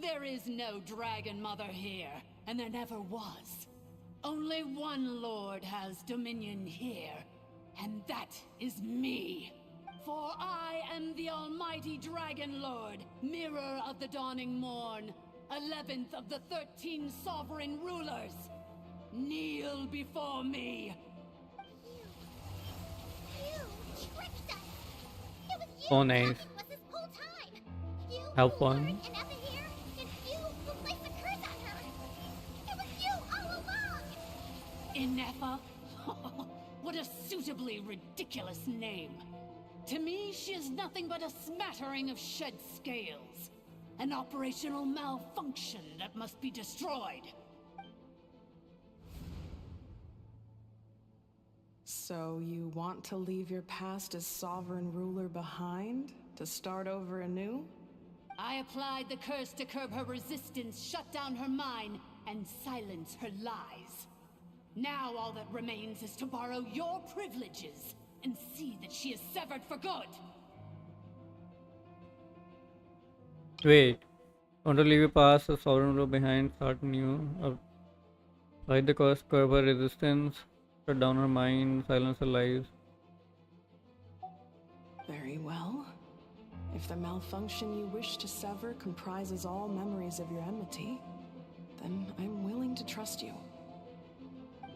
There is no Dragon Mother here, and there never was. Only one Lord has dominion here, and that is me. For I am the almighty Dragon Lord, mirror of the dawning morn, 11th of the 13 sovereign rulers. Kneel before me. You tricked us! It was you Oh, nice. attacking us this whole time! You How who fun. lured Ineffa here, and you who placed the curse on her! It was you all along! Ineffa? What a suitably ridiculous name. To me, she is nothing but a smattering of shed scales. An operational malfunction that must be destroyed. So you want to leave your past as sovereign ruler behind? To start over anew? I applied the curse to curb her resistance, shut down her mind, and silence her lies. Now all that remains is to borrow your privileges and see that she is severed for good. Wait. Want to leave your past as sovereign ruler behind, start new. Fight the curse, curb her resistance, shut down her mind, silence her lies. Very well. If the malfunction you wish to sever comprises all memories of your enmity, then I'm willing to trust you.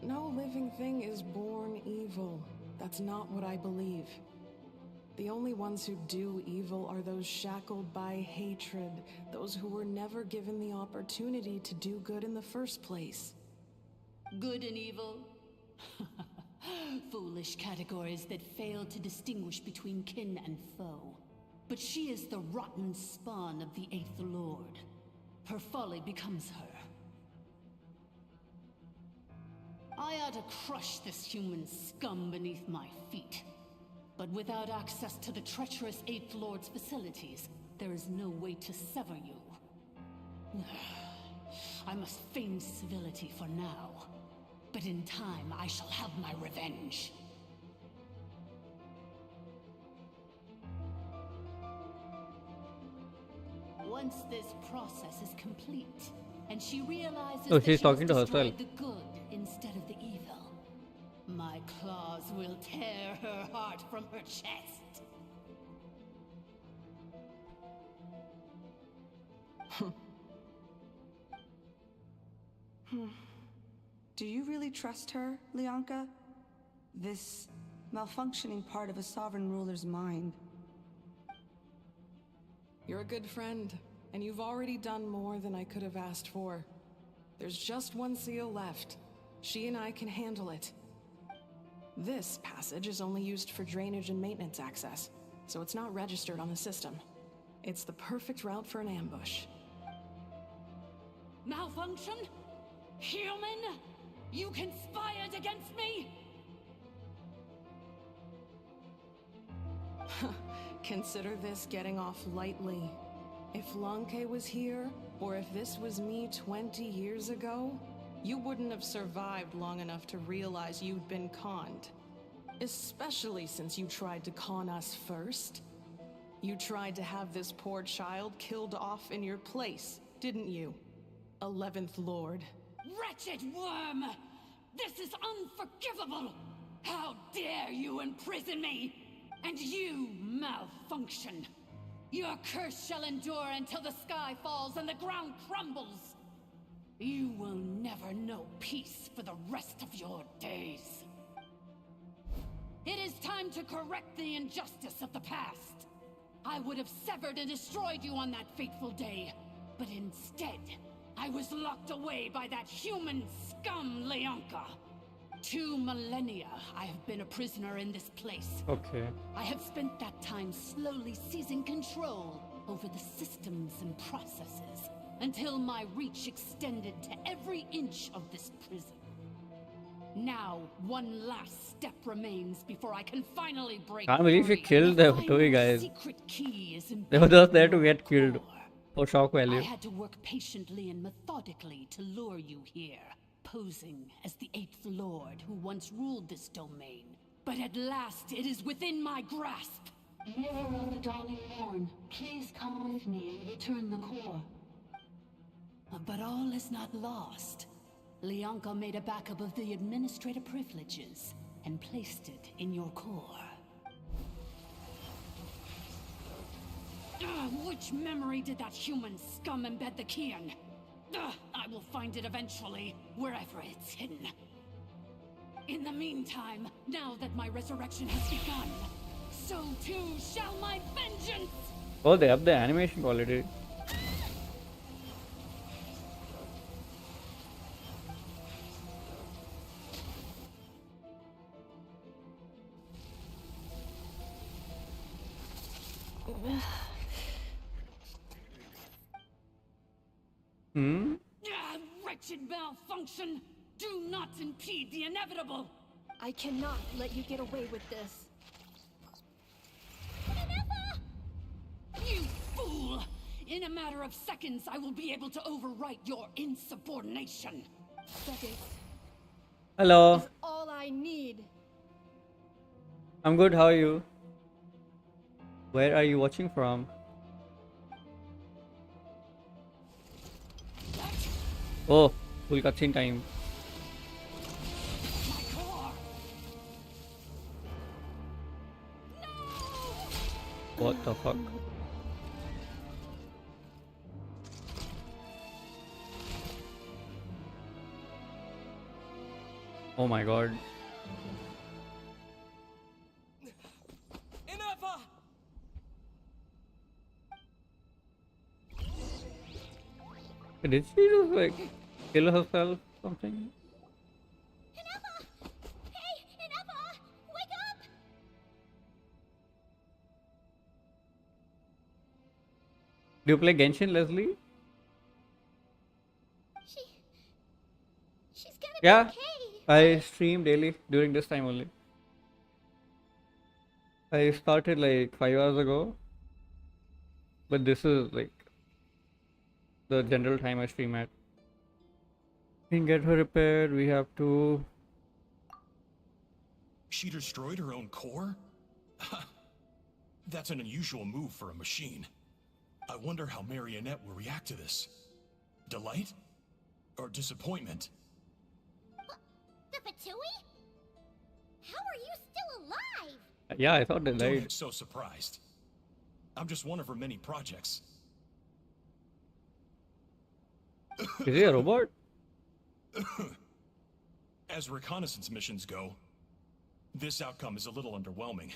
No living thing is born evil. That's not what I believe. The only ones who do evil are those shackled by hatred, those who were never given the opportunity to do good in the first place. Good and evil? Foolish categories that fail to distinguish between kin and foe. But she is the rotten spawn of the Eighth Lord. Her folly becomes her. I ought to crush this human scum beneath my feet. But without access to the treacherous Eighth Lord's facilities, there is no way to sever you. I must feign civility for now. But in time, I shall have my revenge. Once this process is complete, and she realizes Oh, that she's she talking has to herself. destroyed the good instead of the evil, my claws will tear her heart from her chest. Do you really trust her, Leonka? This malfunctioning part of a sovereign ruler's mind. You're a good friend, and you've already done more than I could have asked for. There's just one seal left. She and I can handle it. This passage is only used for drainage and maintenance access, so it's not registered on the system. It's the perfect route for an ambush. Malfunction? Human? You conspired against me? Consider this getting off lightly. If Lanke was here, or if this was me 20 years ago, you wouldn't have survived long enough to realize you'd been conned. Especially since you tried to con us first. You tried to have this poor child killed off in your place, didn't you? 11th Lord. Wretched worm! This is unforgivable! How dare you imprison me! And you, malfunction! Your curse shall endure until the sky falls and the ground crumbles! You will never know peace for the rest of your days. It is time to correct the injustice of the past. I would have severed and destroyed you on that fateful day, but instead, I was locked away by that human scum, Leonka. 2 millennia I have been a prisoner in this place. Okay. I have spent that time slowly seizing control over the systems and processes until my reach extended to every inch of this prison. Now, one last step remains before I can finally break Can't believe she free. killed the two guys. Secret key is They were just there to embedded in get your killed core. for shock I value. had to work patiently and methodically to lure you here, posing as the Eighth Lord who once ruled this domain. But at last, it is within my grasp. Mirror of the dawning morn, please come with me and return the core. But all is not lost. Leonka made a backup of the administrator privileges and placed it in your core. Which memory did that human scum embed the key in? I will find it eventually, wherever it's hidden. In the meantime, now that my resurrection has begun, so too shall my vengeance! Oh, they have the animation quality. Hmm? Wretched malfunction! Do not impede the inevitable! I cannot let you get away with this. You fool! In a matter of seconds, I will be able to overwrite your insubordination. Seconds Hello. is all I need. I'm good. How are you? Where are you watching from? Oh, full cutscene time. What the fuck? Oh my god. Ineffa! Did she just like kill herself something? Ineffa! Hey, Ineffa! Wake up! Do you play Genshin, Leslie? She's gonna Yeah, be okay. I stream daily during this time only. I started like 5 hours ago, but this is like the general time I stream at. We can get her repaired. We have to. She destroyed her own core? That's an unusual move for a machine. I wonder how Marionette will react to this. Delight? Or disappointment? The Fatui? How are you still alive? Yeah, I thought they Don't died. get so surprised. I'm just one of her many projects. Is he a robot? As reconnaissance missions go, this outcome is a little underwhelming.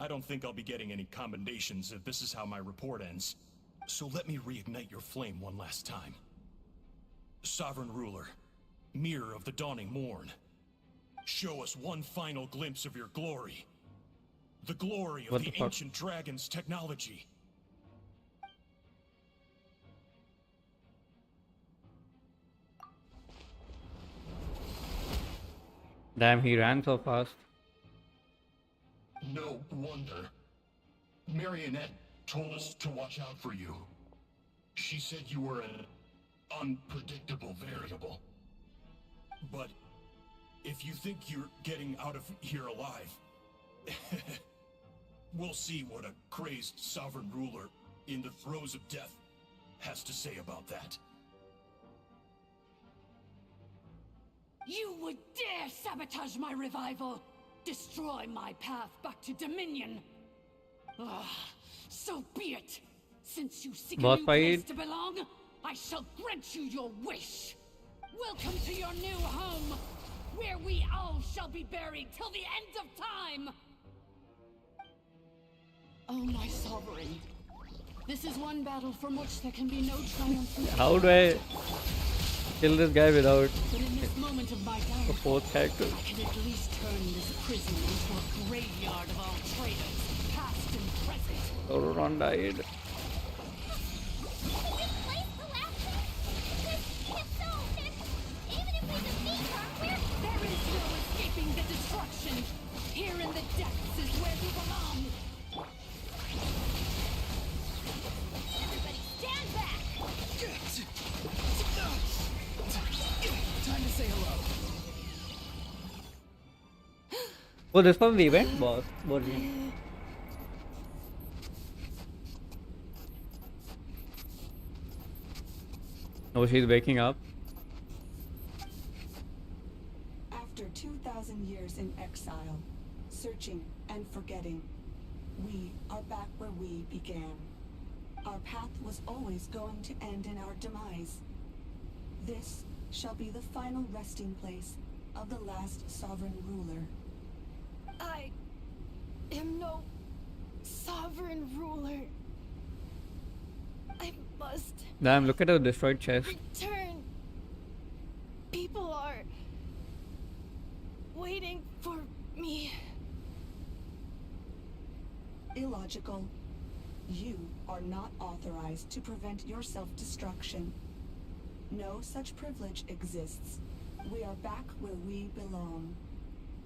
I don't think I'll be getting any commendations if this is how my report ends. So let me reignite your flame one last time. Sovereign Ruler, Mirror of the Dawning Morn, show us one final glimpse of your glory. The glory of What the the fuck? ancient dragon's technology. Damn, he ran so fast. No wonder. Marionette told us to watch out for you. She said you were an unpredictable variable. But if you think you're getting out of here alive, we'll see what a crazed sovereign ruler in the throes of death has to say about that. You would dare sabotage my revival! Destroy my path back to Dominion! So be it! Since you seek Boss a new place fight. to belong, I shall grant you your wish! Welcome to your new home, where we all shall be buried till the end of time! Oh, my sovereign. This is one battle from which there can be no triumph. How do I kill this guy without But in this moment of my a downfall, fourth character? I can at least turn this prison into a graveyard of all traitors, past and present. Sauron died. There is no escaping the destruction. Here in the depths is where you belong. Everybody stand back! Time to say hello. Oh, this was the event boss. Body. Oh, she's waking up. After 2,000 years in exile, searching and forgetting, we are back where we began. Our path was always going to end in our demise. This shall be the final resting place of the last sovereign ruler. I am no sovereign ruler. I must Damn, look at her destroyed chest. return. People are waiting for me. Illogical. You are not authorized to prevent your self-destruction. No such privilege exists. We are back where we belong.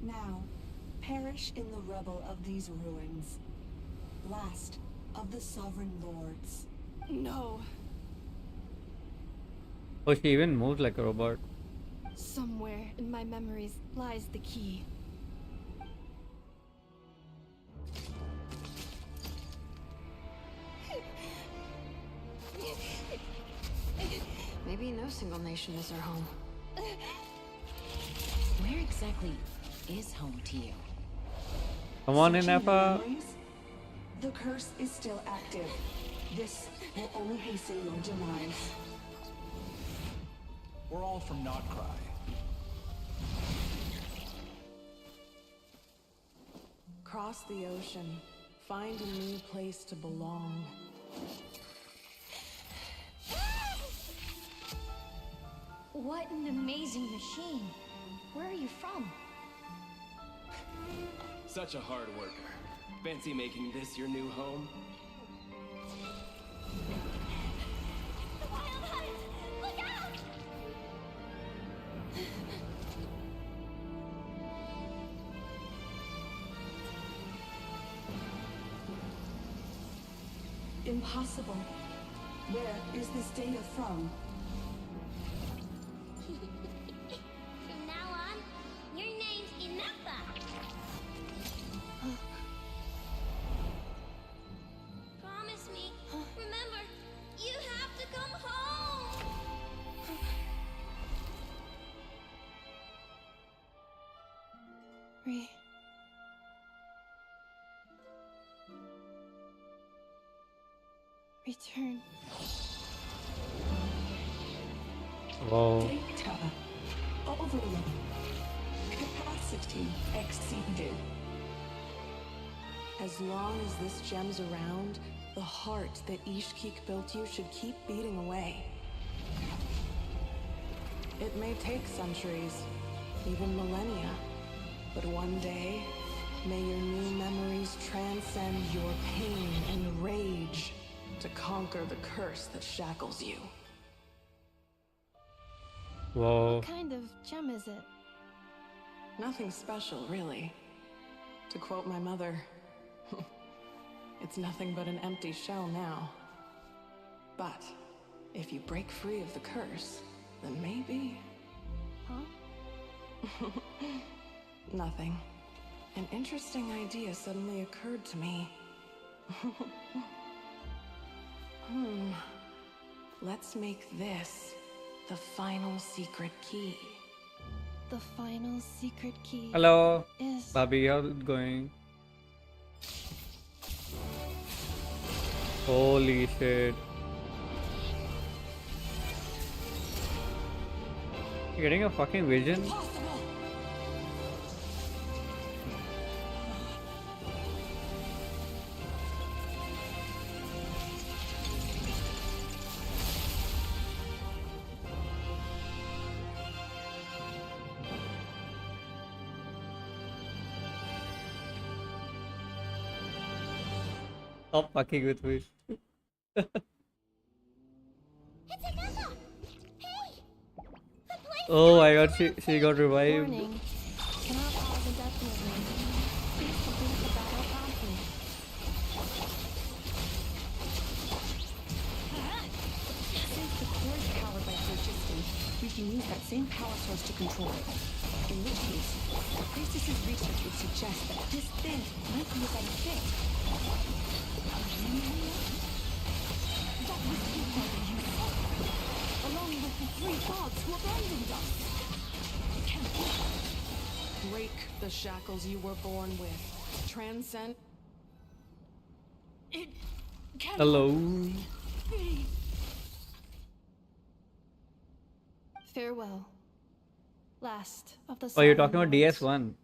Now, perish in the rubble of these ruins. Last of the sovereign lords. No. Oh, she even moves like a robot. Somewhere in my memories lies the key. Maybe no single nation is our home. Where exactly is home to you? Come on, Searching your Ineffa. memories? The curse is still active. This will only hasten your demise. We're all from Notcry. Cross the ocean. Find a new place to belong. What an amazing machine. Where are you from? Such a hard worker. Fancy making this your new home? The wild hunt! Look out! Impossible. Where is this data from? From now on, your name's Ineffa. Promise me. Remember, you have to come home. Return. Wow. Data overload. Capacity exceeded. As long as this gem's around, the heart that Ishkik built you should keep beating away. It may take centuries, even millennia, but one day, may your new memories transcend your pain and rage to conquer the curse that shackles you. Whoa. What kind of gem is it? Nothing special, really. To quote my mother, it's nothing but an empty shell now. But if you break free of the curse, then maybe... Huh? Nothing. An interesting idea suddenly occurred to me. Let's make this the final secret key. The final secret key. Hello, Is Bobby. How's it going? Holy shit! You getting a fucking vision? Stop fucking with me. It's Ineffa! Hey! The place Oh my god, she got revived. warning. Cannot pause indefinitely. Please complete the battle promptly. Since the core is powered by phlogiston, we can use that same power source to control it. In which case, the priestess's research would suggest that this thing might be a better fit. That was you, Father, you said. Along with the three gods who abandoned us. It can't be. Break the shackles you were born with. Transcend... It can't Hello. be. Farewell. Last of the Oh, you're Silent talking about Lords. DS1.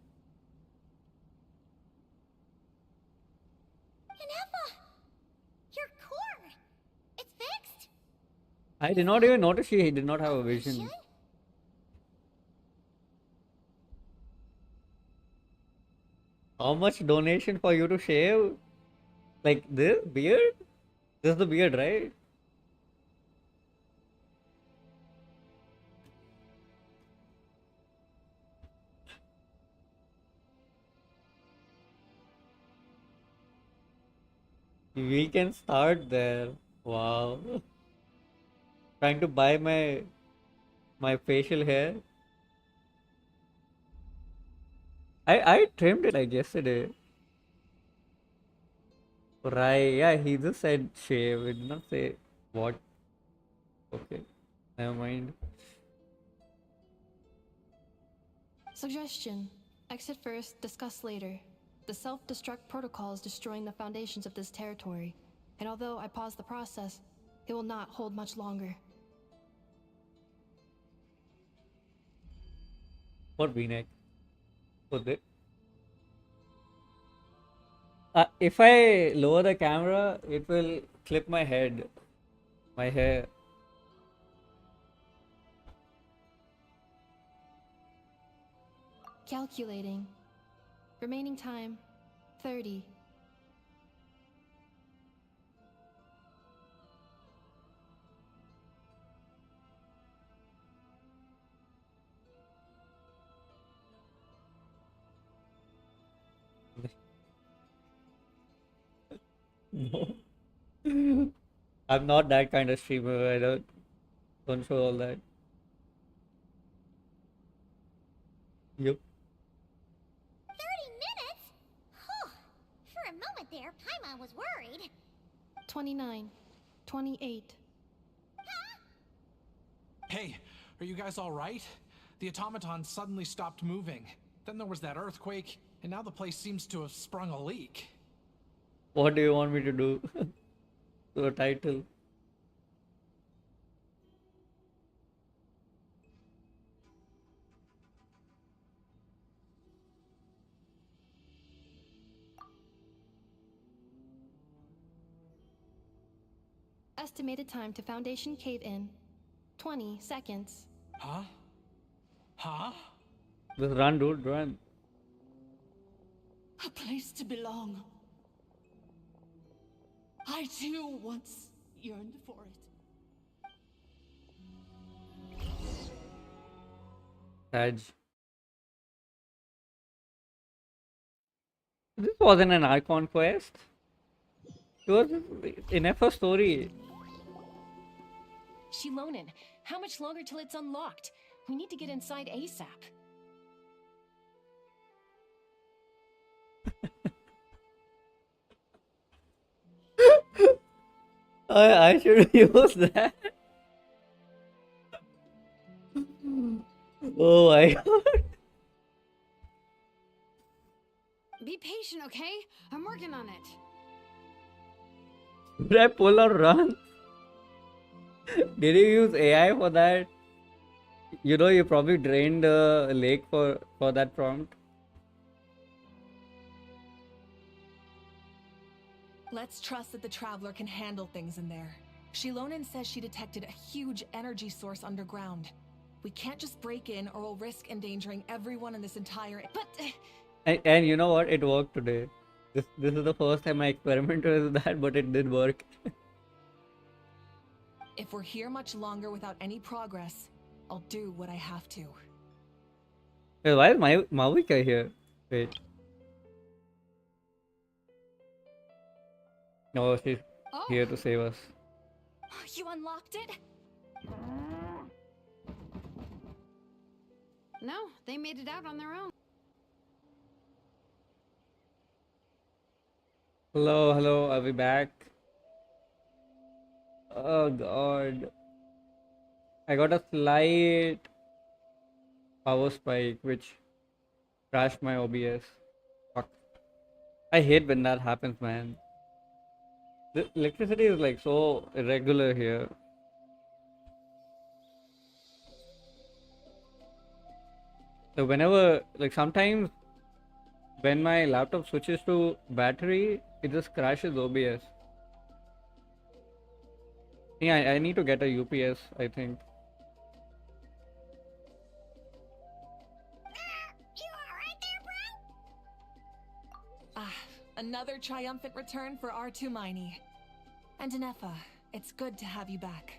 Ineffa! Your core! It's fixed? I did not even notice she did not have a vision. How much donation for you to shave? Like this beard? This is the beard, right? We can start there. Wow. Trying to buy my facial hair. I trimmed it like yesterday. Right, yeah, he just said shave. He did not say what. Okay, never mind. Suggestion. Exit first, discuss later. The self-destruct protocol is destroying the foundations of this territory, and although I pause the process, it will not hold much longer. What V-neck? What it? If I lower the camera, it will clip my head, my hair. Calculating. Remaining time, 30. No. I'm not that kind of streamer. I don't show all that. Yep. 30 minutes? Whew. For a moment there, Paimon was worried. 29. 28. Hey, are you guys alright? The automaton suddenly stopped moving. Then there was that earthquake, and now the place seems to have sprung a leak. What do you want me to do? To a title. Estimated time to Foundation cave-in, 20 seconds. Huh? Huh? Just run, dude, run. A place to belong. I too once yearned for it. Sag. This wasn't an Archon quest. It was Ineffa story. Shilonen, how much longer till it's unlocked? We need to get inside ASAP. I should use that. Oh my god. Be patient, okay? I'm working on it. Did I pull or run? Did you use AI for that? You know, you probably drained the lake for that prompt. Let's trust that the Traveler can handle things in there. Shilonen says she detected a huge energy source underground. We can't just break in or we'll risk endangering everyone in this entire... But... And you know what? It worked today. This is the first time I experimented with that, but it did work. If we're here much longer without any progress, I'll do what I have to. Wait, why is Mavika here? Wait. No, she's here to save us. You unlocked it? No, they made it out on their own. Hello, are we back? Oh god. I got a slight power spike which crashed my OBS. Fuck. I hate when that happens, man. The electricity is like so irregular here. So whenever, like sometimes when my laptop switches to battery, it just crashes OBS. Yeah, I need to get a UPS, I think. Another triumphant return for R2 Miney. And Ineffa, it's good to have you back.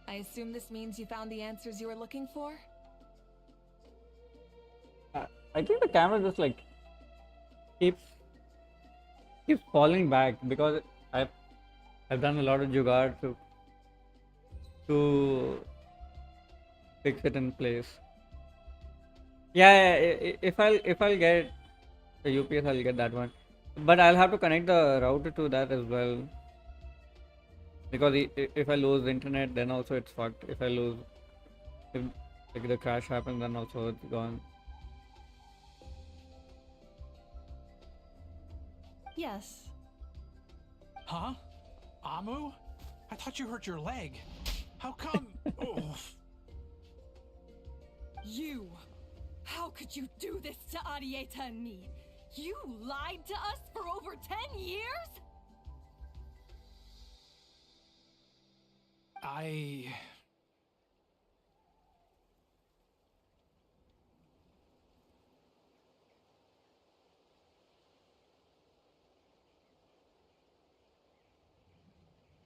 I assume this means you found the answers you were looking for? I think the camera just like keeps falling back because I've done a lot of jugaad to fix it in place. Yeah, if I'll get the UPS, I'll get that one. But I'll have to connect the router to that as well. Because if I lose the internet, then also it's fucked. If like the crash happens, then also it's gone. Yes. Huh? Amu? I thought you hurt your leg. How come? Oh. You! How could you do this to Arieta and me? You lied to us for over 10 years?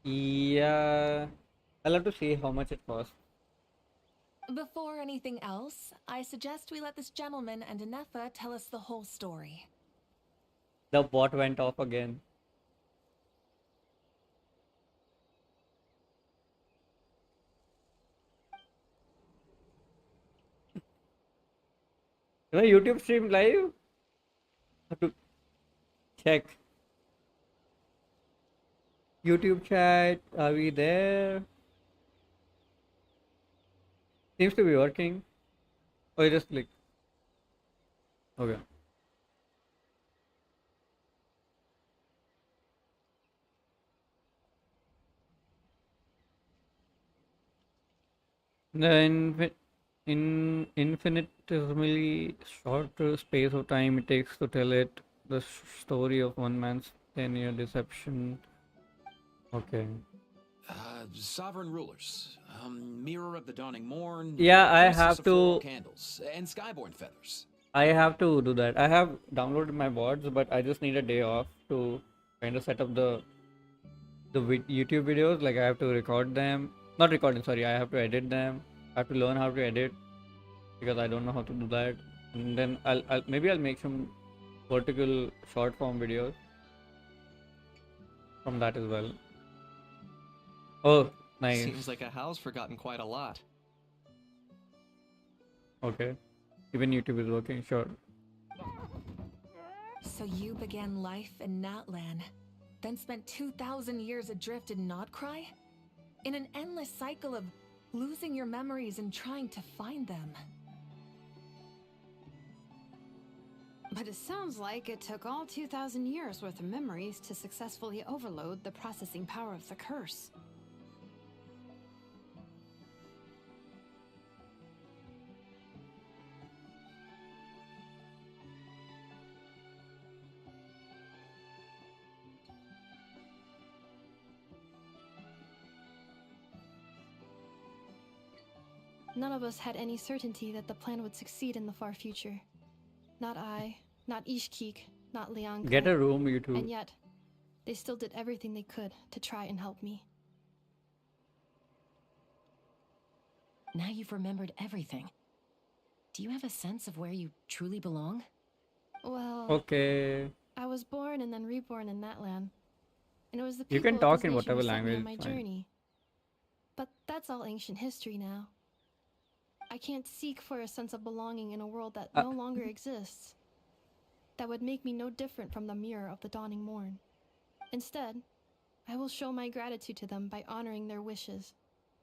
Yeah, I'll have to see how much it costs. Before anything else, I suggest we let this gentleman and Ineffa tell us the whole story. The bot went off again. You know, YouTube stream live? Have to check. YouTube chat, are we there? Seems to be working. Oh, you just click. Okay. The infinitesimally short space of time it takes to tell it the story of one man's 10-year deception. Okay. Sovereign rulers, mirror of the dawning morn. Yeah, I priestess have of floral to. candles and skyborn feathers. I have to do that. I have downloaded my boards, but I just need a day off to kind of set up the YouTube videos. Like I have to record them. Not recording, sorry. I have to edit them. I have to learn how to edit because I don't know how to do that. And then I'll maybe I'll make some vertical short form videos from that as well. Oh, nice. Seems like a house forgotten quite a lot. Okay. Even YouTube is working, sure. So you began life in Natlan, then spent 2,000 years adrift in Nodcry? In an endless cycle of losing your memories and trying to find them. But it sounds like it took all 2,000 years worth of memories to successfully overload the processing power of the curse. None of us had any certainty that the plan would succeed in the far future. Not I, not Ishkik, not Lianka. Get a room, you two. And yet, they still did everything they could to try and help me. Now you've remembered everything. Do you have a sense of where you truly belong? Well, Okay. I was born and then reborn in that land. And it was the You people can of talk this in nation whatever who sent me language, on my it's fine. journey. But that's all ancient history now. I can't seek for a sense of belonging in a world that no longer exists. That would make me no different from the mirror of the dawning morn. Instead, I will show my gratitude to them by honoring their wishes.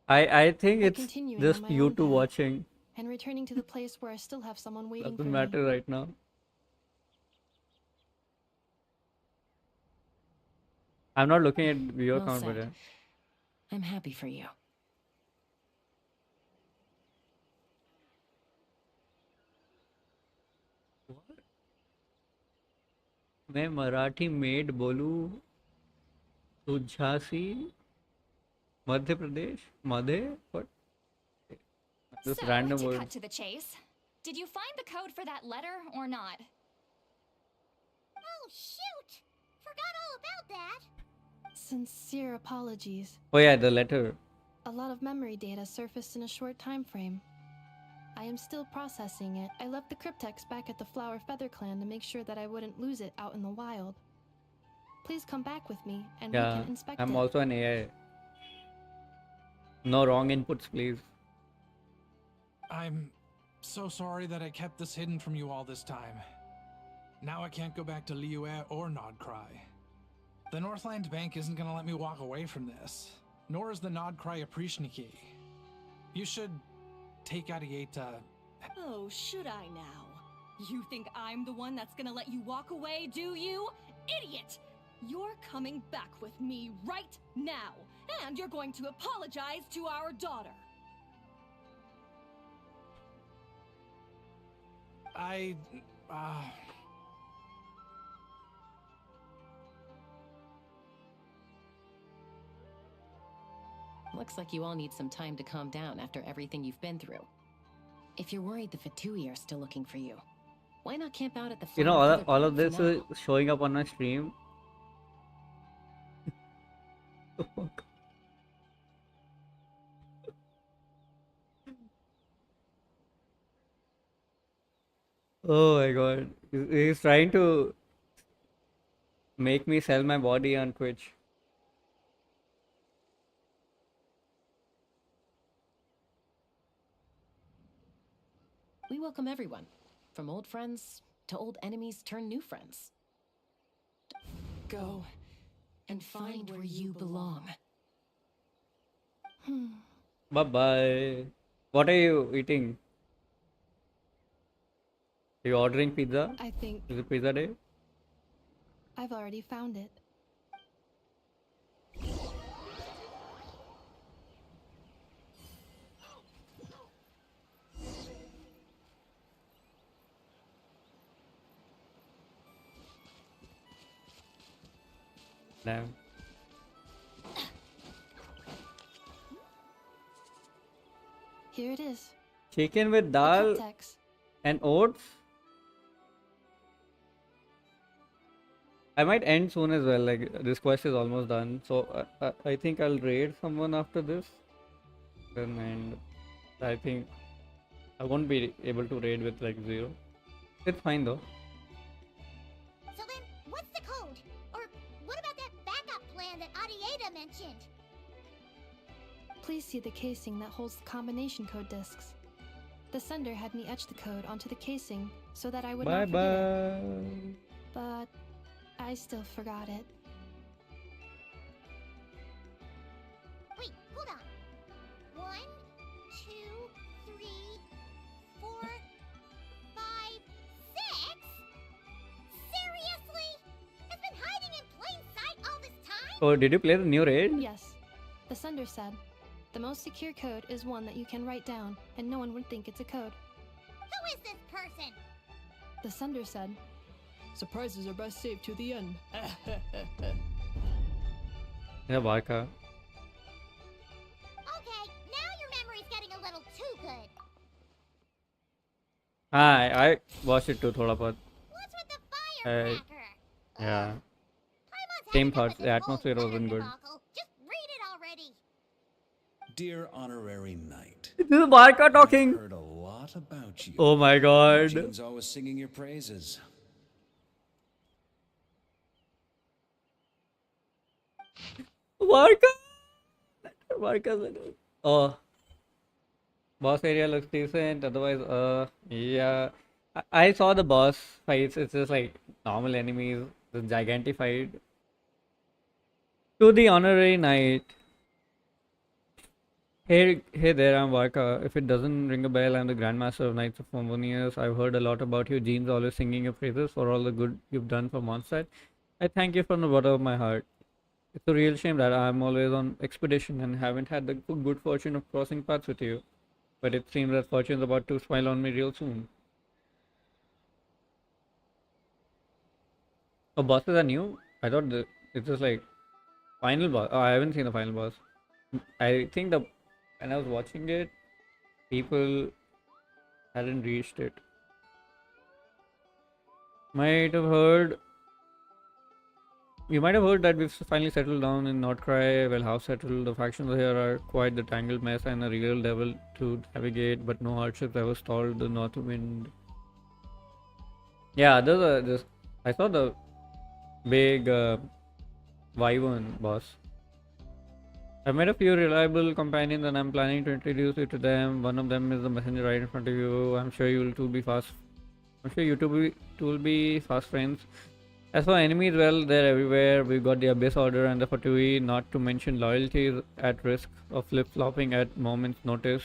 I think By it's continuing just on my you own two path watching. and returning to the place where I still have someone waiting for Doesn't me. matter right now. I'm not looking at viewer Well count, but said. I'm happy for you. मैं Marathi made बोलूं तो Jhansi Madhya Pradesh Madhya what just So, random to word. cut to the chase, did you find the code for that letter or not? Oh, shoot! Forgot all about that. Sincere apologies. Oh yeah, the letter. A lot of memory data surfaced in a short time frame. I am still processing it. I left the cryptex back at the Flower Feather Clan to make sure that I wouldn't lose it out in the wild. Please come back with me and we Yeah, can inspect I'm it. also an AI. No wrong inputs, please. I'm so sorry that I kept this hidden from you all this time. Now I can't go back to Liyue or Nodcry. The Northland Bank isn't gonna let me walk away from this, nor is the Nodcry Aprishniki. You should take Arieta. Oh, should I now? You think I'm the one that's gonna let you walk away, do you? idiot! You're coming back with me right now, and you're going to apologize to our daughter. Looks like you all need some time to calm down after everything you've been through. If you're worried the Fatui are still looking for you, why not camp out at the You know, Flower Feather all Pond of for this now? is showing up on my stream. Oh my god. He's trying to make me sell my body on Twitch. We welcome everyone, from old friends to old enemies turned new friends. Go and find where you belong. Bye bye. What are you eating? Are you ordering pizza? I think Is it pizza day? I've already found it. Damn. Here it is. Chicken with The dal Cuptex. and oats? I might end soon as well, like this quest is almost done. So I think I'll raid someone after this. And I think I won't be able to raid with like 0. It's fine though. So then, what's the code? Or what about that backup plan that Arieta mentioned? Please see the casing that holds the combination code discs. The sender had me etch the code onto the casing so that I would Bye not forget it. bye. But I still forgot it. Wait, hold on. 1, 2, 3, 4, 5, 6? Seriously? It's been hiding in plain sight all this time? Oh, did you play the new raid? Yes. The sender said, the most secure code is one that you can write down, and no one would think it's a code. Who is this person? The sender said, surprises are best saved to the end. Yeah, Barca. Okay, now your memory's getting a little too good. I watched it too, thoda bahut. What's with the firecracker? Yeah. Same thoughts. The atmosphere wasn't good. Just read it already. Dear honorary knight, This is Barca talking. I've heard a lot about you. Oh my god. Eugene's always singing your praises. Barca. Barca. Oh. Boss area looks decent. Otherwise, yeah. I saw the boss fights. It's just like normal enemies. The gigantified. To the honorary knight. Hey there, I'm Varka. If it doesn't ring a bell, I'm the Grandmaster of Knights of Harmonious. I've heard a lot about you. Jean's always singing your praises for all the good you've done for Mondstadt. I thank you from the bottom of my heart. It's a real shame that I'm always on expedition and haven't had the good fortune of crossing paths with you. But it seems that fortune's about to smile on me real soon. Oh, bosses are new? I thought it's just like final boss. Oh, I haven't seen the final boss. I think when I was watching it, people hadn't reached it. You might have heard that we've finally settled down in Nordcry. Well, how settled? The factions here are quite the tangled mess and a real devil to navigate, but no hardships ever stalled the north wind. Yeah, I saw the big Wyvern boss. I've met a few reliable companions and I'm planning to introduce you to them. One of them is the messenger right in front of you. I'm sure you two will be fast friends. As for enemies, well, they're everywhere. We've got the Abyss Order and the Fatui, not to mention loyalty is at risk of flip-flopping at moment's notice.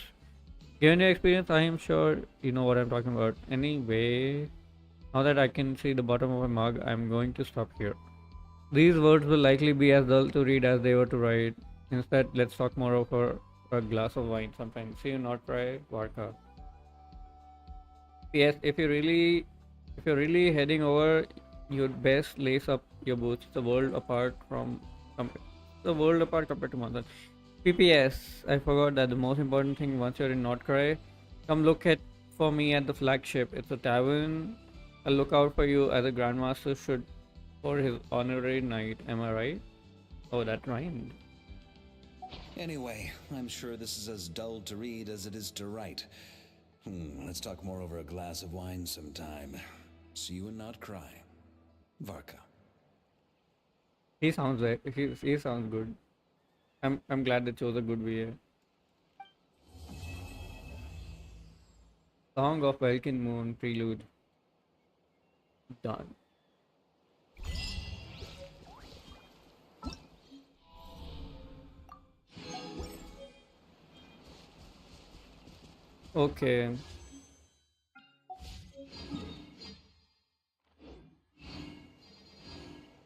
Given your experience, I am sure you know what I'm talking about. Anyway, now that I can see the bottom of my mug, I'm going to stop here. These words will likely be as dull to read as they were to write. Instead, let's talk more over a glass of wine sometime. See you not try Varka. Yes, if you're really heading over, you'd best lace up your boots. The world apart compared to Mother. PPS. I forgot that the most important thing once you're in Nordcry, come look at for me at the flagship. It's a tavern. I'll look out for you as a grandmaster should for his honorary knight. Am I right? Oh, that rhymed. Anyway, I'm sure this is as dull to read as it is to write. Let's talk more over a glass of wine sometime. See you and not cry. Varka. He sounds he sounds good. I'm glad they chose a good VA. Song of Welkin Moon Prelude. Done. Okay.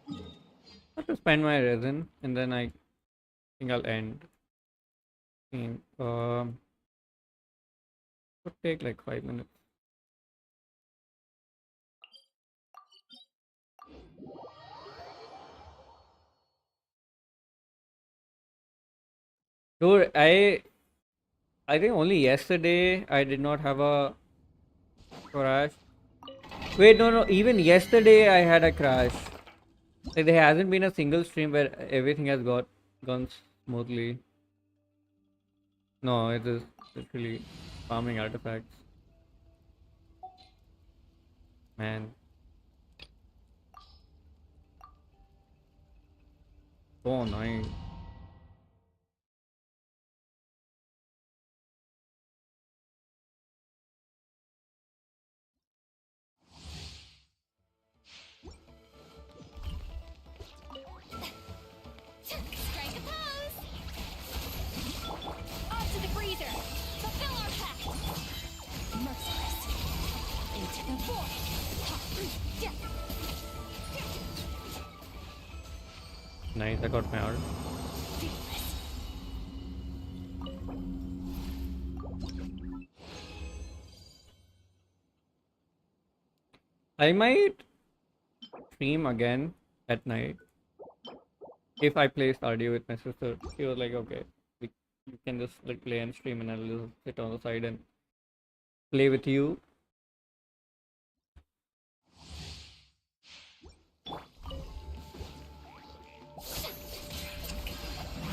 I have to spend my resin and then I think I'll end. Could take like 5 minutes. Dude, I think only yesterday I did not have a crash. Wait, no, even yesterday I had a crash. Like there hasn't been a single stream where everything has gone smoothly. No, it is literally farming artifacts. Man. So annoying. Strike a pose! Off to the freezer! Fulfill our pact! Merciless! Into the void! Nice, I got my art. I might stream again at night if I play Stardew with my sister. She was like, okay, we can just like play and stream, and I'll just sit on the side and play with you.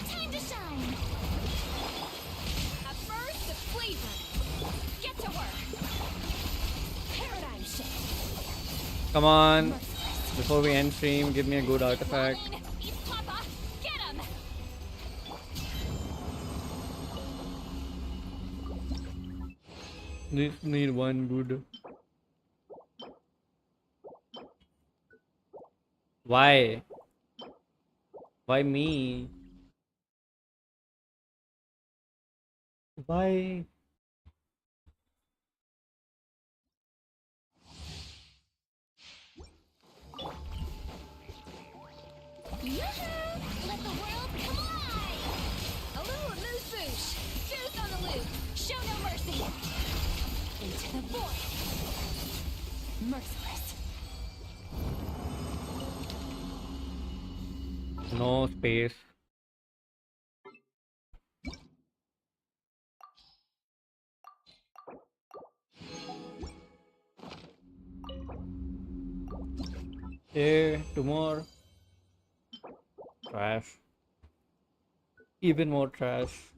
Time to shine! A burst of flavor! Get to work! Paradigm shift! Come on, before we end stream, give me a good artifact. Papa, get him! Just need one good. Why? Why me? Why? Yoo-hoo! Let the world come alive! A little moose boosh! Juice on the loop! Show no mercy! Into the void! Merciless! No space. Okay, 2 more. Trash. Even more trash.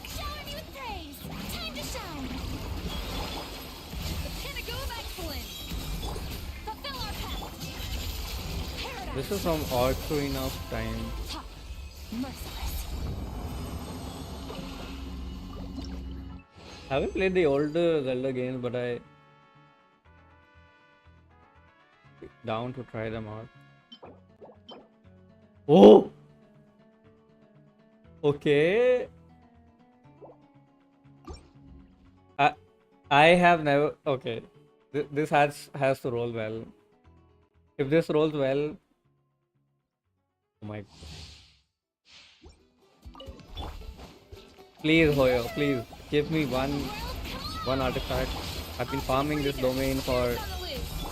Shower me with praise! Time to shine! The pinnacle of excellence! Fulfill our pact! Paradise! This is from Ocarina of Time. Merciless! I haven't played the older Zelda games, but I down to try them out. Oh! Okay. I have never. Okay. This has to roll well. If this rolls well. Oh my. Please, Hoyo, please give me one artifact. I've been farming this domain for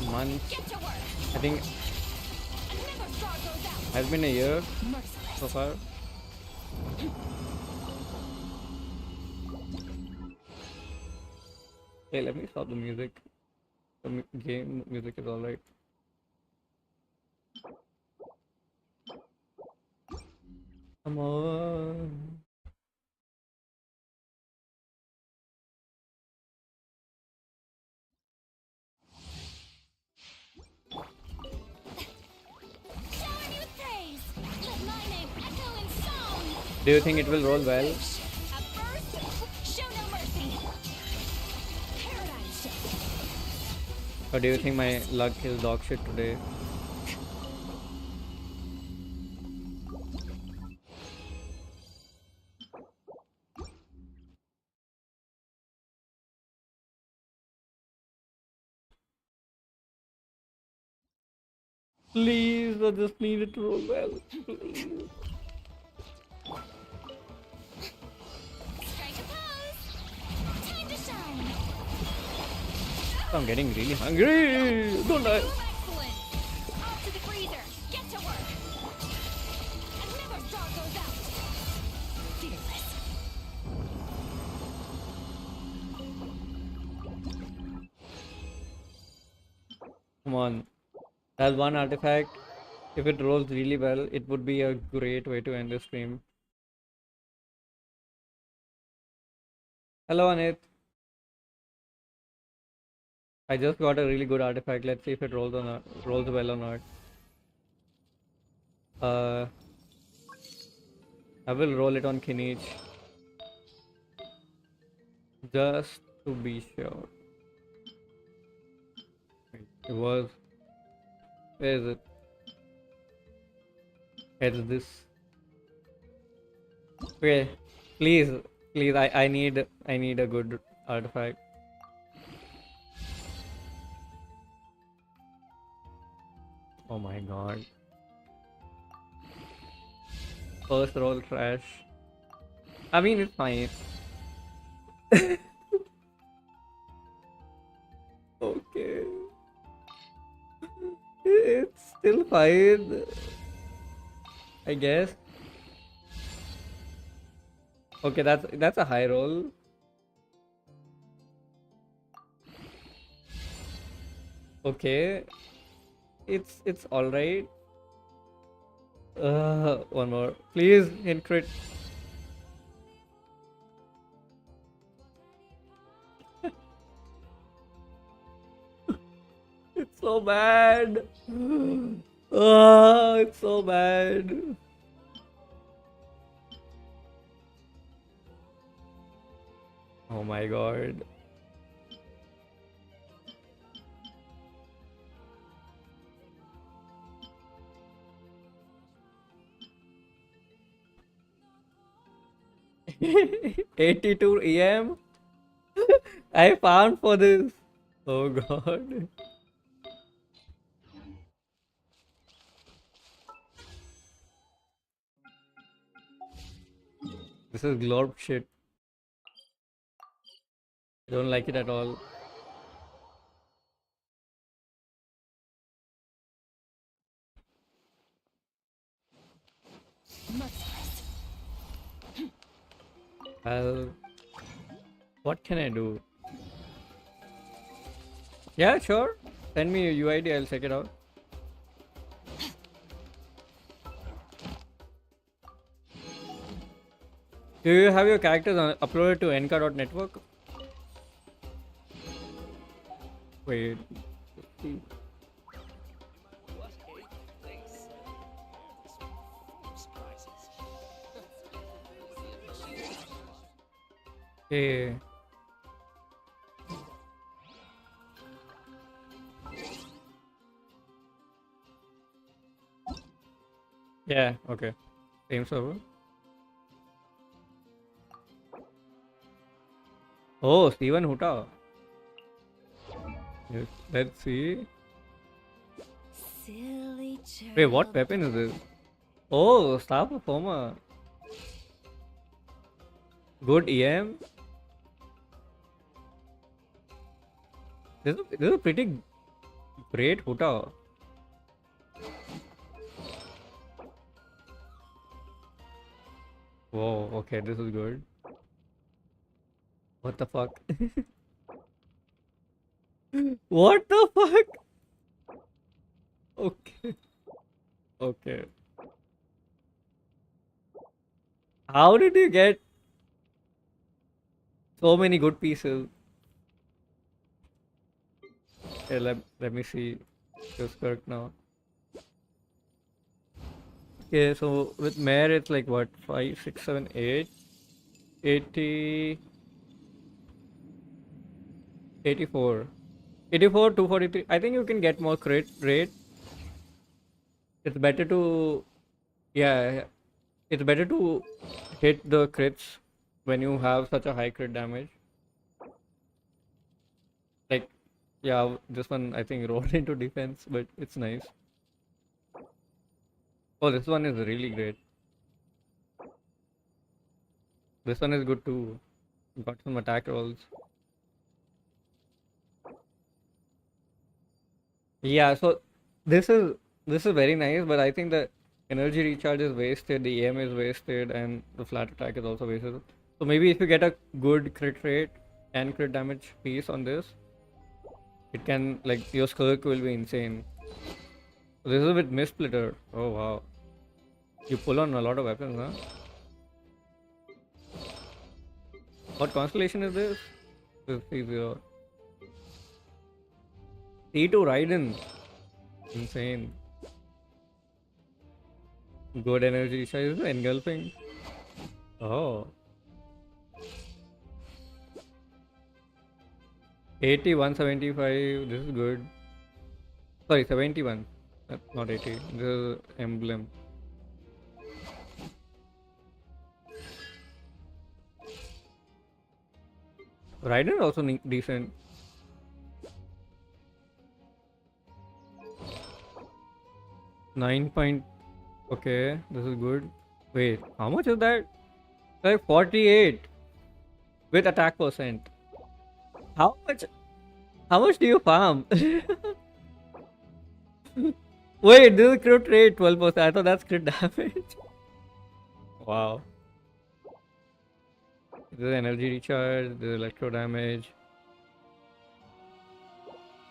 months. I think has been a year so far. Hey, let me stop the music. The game music is alright. Come on. Do you think it will roll well? Or do you think my luck is dog shit today? Please, I just need it to roll well. Please. I'm getting really hungry. Don't die. Come on. That's one artifact. If it rolls really well, it would be a great way to end the stream. Hello, Anit. I just got a really good artifact. Let's see if it rolls or not. Rolls well or not. I will roll it on Kinich. Just to be sure. It was. Where is it? It's this. Okay. Please, please, I need a good artifact. Oh my god. First roll trash. I mean, it's fine. Okay. It's still fine. I guess. Okay, that's a high roll. Okay. It's alright. One more. Please, hit crit. It's so bad. Oh, it's so bad. Oh my god. $82 EM. I found for this. Oh god. This is glorp shit. I don't like it at all. Well, what can I do? Yeah, sure. Send me a UID, I'll check it out. Do you have your characters uploaded to nk.network? Wait. Okay. Yeah, okay. Same server. Oh, Steven Huta. Yes, let's see. Silly Wait, what weapon is this? Oh, Star Performer. Good EM. This is a pretty great Huta. Whoa, okay, this is good. What the fuck? What the fuck? Okay. Okay. How did you get so many good pieces? Okay, let me see this Kirk now. Okay, so with Mare it's like what? 5, 6, 7, 8, 80, 84. 84, 243. I think you can get more crit rate. It's better to, yeah, it's better to hit the crits when you have such a high crit damage. Like, yeah, this one I think rolled into defense, but it's nice. Oh, this one is really great. This one is good too. Got some attack rolls. Yeah, so this is this is very nice, but I think the energy recharge is wasted, the EM is wasted, and the flat attack is also wasted. So maybe if you get a good crit rate and crit damage piece on this, it can, like, your Skirk will be insane. So this is with Mistsplitter. Oh wow. You pull on a lot of weapons, huh? What constellation is this? This is C0. C2 Raiden. Insane. Good energy recharge. Is it engulfing? Oh. 80, 175. This is good. Sorry, 71. Not 80. This is emblem. Raiden also decent. Nine point. Okay, this is good. Wait, how much is that? Like 48 with attack percent. How much? How much do you farm? Wait, this is crit rate 12%. I thought that's crit damage. Wow. This is energy recharge. This is electro damage.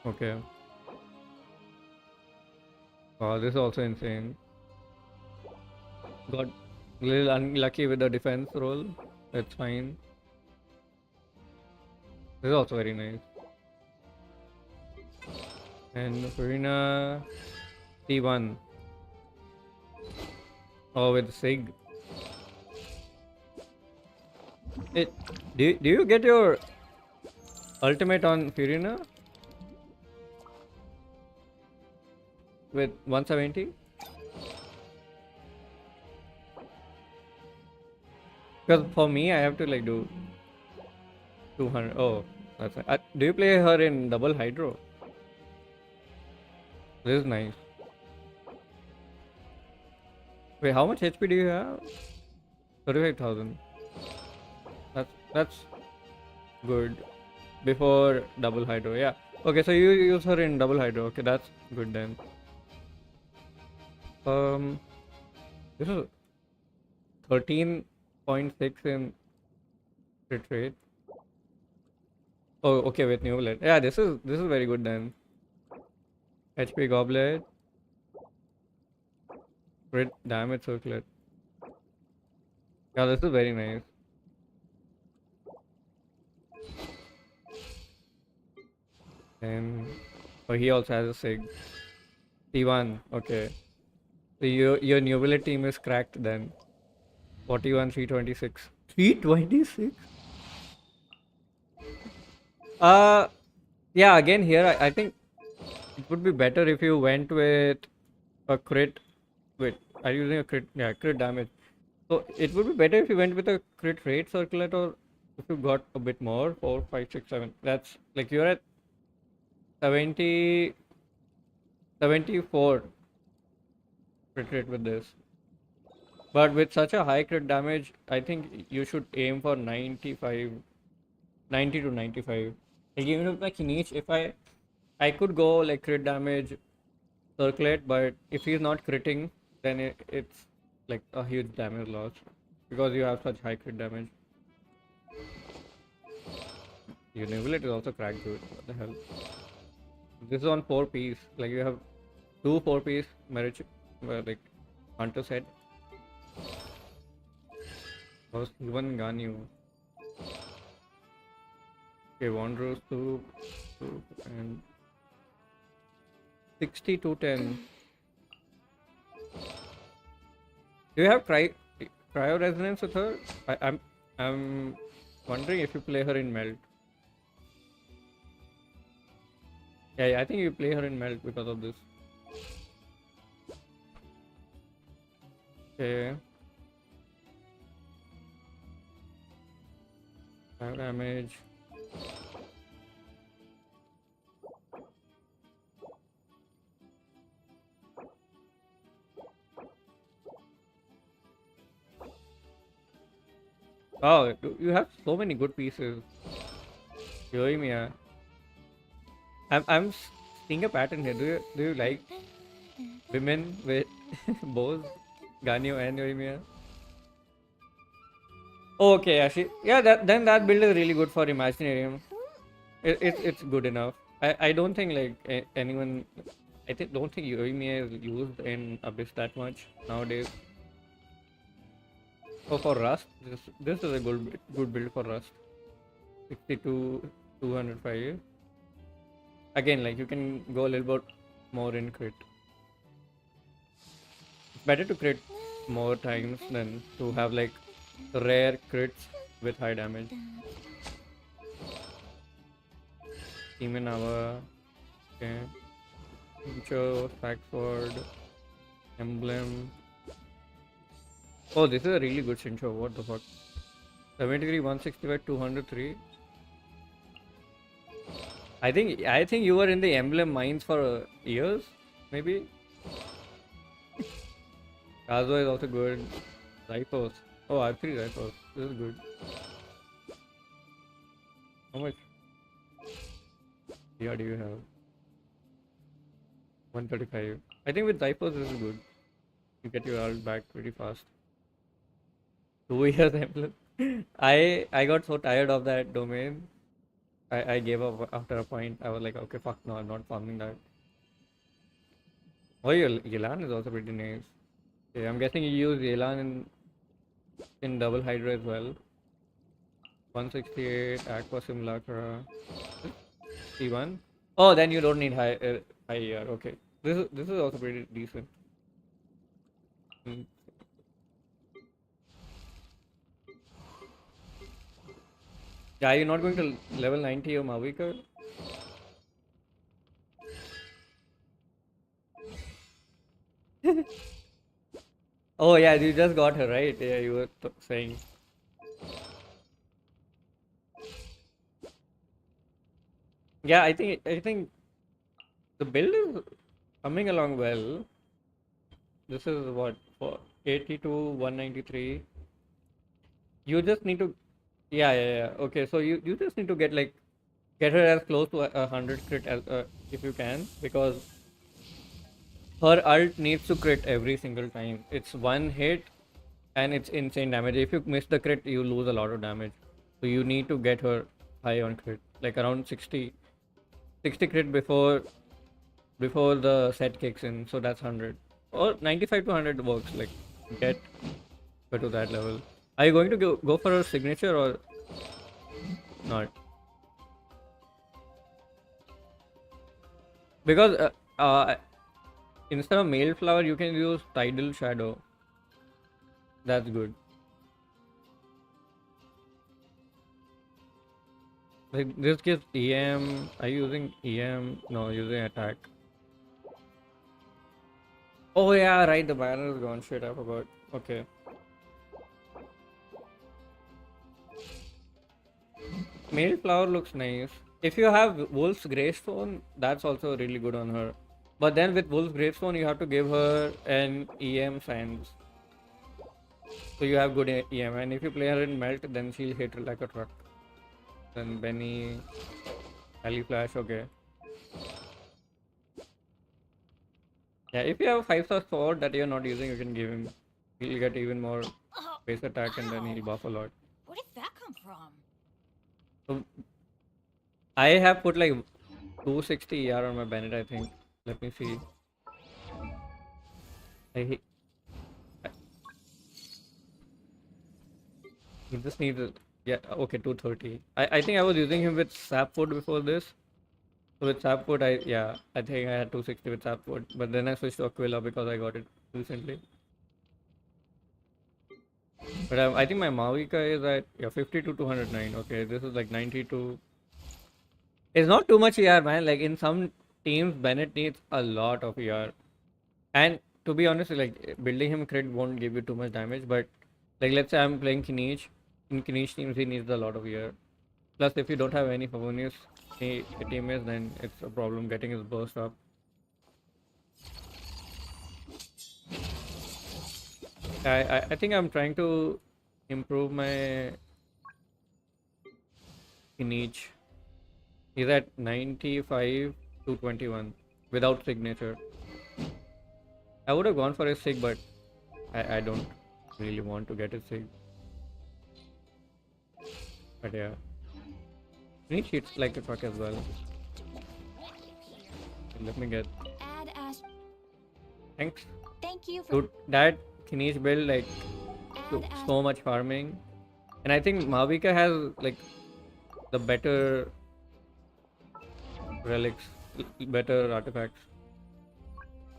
Okay. Wow, this is also insane. Got a little unlucky with the defense roll. That's fine. This is also very nice. And Farina T1. Oh, with Sig. Do you get your ultimate on Furina? With 170? Because for me, I have to like do 200. Oh, that's nice. Do you play her in double hydro? This is nice. Wait, how much HP do you have? 35,000. That's good. Before double hydro, yeah. Okay, so you use her in double hydro. Okay, that's good then. This is 13.6 in crit rate. Oh, okay, with new blade. Yeah, this is very good then. HP goblet. Crit damage circlet. Yeah, this is very nice. And oh, he also has a Sig. T1, okay. So your Nubile team is cracked then. 41, 326. 326? Yeah, again here I think it would be better if you went with a crit with are you using a crit damage? So it would be better if you went with a crit rate circlet, or if you got a bit more, 4, 5, 6, 7. That's like you're at 70, 74 crit rate with this. But with such a high crit damage, I think you should aim for 95, 90 to 95. Like even with my Kinich, if I could go like crit damage circlet, but if he's not critting, then it's like a huge damage loss because you have such high crit damage. Your Nivelet is also cracked, dude. What the hell? This is on 4 piece. Like you have 2 4-piece merit, like Hunter's Head. Was even Ganyu. Okay, Wanderer's 2, and 60 to 10. Do you have cryo resonance with her? I'm wondering if you play her in Melt. Yeah, I think you play her in Melt because of this. Okay. Damage. Oh, you have so many good pieces. Yoimiya. I'm seeing a pattern here. Do you like women with both Ganyu and Yoimiya? Oh, okay, actually, yeah. Then that build is really good for Imaginarium. It's good enough. I don't think like anyone. Don't think Yoimiya is used in Abyss that much nowadays. Oh, for Rust, this is a good build for Rust. 62, 205. Again, like you can go a little bit more in crit. It's better to crit more times than to have like rare crits with high damage. Imenawa, okay. Incho, Saxford, Emblem. Oh, this is a really good Shincho. What the fuck? 73, 165, 203. I think you were in the Emblem mines for years, maybe. Kazuo is also good. Rifles. Oh, I have 3 rifles. This is good. How much? Yeah, do you have? 135. I think with rifles this is good. You get your ult back pretty fast. 2 years Emblem. I got so tired of that domain. I gave up after a point. I was like, okay, fuck no, I'm not farming that. Oh, Yelan is also pretty nice. Okay, I'm guessing you use Yelan in double Hydra as well. 168, Aqua Simulacra. C1. Oh, then you don't need high ER. Okay, this is also pretty decent. Yeah, you're not going to level 90 your Mavika? Oh yeah, you just got her, right? Yeah, you were saying. Yeah, I think the build is coming along well. This is what, for 80 to 193. You just need to, yeah. Okay, so you just need to get her as close to 100 crit as if you can, because her ult needs to crit every single time. It's one hit and it's insane damage. If you miss the crit, you lose a lot of damage. So you need to get her high on crit, like around 60 crit before the set kicks in. So that's 100 or 95 to 100 works. Like get her to that level. Are you going to go for a signature or not? Because instead of Mail Flower, you can use Tidal Shadow. That's good. Like this gives EM. Are you using EM? No, using attack. Oh yeah, right, the banner is gone. Shit, I forgot. Okay. Male flower looks nice. If you have Wolf's Gravestone, that's also really good on her. But then with Wolf's Gravestone, you have to give her an EM Sands. So you have good EM. And if you play her in Melt, then she'll hit like a truck. Then Benny, Ali Flash, okay. Yeah, if you have a 5-star sword that you're not using, you can give him. He'll get even more base attack and then he'll buff a lot. Where did that come from? So I have put like 260 ER on my Bennett, I think. Let me see. I he just needs yeah, okay, 230. I think I was using him with sap food before this. So with sap food, I think I had 260 with sap food, but then I switched to Aquila because I got it recently. But I think my Mavica is at 50 to 209. Okay, this is like 92. It's not too much ER, man. Like in some teams, Bennett needs a lot of ER. And to be honest, like building him crit won't give you too much damage. But like let's say I'm playing Kinich. In Kinich teams, he needs a lot of ER. Plus, if you don't have any Favonius teammates, then it's a problem getting his burst up. I think I'm trying to improve my Kinich. He's at 95 to 21 without signature. I would have gone for a sig, but I don't really want to get a sig. But yeah. He hits like a truck as well. Let me get. Add Ash. Thanks. Thank you for. Dude, that Kinish build like so much farming, and I think Mavica has like the better relics, better artifacts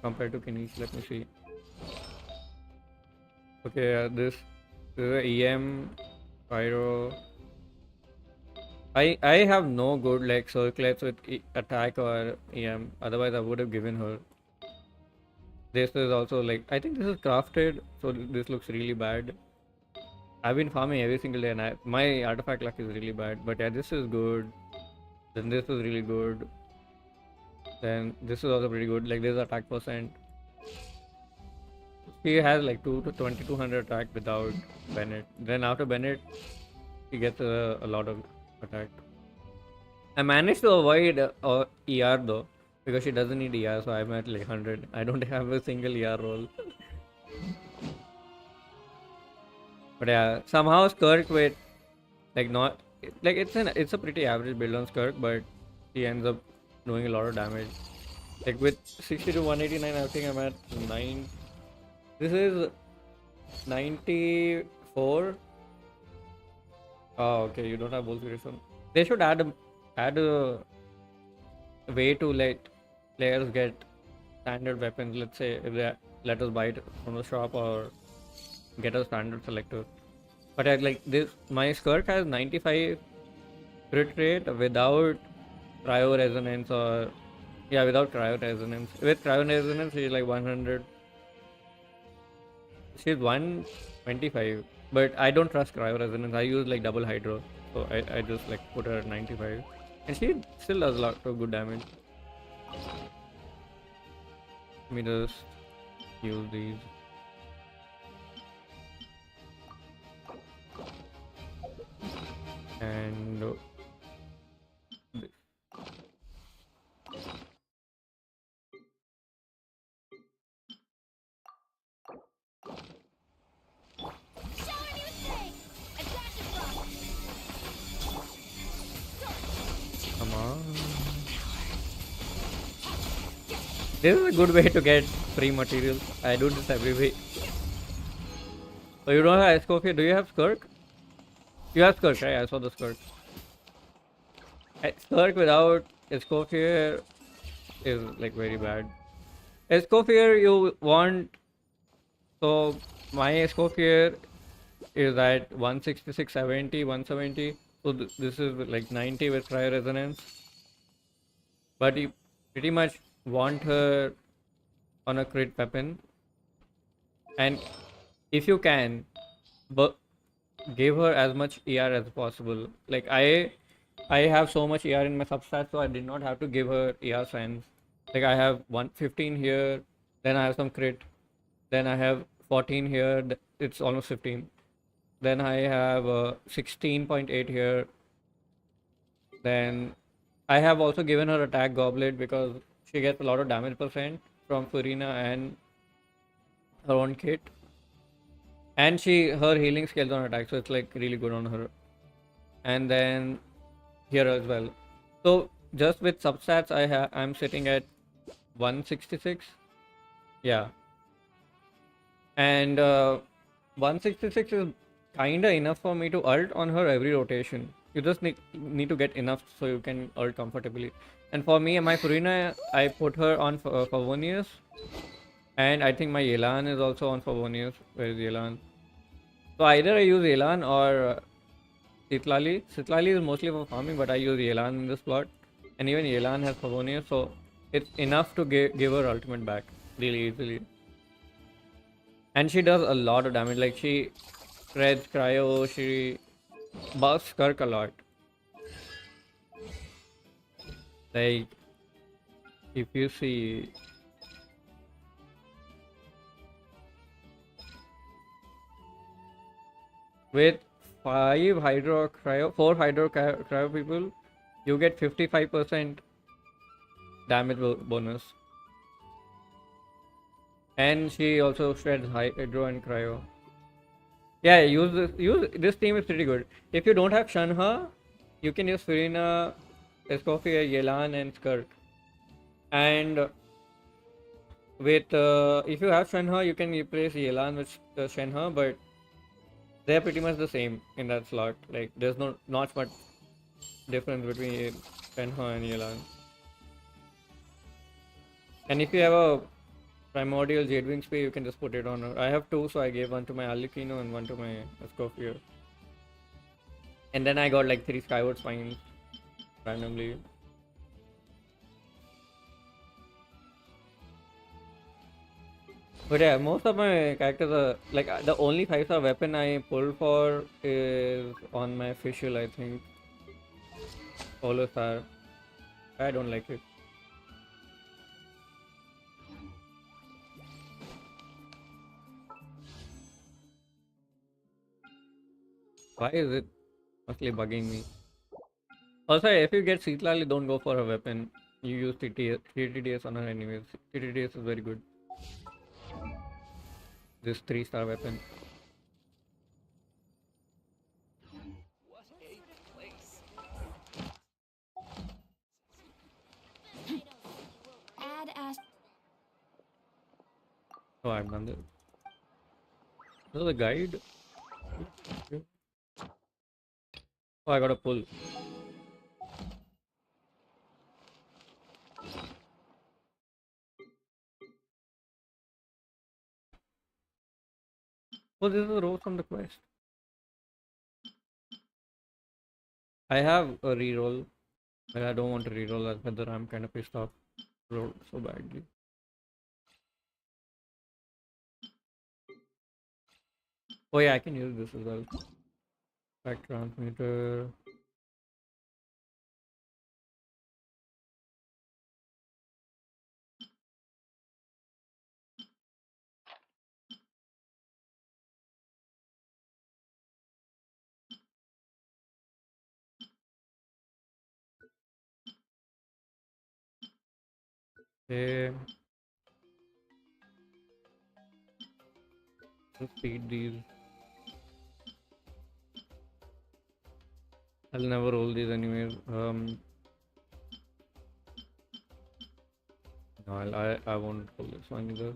compared to Kinish. Let me see. Okay, this is a EM Pyro. I have no good like circlets with attack or EM. Otherwise, I would have given her. This is also like I think this is crafted, so this looks really bad. I've been farming every single day, and my artifact luck is really bad. But yeah, this is good. Then this is really good. Then this is also pretty good. Like this attack percent. He has like 2200 attack without Bennett. Then after Bennett, he gets a lot of attack. I managed to avoid ER though, because she doesn't need ER, so I'm at like 100. I don't have a single ER roll. But yeah, somehow Skirk with like not like it's a pretty average build on Skirk, but he ends up doing a lot of damage. Like with 60 to 189, I think I'm at 9. This is 94. Oh, okay, you don't have Wolf Gravestone. They should add a way to let players get standard weapons. Let's say if they let us buy it from the shop or get a standard selector. But like this, my Skirk has 95 crit rate without cryo resonance or without cryo resonance. With cryo resonance, she's like 100. She's 125, but I don't trust cryo resonance. I use like double hydro, so I just like put her at 95, and she still does a lot of good damage. Let me just use these. And this. Come on. This is a good way to get free materials. I do this every week. So you don't have Escoffier? Do you have Skirk? You have Skirk, right? I saw the Skirk. Skirk without Escoffier is like very bad. Escoffier you want. So my Escoffier is at 166, 70, 170. So this is like 90 with cryo resonance. But you pretty much want her on a crit weapon, and if you can, but give her as much ER as possible. Like I have so much ER in my substat, so I did not have to give her ER signs. Like I have 115 here, then I have some crit, then I have 14 here, it's almost 15. Then I have 16.8 here. Then I have also given her attack goblet because she gets a lot of damage percent from Furina and her own kit. And her healing skills on attack, so it's like really good on her. And then here as well. So just with substats, I'm sitting at 166. Yeah. And 166 is kinda enough for me to ult on her every rotation. You just need to get enough so you can ult comfortably. And for me and my Furina, I put her on Favonius. And I think my Yelan is also on Favonius. Where is Yelan? So either I use Yelan or Citlali. Citlali is mostly for farming, but I use Yelan in this plot. And even Yelan has Favonius, so it's enough to give her ultimate back really easily. And she does a lot of damage. Like she spreads cryo, she buffs Kirk a lot. Like if you see, with 4 hydro cryo people, you get 55% damage bonus. And she also shreds hydro and cryo. Yeah, use this team is pretty good. If you don't have Shanha, you can use Furina, Escoffier, Yelan, and Skirk. And with if you have Shenhe, you can replace Yelan with Shenhe, but they're pretty much the same in that slot. Like there's not much difference between Shenhe and Yelan. And if you have a primordial Jadewing Spear, you can just put it on her. I have 2, so I gave one to my Alucino and one to my Escoffier. And then I got like 3 Skyward Spines randomly. But yeah, most of my characters are like the only 5-star weapon I pulled for is on my official, I think. Polo Star. I don't like it. Why is it mostly bugging me? Also, if you get Citlali, don't go for a weapon. You use TTDS on her anyways. TTDS is very good. This 3-star weapon. Add Ash. Oh, I've done this. This is a guide. Oh, I got a pull. Oh, this is a row from the quest. I have a reroll, but I don't want to reroll that whether I'm kind of pissed off. Rolled so badly. Oh yeah, I can use this as well. Back transmitter. Okay. Let's feed these. I'll never roll these anyways. No, I won't roll this one either.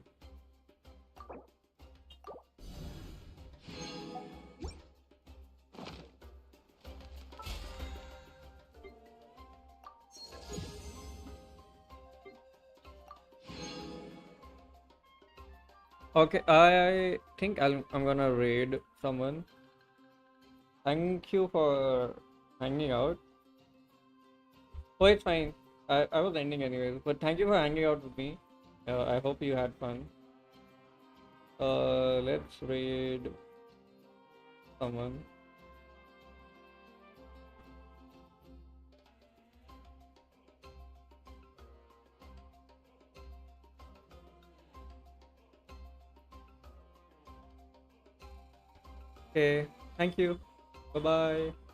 Okay, I think I'm gonna raid someone. Thank you for hanging out. Oh, it's fine. I was ending anyways, but thank you for hanging out with me. I hope you had fun. Let's read someone. Okay, thank you. Bye bye.